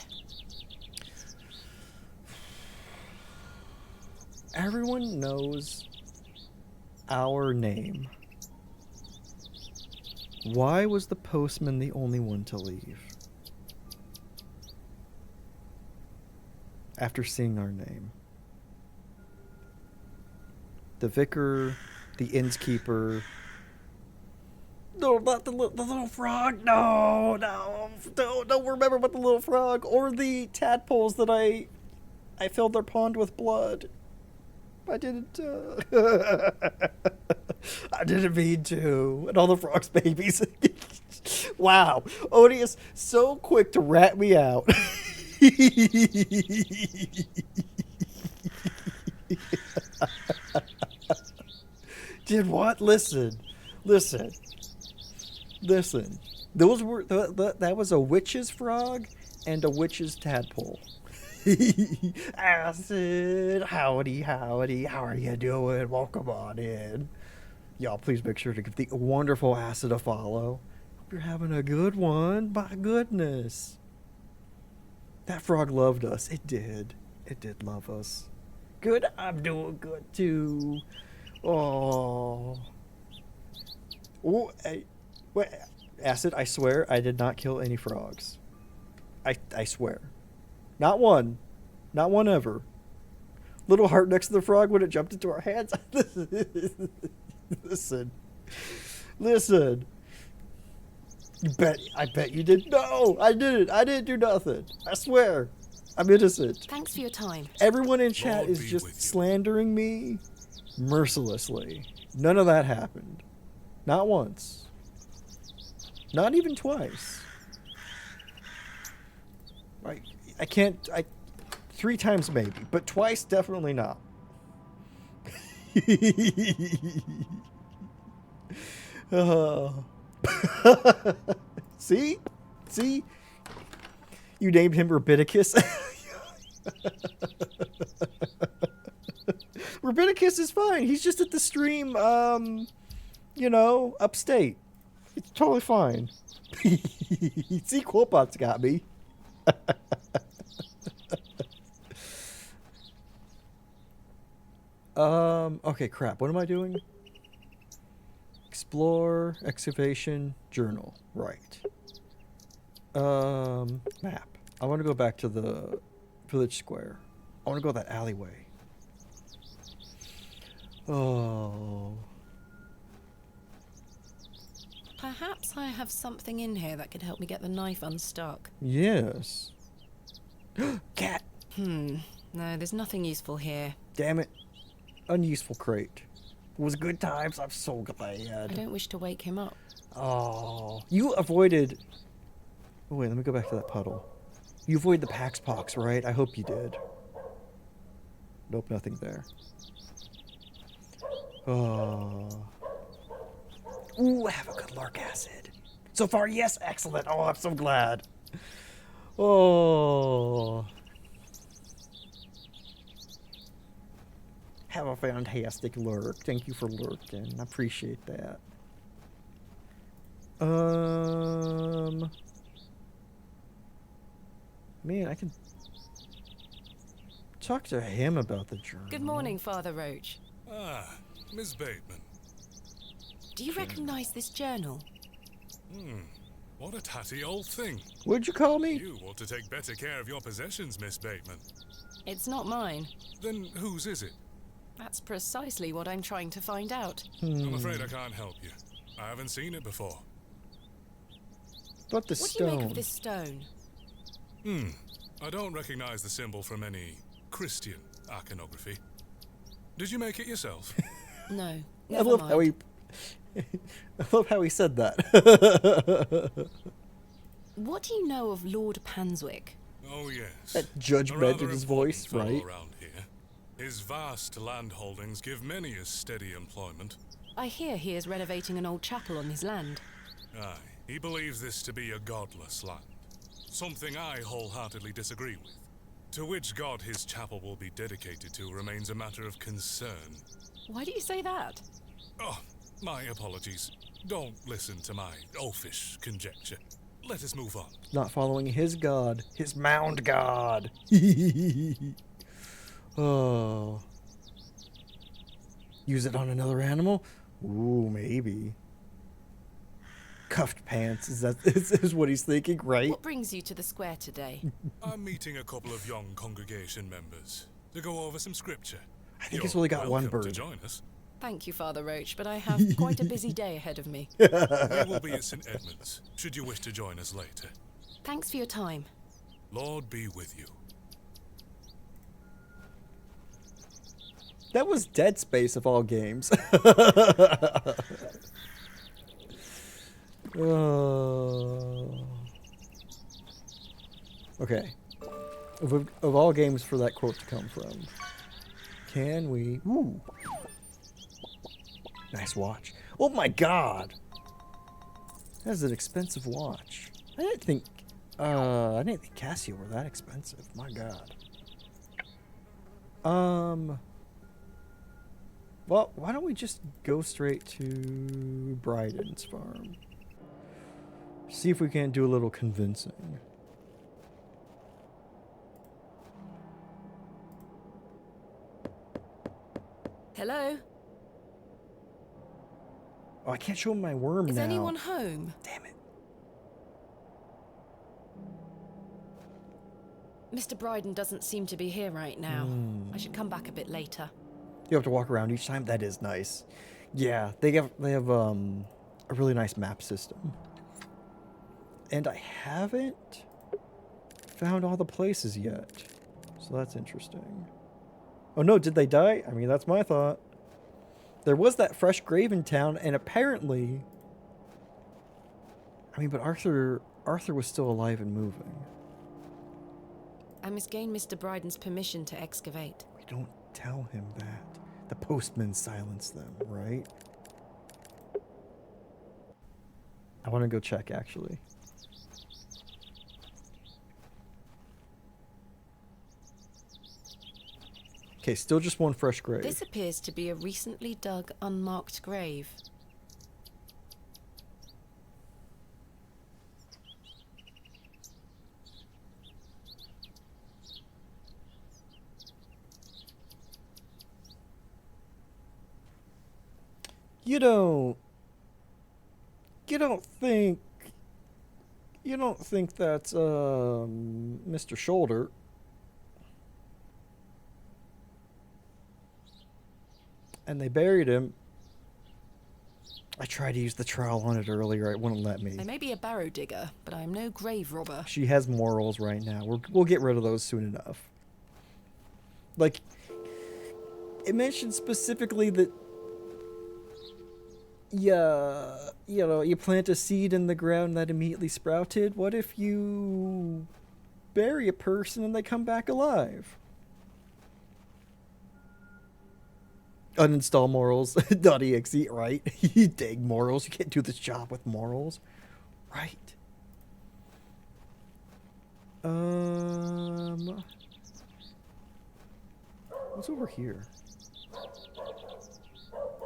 Everyone knows our name. Why was the postman the only one to leave? After seeing our name. The vicar, the innkeeper. No, not the little frog. No. Don't remember about the little frog or the tadpoles that I filled their pond with blood. I didn't. I didn't mean to. And all the frogs' babies. Wow, Odious, so quick to rat me out. Did what? Listen. Those were that was a witch's frog and a witch's tadpole. Acid, howdy, how are you doing? Welcome on in. Y'all, please make sure to give the wonderful Acid a follow. Hope you're having a good one. My goodness. That frog loved us. It did love us. Good, I'm doing good too. Oh, hey, wait, Acid, I swear I did not kill any frogs. I swear. Not one ever. Little heart next to the frog when it jumped into our hands. Listen. I bet you did. No, I didn't. I didn't do nothing. I swear. I'm innocent. Thanks for your time. Everyone in chat is just slandering me mercilessly. None of that happened. Not once. Not even twice. I can't. 3 times maybe, but twice definitely not. See? You named him Rabidicus. Rabidicus is fine. He's just at the stream, upstate. It's totally fine. See, Quillpot's got me. Okay, crap. What am I doing? Explore, excavation, journal. Right. Map. I want to go back to the village square. I want to go that alleyway. Oh. Perhaps I have something in here that could help me get the knife unstuck. Yes. Cat. No, there's nothing useful here. Damn it. Unuseful crate. It was good times. I'm so glad. I don't wish to wake him up. Oh. You avoided... Oh, wait, let me go back to that puddle. You avoided the Pax Pox, right? I hope you did. Nope, nothing there. Oh. Ooh, I have a good lurk acid. So far, yes, excellent. Oh, I'm so glad. Oh. Have a fantastic lurk. Thank you for lurking. I appreciate that. Man, I can... talk to him about the journal. Good morning, Father Roach. Ah, Miss Bateman. Do you recognize this journal? What a tatty old thing. What'd you call me? You ought to take better care of your possessions, Miss Bateman. It's not mine. Then whose is it? That's precisely what I'm trying to find out. I'm afraid I can't help you. I haven't seen it before. But the What stone. do you make of this stone? I don't recognize the symbol from any Christian iconography. Did you make it yourself? No. I Never love mind. how he. I love how he said that. What do you know of Lord Panswick? Oh, yes. That A judgment rather in his important voice, fellow right? around here. His vast land holdings give many a steady employment. I hear he is renovating an old chapel on his land. Aye, he believes this to be a godless land. Something I wholeheartedly disagree with. To which god his chapel will be dedicated to remains a matter of concern. Why do you say that? Oh, my apologies. Don't listen to my oafish conjecture. Let us move on. Not following his god, his mound god. Oh. Use it on another animal? Ooh, maybe. Cuffed pants, is what he's thinking, right? What brings you to the square today? I'm meeting a couple of young congregation members to go over some scripture. I think he's only got one welcome bird. to join us. Thank you, Father Roach, but I have quite a busy day ahead of me. We will be at St. Edmund's, should you wish to join us later. Thanks for your time. Lord be with you. That was Dead Space of all games. Okay. Of all games for that quote to come from, can we... Ooh. Nice watch. Oh my god! That's an expensive watch. I didn't think Casio were that expensive. My god. Well, why don't we just go straight to Bryden's farm? See if we can't do a little convincing. Hello? Oh, I can't show him my worm Is now. anyone home? Damn it. Mr. Bryden doesn't seem to be here right now. I should come back a bit later. You have to walk around each time? That is nice. Yeah, they have a really nice map system. And I haven't found all the places yet. So that's interesting. Oh no, did they die? I mean, that's my thought. There was that fresh grave in town, and apparently... I mean, but Arthur was still alive and moving. I must gain Mr. Bryden's permission to excavate. We don't tell him that. The postmen silence them, right? I want to go check, actually. Okay, still just one fresh grave. This appears to be a recently dug, unmarked grave. You don't think that's Mr. Shoulder? And they buried him. I tried to use the trowel on it earlier. It wouldn't let me. I may be a barrow digger, but I am no grave robber. She has morals right now. We'll get rid of those soon enough. Like, it mentioned specifically that you plant a seed in the ground that immediately sprouted. What if you bury a person and they come back alive? Uninstall morals. .exe, right? You dig morals. You can't do this job with morals. Right. What's over here?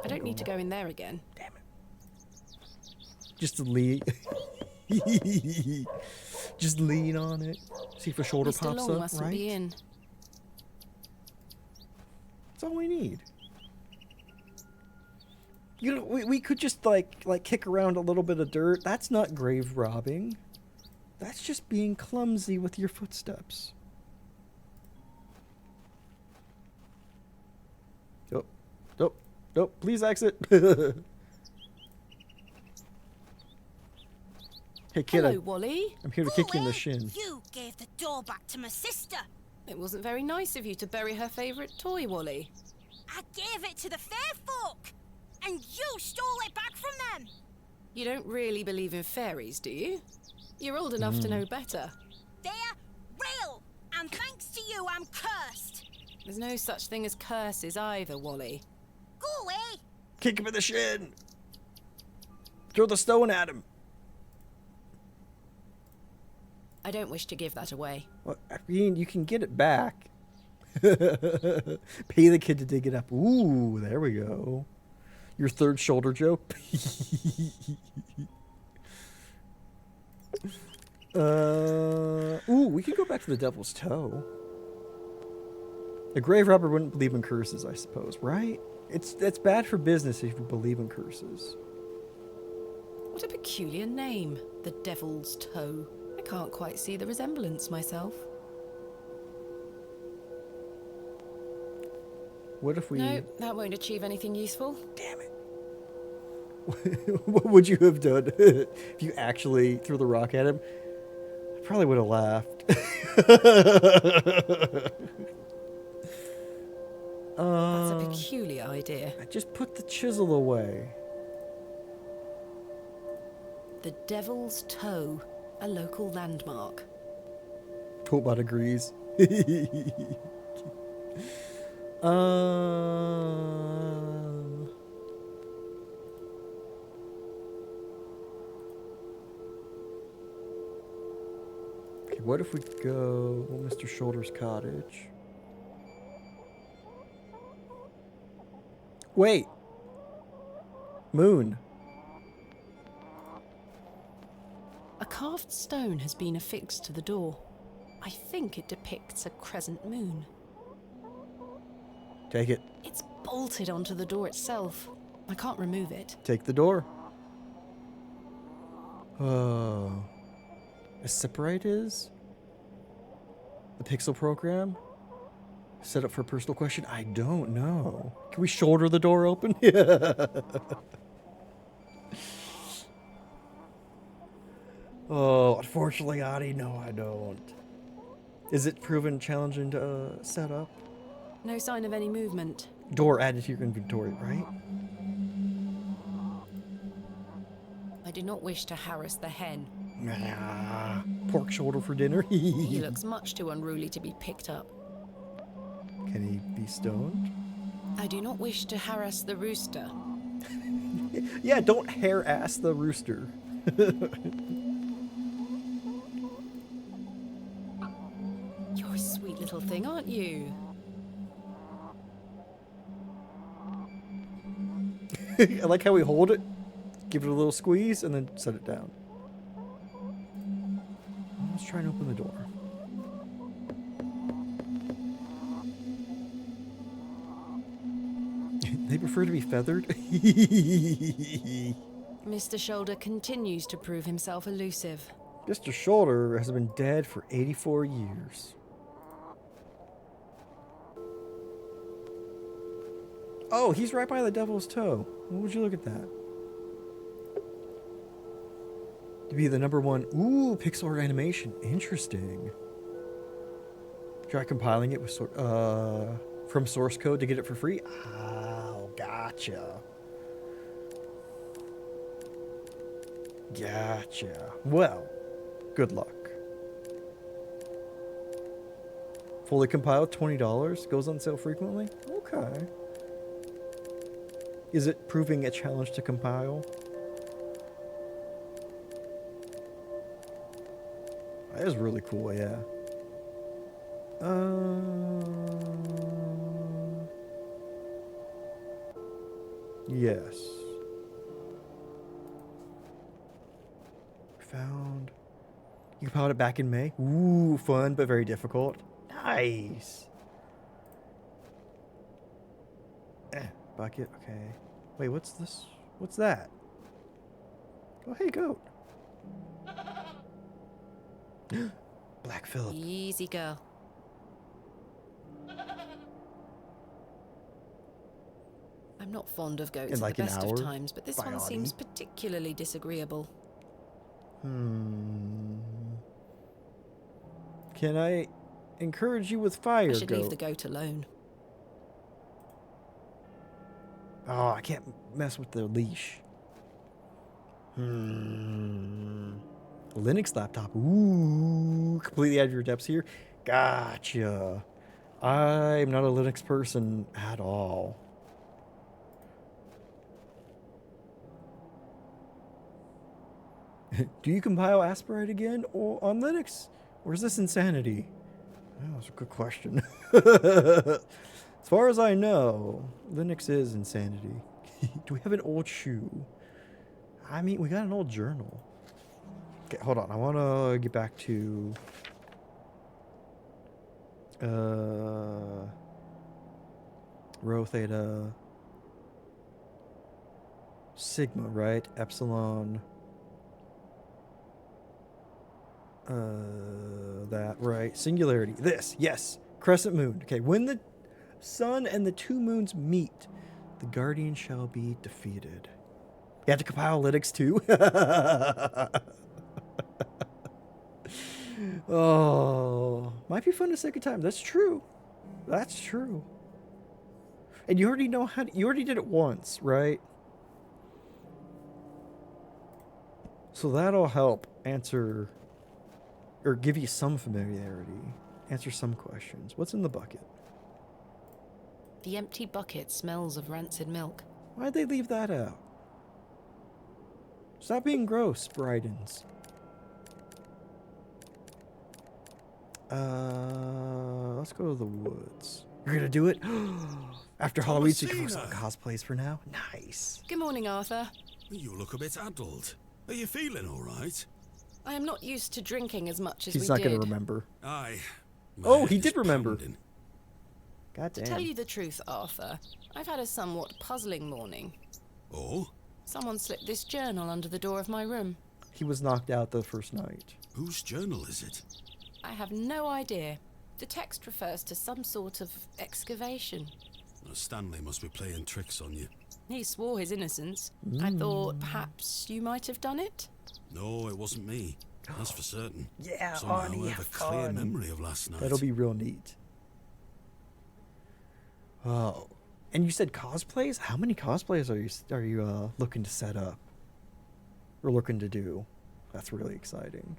I don't need to go in there again. Damn it. Just lean. Just lean on it. See if a shoulder Mr. pops Long up, mustn't right? be in. That's all we need. You know, we could just like kick around a little bit of dirt. That's not grave robbing. That's just being clumsy with your footsteps. Oh, nope, nope. Please exit. Hey kid, Hello, Wally. I'm here to kick you in the shin. You gave the door back to my sister. It wasn't very nice of you to bury her favourite toy, Wally. I gave it to the fair folk, and you stole it back from them. You don't really believe in fairies, do you? You're old enough to know better. They're real, and thanks to you, I'm cursed. There's no such thing as curses either, Wally. Go away. Kick him in the shin. Throw the stone at him. I don't wish to give that away. Well, I mean, you can get it back. Pay the kid to dig it up. Ooh, there we go. Your third shoulder joke. Ooh, we could go back to the Devil's Toe. A grave robber wouldn't believe in curses, I suppose, right? That's bad for business if you believe in curses. What a peculiar name, the Devil's Toe. I can't quite see the resemblance myself. What if we... No, that won't achieve anything useful. Damn it. What would you have done if you actually threw the rock at him? I probably would have laughed. That's a peculiar idea. I just put the chisel away. The Devil's Toe, a local landmark. Tobot agrees. Okay, what if we go Mr. Shoulder's cottage? Wait. Moon. A carved stone has been affixed to the door. I think it depicts a crescent moon. Take it. It's bolted onto the door itself. I can't remove it. Take the door. Oh. A separate is? The pixel program? Set up for a personal question? I don't know. Can we shoulder the door open? Oh, unfortunately, Adi, no, I don't. Is it proven challenging to set up? No sign of any movement. Door added to your inventory, right? I do not wish to harass the hen. Nah, pork shoulder for dinner. He looks much too unruly to be picked up. Can he be stoned? I do not wish to harass the rooster. Yeah, don't harass the rooster. You're a sweet little thing, aren't you? I like how we hold it, give it a little squeeze, and then set it down. Let's try and open the door. They prefer to be feathered? Mr. Shoulder continues to prove himself elusive. Mr. Shoulder has been dead for 84 years. Oh, he's right by the Devil's Toe. Would you look at that? To be the #1. Ooh, pixel art animation. Interesting. Try compiling it with from source code to get it for free. Oh, gotcha. Gotcha. Well, good luck. Fully compiled, $20. Goes on sale frequently. Okay. Is it proving a challenge to compile? That is really cool, yeah. Yes. Found. You compiled it back in May? Ooh, fun, but very difficult. Nice. Bucket, okay. Wait, what's this? What's that? Oh, hey, goat. Black Phillip. Easy girl. I'm not fond of goats In like at the an best hour? of times, but this one Biology? seems particularly disagreeable. Can I encourage you with fire, I should leave goat? the goat alone. Oh, I can't mess with the leash. Linux laptop. Ooh, completely out of your depths here. Gotcha. I'm not a Linux person at all. Do you compile Aspirate again or on Linux? Or is this insanity? Oh, that's a good question. As far as I know, Linux is insanity. Do we have an old shoe? I mean, we got an old journal. Okay, hold on. I want to get back to... Rho, Theta... Sigma, right? Epsilon... that, right. Singularity. This, yes. Crescent moon. Okay, when the sun and the two moons meet, the guardian shall be defeated. You have to compile Linux too? Oh, might be fun a second time. That's true. That's true. And you already know how to, you already did it once, right? So that'll help answer or give you some familiarity. Answer some questions. What's in the bucket? The empty bucket smells of rancid milk. Why'd they leave that out? Stop being gross, Brydens. Let's go to the woods. You're gonna do it? After Halloween, so you can focus on cosplays for now? Nice. Good morning, Arthur. You look a bit addled. Are you feeling all right? I am not used to drinking as much as He's we not did. gonna remember. Aye. Oh, he did remember. God To damn. tell you the truth, Arthur, I've had a somewhat puzzling morning. Oh? Someone slipped this journal under the door of my room. He was knocked out the first night. Whose journal is it? I have no idea. The text refers to some sort of excavation. Stanley must be playing tricks on you. He swore his innocence. I thought perhaps you might have done it. No, it wasn't me. That's for certain. Yeah, Somehow Arnie, I have a clear fun. memory of last night. That'll be real neat. Oh, and you said cosplays? How many cosplays are you looking to set up or looking to do? That's really exciting.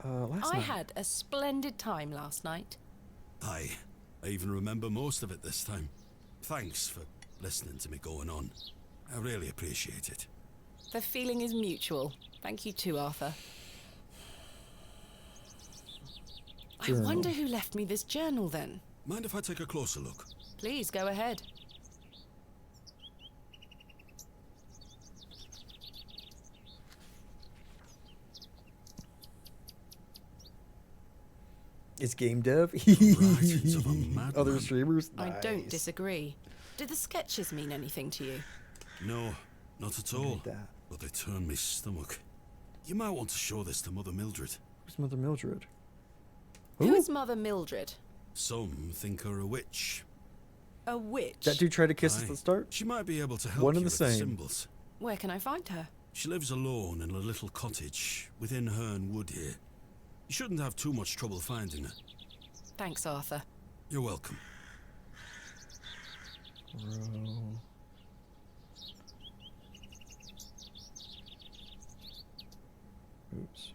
Last I night. had a splendid time last night. Aye. I even remember most of it this time. Thanks for listening to me going on. I really appreciate it. The feeling is mutual. Thank you too, Arthur. Journal. I wonder who left me this journal then. Mind if I take a closer look? Please go ahead. It's game dev. Writings of a madman. Other streamers. I don't Nice. disagree. Did the sketches mean anything to you? No, not at all. But they turn me stomach. You might want to show this to Mother Mildred. Who's Mother Mildred? Who is Mother Mildred? Some think her a witch. A witch? That dude tried to kiss us Aye. at the start? She might be able to help One you and the with the same. symbols. Where can I find her? She lives alone in a little cottage within Herne Wood here. You shouldn't have too much trouble finding her. Thanks, Arthur. You're welcome. Oops.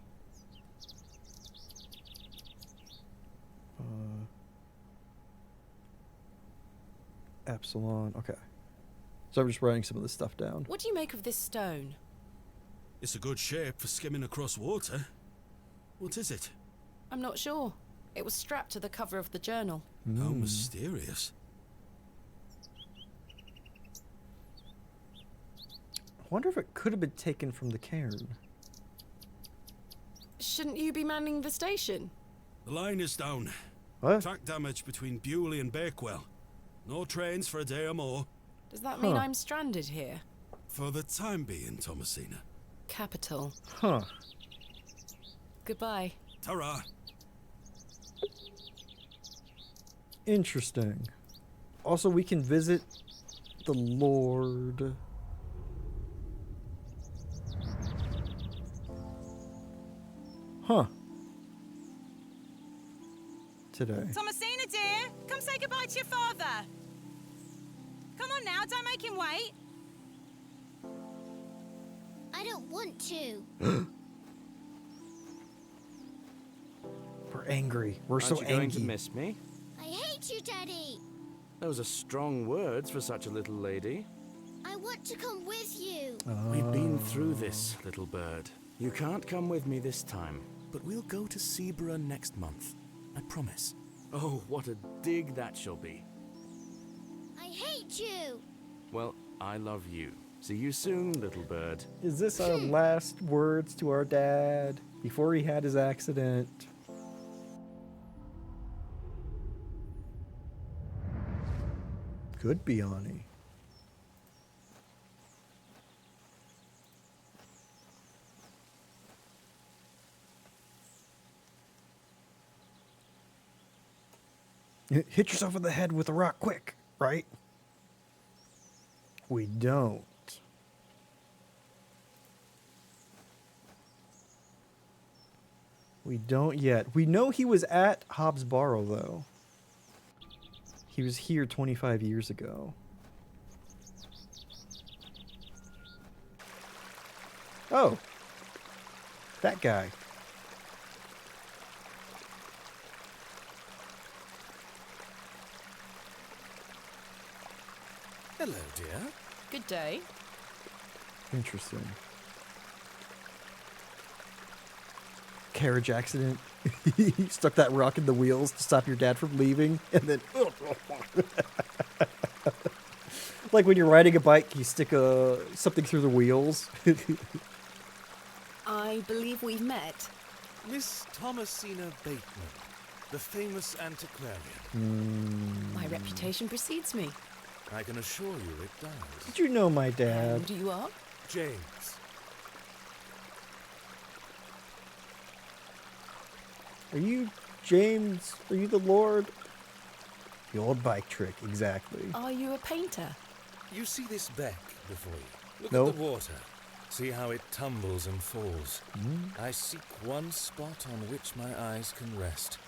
Epsilon. Okay. So I'm just writing some of this stuff down. What do you make of this stone? It's a good shape for skimming across water. What is it? I'm not sure. It was strapped to the cover of the journal. How mysterious. I wonder if it could have been taken from the cairn. Shouldn't you be manning the station? The line is down. What? Track damage between Bewley and Bakewell. No trains for a day or more. Does that mean I'm stranded here? For the time being, Thomasina. Capital. Huh. Goodbye. Ta-ra. Interesting. Also, we can visit the Lord. Huh. Today. Thomasina, dear, come say goodbye to your father. Come on now, don't make him wait. I don't want to. We're angry. We're Aren't so you going angry. to miss me? I hate you, Daddy. Those are strong words for such a little lady. I want to come with you. We've been through this, little bird. You can't come with me this time. But we'll go to Seaborough next month. I promise. Oh, what a dig that shall be. I hate you. Well, I love you. See you soon, little bird. Is this our last words to our dad before he had his accident? Could be Ani. Hit yourself in the head with a rock quick, right? We don't. We don't yet. We know he was at Hobbs Barrow, though. He was here 25 years ago. Oh. That guy. Hello, dear. Good day. Interesting. Carriage accident. You stuck that rock in the wheels to stop your dad from leaving, and then like when you're riding a bike, you stick something through the wheels. I believe we've met. Miss Thomasina Bateman, the famous antiquarian. My reputation precedes me. I can assure you it does. Did you know my dad? And you are? James. Are you James? Are you the Lord? The old bike trick, exactly. Are you a painter? You see this beck before you? Look Nope. at the water. See how it tumbles and falls. I seek one spot on which my eyes can rest,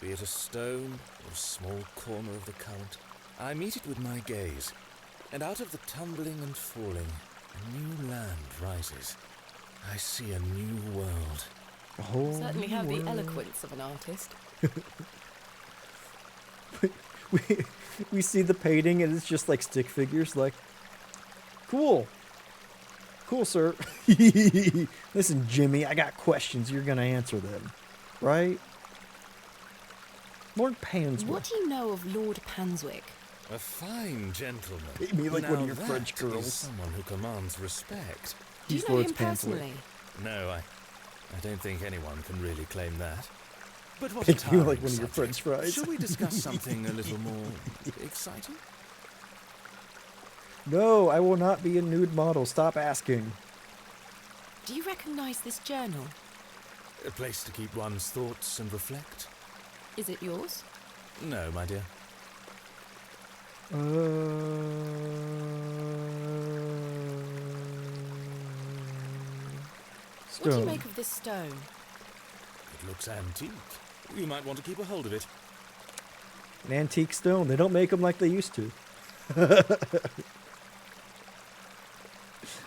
be it a stone or a small corner of the current. I meet it with my gaze, and out of the tumbling and falling, a new land rises. I see a new world. Certainly have the eloquence of an artist. we see the painting and it's just like stick figures, like, cool. Cool, sir. Listen, Jimmy, I got questions. You're going to answer them. Right? Lord Panswick. What do you know of Lord Panswick? A fine gentleman. Hate me like Now one of your that French is girls. someone who commands respect. Do you know him personally? No, I don't think anyone can really claim that. But what Hate a you tiring like one of your subject. French fries. Shall we discuss something a little more exciting? No, I will not be a nude model. Stop asking. Do you recognize this journal? A place to keep one's thoughts and Is it yours? No, my dear. What do you Stone. make of this stone? It looks antique. You might want to keep a hold of it. An antique stone. They don't make them like they used to.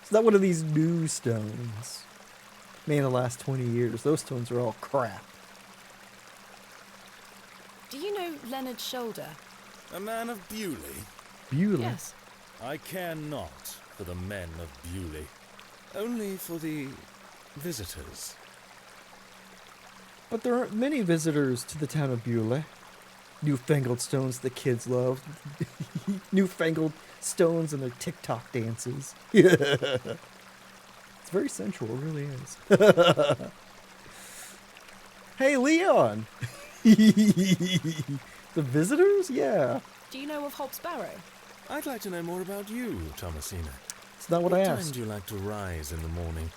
It's not one of these new stones. Made in the last 20 years. Those stones are all crap. Do you know Leonard Shoulder? A man of Bewley? Bewley? Yes. I care not for the men of Bewley. Only for the visitors. But there aren't many visitors to the town of Bewley. Newfangled stones the kids love. Newfangled stones and their TikTok dances. It's very sensual, it really is. Hey, Leon! The visitors? Yeah. Do you know of Hobbs Barrow? I'd like to know more about you, Thomasina. It's not what I time asked. do you like to rise in the morning?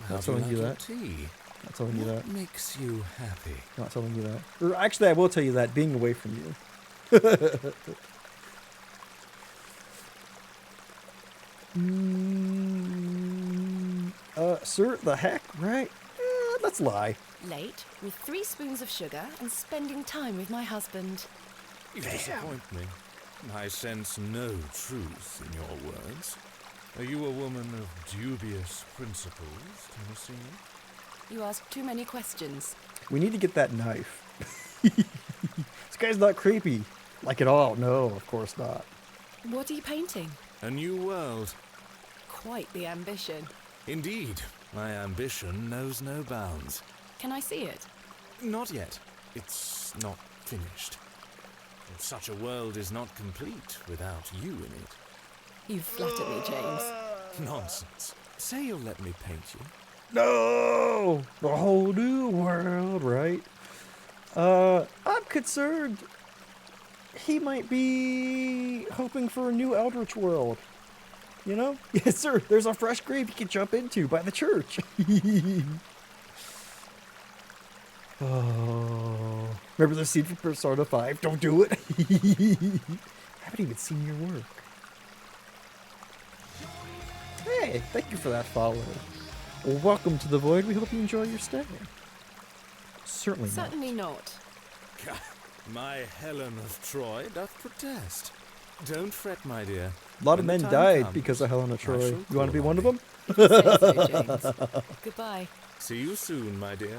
How Not do you telling like you your that. tea? Not telling you What that. makes you happy? Not telling you that. Or actually, I will tell you that, being away from you. Sir, the heck, right? Let's lie. Late, with 3 spoons of sugar and spending time with my husband. You disappoint me. I sense no truth in your words. Are you a woman of dubious principles, Thomasina? You ask too many questions. We need to get that knife. This guy's not creepy. Like at all. No, of course not. What are you painting? A new world. Quite the ambition. Indeed, my ambition knows no bounds. Can I see it? Not yet. It's not finished. Such a world is not complete without you in it. You flatter me, James. Nonsense. Say you'll let me paint you. No! The whole new world, right? I'm concerned. He might be hoping for a new Eldritch world. You know? Yes, sir. There's a fresh grave you can jump into by the church. Oh. Remember the scene from Persona 5? Don't do it. I haven't even seen your work. Hey, thank you for that follow. Well, welcome to the Void. We hope you enjoy your stay. Certainly not. Certainly not. My Helen of Troy doth protest. Don't fret, my dear. A lot of When men the time died comes, because of Helena I Troy. shall You want to be call one of on them? Say so, James. Goodbye. See you soon, my dear.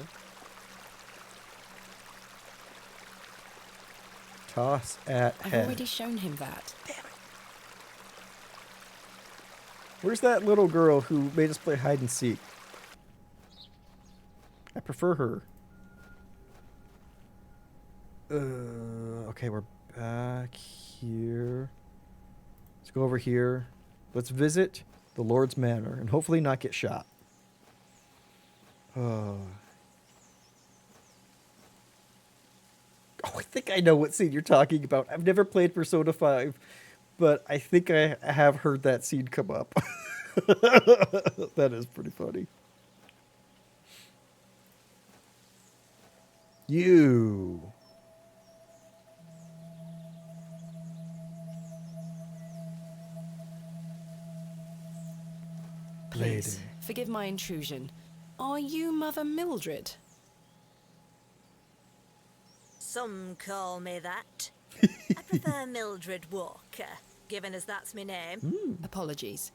Toss at I've head. already shown him that. Where's that little girl who made us play hide and seek? I prefer her. Okay, we're back here. Let's go over here. Let's visit the Lord's Manor and hopefully not get shot. Oh, I think I know what scene you're talking about. I've never played Persona 5, but I think I have heard that scene come up. That is pretty funny. You. Please, Lady. forgive my intrusion. Are you Mother Mildred? Some call me that. I prefer Mildred Walker, given as that's my name. Apologies.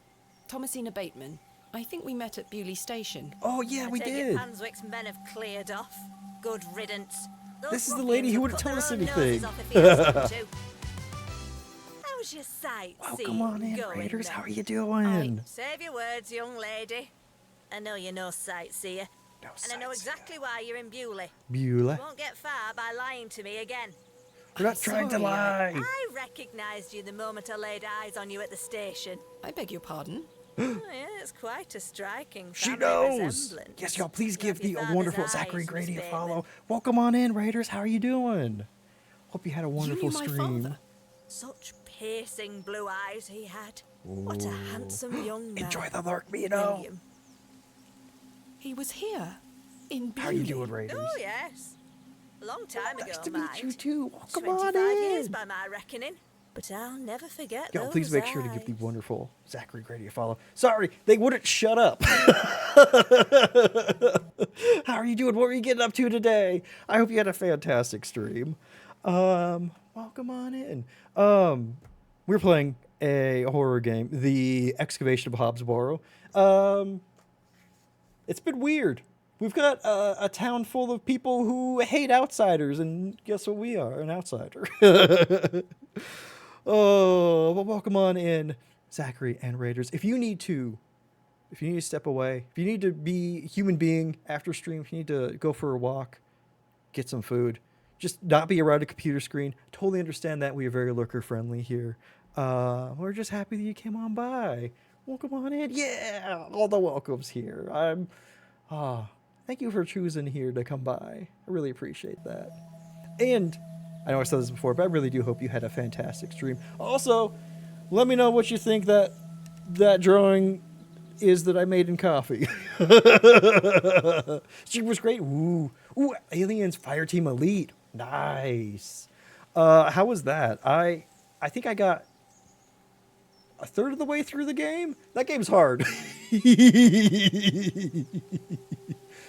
Thomasina Bateman. I think we met at Bewley Station. Oh, yeah, we I take did. it Hanswick's men have cleared off. Good riddance. Those This is the ruffians lady who would wouldn't cut tell their us own anything. noses off if he asked them to. How's your sightseeing Welcome on in, going, Raiders. then? How are you doing? Save your words, young lady. I know you're no sightseer. And I know exactly why you're in Bewley. Bewley. You won't get far by lying to me again. We're not trying to lie. I recognised you the moment I laid eyes on you at the station. I beg your pardon? Oh, yeah, it's quite a striking She family knows. resemblance. Yes, y'all, please You have give the your father's wonderful eyes, Zachary Miss Grady a Bateman. follow. Welcome on in, Raiders. How are you doing? Hope you had a wonderful knew my stream. father? Such piercing blue eyes he had. What a Ooh. handsome young man. Enjoy the lurk, Mino. William. He was here. In Bewley. How are you doing, Raiders? Oh, yes. A long time ago, Nice to mind. meet you, too. Welcome 25 on years in. by my reckoning. But I'll never forget Yo, those please make sure to eyes. give the wonderful Zachary Grady a follow. Sorry, they wouldn't shut up. How are you doing? What were you getting up to today? I hope you had a fantastic stream. Welcome on in. We're playing a horror game, the Excavation of Hobbs Barrow. It's been weird. We've got a town full of people who hate outsiders, and guess what we are? An outsider. Oh, well, welcome on in, Zachary and Raiders. If you need to step away, if you need to be a human being after stream, if you need to go for a walk, get some food, just not be around a computer screen, totally understand that. We are very lurker friendly here. We're just happy that you came on by. Welcome on in. Yeah, all the welcomes here. Thank you for choosing here to come by. I really appreciate that. And I know I said this before, but I really do hope you had a fantastic stream. Also, let me know what you think that drawing is that I made in coffee. She was great. Ooh, Aliens Fireteam Elite. Nice. How was that? I think I got a third of the way through the game. That game's hard.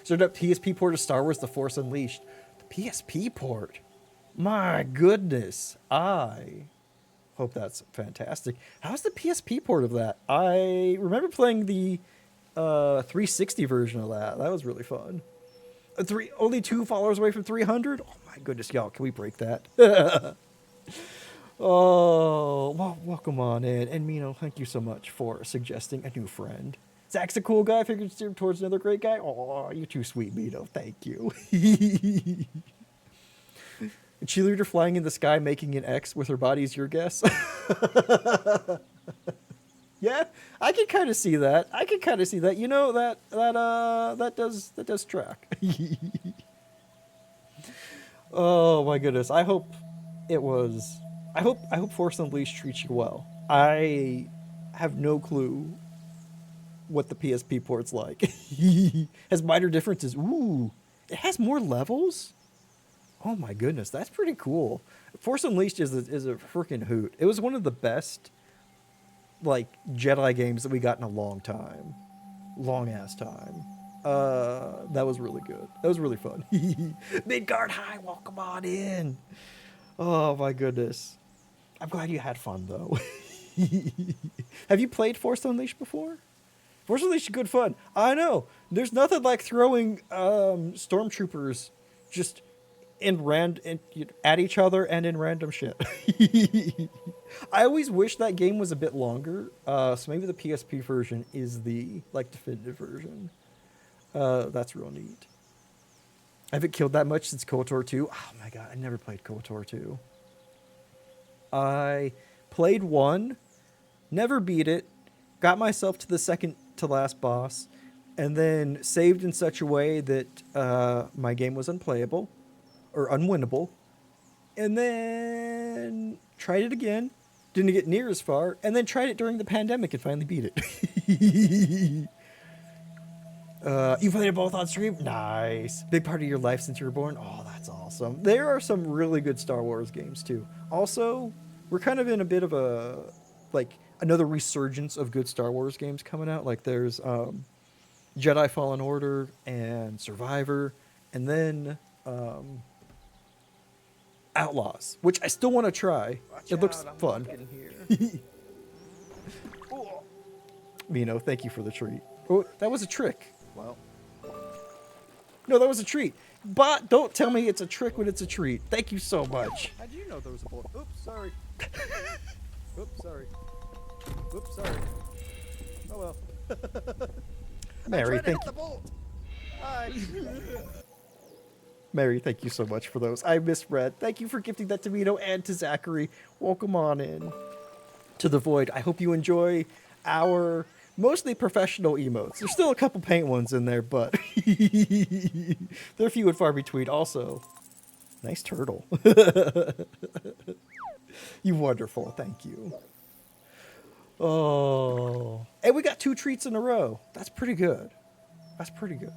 Started up PSP port of Star Wars: The Force Unleashed. The PSP port. My goodness. I hope that's fantastic. How's the PSP port of that? I remember playing the 360 version of that. That was really fun. Only 2 followers away from 300? Oh my goodness, y'all. Can we break that? Oh, well, welcome on in. And Mino, thank you so much for suggesting a new friend. Zach's a cool guy. Figured to steer him towards another great guy. Oh, you're too sweet, Mino. Thank you. A cheerleader flying in the sky making an X with her body is your guess? Yeah, I can kind of see that. You know, that does track. Oh my goodness. I hope Force Unleashed treats you well. I have no clue what the PSP port's like. Has minor differences. Ooh, it has more levels? Oh my goodness, that's pretty cool. Force Unleashed is a freaking hoot. It was one of the best like Jedi games that we got in a long time. Long ass time. That was really good. That was really fun. Midgard High, welcome on in. Oh my goodness. I'm glad you had fun though. Have you played Force Unleashed before? Force Unleashed is good fun. I know. There's nothing like throwing stormtroopers just at each other and in random shit. I always wish that game was a bit longer. So maybe the PSP version is the definitive version. That's real neat. I haven't killed that much since KOTOR 2. Oh my god, I never played KOTOR 2. I played 1, never beat it, got myself to the second to last boss, and then saved in such a way that my game was unplayable or unwinnable, and then tried it again, didn't get near as far, and then tried it during the pandemic and finally beat it. You played it both on stream? Nice. Big part of your life since you were born? Oh, that's awesome. There are some really good Star Wars games, too. Also, we're kind of in a bit of a, another resurgence of good Star Wars games coming out. Like, there's Jedi Fallen Order and Survivor, and then Outlaws, which I still want to try. It looks fun. Mino, thank you for the treat. Oh, that was a trick. Well, no, that was a treat. But don't tell me it's a trick when it's a treat. Thank you so much. How do you know there was a bullet? Oops, sorry. Oops, sorry. Oops, sorry. Oh well. Mary, thank you. Hi. Mary, thank you so much for those. I misread. Thank you for gifting that to Mino and to Zachary. Welcome on in to the Void. I hope you enjoy our mostly professional emotes. There's still a couple paint ones in there, but they're few and far between. Also, nice turtle. You wonderful. Thank you. Oh, and we got 2 treats in a row. That's pretty good. That's pretty good.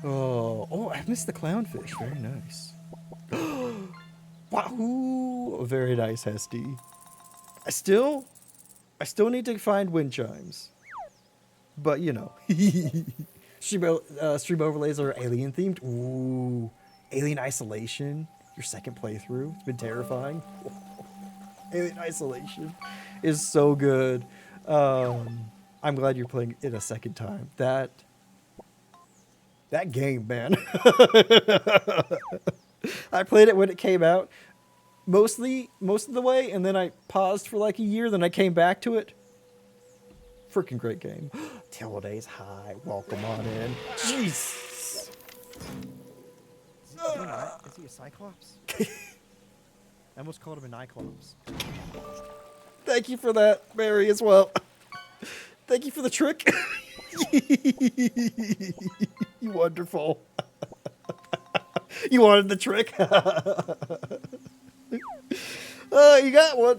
Oh, I missed the clownfish. Very nice. Wahoo! Very nice, Hesty. I still need to find wind chimes. But, you know. Stream overlays are alien themed. Ooh. Alien Isolation. Your second playthrough. It's been terrifying. Alien Isolation is so good. I'm glad you're playing it a second time. That game, man. I played it when it came out. Most of the way, and then I paused for like a year, then I came back to it. Freaking great game. Days High, welcome on in. Jeez. Is he a Cyclops? I almost called him an Iclops. Thank you for that, Mary, as well. Thank you for the trick. You wonderful. You wanted the trick? You got one.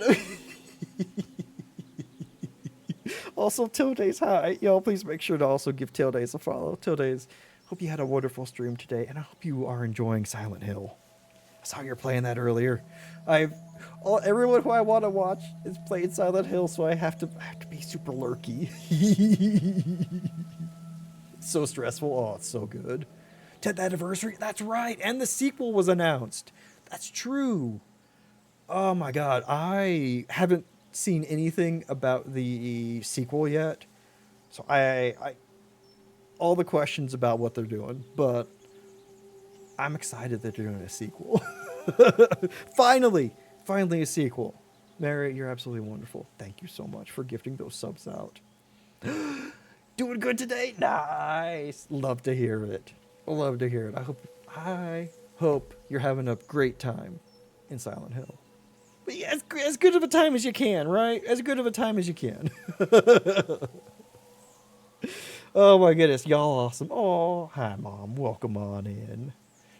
Also, Tildays, hi. Y'all, please make sure to also give Tildays a follow. Tildays, hope you had a wonderful stream today, and I hope you are enjoying Silent Hill. I saw you were playing that earlier. Everyone who I want to watch is playing Silent Hill, so I have to be super lurky. It's so stressful. Oh, it's so good. 10th anniversary. That's right, and the sequel was announced. That's true. Oh my god, I haven't seen anything about the sequel yet, so I all the questions about what they're doing, but I'm excited that they're doing a sequel. Finally a sequel. Mary, you're absolutely wonderful. Thank you so much for gifting those subs out. Doing good today? Nice. Love to hear it. Love to hear it. I hope you're having a great time in Silent Hill. But yeah, as good of a time as you can, right? As good of a time as you can. Oh my goodness, y'all awesome. Oh, hi Mom. Welcome on in.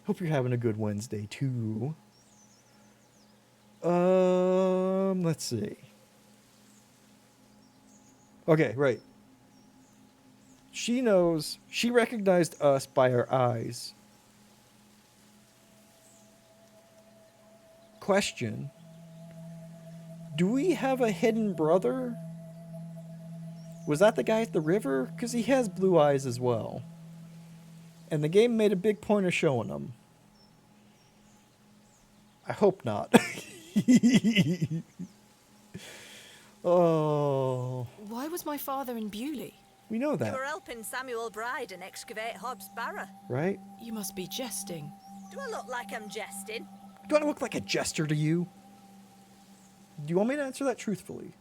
Hope you're having a good Wednesday too. Let's see. Okay, right. She knows. She recognized us by our eyes. Question. Do we have a hidden brother? Was that the guy at the river? Because he has blue eyes as well. And the game made a big point of showing him. I hope not. Oh. Why was my father in Bewley? We know You that, were helping Samuel Bryden excavate Hobbs Barrow. right? You must be jesting. Do I look like I'm jesting? Do I look like a jester to you? Do you want me to answer that truthfully?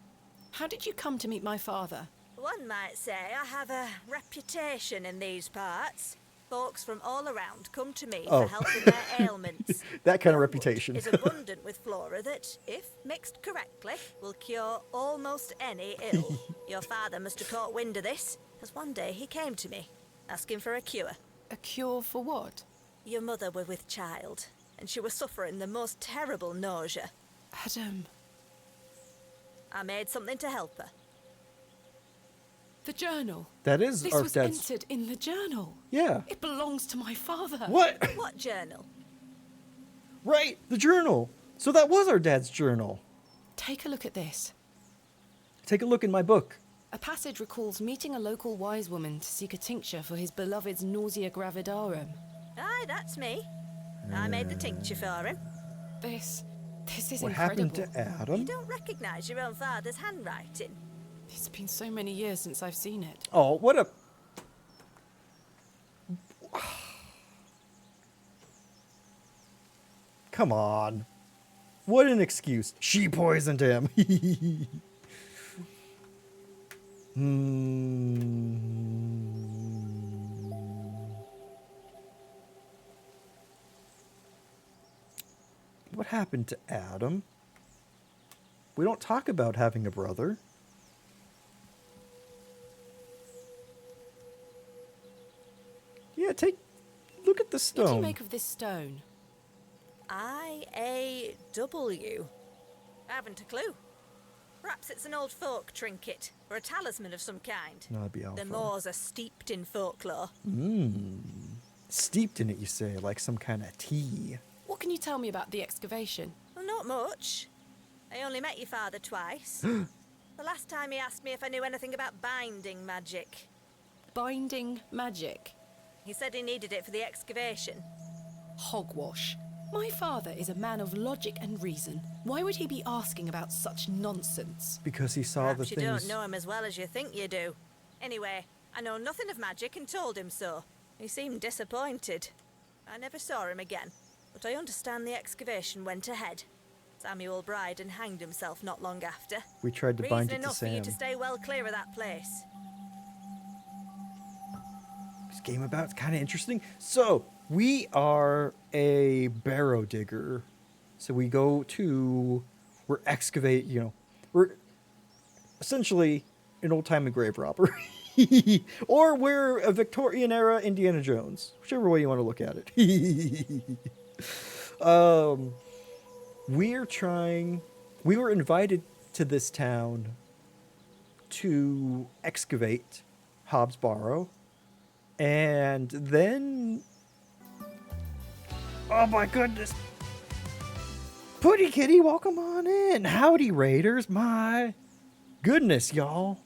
How did you come to meet my father? One might say I have a reputation in these parts. Folks from all around come to me Oh. for help with their ailments. That kind of reputation. Is abundant with flora that, if mixed correctly, will cure almost any ill. Your father must have caught wind of this, as one day he came to me, asking for a cure. A cure for what? Your mother were with child, and she was suffering the most terrible nausea. Adam. I made something to help her. The journal. That is This our was dad's. entered in the journal. Yeah. It belongs to my father. What? What journal? Right, the journal. So that was our dad's journal. Take a look at this. Take a look in my book. A passage recalls meeting a local wise woman to seek a tincture for his beloved's nausea gravidarum. Aye, that's me. I made the tincture for him. This is What incredible. happened to Adam? You don't recognise your own father's handwriting. It's been so many years since I've seen it. Oh, what a... Come on. What an excuse. She poisoned him. What happened to Adam? We don't talk about having a brother. Yeah, look at the stone. What do you make of this stone? I-A-W. I haven't a clue. Perhaps it's an old folk trinket, or a talisman of some kind. No, it'd be The alpha. Moors are steeped in folklore. Steeped in it, you say, like some kind of tea. What can you tell me about the excavation? Well, not much. I only met your father twice. The last time he asked me if I knew anything about binding magic. Binding magic? He said he needed it for the excavation. Hogwash. My father is a man of logic and reason. Why would he be asking about such nonsense? Because he saw Perhaps the you things. don't know him as well as you think you do. Anyway, I know nothing of magic and told him so. He seemed disappointed. I never saw him again, but I understand the excavation went ahead. Samuel Bryden hanged himself not long after. We tried to Reason bind it to enough for you Sam. to stay well clear of that place. This game about's kind of interesting. So we are a barrow digger. So we go to, we're excavate. We're essentially an old-timey grave robber, or we're a Victorian era Indiana Jones, whichever way you want to look at it. We were invited to this town to excavate Hobbs Barrow, and then, oh my goodness, Putty Kitty, welcome on in. Howdy, Raiders. My goodness, y'all.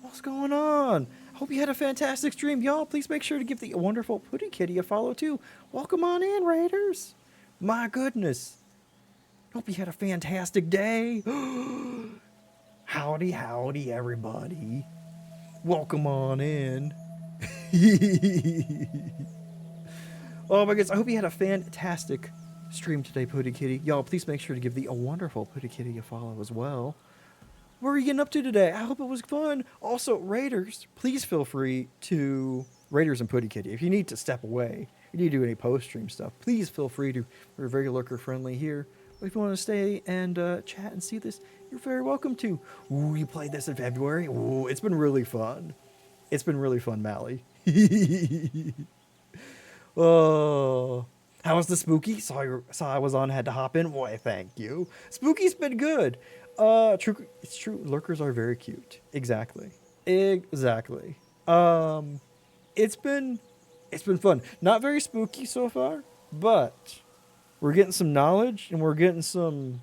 What's going on? Hope you had a fantastic stream. Y'all, please make sure to give the wonderful Putty Kitty a follow, too. Welcome on in, Raiders. My goodness. Hope you had a fantastic day. Howdy, howdy, everybody. Welcome on in. Oh, my goodness. I hope you had a fantastic stream today, Putty Kitty. Y'all, please make sure to give the wonderful Putty Kitty a follow as well. What are you getting up to today? I hope it was fun. Also, Raiders, please feel free to... Raiders and Putty Kitty, if you need to step away, you need to do any post-stream stuff, please feel free to. We're very lurker-friendly here. But if you want to stay and chat and see this, you're very welcome to. Ooh, you played this in February? Ooh, it's been really fun. It's been really fun, Mally. Oh... How was the spooky? Saw I was on, had to hop in. Why, thank you. Spooky's been good. It's true. Lurkers are very cute. Exactly. Exactly. It's been fun. Not very spooky so far, but we're getting some knowledge and we're getting some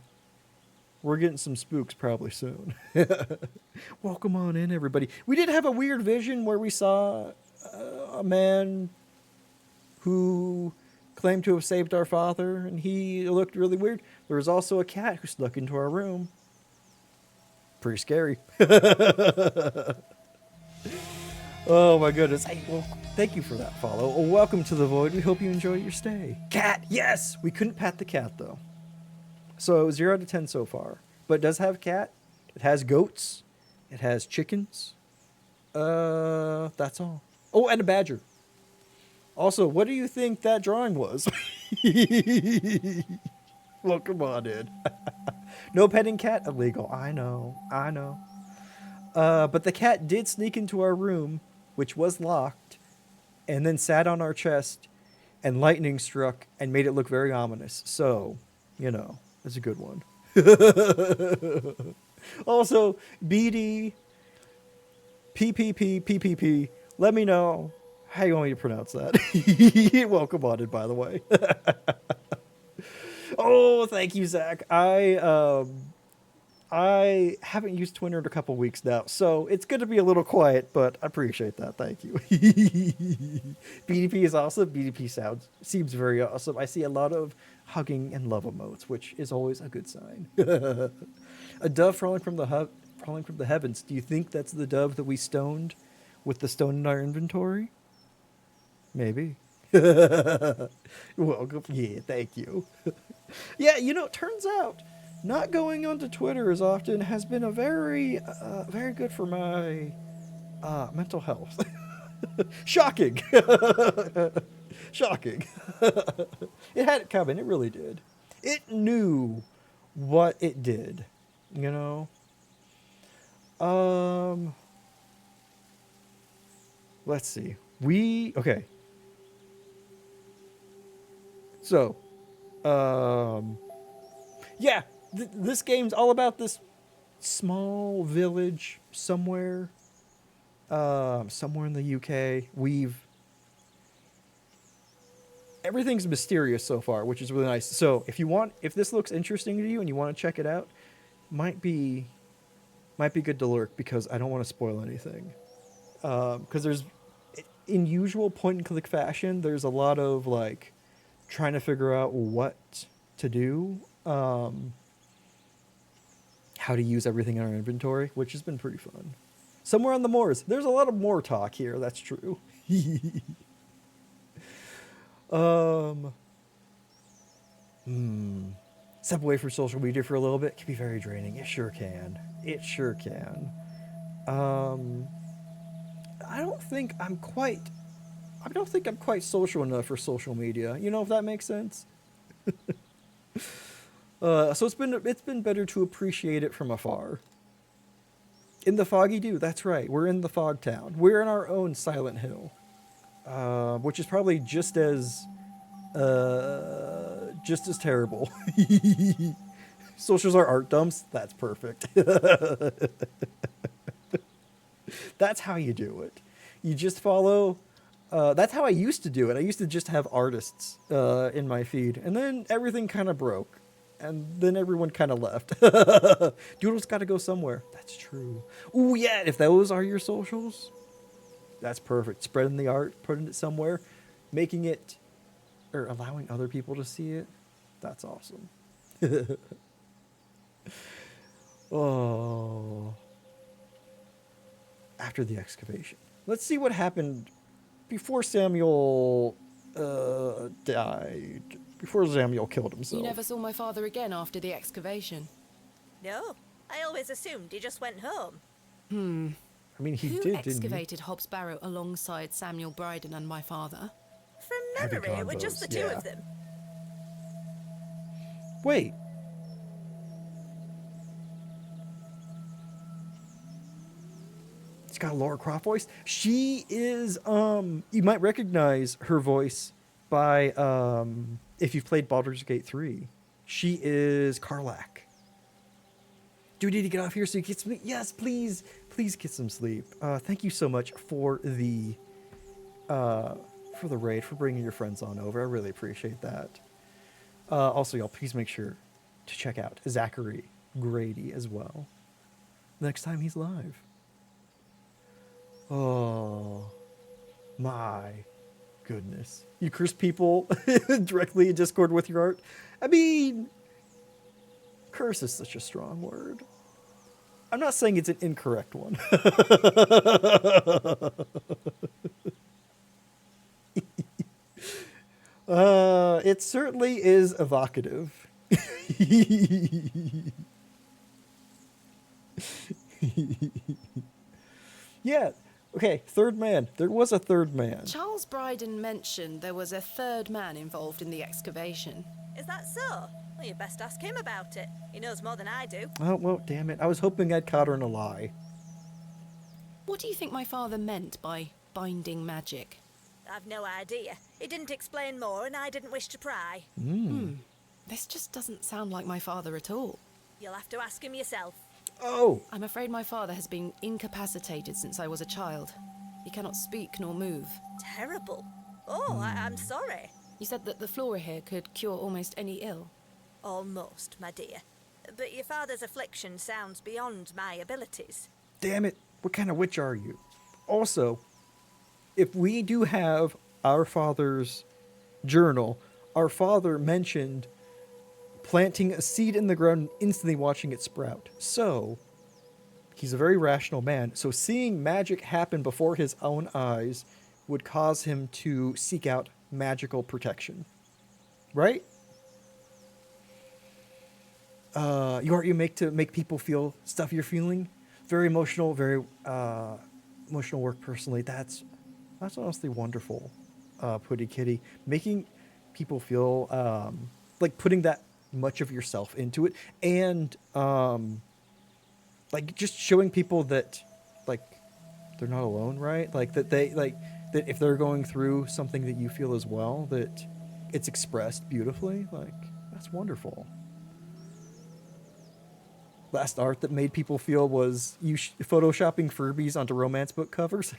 spooks probably soon. Welcome on in, everybody. We did have a weird vision where we saw a man who claimed to have saved our father, and he looked really weird. There was also a cat who snuck into our room. Pretty scary. Oh my goodness. Hey, well, thank you for that follow. Well, welcome to the Void. We hope you enjoy your stay. Cat, yes! We couldn't pat the cat, though. So 0 out of 10 so far. But it does have cat. It has goats. It has chickens. That's all. Oh, and a badger. Also, what do you think that drawing was? Well, come on in. No petting cat illegal. I know. But the cat did sneak into our room, which was locked, and then sat on our chest, and lightning struck and made it look very ominous. So, it's a good one. Also, BD, PPP, let me know how you want me to pronounce that. Welcome on it, by the way. Oh, thank you, Zach. I haven't used Twitter in a couple weeks now, so it's good to be a little quiet, but I appreciate that. Thank you. BDP is awesome. BDP seems very awesome. I see a lot of hugging and love emotes, which is always a good sign. A dove falling from the heavens. Do you think that's the dove that we stoned with the stone in our inventory? Maybe. Welcome. Yeah, thank you. Yeah, turns out not going onto Twitter as often has been a very good for my mental health. Shocking. Shocking. It had it coming. It really did. It knew what it did. Let's see. Okay. So, yeah, this game's all about this small village somewhere in the UK. Everything's mysterious so far, which is really nice. So, if this looks interesting to you and you want to check it out, might be good to lurk, because I don't want to spoil anything. Because in usual point-and-click fashion, there's a lot of, trying to figure out what to do, how to use everything in our inventory, which has been pretty fun. Somewhere on the moors. There's a lot of moor talk here, that's true. Step away from social media for a little bit can be very draining. It sure can. I don't think I'm quite social enough for social media. If that makes sense. So it's been better to appreciate it from afar. In the Foggy Dew, that's right. We're in the Fog Town. We're in our own Silent Hill, which is probably just as just as terrible. Socials are art dumps. That's perfect. That's how you do it. You just follow. That's how I used to do it. I used to just have artists in my feed, and then everything kind of broke, and then everyone kind of left. Doodle's got to go somewhere. That's true. Ooh, yeah. If those are your socials, that's perfect. Spreading the art, putting it somewhere, making it, or allowing other people to see it. That's awesome. Oh. After the excavation. Let's see what happened before Samuel died. Before Samuel killed himself. You never saw my father again after the excavation? No, I always assumed he just went home. I mean, he Who did, excavated Hobbs Barrow alongside Samuel Bryden and my father? From Heavy memory, it were just the combos, two yeah. of them. Wait. It's got a Laura Croft voice. She is, you might recognize her voice by, if you've played Baldur's Gate 3. She is Karlach. Do we need to get off here so you get some? Yes, please. Please get some sleep. Thank you so much for the raid, for bringing your friends on over. I really appreciate that. Also, y'all, please make sure to check out Zachary Grady as well next time he's live. Oh, my goodness. You curse people directly in Discord with your art? I mean, curse is such a strong word. I'm not saying it's an incorrect one. It certainly is evocative. Yeah. Okay, third man. There was a third man. Charles Bryden mentioned there was a third man involved in the excavation. Is that so? Well, you best ask him about it. He knows more than I do. Oh, well, damn it. I was hoping I'd caught her in a lie. What do you think my father meant by binding magic? I've no idea. He didn't explain more, and I didn't wish to pry. This just doesn't sound like my father at all. You'll have to ask him yourself. Oh! I'm afraid my father has been incapacitated since I was a child. He cannot speak nor move. Terrible. Oh, I'm sorry. You said that the flora here could cure almost any ill. Almost, my dear. But your father's affliction sounds beyond my abilities. Damn it. What kind of witch are you? Also, if we do have our father's journal, our father mentioned planting a seed in the ground and instantly watching it sprout. So, he's a very rational man. So seeing magic happen before his own eyes would cause him to seek out magical protection. Right? You make to make people feel stuff you're feeling. Very emotional, very emotional work personally. That's honestly wonderful, Putty Kitty. Making people feel like putting that much of yourself into it, and like just showing people that like they're not alone, right? Like that they like that if they're going through something that you feel as well, that it's expressed beautifully. Like that's wonderful. Last art that made people feel was you photoshopping Furbies onto romance book covers.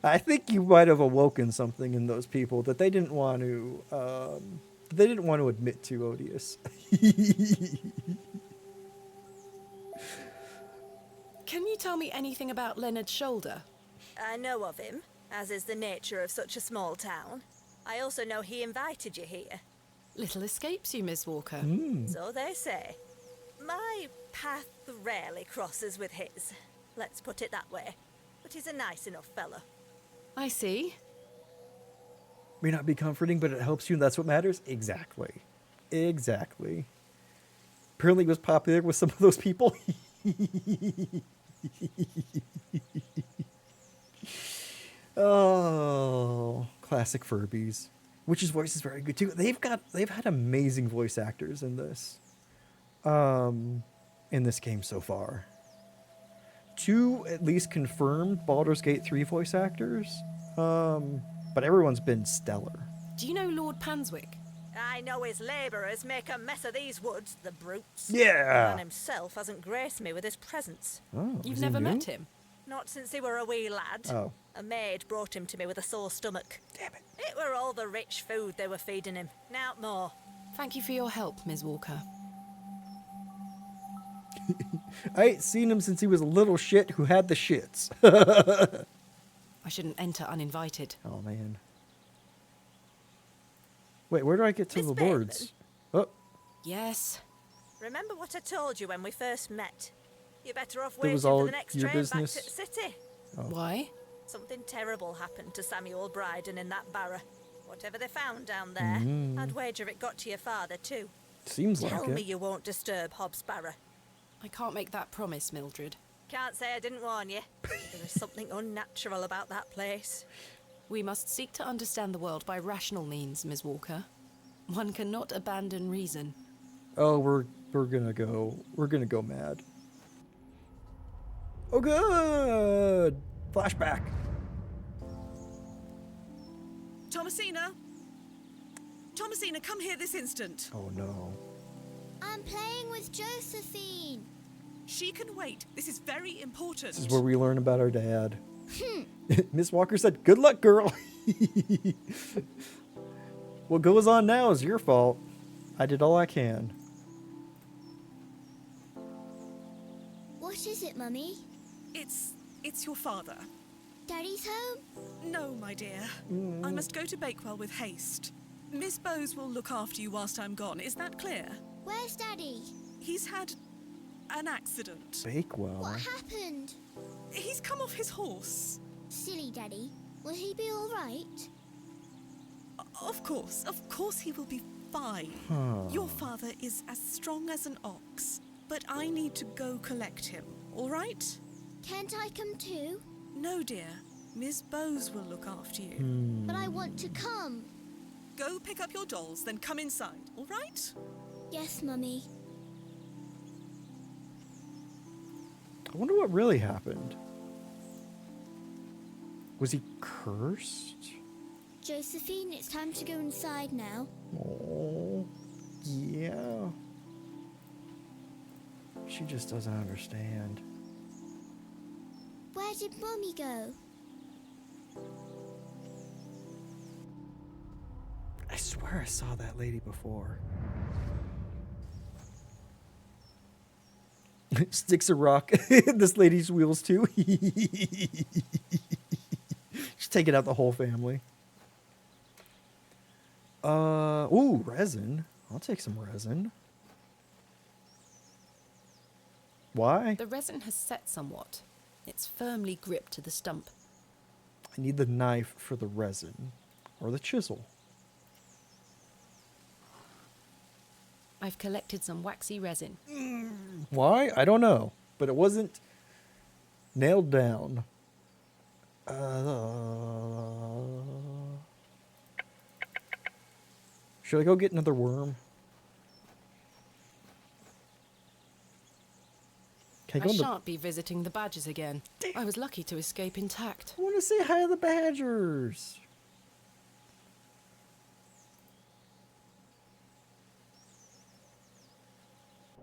I think you might have awoken something in those people that they didn't want to admit to, Odious. Can you tell me anything about Leonard's shoulder? I know of him, as is the nature of such a small town. I also know he invited you here. Little escapes you, Miss Walker. So they say. My path rarely crosses with his. Let's put it that way. But he's a nice enough fellow. I see. May not be comforting, but it helps you, and that's what matters? Exactly. Exactly. Apparently he was popular with some of those people. Oh, classic Furbies. Witch's voice is very good too. They've had amazing voice actors in this game so far. 2 at least confirmed Baldur's Gate 3 voice actors. But everyone's been stellar. Do you know Lord Panswick? I know his labourers make a mess of these woods, the brutes. Yeah. The man himself hasn't graced me with his presence. Oh, You've is he never new? met him? Not since he were a wee lad. Oh. A maid brought him to me with a sore stomach. Damn it. It were all the rich food they were feeding him. Nowt more. Thank you for your help, Ms. Walker. I ain't seen him since he was a little shit who had the shits. I shouldn't enter uninvited. Oh, man. Wait, where do I get to Miss the Bateman? lords? Oh, Yes. Remember what I told you when we first met? You're better off That waiting was for all the next your train business? back to the city. Oh. Why? Something terrible happened to Samuel Bryden in that Barrow. Whatever they found down there, I'd wager it got to your father too. seems like Tell me it. you won't disturb Hobbs Barrow. I can't make that promise, Mildred. Can't say I didn't warn you. There is something unnatural about that place. We must seek to understand the world by rational means, Ms. Walker. One cannot abandon reason. Oh, we're gonna go mad. Oh, good. Flashback. Thomasina! Thomasina, come here this instant. Oh no. I'm playing with Josephine. She can wait. This is very important. This is where we learn about our dad. Miss Walker said, "Good luck, girl." What goes on now is your fault. I did all I can. What is it, Mummy? It's your father. Daddy's home? No, my dear. I must go to Bakewell with haste. Miss Bowes will look after you whilst I'm gone. Is that clear? Where's Daddy? He's had an accident. Bakewell. What happened? He's come off his horse. Silly Daddy. Will he be all right? Of course he will be fine. Huh. Your father is as strong as an ox, but I need to go collect him, all right? Can't I come too? No, dear. Miss Bowes will look after you. But I want to come. Go pick up your dolls, then come inside, all right? Yes, Mummy. I wonder what really happened. Was he cursed? Josephine, it's time to go inside now. Oh, yeah. She just doesn't understand. Where did Mummy go? I swear I saw that lady before. Sticks a rock in this lady's wheels too. She's taking out the whole family. Ooh, resin. I'll take some resin. Why? The resin has set somewhat. It's firmly gripped to the stump. I need the knife for the resin. Or the chisel. I've collected some waxy resin. Why? I don't know. But it wasn't nailed down. Should I go get another worm? Can I I go in the... shan't be visiting the badgers again. I was lucky to escape intact. I want to say hi to the badgers.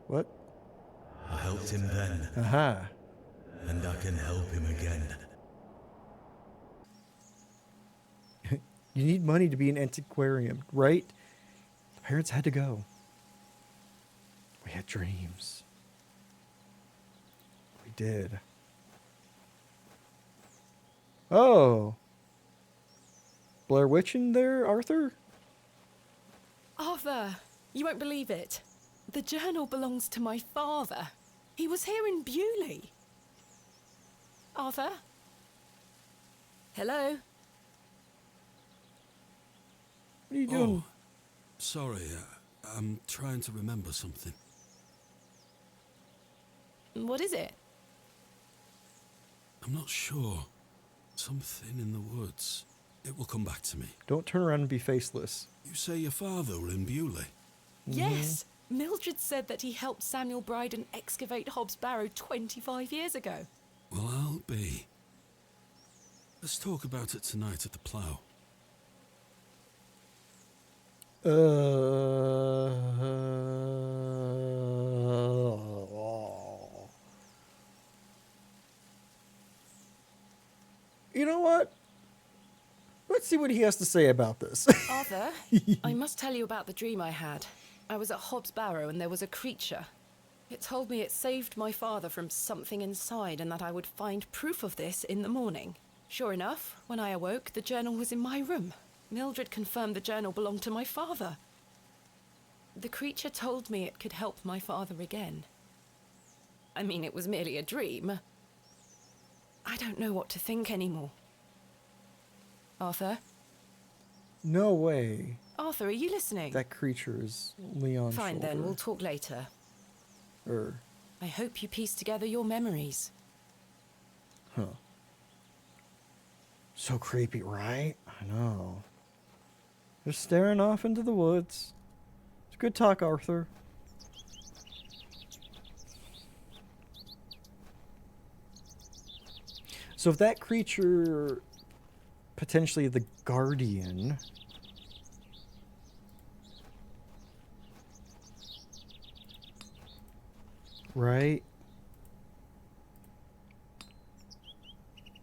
What? I helped him then, Aha. and I can help him again. You need money to be an antiquarian, right? The parents had to go. We had dreams. We did. Oh. Blair Witch in there, Arthur? Arthur, you won't believe it. The journal belongs to my father. He was here in Bewley. Arthur? Hello? What are you doing? Oh, sorry. I'm trying to remember something. What is it? I'm not sure. Something in the woods. It will come back to me. Don't turn around and be faceless. You say your father were in Bewley? Yes. Mildred said that he helped Samuel Bryden excavate Hobbs Barrow 25 years ago. Well, I'll be. Let's talk about it tonight at the plough. You know what? Let's see what he has to say about this. Arthur, I must tell you about the dream I had. I was at Hobbs Barrow and there was a creature. It told me it saved my father from something inside and that I would find proof of this in the morning. Sure enough, when I awoke, the journal was in my room. Mildred confirmed the journal belonged to my father. The creature told me it could help my father again. I mean, it was merely a dream. I don't know what to think anymore. Arthur? No way. Arthur, are you listening? That creature is Leon Fine Shoulder. then, we'll talk later. I hope you piece together your memories. Huh. So creepy, right? I know. Just staring off into the woods. It's good talk, Arthur. So if that creature, potentially the Guardian, right,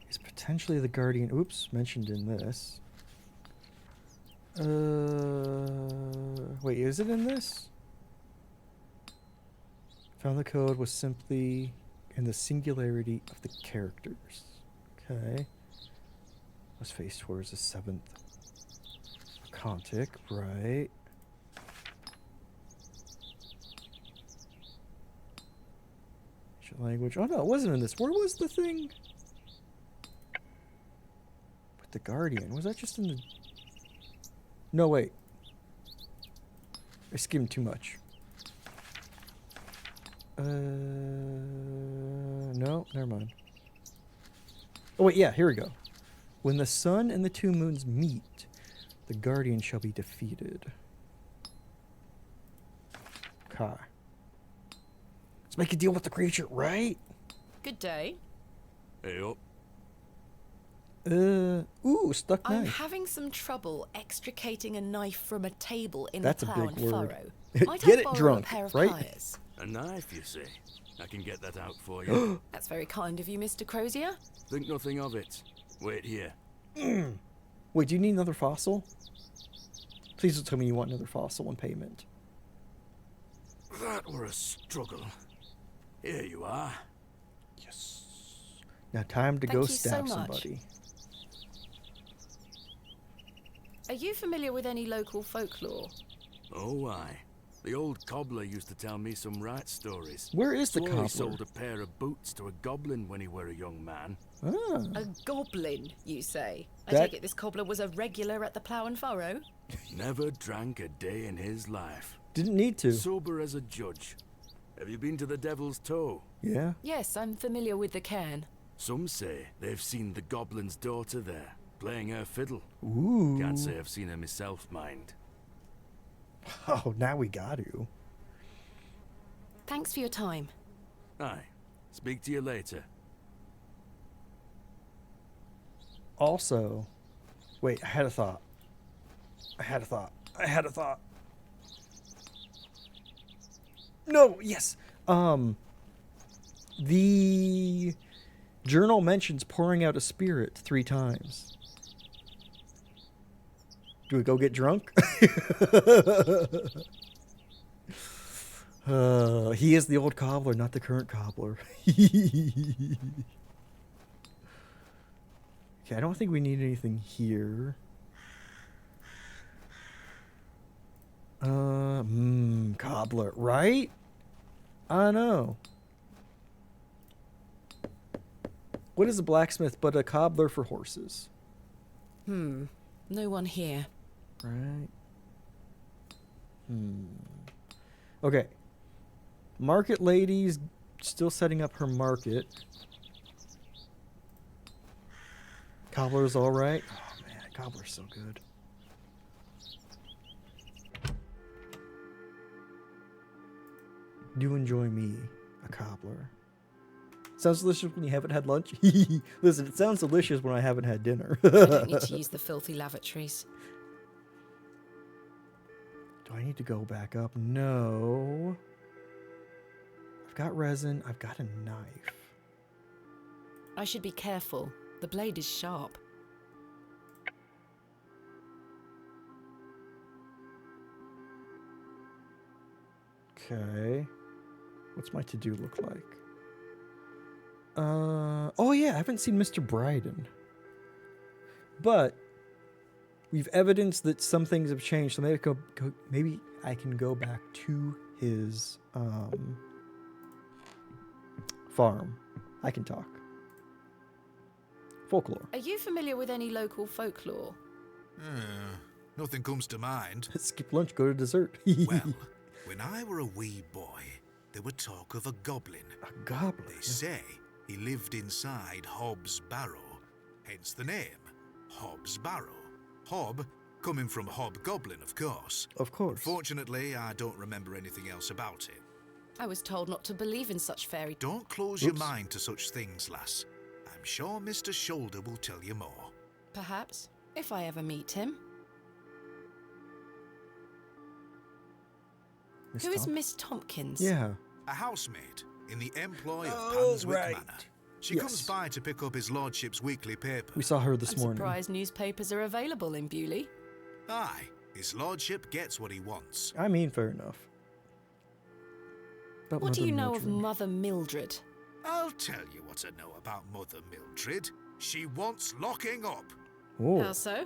is potentially the Guardian, oops, mentioned in this. Wait, is it in this? Found the code was simply in the singularity of the characters. Okay. Was faced towards the 7th Contic, right. Language. Oh no, it wasn't in this. Where was the thing? With the Guardian. Was that just in the... No, wait. I skimmed too much. No, never mind. Oh wait, yeah, here we go. When the sun and the 2 moons meet, the Guardian shall be defeated. Okay. Let's make a deal with the creature, right? Good day. Hey up. Ooh, stuck I'm knife. having some trouble extricating a knife from a table in That's the a plough big and word. furrow. Might Get I it borrow drunk, a pair of right? pliers? A knife, you say? I can get that out for you. That's very kind of you, Mr. Crozier. Think nothing of it. Wait here. Wait, do you need another fossil? Please don't tell me you want another fossil in payment. That were a struggle. Here you are. Yes. Now time to Thank go you so stab much. somebody. Are you familiar with any local folklore? Oh, aye. The old cobbler used to tell me some right stories. Where is the Swore cobbler? He sold a pair of boots to a goblin when he were a young man. Ah. A goblin, you say? I That- take it this cobbler was a regular at the plough and furrow? Never drank a day in his life. Didn't need to. Sober as a judge. Have you been to the Devil's Toe? Yeah. Yes, I'm familiar with the cairn. Some say they've seen the goblin's daughter there, playing her fiddle. Ooh. Can't say I've seen her myself, mind. Oh, now we got to. Thanks for your time. Aye. Speak to you later. Also, wait, I had a thought. No, yes. The journal mentions pouring out a spirit 3 times. Do we go get drunk? He is the old cobbler, not the current cobbler. Okay, I don't think we need anything here. Cobbler, right? I know. What is a blacksmith but a cobbler for horses? No one here. Right. Okay. Market lady's still setting up her market. Cobbler's all right. Oh man, cobbler's so good. Do enjoy me, a cobbler. Sounds delicious when you haven't had lunch. Listen, it sounds delicious when I haven't had dinner. I don't need to use the filthy lavatories. Do I need to go back up? No. I've got resin. I've got a knife. I should be careful. The blade is sharp. Okay. What's my to-do look like? Oh yeah, I haven't seen Mr. Bryden. But we've evidenced that some things have changed, so maybe I can go back to his farm. I can talk. Folklore. Are you familiar with any local folklore? Nothing comes to mind. Skip lunch, go to dessert. Well, when I were a wee boy, there were talk of a goblin. A goblin? They say he lived inside Hobbs Barrow, hence the name, Hobbs Barrow. Hob, coming from hobgoblin, of course. Of course. Fortunately, I don't remember anything else about it. I was told not to believe in such fairy... Don't close your mind to such things, lass. I'm sure Mr. Shoulder will tell you more. Perhaps, if I ever meet him. Who is Miss Tompkins? Yeah. A housemaid in the employ of Panswick Manor. She Yes. comes by to pick up his lordship's weekly paper. We saw her this I'm morning. surprised newspapers are available in Bewley. Aye, his lordship gets what he wants. I mean, fair enough. But What do Mother you know of Mildred. Mother Mildred? I'll tell you what I know about Mother Mildred. She wants locking up. Oh. How so?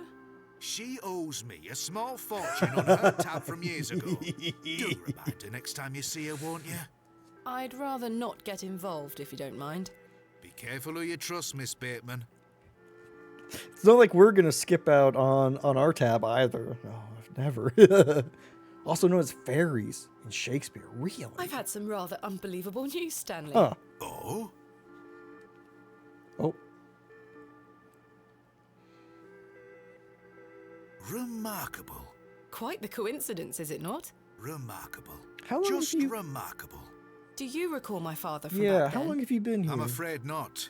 She owes me a small fortune on her tab from years ago. Do remind her next time you see her, won't you? I'd rather not get involved, if you don't mind. Be careful who you trust, Miss Bateman. It's not like we're gonna skip out on our tab either. No, never. Also known as fairies in Shakespeare. Really? I've had some rather unbelievable news, Stanley. Huh. Oh? Oh. Remarkable. Quite the coincidence, is it not? Remarkable. How long Just have you... remarkable. Do you recall my father from Yeah, back how then? long have you been here? I'm afraid not.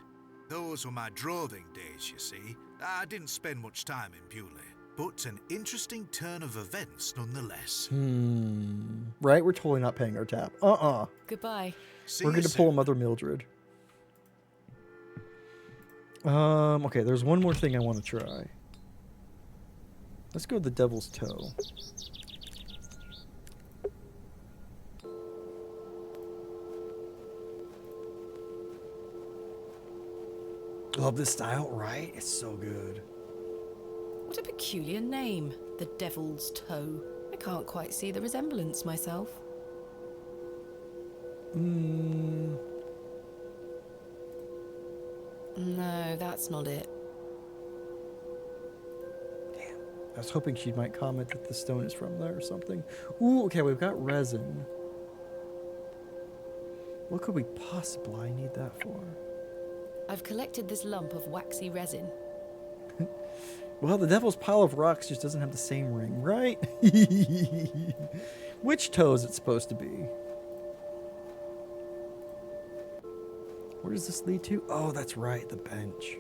Those were my droving days, you see. I didn't spend much time in Bewley, but an interesting turn of events nonetheless. Right? We're totally not paying our tab. Goodbye. We're going to pull a Mother Mildred. Okay, there's one more thing I want to try. Let's go to the Devil's Toe. Love this style, right? It's so good. What a peculiar name, the Devil's Toe. I can't quite see the resemblance myself. No, that's not it. Damn. I was hoping she might comment that the stone is from there or something. Ooh, okay, we've got resin. What could we possibly need that for? I've collected this lump of waxy resin. Well, the Devil's Pile of Rocks just doesn't have the same ring, right? Which toe is it supposed to be? Where does this lead to? Oh, that's right, the bench.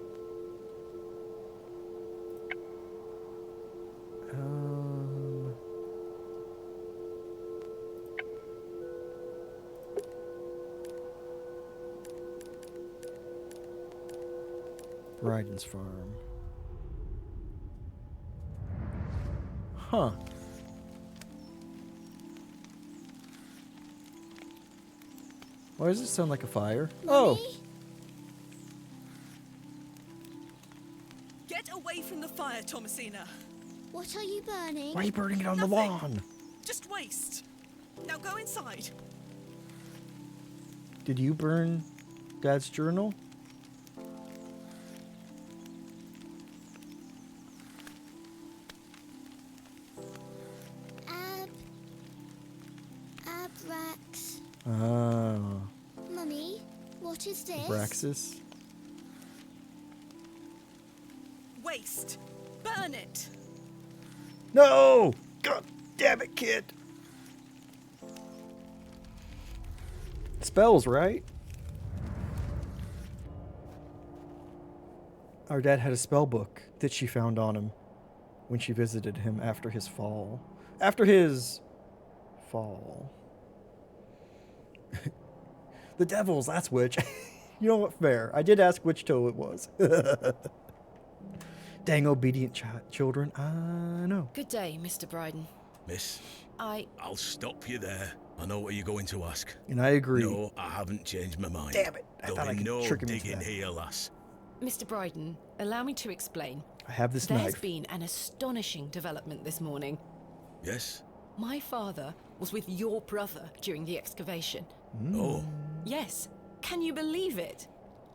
Bryden's farm. Huh. Why does it sound like a fire? Oh! Get away from the fire, Thomasina. What are you burning? Why are you burning it on the lawn? Just waste. Now go inside. Did you burn Dad's journal? Abrax. Oh. Mummy, what is this? Abraxas? Waste. Burn it. No! God damn it, kid! Spells, right? Our dad had a spell book that she found on him when she visited him after his fall. After his fall. The devils, that's which. You know what? Fair. I did ask which toe it was. Dang obedient children. I know. Good day, Mr. Bryden. Miss, I'll stop you there. I know what you're going to ask. And I agree. No, I haven't changed my mind. Damn it. I There'll thought I be could no trick him into digging that. here, lass. Mr. Bryden, allow me to explain. I have this There's knife. been an astonishing development this morning. Yes? My father was with your brother during the excavation. Oh. Yes. Can you believe it?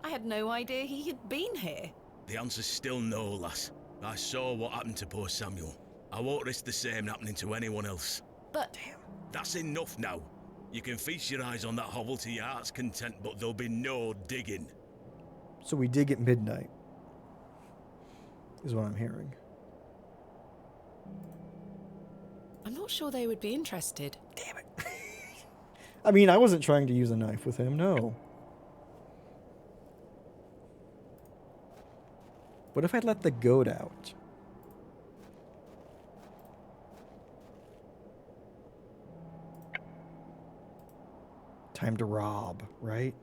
I had no idea he had been here. The answer's still no, lass. I saw what happened to poor Samuel. I won't risk the same happening to anyone else. But... Damn. That's enough now. You can feast your eyes on that hovel to your heart's content, but there'll be no digging. So we dig at midnight. Is what I'm hearing. I'm not sure they would be interested. Damn it. I mean, I wasn't trying to use a knife with him, no. What if I let the goat out? Time to rob, right?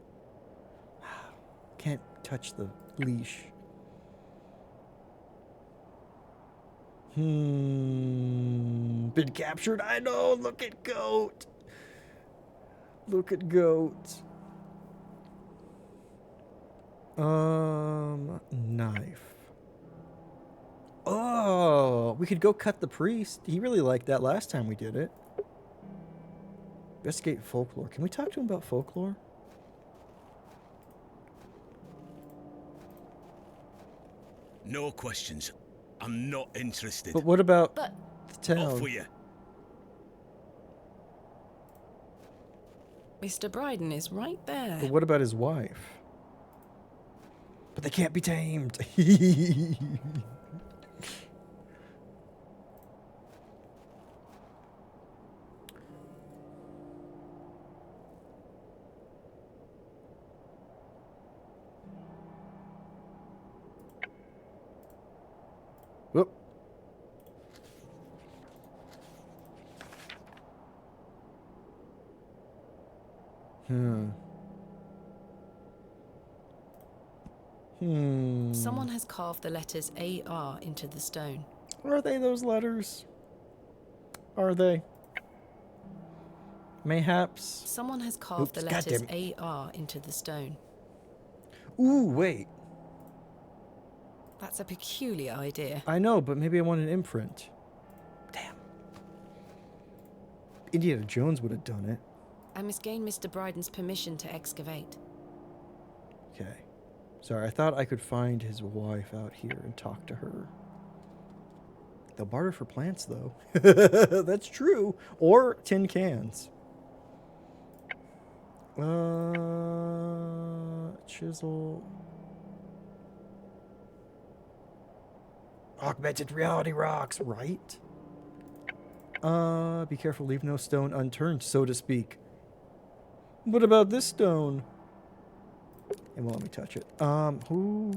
Can't touch the leash. Been captured? I know. Look at goat. Look at goat. Knife. Oh, we could go cut the priest. He really liked that last time we did it. Investigate folklore. Can we talk to him about folklore? No questions. I'm not interested. But what about the town? Off with you. Mr. Bryden is right there. But what about his wife? But they can't be tamed. Whoop. Someone has carved the letters AR into the stone. Are they those letters? Are they? Mayhaps. Someone has carved the letters AR into the stone. Ooh, wait. That's a peculiar idea. I know, but maybe I want an imprint. Damn. Indiana Jones would have done it. I must gain Mr. Bryden's permission to excavate. Okay. Sorry, I thought I could find his wife out here and talk to her. They'll barter for plants, though. That's true. Or tin cans. Chisel. Augmented reality rocks, right? Be careful, leave no stone unturned, so to speak. What about this stone? It won't let me touch it. Who?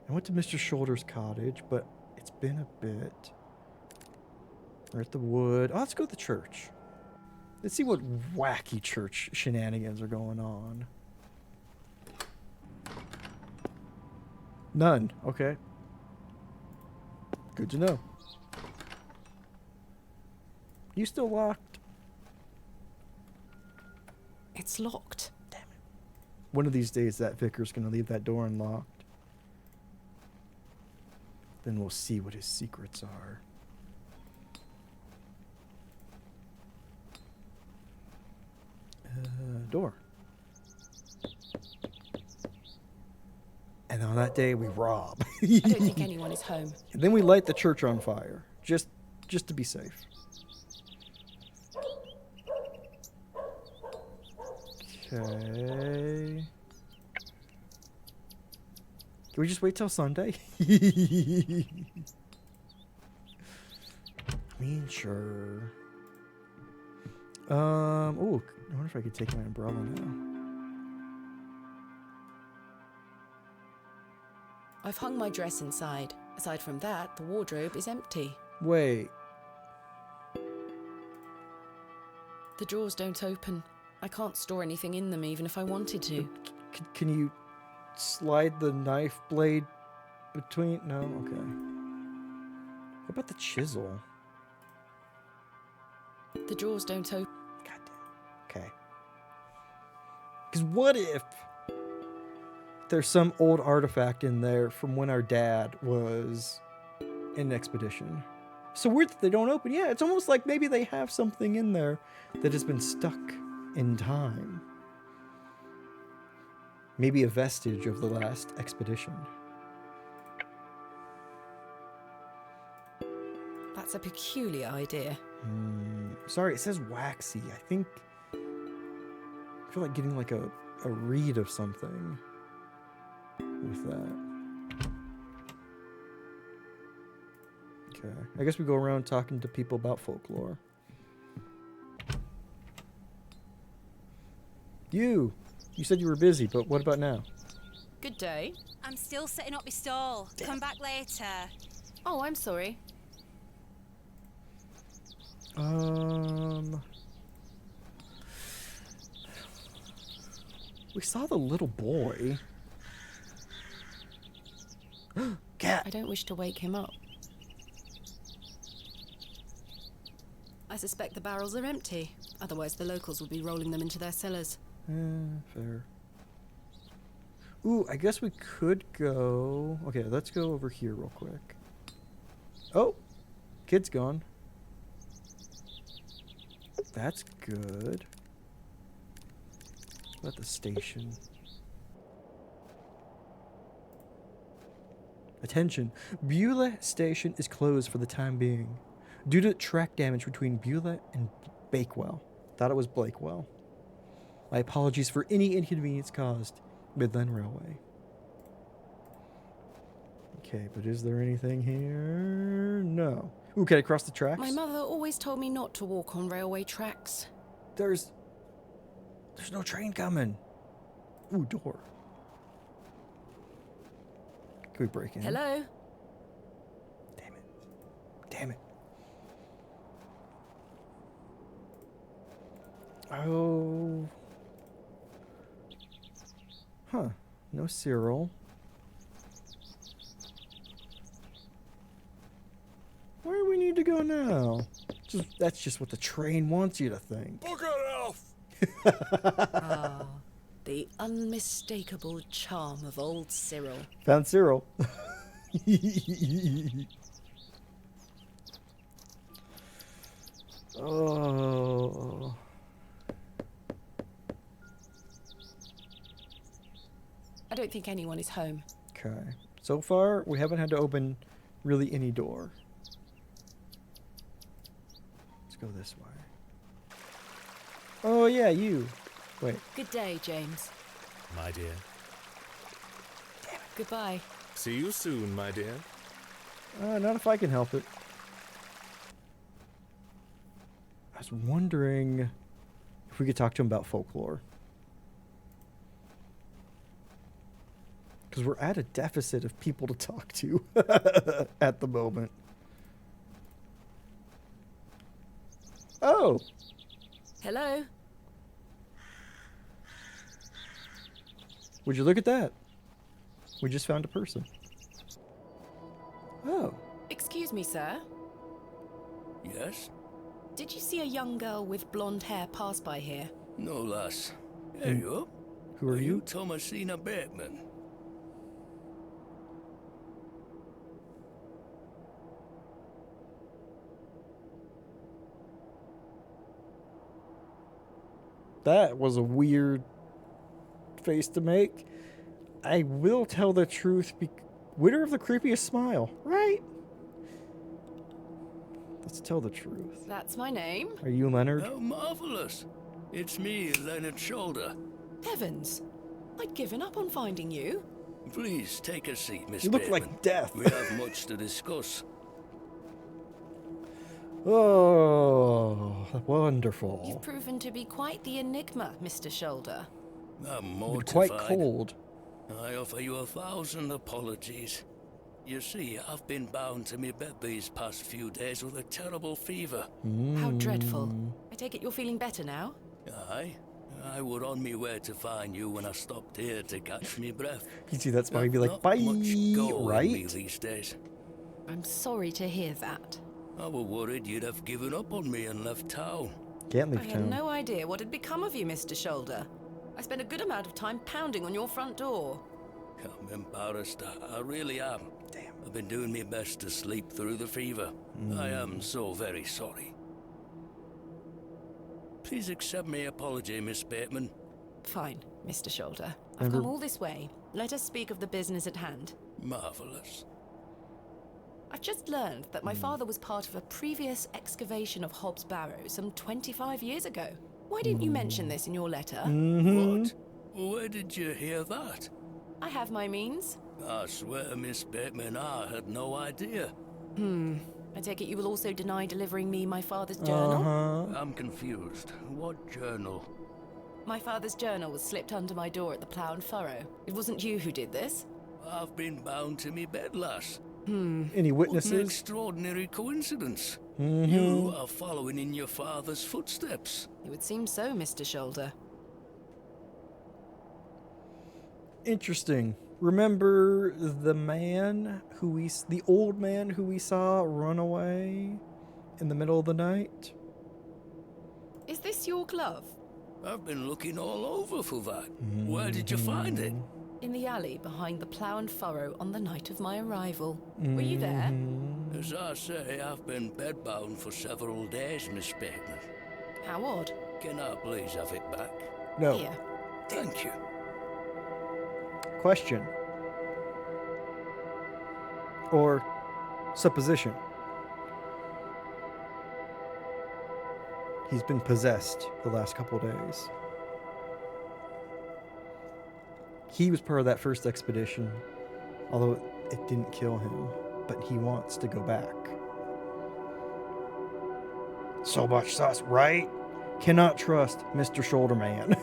I went to Mr. Shoulder's cottage, but it's been a bit. We're at the wood. Oh, let's go to the church. Let's see what wacky church shenanigans are going on. None. Okay. Good to know. You still locked? It's locked. Damn it. One of these days that vicar's going to leave that door unlocked. Then we'll see what his secrets are. Door. And on that day, we rob. I don't think anyone is home. And then we light the church on fire, just to be safe. Okay. Can we just wait till Sunday? I mean, sure. Oh, I wonder if I could take my umbrella now. I've hung my dress inside. Aside from that, the wardrobe is empty. Wait. The drawers don't open. I can't store anything in them even if I wanted to. Can you slide the knife blade between? No? Okay. What about the chisel? The drawers don't open. Okay. Because what if there's some old artifact in there from when our dad was in an expedition? So weird that they don't open. Yeah, it's almost like maybe they have something in there that has been stuck in time. Maybe a vestige of the last expedition. That's a peculiar idea. Sorry, it says waxy. I think... I feel like getting like a read of something with that. Okay. I guess we go around talking to people about folklore. You said you were busy, but what about now? Good day. I'm still setting up my stall. Come back later. Oh, I'm sorry. We saw the little boy. Cat. I don't wish to wake him up. I suspect the barrels are empty. Otherwise, the locals would be rolling them into their cellars. Fair. Ooh, I guess we could go... Okay, let's go over here real quick. Oh! Kid's gone. That's good. What about the station? Attention! Beulah Station is closed for the time being due to track damage between Beulah and Bakewell. Thought it was Blakewell. My apologies for any inconvenience caused. Midland Railway. Okay, but is there anything here? No. Ooh, can I cross the tracks? My mother always told me not to walk on railway tracks. There's no train coming. Ooh, door. Can we break in? Hello? Damn it. Oh. Huh. No Cyril. Where do we need to go now? That's just what the train wants you to think. Bugger off! Ah, the unmistakable charm of old Cyril. Found Cyril. Oh. I don't think anyone is home. Okay. So far, we haven't had to open really any door. Let's go this way. Oh, yeah, you. Wait. Good day, James. My dear. Goodbye. See you soon, my dear. Not if I can help it. I was wondering if we could talk to him about folklore. Because we're at a deficit of people to talk to at the moment. Oh! Hello? Would you look at that? We just found a person. Oh. Excuse me, sir. Yes? Did you see a young girl with blonde hair pass by here? No, lass. There you are. Who are you? Thomasina Bateman. That was a weird face to make. I will tell the truth. Winner of the creepiest smile, right? Let's tell the truth. That's my name. Are you Leonard? Oh, marvelous. It's me, Leonard Shoulder. Heavens. I'd given up on finding you. Please take a seat, Miss You look Bateman. like death. We have much to discuss. Oh, wonderful. You've proven to be quite the enigma, Mr. Shoulder. I'm You're mortified. quite cold. I offer you 1,000 apologies. You see, I've been bound to me bed these past few days with a terrible fever. How dreadful. I take it you're feeling better now? Aye. I were on me way to find you when I stopped here to catch me breath. You see that spot, he'd be like, Not bye, much go in me right? these days. I'm sorry to hear that. I were worried you'd have given up on me and left town. Can't I leave had town. no idea what had become of you, Mr. Shoulder. I spent a good amount of time pounding on your front door. I'm embarrassed. I really am. Damn. I've been doing my best to sleep through the fever. I am so very sorry. Please accept my apology, Miss Bateman. Fine, Mr. Shoulder. I've come all this way. Let us speak of the business at hand. Marvelous. I've just learned that my father was part of a previous excavation of Hobbs Barrow some 25 years ago. Why didn't you mention this in your letter? What? Where did you hear that? I have my means. I swear, Miss Bateman, I had no idea. I take it you will also deny delivering me my father's journal? I'm confused. What journal? My father's journal was slipped under my door at the Plough and Furrow. It wasn't you who did this? I've been bound to me bed, lass. Any What an witnesses? extraordinary coincidence. You are following in your father's footsteps. It would seem so, Mr. Shoulder. Interesting. Remember the man the old man who we saw run away in the middle of the night? Is this your glove? I've been looking all over for that. Where did you find it? In the alley behind the Plough and Furrow on the night of my arrival. Were you there? As I say, I've been bedbound for several days, Miss Bateman. How odd. Can I please have it back? No. Here. Thank you. Question. Or supposition. He's been possessed the last couple of days. He was part of that first expedition, although it didn't kill him, but he wants to go back. So much sauce, right? Cannot trust Mr. Shoulderman.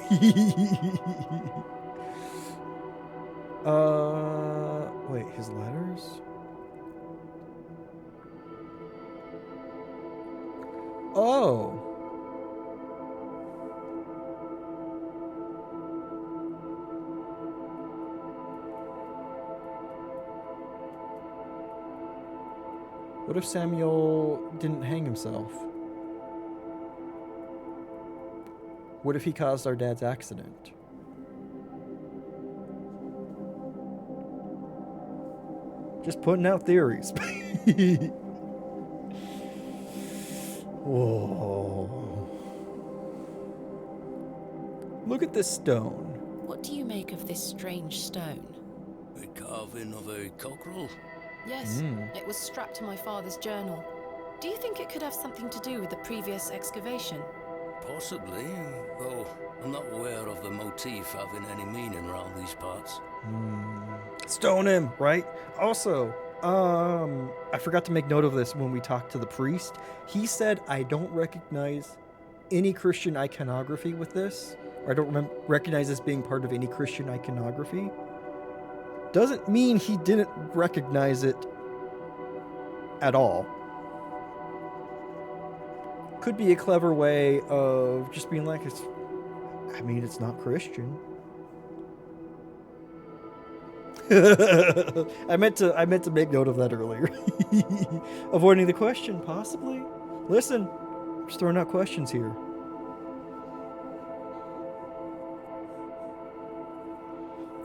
Wait, his letters? Oh. What if Samuel didn't hang himself? What if he caused our dad's accident? Just putting out theories. Whoa. Look at this stone. What do you make of this strange stone? A carving of a cockerel? Yes, it was strapped to my father's journal. Do you think it could have something to do with the previous excavation? Possibly, though I'm not aware of the motif having any meaning around these parts. Stone him, right? Also, I forgot to make note of this when we talked to the priest. He said, I don't recognize any Christian iconography with this, or I don't recognize this being part of any Christian iconography. Doesn't mean he didn't recognize it at all. Could be a clever way of just being like, it's not Christian. I meant to make note of that earlier. Avoiding the question, possibly. Listen, I'm just throwing out questions here.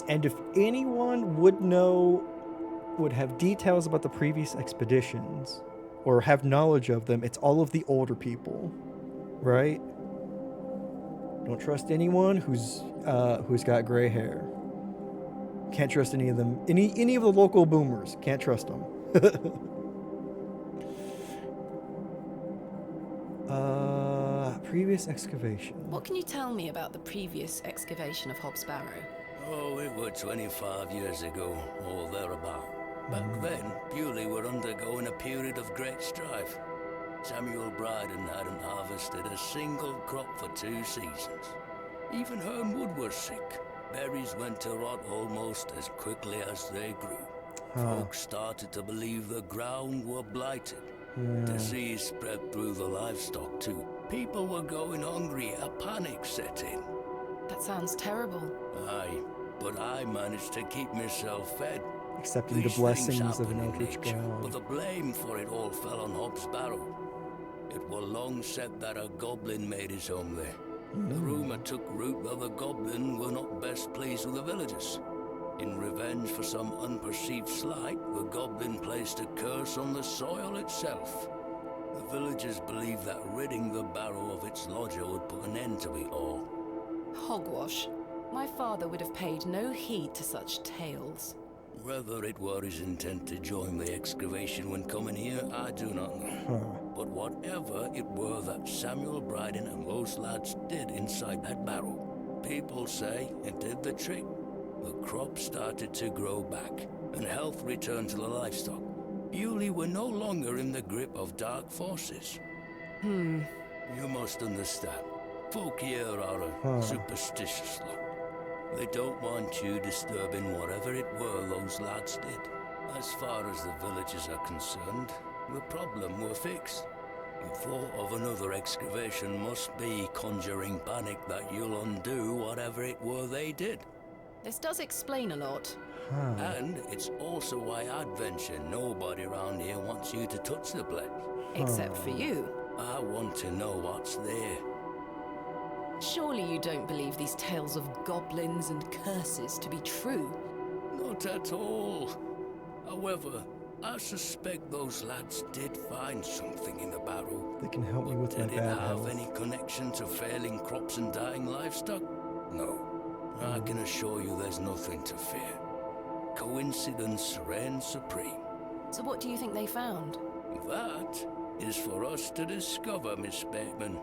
And if anyone would have details about the previous expeditions, or have knowledge of them, it's all of the older people, right? Don't trust anyone who's got gray hair. Can't trust any of them. Any of the local boomers. Can't trust them. Previous excavation. What can you tell me about the previous excavation of Hobbs Barrow? Oh, it were 25 years ago, or thereabout. Back then, Bewley were undergoing a period of great strife. Samuel Bryden hadn't harvested a single crop for 2 seasons. Even Hermwood was sick. Berries went to rot almost as quickly as they grew. Folks started to believe the ground were blighted. Disease spread through the livestock too. People were going hungry, a panic set in. That sounds terrible. Aye, but I managed to keep myself fed. Accepting These the blessings things of an happen in eldritch nature, god. but the blame for it all fell on Hobbs Barrow. It were long said that a goblin made his home there. The rumour took root that the goblin were not best pleased with the villagers. In revenge for some unperceived slight, the goblin placed a curse on the soil itself. The villagers believed that ridding the Barrow of its lodger would put an end to it all. Hogwash. My father would have paid no heed to such tales. Whether it were his intent to join the excavation when coming here, I do not know. But whatever it were that Samuel Bryden and those lads did inside that barrow, people say it did the trick. The crops started to grow back, and health returned to the livestock. Bewley were no longer in the grip of dark forces. You must understand, folk here are a superstitious lot. They don't want you disturbing whatever it were those lads did. As far as the villages are concerned, the problem were fixed. The thought of another excavation must be conjuring panic that you'll undo whatever it were they did. This does explain a lot. And it's also why I'd venture nobody around here wants you to touch the place. Except for you. I want to know what's there. Surely you don't believe these tales of goblins and curses to be true? Not at all. However, I suspect those lads did find something in the barrow. They can help me with my Did it bad have health. any connection to failing crops and dying livestock? No. I can assure you there's nothing to fear. Coincidence reigns supreme. So what do you think they found? That is for us to discover, Miss Bateman.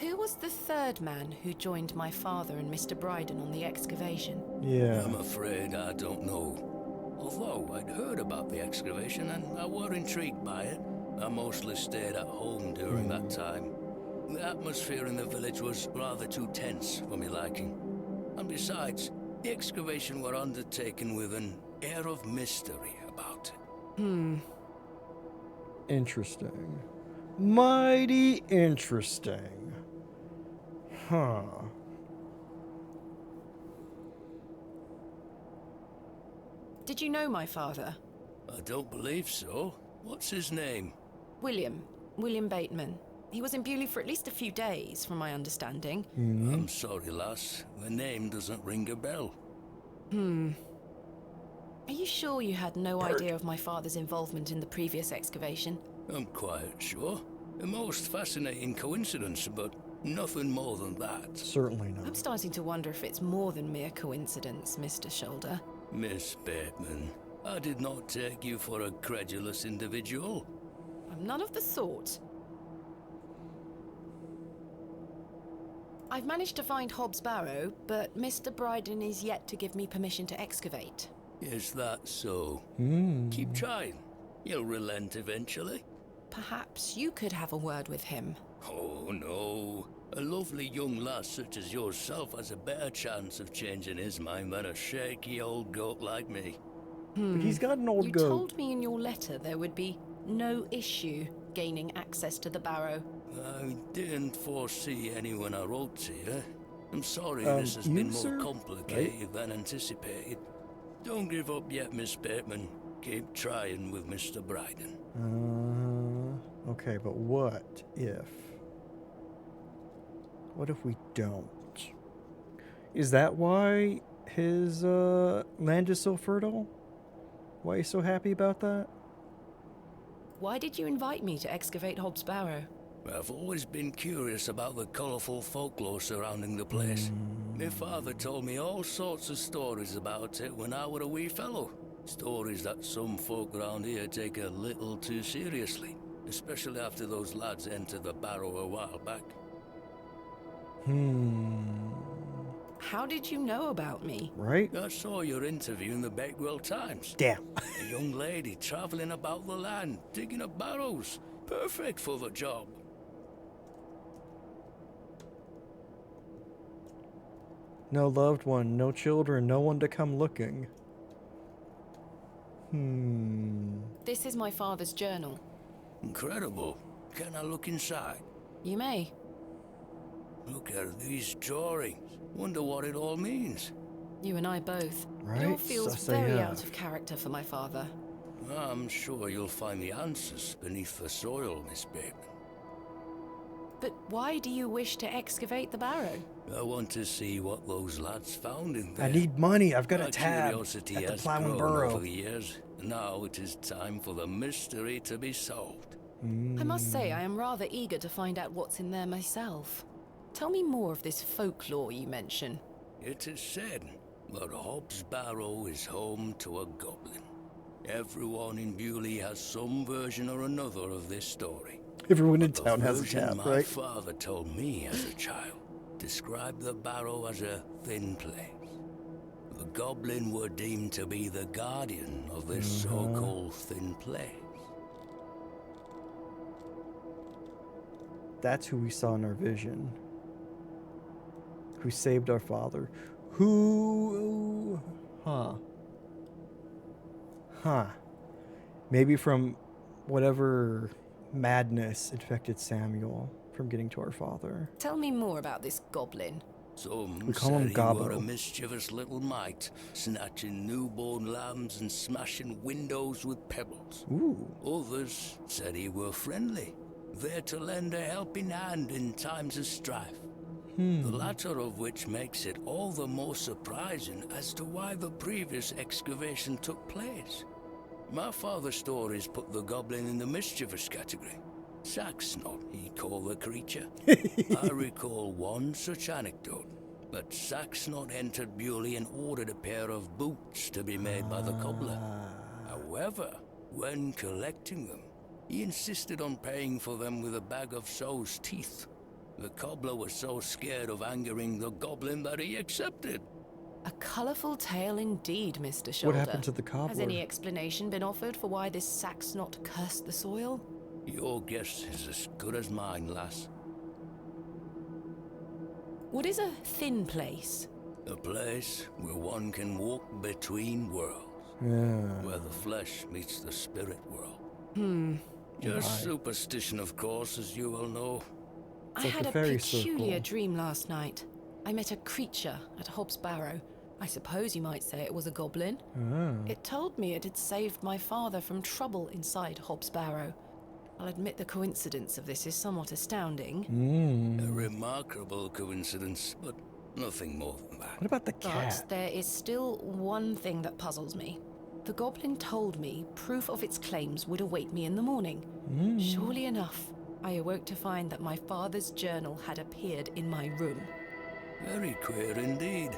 Who was the third man who joined my father and Mr. Bryden on the excavation? Yeah. I'm afraid I don't know. Although I'd heard about the excavation and I were intrigued by it, I mostly stayed at home during that time. The atmosphere in the village was rather too tense for me liking. And besides, the excavation were undertaken with an air of mystery about it. Interesting. Mighty interesting. Huh. Did you know my father? I don't believe so. What's his name? William Bateman. He was in Bewley for at least a few days, from my understanding. I'm sorry, lass. The name doesn't ring a bell. Are you sure you had no idea of my father's involvement in the previous excavation? I'm quite sure. A most fascinating coincidence, but nothing more than that. Certainly not. I'm starting to wonder if it's more than mere coincidence, Mr. Shoulder. Miss Bateman, I did not take you for a credulous individual. I'm none of the sort. I've managed to find Hobbs Barrow, but Mr. Bryden is yet to give me permission to excavate. Is that so? Keep trying. You'll relent eventually. Perhaps you could have a word with him. Oh, no. A lovely young lass such as yourself has a better chance of changing his mind than a shaky old goat like me. But he's got an old You goat. told me in your letter there would be no issue gaining access to the Barrow. I didn't foresee any when I wrote to you. I'm sorry this has been more complicated than anticipated. Don't give up yet, Miss Bateman. Keep trying with Mr. Bryden. Okay, but what if? What if we don't? Is that why his land is so fertile? Why he's so happy about that? Why did you invite me to excavate Hobbs Barrow? I've always been curious about the colourful folklore surrounding the place. My father told me all sorts of stories about it when I were a wee fellow. Stories that some folk around here take a little too seriously, especially after those lads entered the Barrow a while back. How did you know about me? Right? I saw your interview in the Bakewell Times. Damn. A young lady travelling about the land, digging up barrows. Perfect for the job. No loved one, no children, no one to come looking. This is my father's journal. Incredible. Can I look inside? You may. Look at these drawings. Wonder what it all means. You and I both. Right? It all feels So very yeah. out of character for my father. I'm sure you'll find the answers beneath the soil, Miss Bateman. But why do you wish to excavate the barrow? I want to see what those lads found in there. I need money. I've got a My tab curiosity at the has Plowing grown Burrow. over the years. Now it is time for the mystery to be solved. I must say, I am rather eager to find out what's in there myself. Tell me more of this folklore you mention. It is said that Hobbs Barrow is home to a goblin. Everyone in Bewley has some version or another of this story. Everyone in The town has a version tab, my right? father told me as a child described the barrow as a thin place. The goblin were deemed to be the guardian of this so-called thin place. That's who we saw in our vision. Who saved our father. Who... Huh. Maybe from whatever madness infected Samuel from getting to our father. Tell me more about this goblin. Some We call him said he were Gobbo. a mischievous little mite, snatching newborn lambs and smashing windows with pebbles. Ooh. Others said he were friendly, there to lend a helping hand in times of strife. The latter of which makes it all the more surprising as to why the previous excavation took place. My father's stories put the goblin in the mischievous category. Saxnot, he called the creature. I recall one such anecdote, that Saxnot entered Bewley and ordered a pair of boots to be made by the cobbler. However, when collecting them, he insisted on paying for them with a bag of sow's teeth. The cobbler was so scared of angering the goblin that he accepted. A colourful tale indeed, Mr. Shoulder. What happened to the cobbler? Has any explanation been offered for why this Saxnot cursed the soil? Your guess is as good as mine, lass. What is a thin place? A place where one can walk between worlds. Where the flesh meets the spirit world. Just superstition, of course, as you well know. I like had the a fairy peculiar circle. dream last night. I met a creature at Hobbs Barrow. I suppose you might say it was a goblin. It told me it had saved my father from trouble inside Hobbs Barrow. I'll admit the coincidence of this is somewhat astounding. A remarkable coincidence, but nothing more than that. What about the cat? But there is still one thing that puzzles me. The goblin told me proof of its claims would await me in the morning. Surely enough, I awoke to find that my father's journal had appeared in my room. Very queer indeed.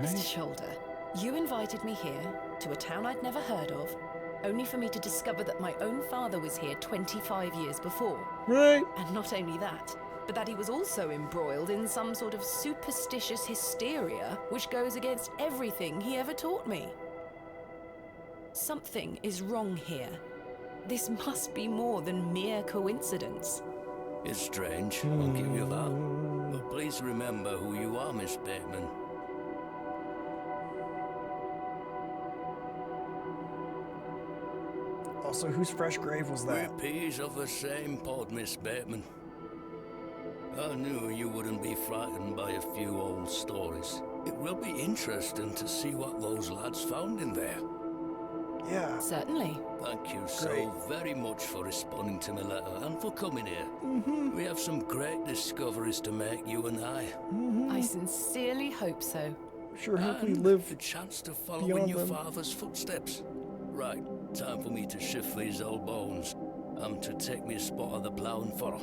Mr. Shoulder, you invited me here, to a town I'd never heard of, only for me to discover that my own father was here 25 years before. Right. And not only that, but that he was also embroiled in some sort of superstitious hysteria which goes against everything he ever taught me. Something is wrong here. This must be more than mere coincidence. It's strange, I'll give you that. But please remember who you are, Miss Bateman. Also, whose fresh grave was that? We're peas of the same pod, Miss Bateman. I knew you wouldn't be frightened by a few old stories. It will be interesting to see what those lads found in there. Yeah. Certainly. Thank you so very much for responding to my letter and for coming here. We have some great discoveries to make, you and I. I sincerely hope so. Sure hope we And live the chance to follow beyond in your them. father's footsteps. Right, time for me to shift these old bones. I'm to take me a spot of the ploughing furrow.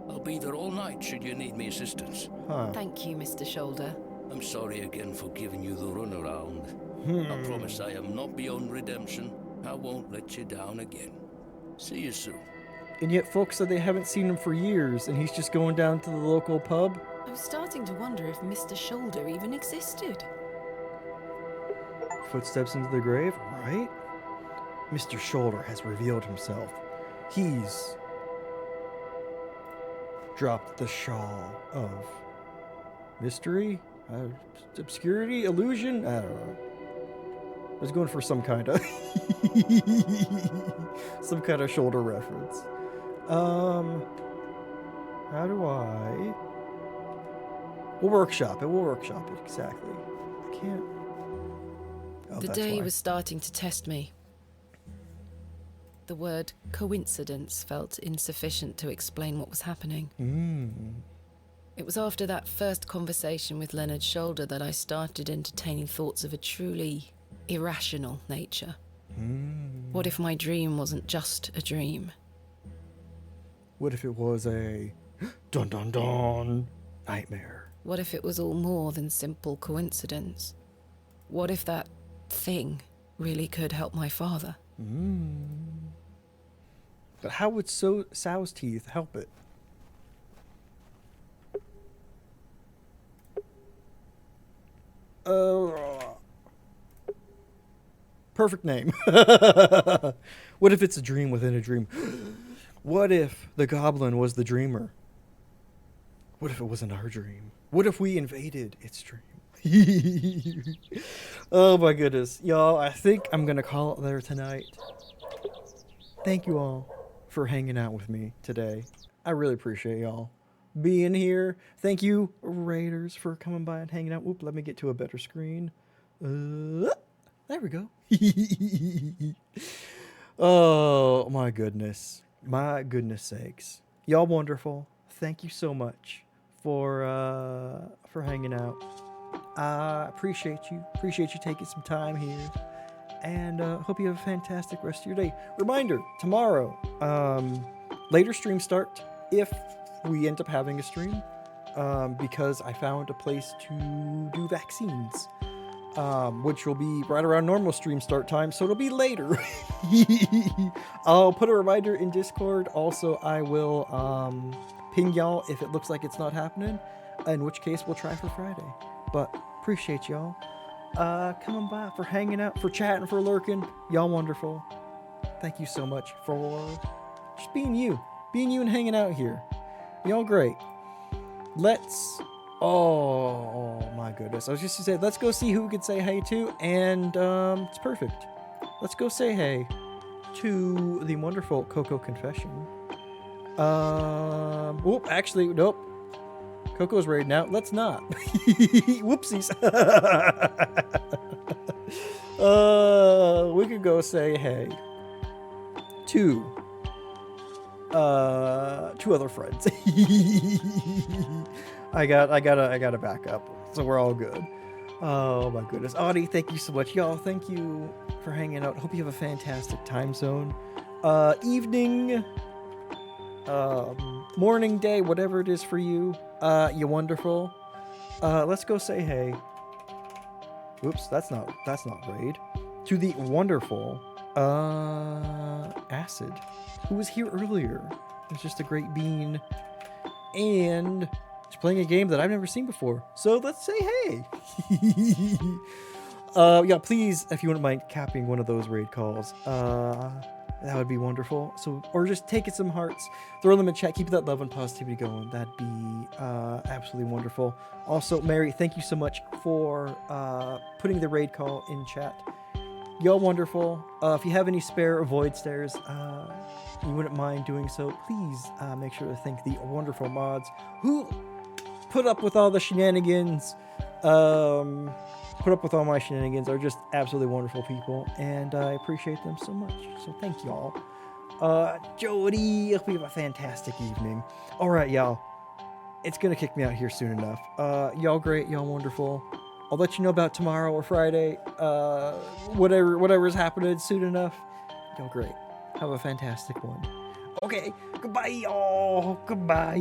I'll be there all night should you need me assistance. Thank you, Mr. Shoulder. I'm sorry again for giving you the runaround. I promise I am not beyond redemption. I won't let you down again. See you soon. And yet folks said they haven't seen him for years, and he's just going down to the local pub. I was starting to wonder if Mr. Shoulder even existed. Footsteps into the grave, right? Mr. Shoulder has revealed himself. He's dropped the shawl of mystery, obscurity, illusion. I don't know. I was going for some kind of some kind of shoulder reference. How do I... We'll workshop it. We'll workshop it. Exactly. I can't... Oh, The that's day why. was starting to test me. The word coincidence felt insufficient to explain what was happening. It was after that first conversation with Leonard's shoulder that I started entertaining thoughts of a truly irrational nature. What if my dream wasn't just a dream? What if it was a dun dun dun nightmare? What if it was all more than simple coincidence? What if that thing really could help my father? But how would Sow's teeth help it? Perfect name. What if it's a dream within a dream? What if the goblin was the dreamer? What if it wasn't our dream? What if we invaded its dream? Oh my goodness. Y'all, I think I'm going to call it there tonight. Thank you all for hanging out with me today. I really appreciate y'all being here. Thank you, Raiders, for coming by and hanging out. Oop, let me get to a better screen. There we go. Oh, my goodness. My goodness sakes. Y'all wonderful. Thank you so much for hanging out. I appreciate you. Appreciate you taking some time here. And hope you have a fantastic rest of your day. Reminder, tomorrow, later stream start, if we end up having a stream, because I found a place to do vaccines, which will be right around normal stream start time, so it'll be later. I'll put a reminder in Discord. Also, I will ping y'all if it looks like it's not happening, in which case we'll try for Friday. But appreciate y'all coming by, for hanging out, for chatting, for lurking. Y'all wonderful. Thank you so much for just being you and hanging out here. Y'all great. Let's... Oh my goodness. I was just going to say, let's go see who we could say hey to, and it's perfect. Let's go say hey to the wonderful Coco Confession. Actually, nope. Coco's raiding out. Let's not. Whoopsies. We could go say hey to two other friends. I got a backup, so we're all good. Oh my goodness, Audie, thank you so much, y'all. Thank you for hanging out. Hope you have a fantastic time zone, evening, morning, day, whatever it is for you. You're wonderful. Let's go say hey. Oops, that's not raid. To the wonderful Acid, who was here earlier. It's just a great bean, and he's playing a game that I've never seen before. So let's say hey. Yeah, please, if you wouldn't mind capping one of those raid calls, that would be wonderful. So, or just taking some hearts, throw them in chat, keep that love and positivity going. That'd be absolutely wonderful. Also, Mary, thank you so much for putting the raid call in chat. Y'all wonderful. If you have any spare void stairs, you wouldn't mind doing so, please make sure to thank the wonderful mods who put up with all the shenanigans. Put up with all my shenanigans. Are just absolutely wonderful people, and I appreciate them so much. So thank y'all. Jody, hope you have a fantastic evening. All right, y'all. It's gonna kick me out here soon enough. Y'all great, y'all wonderful. I'll let you know about tomorrow or Friday. Whatever's happening soon enough. Y'all great. Have a fantastic one. Okay, goodbye, y'all. Goodbye.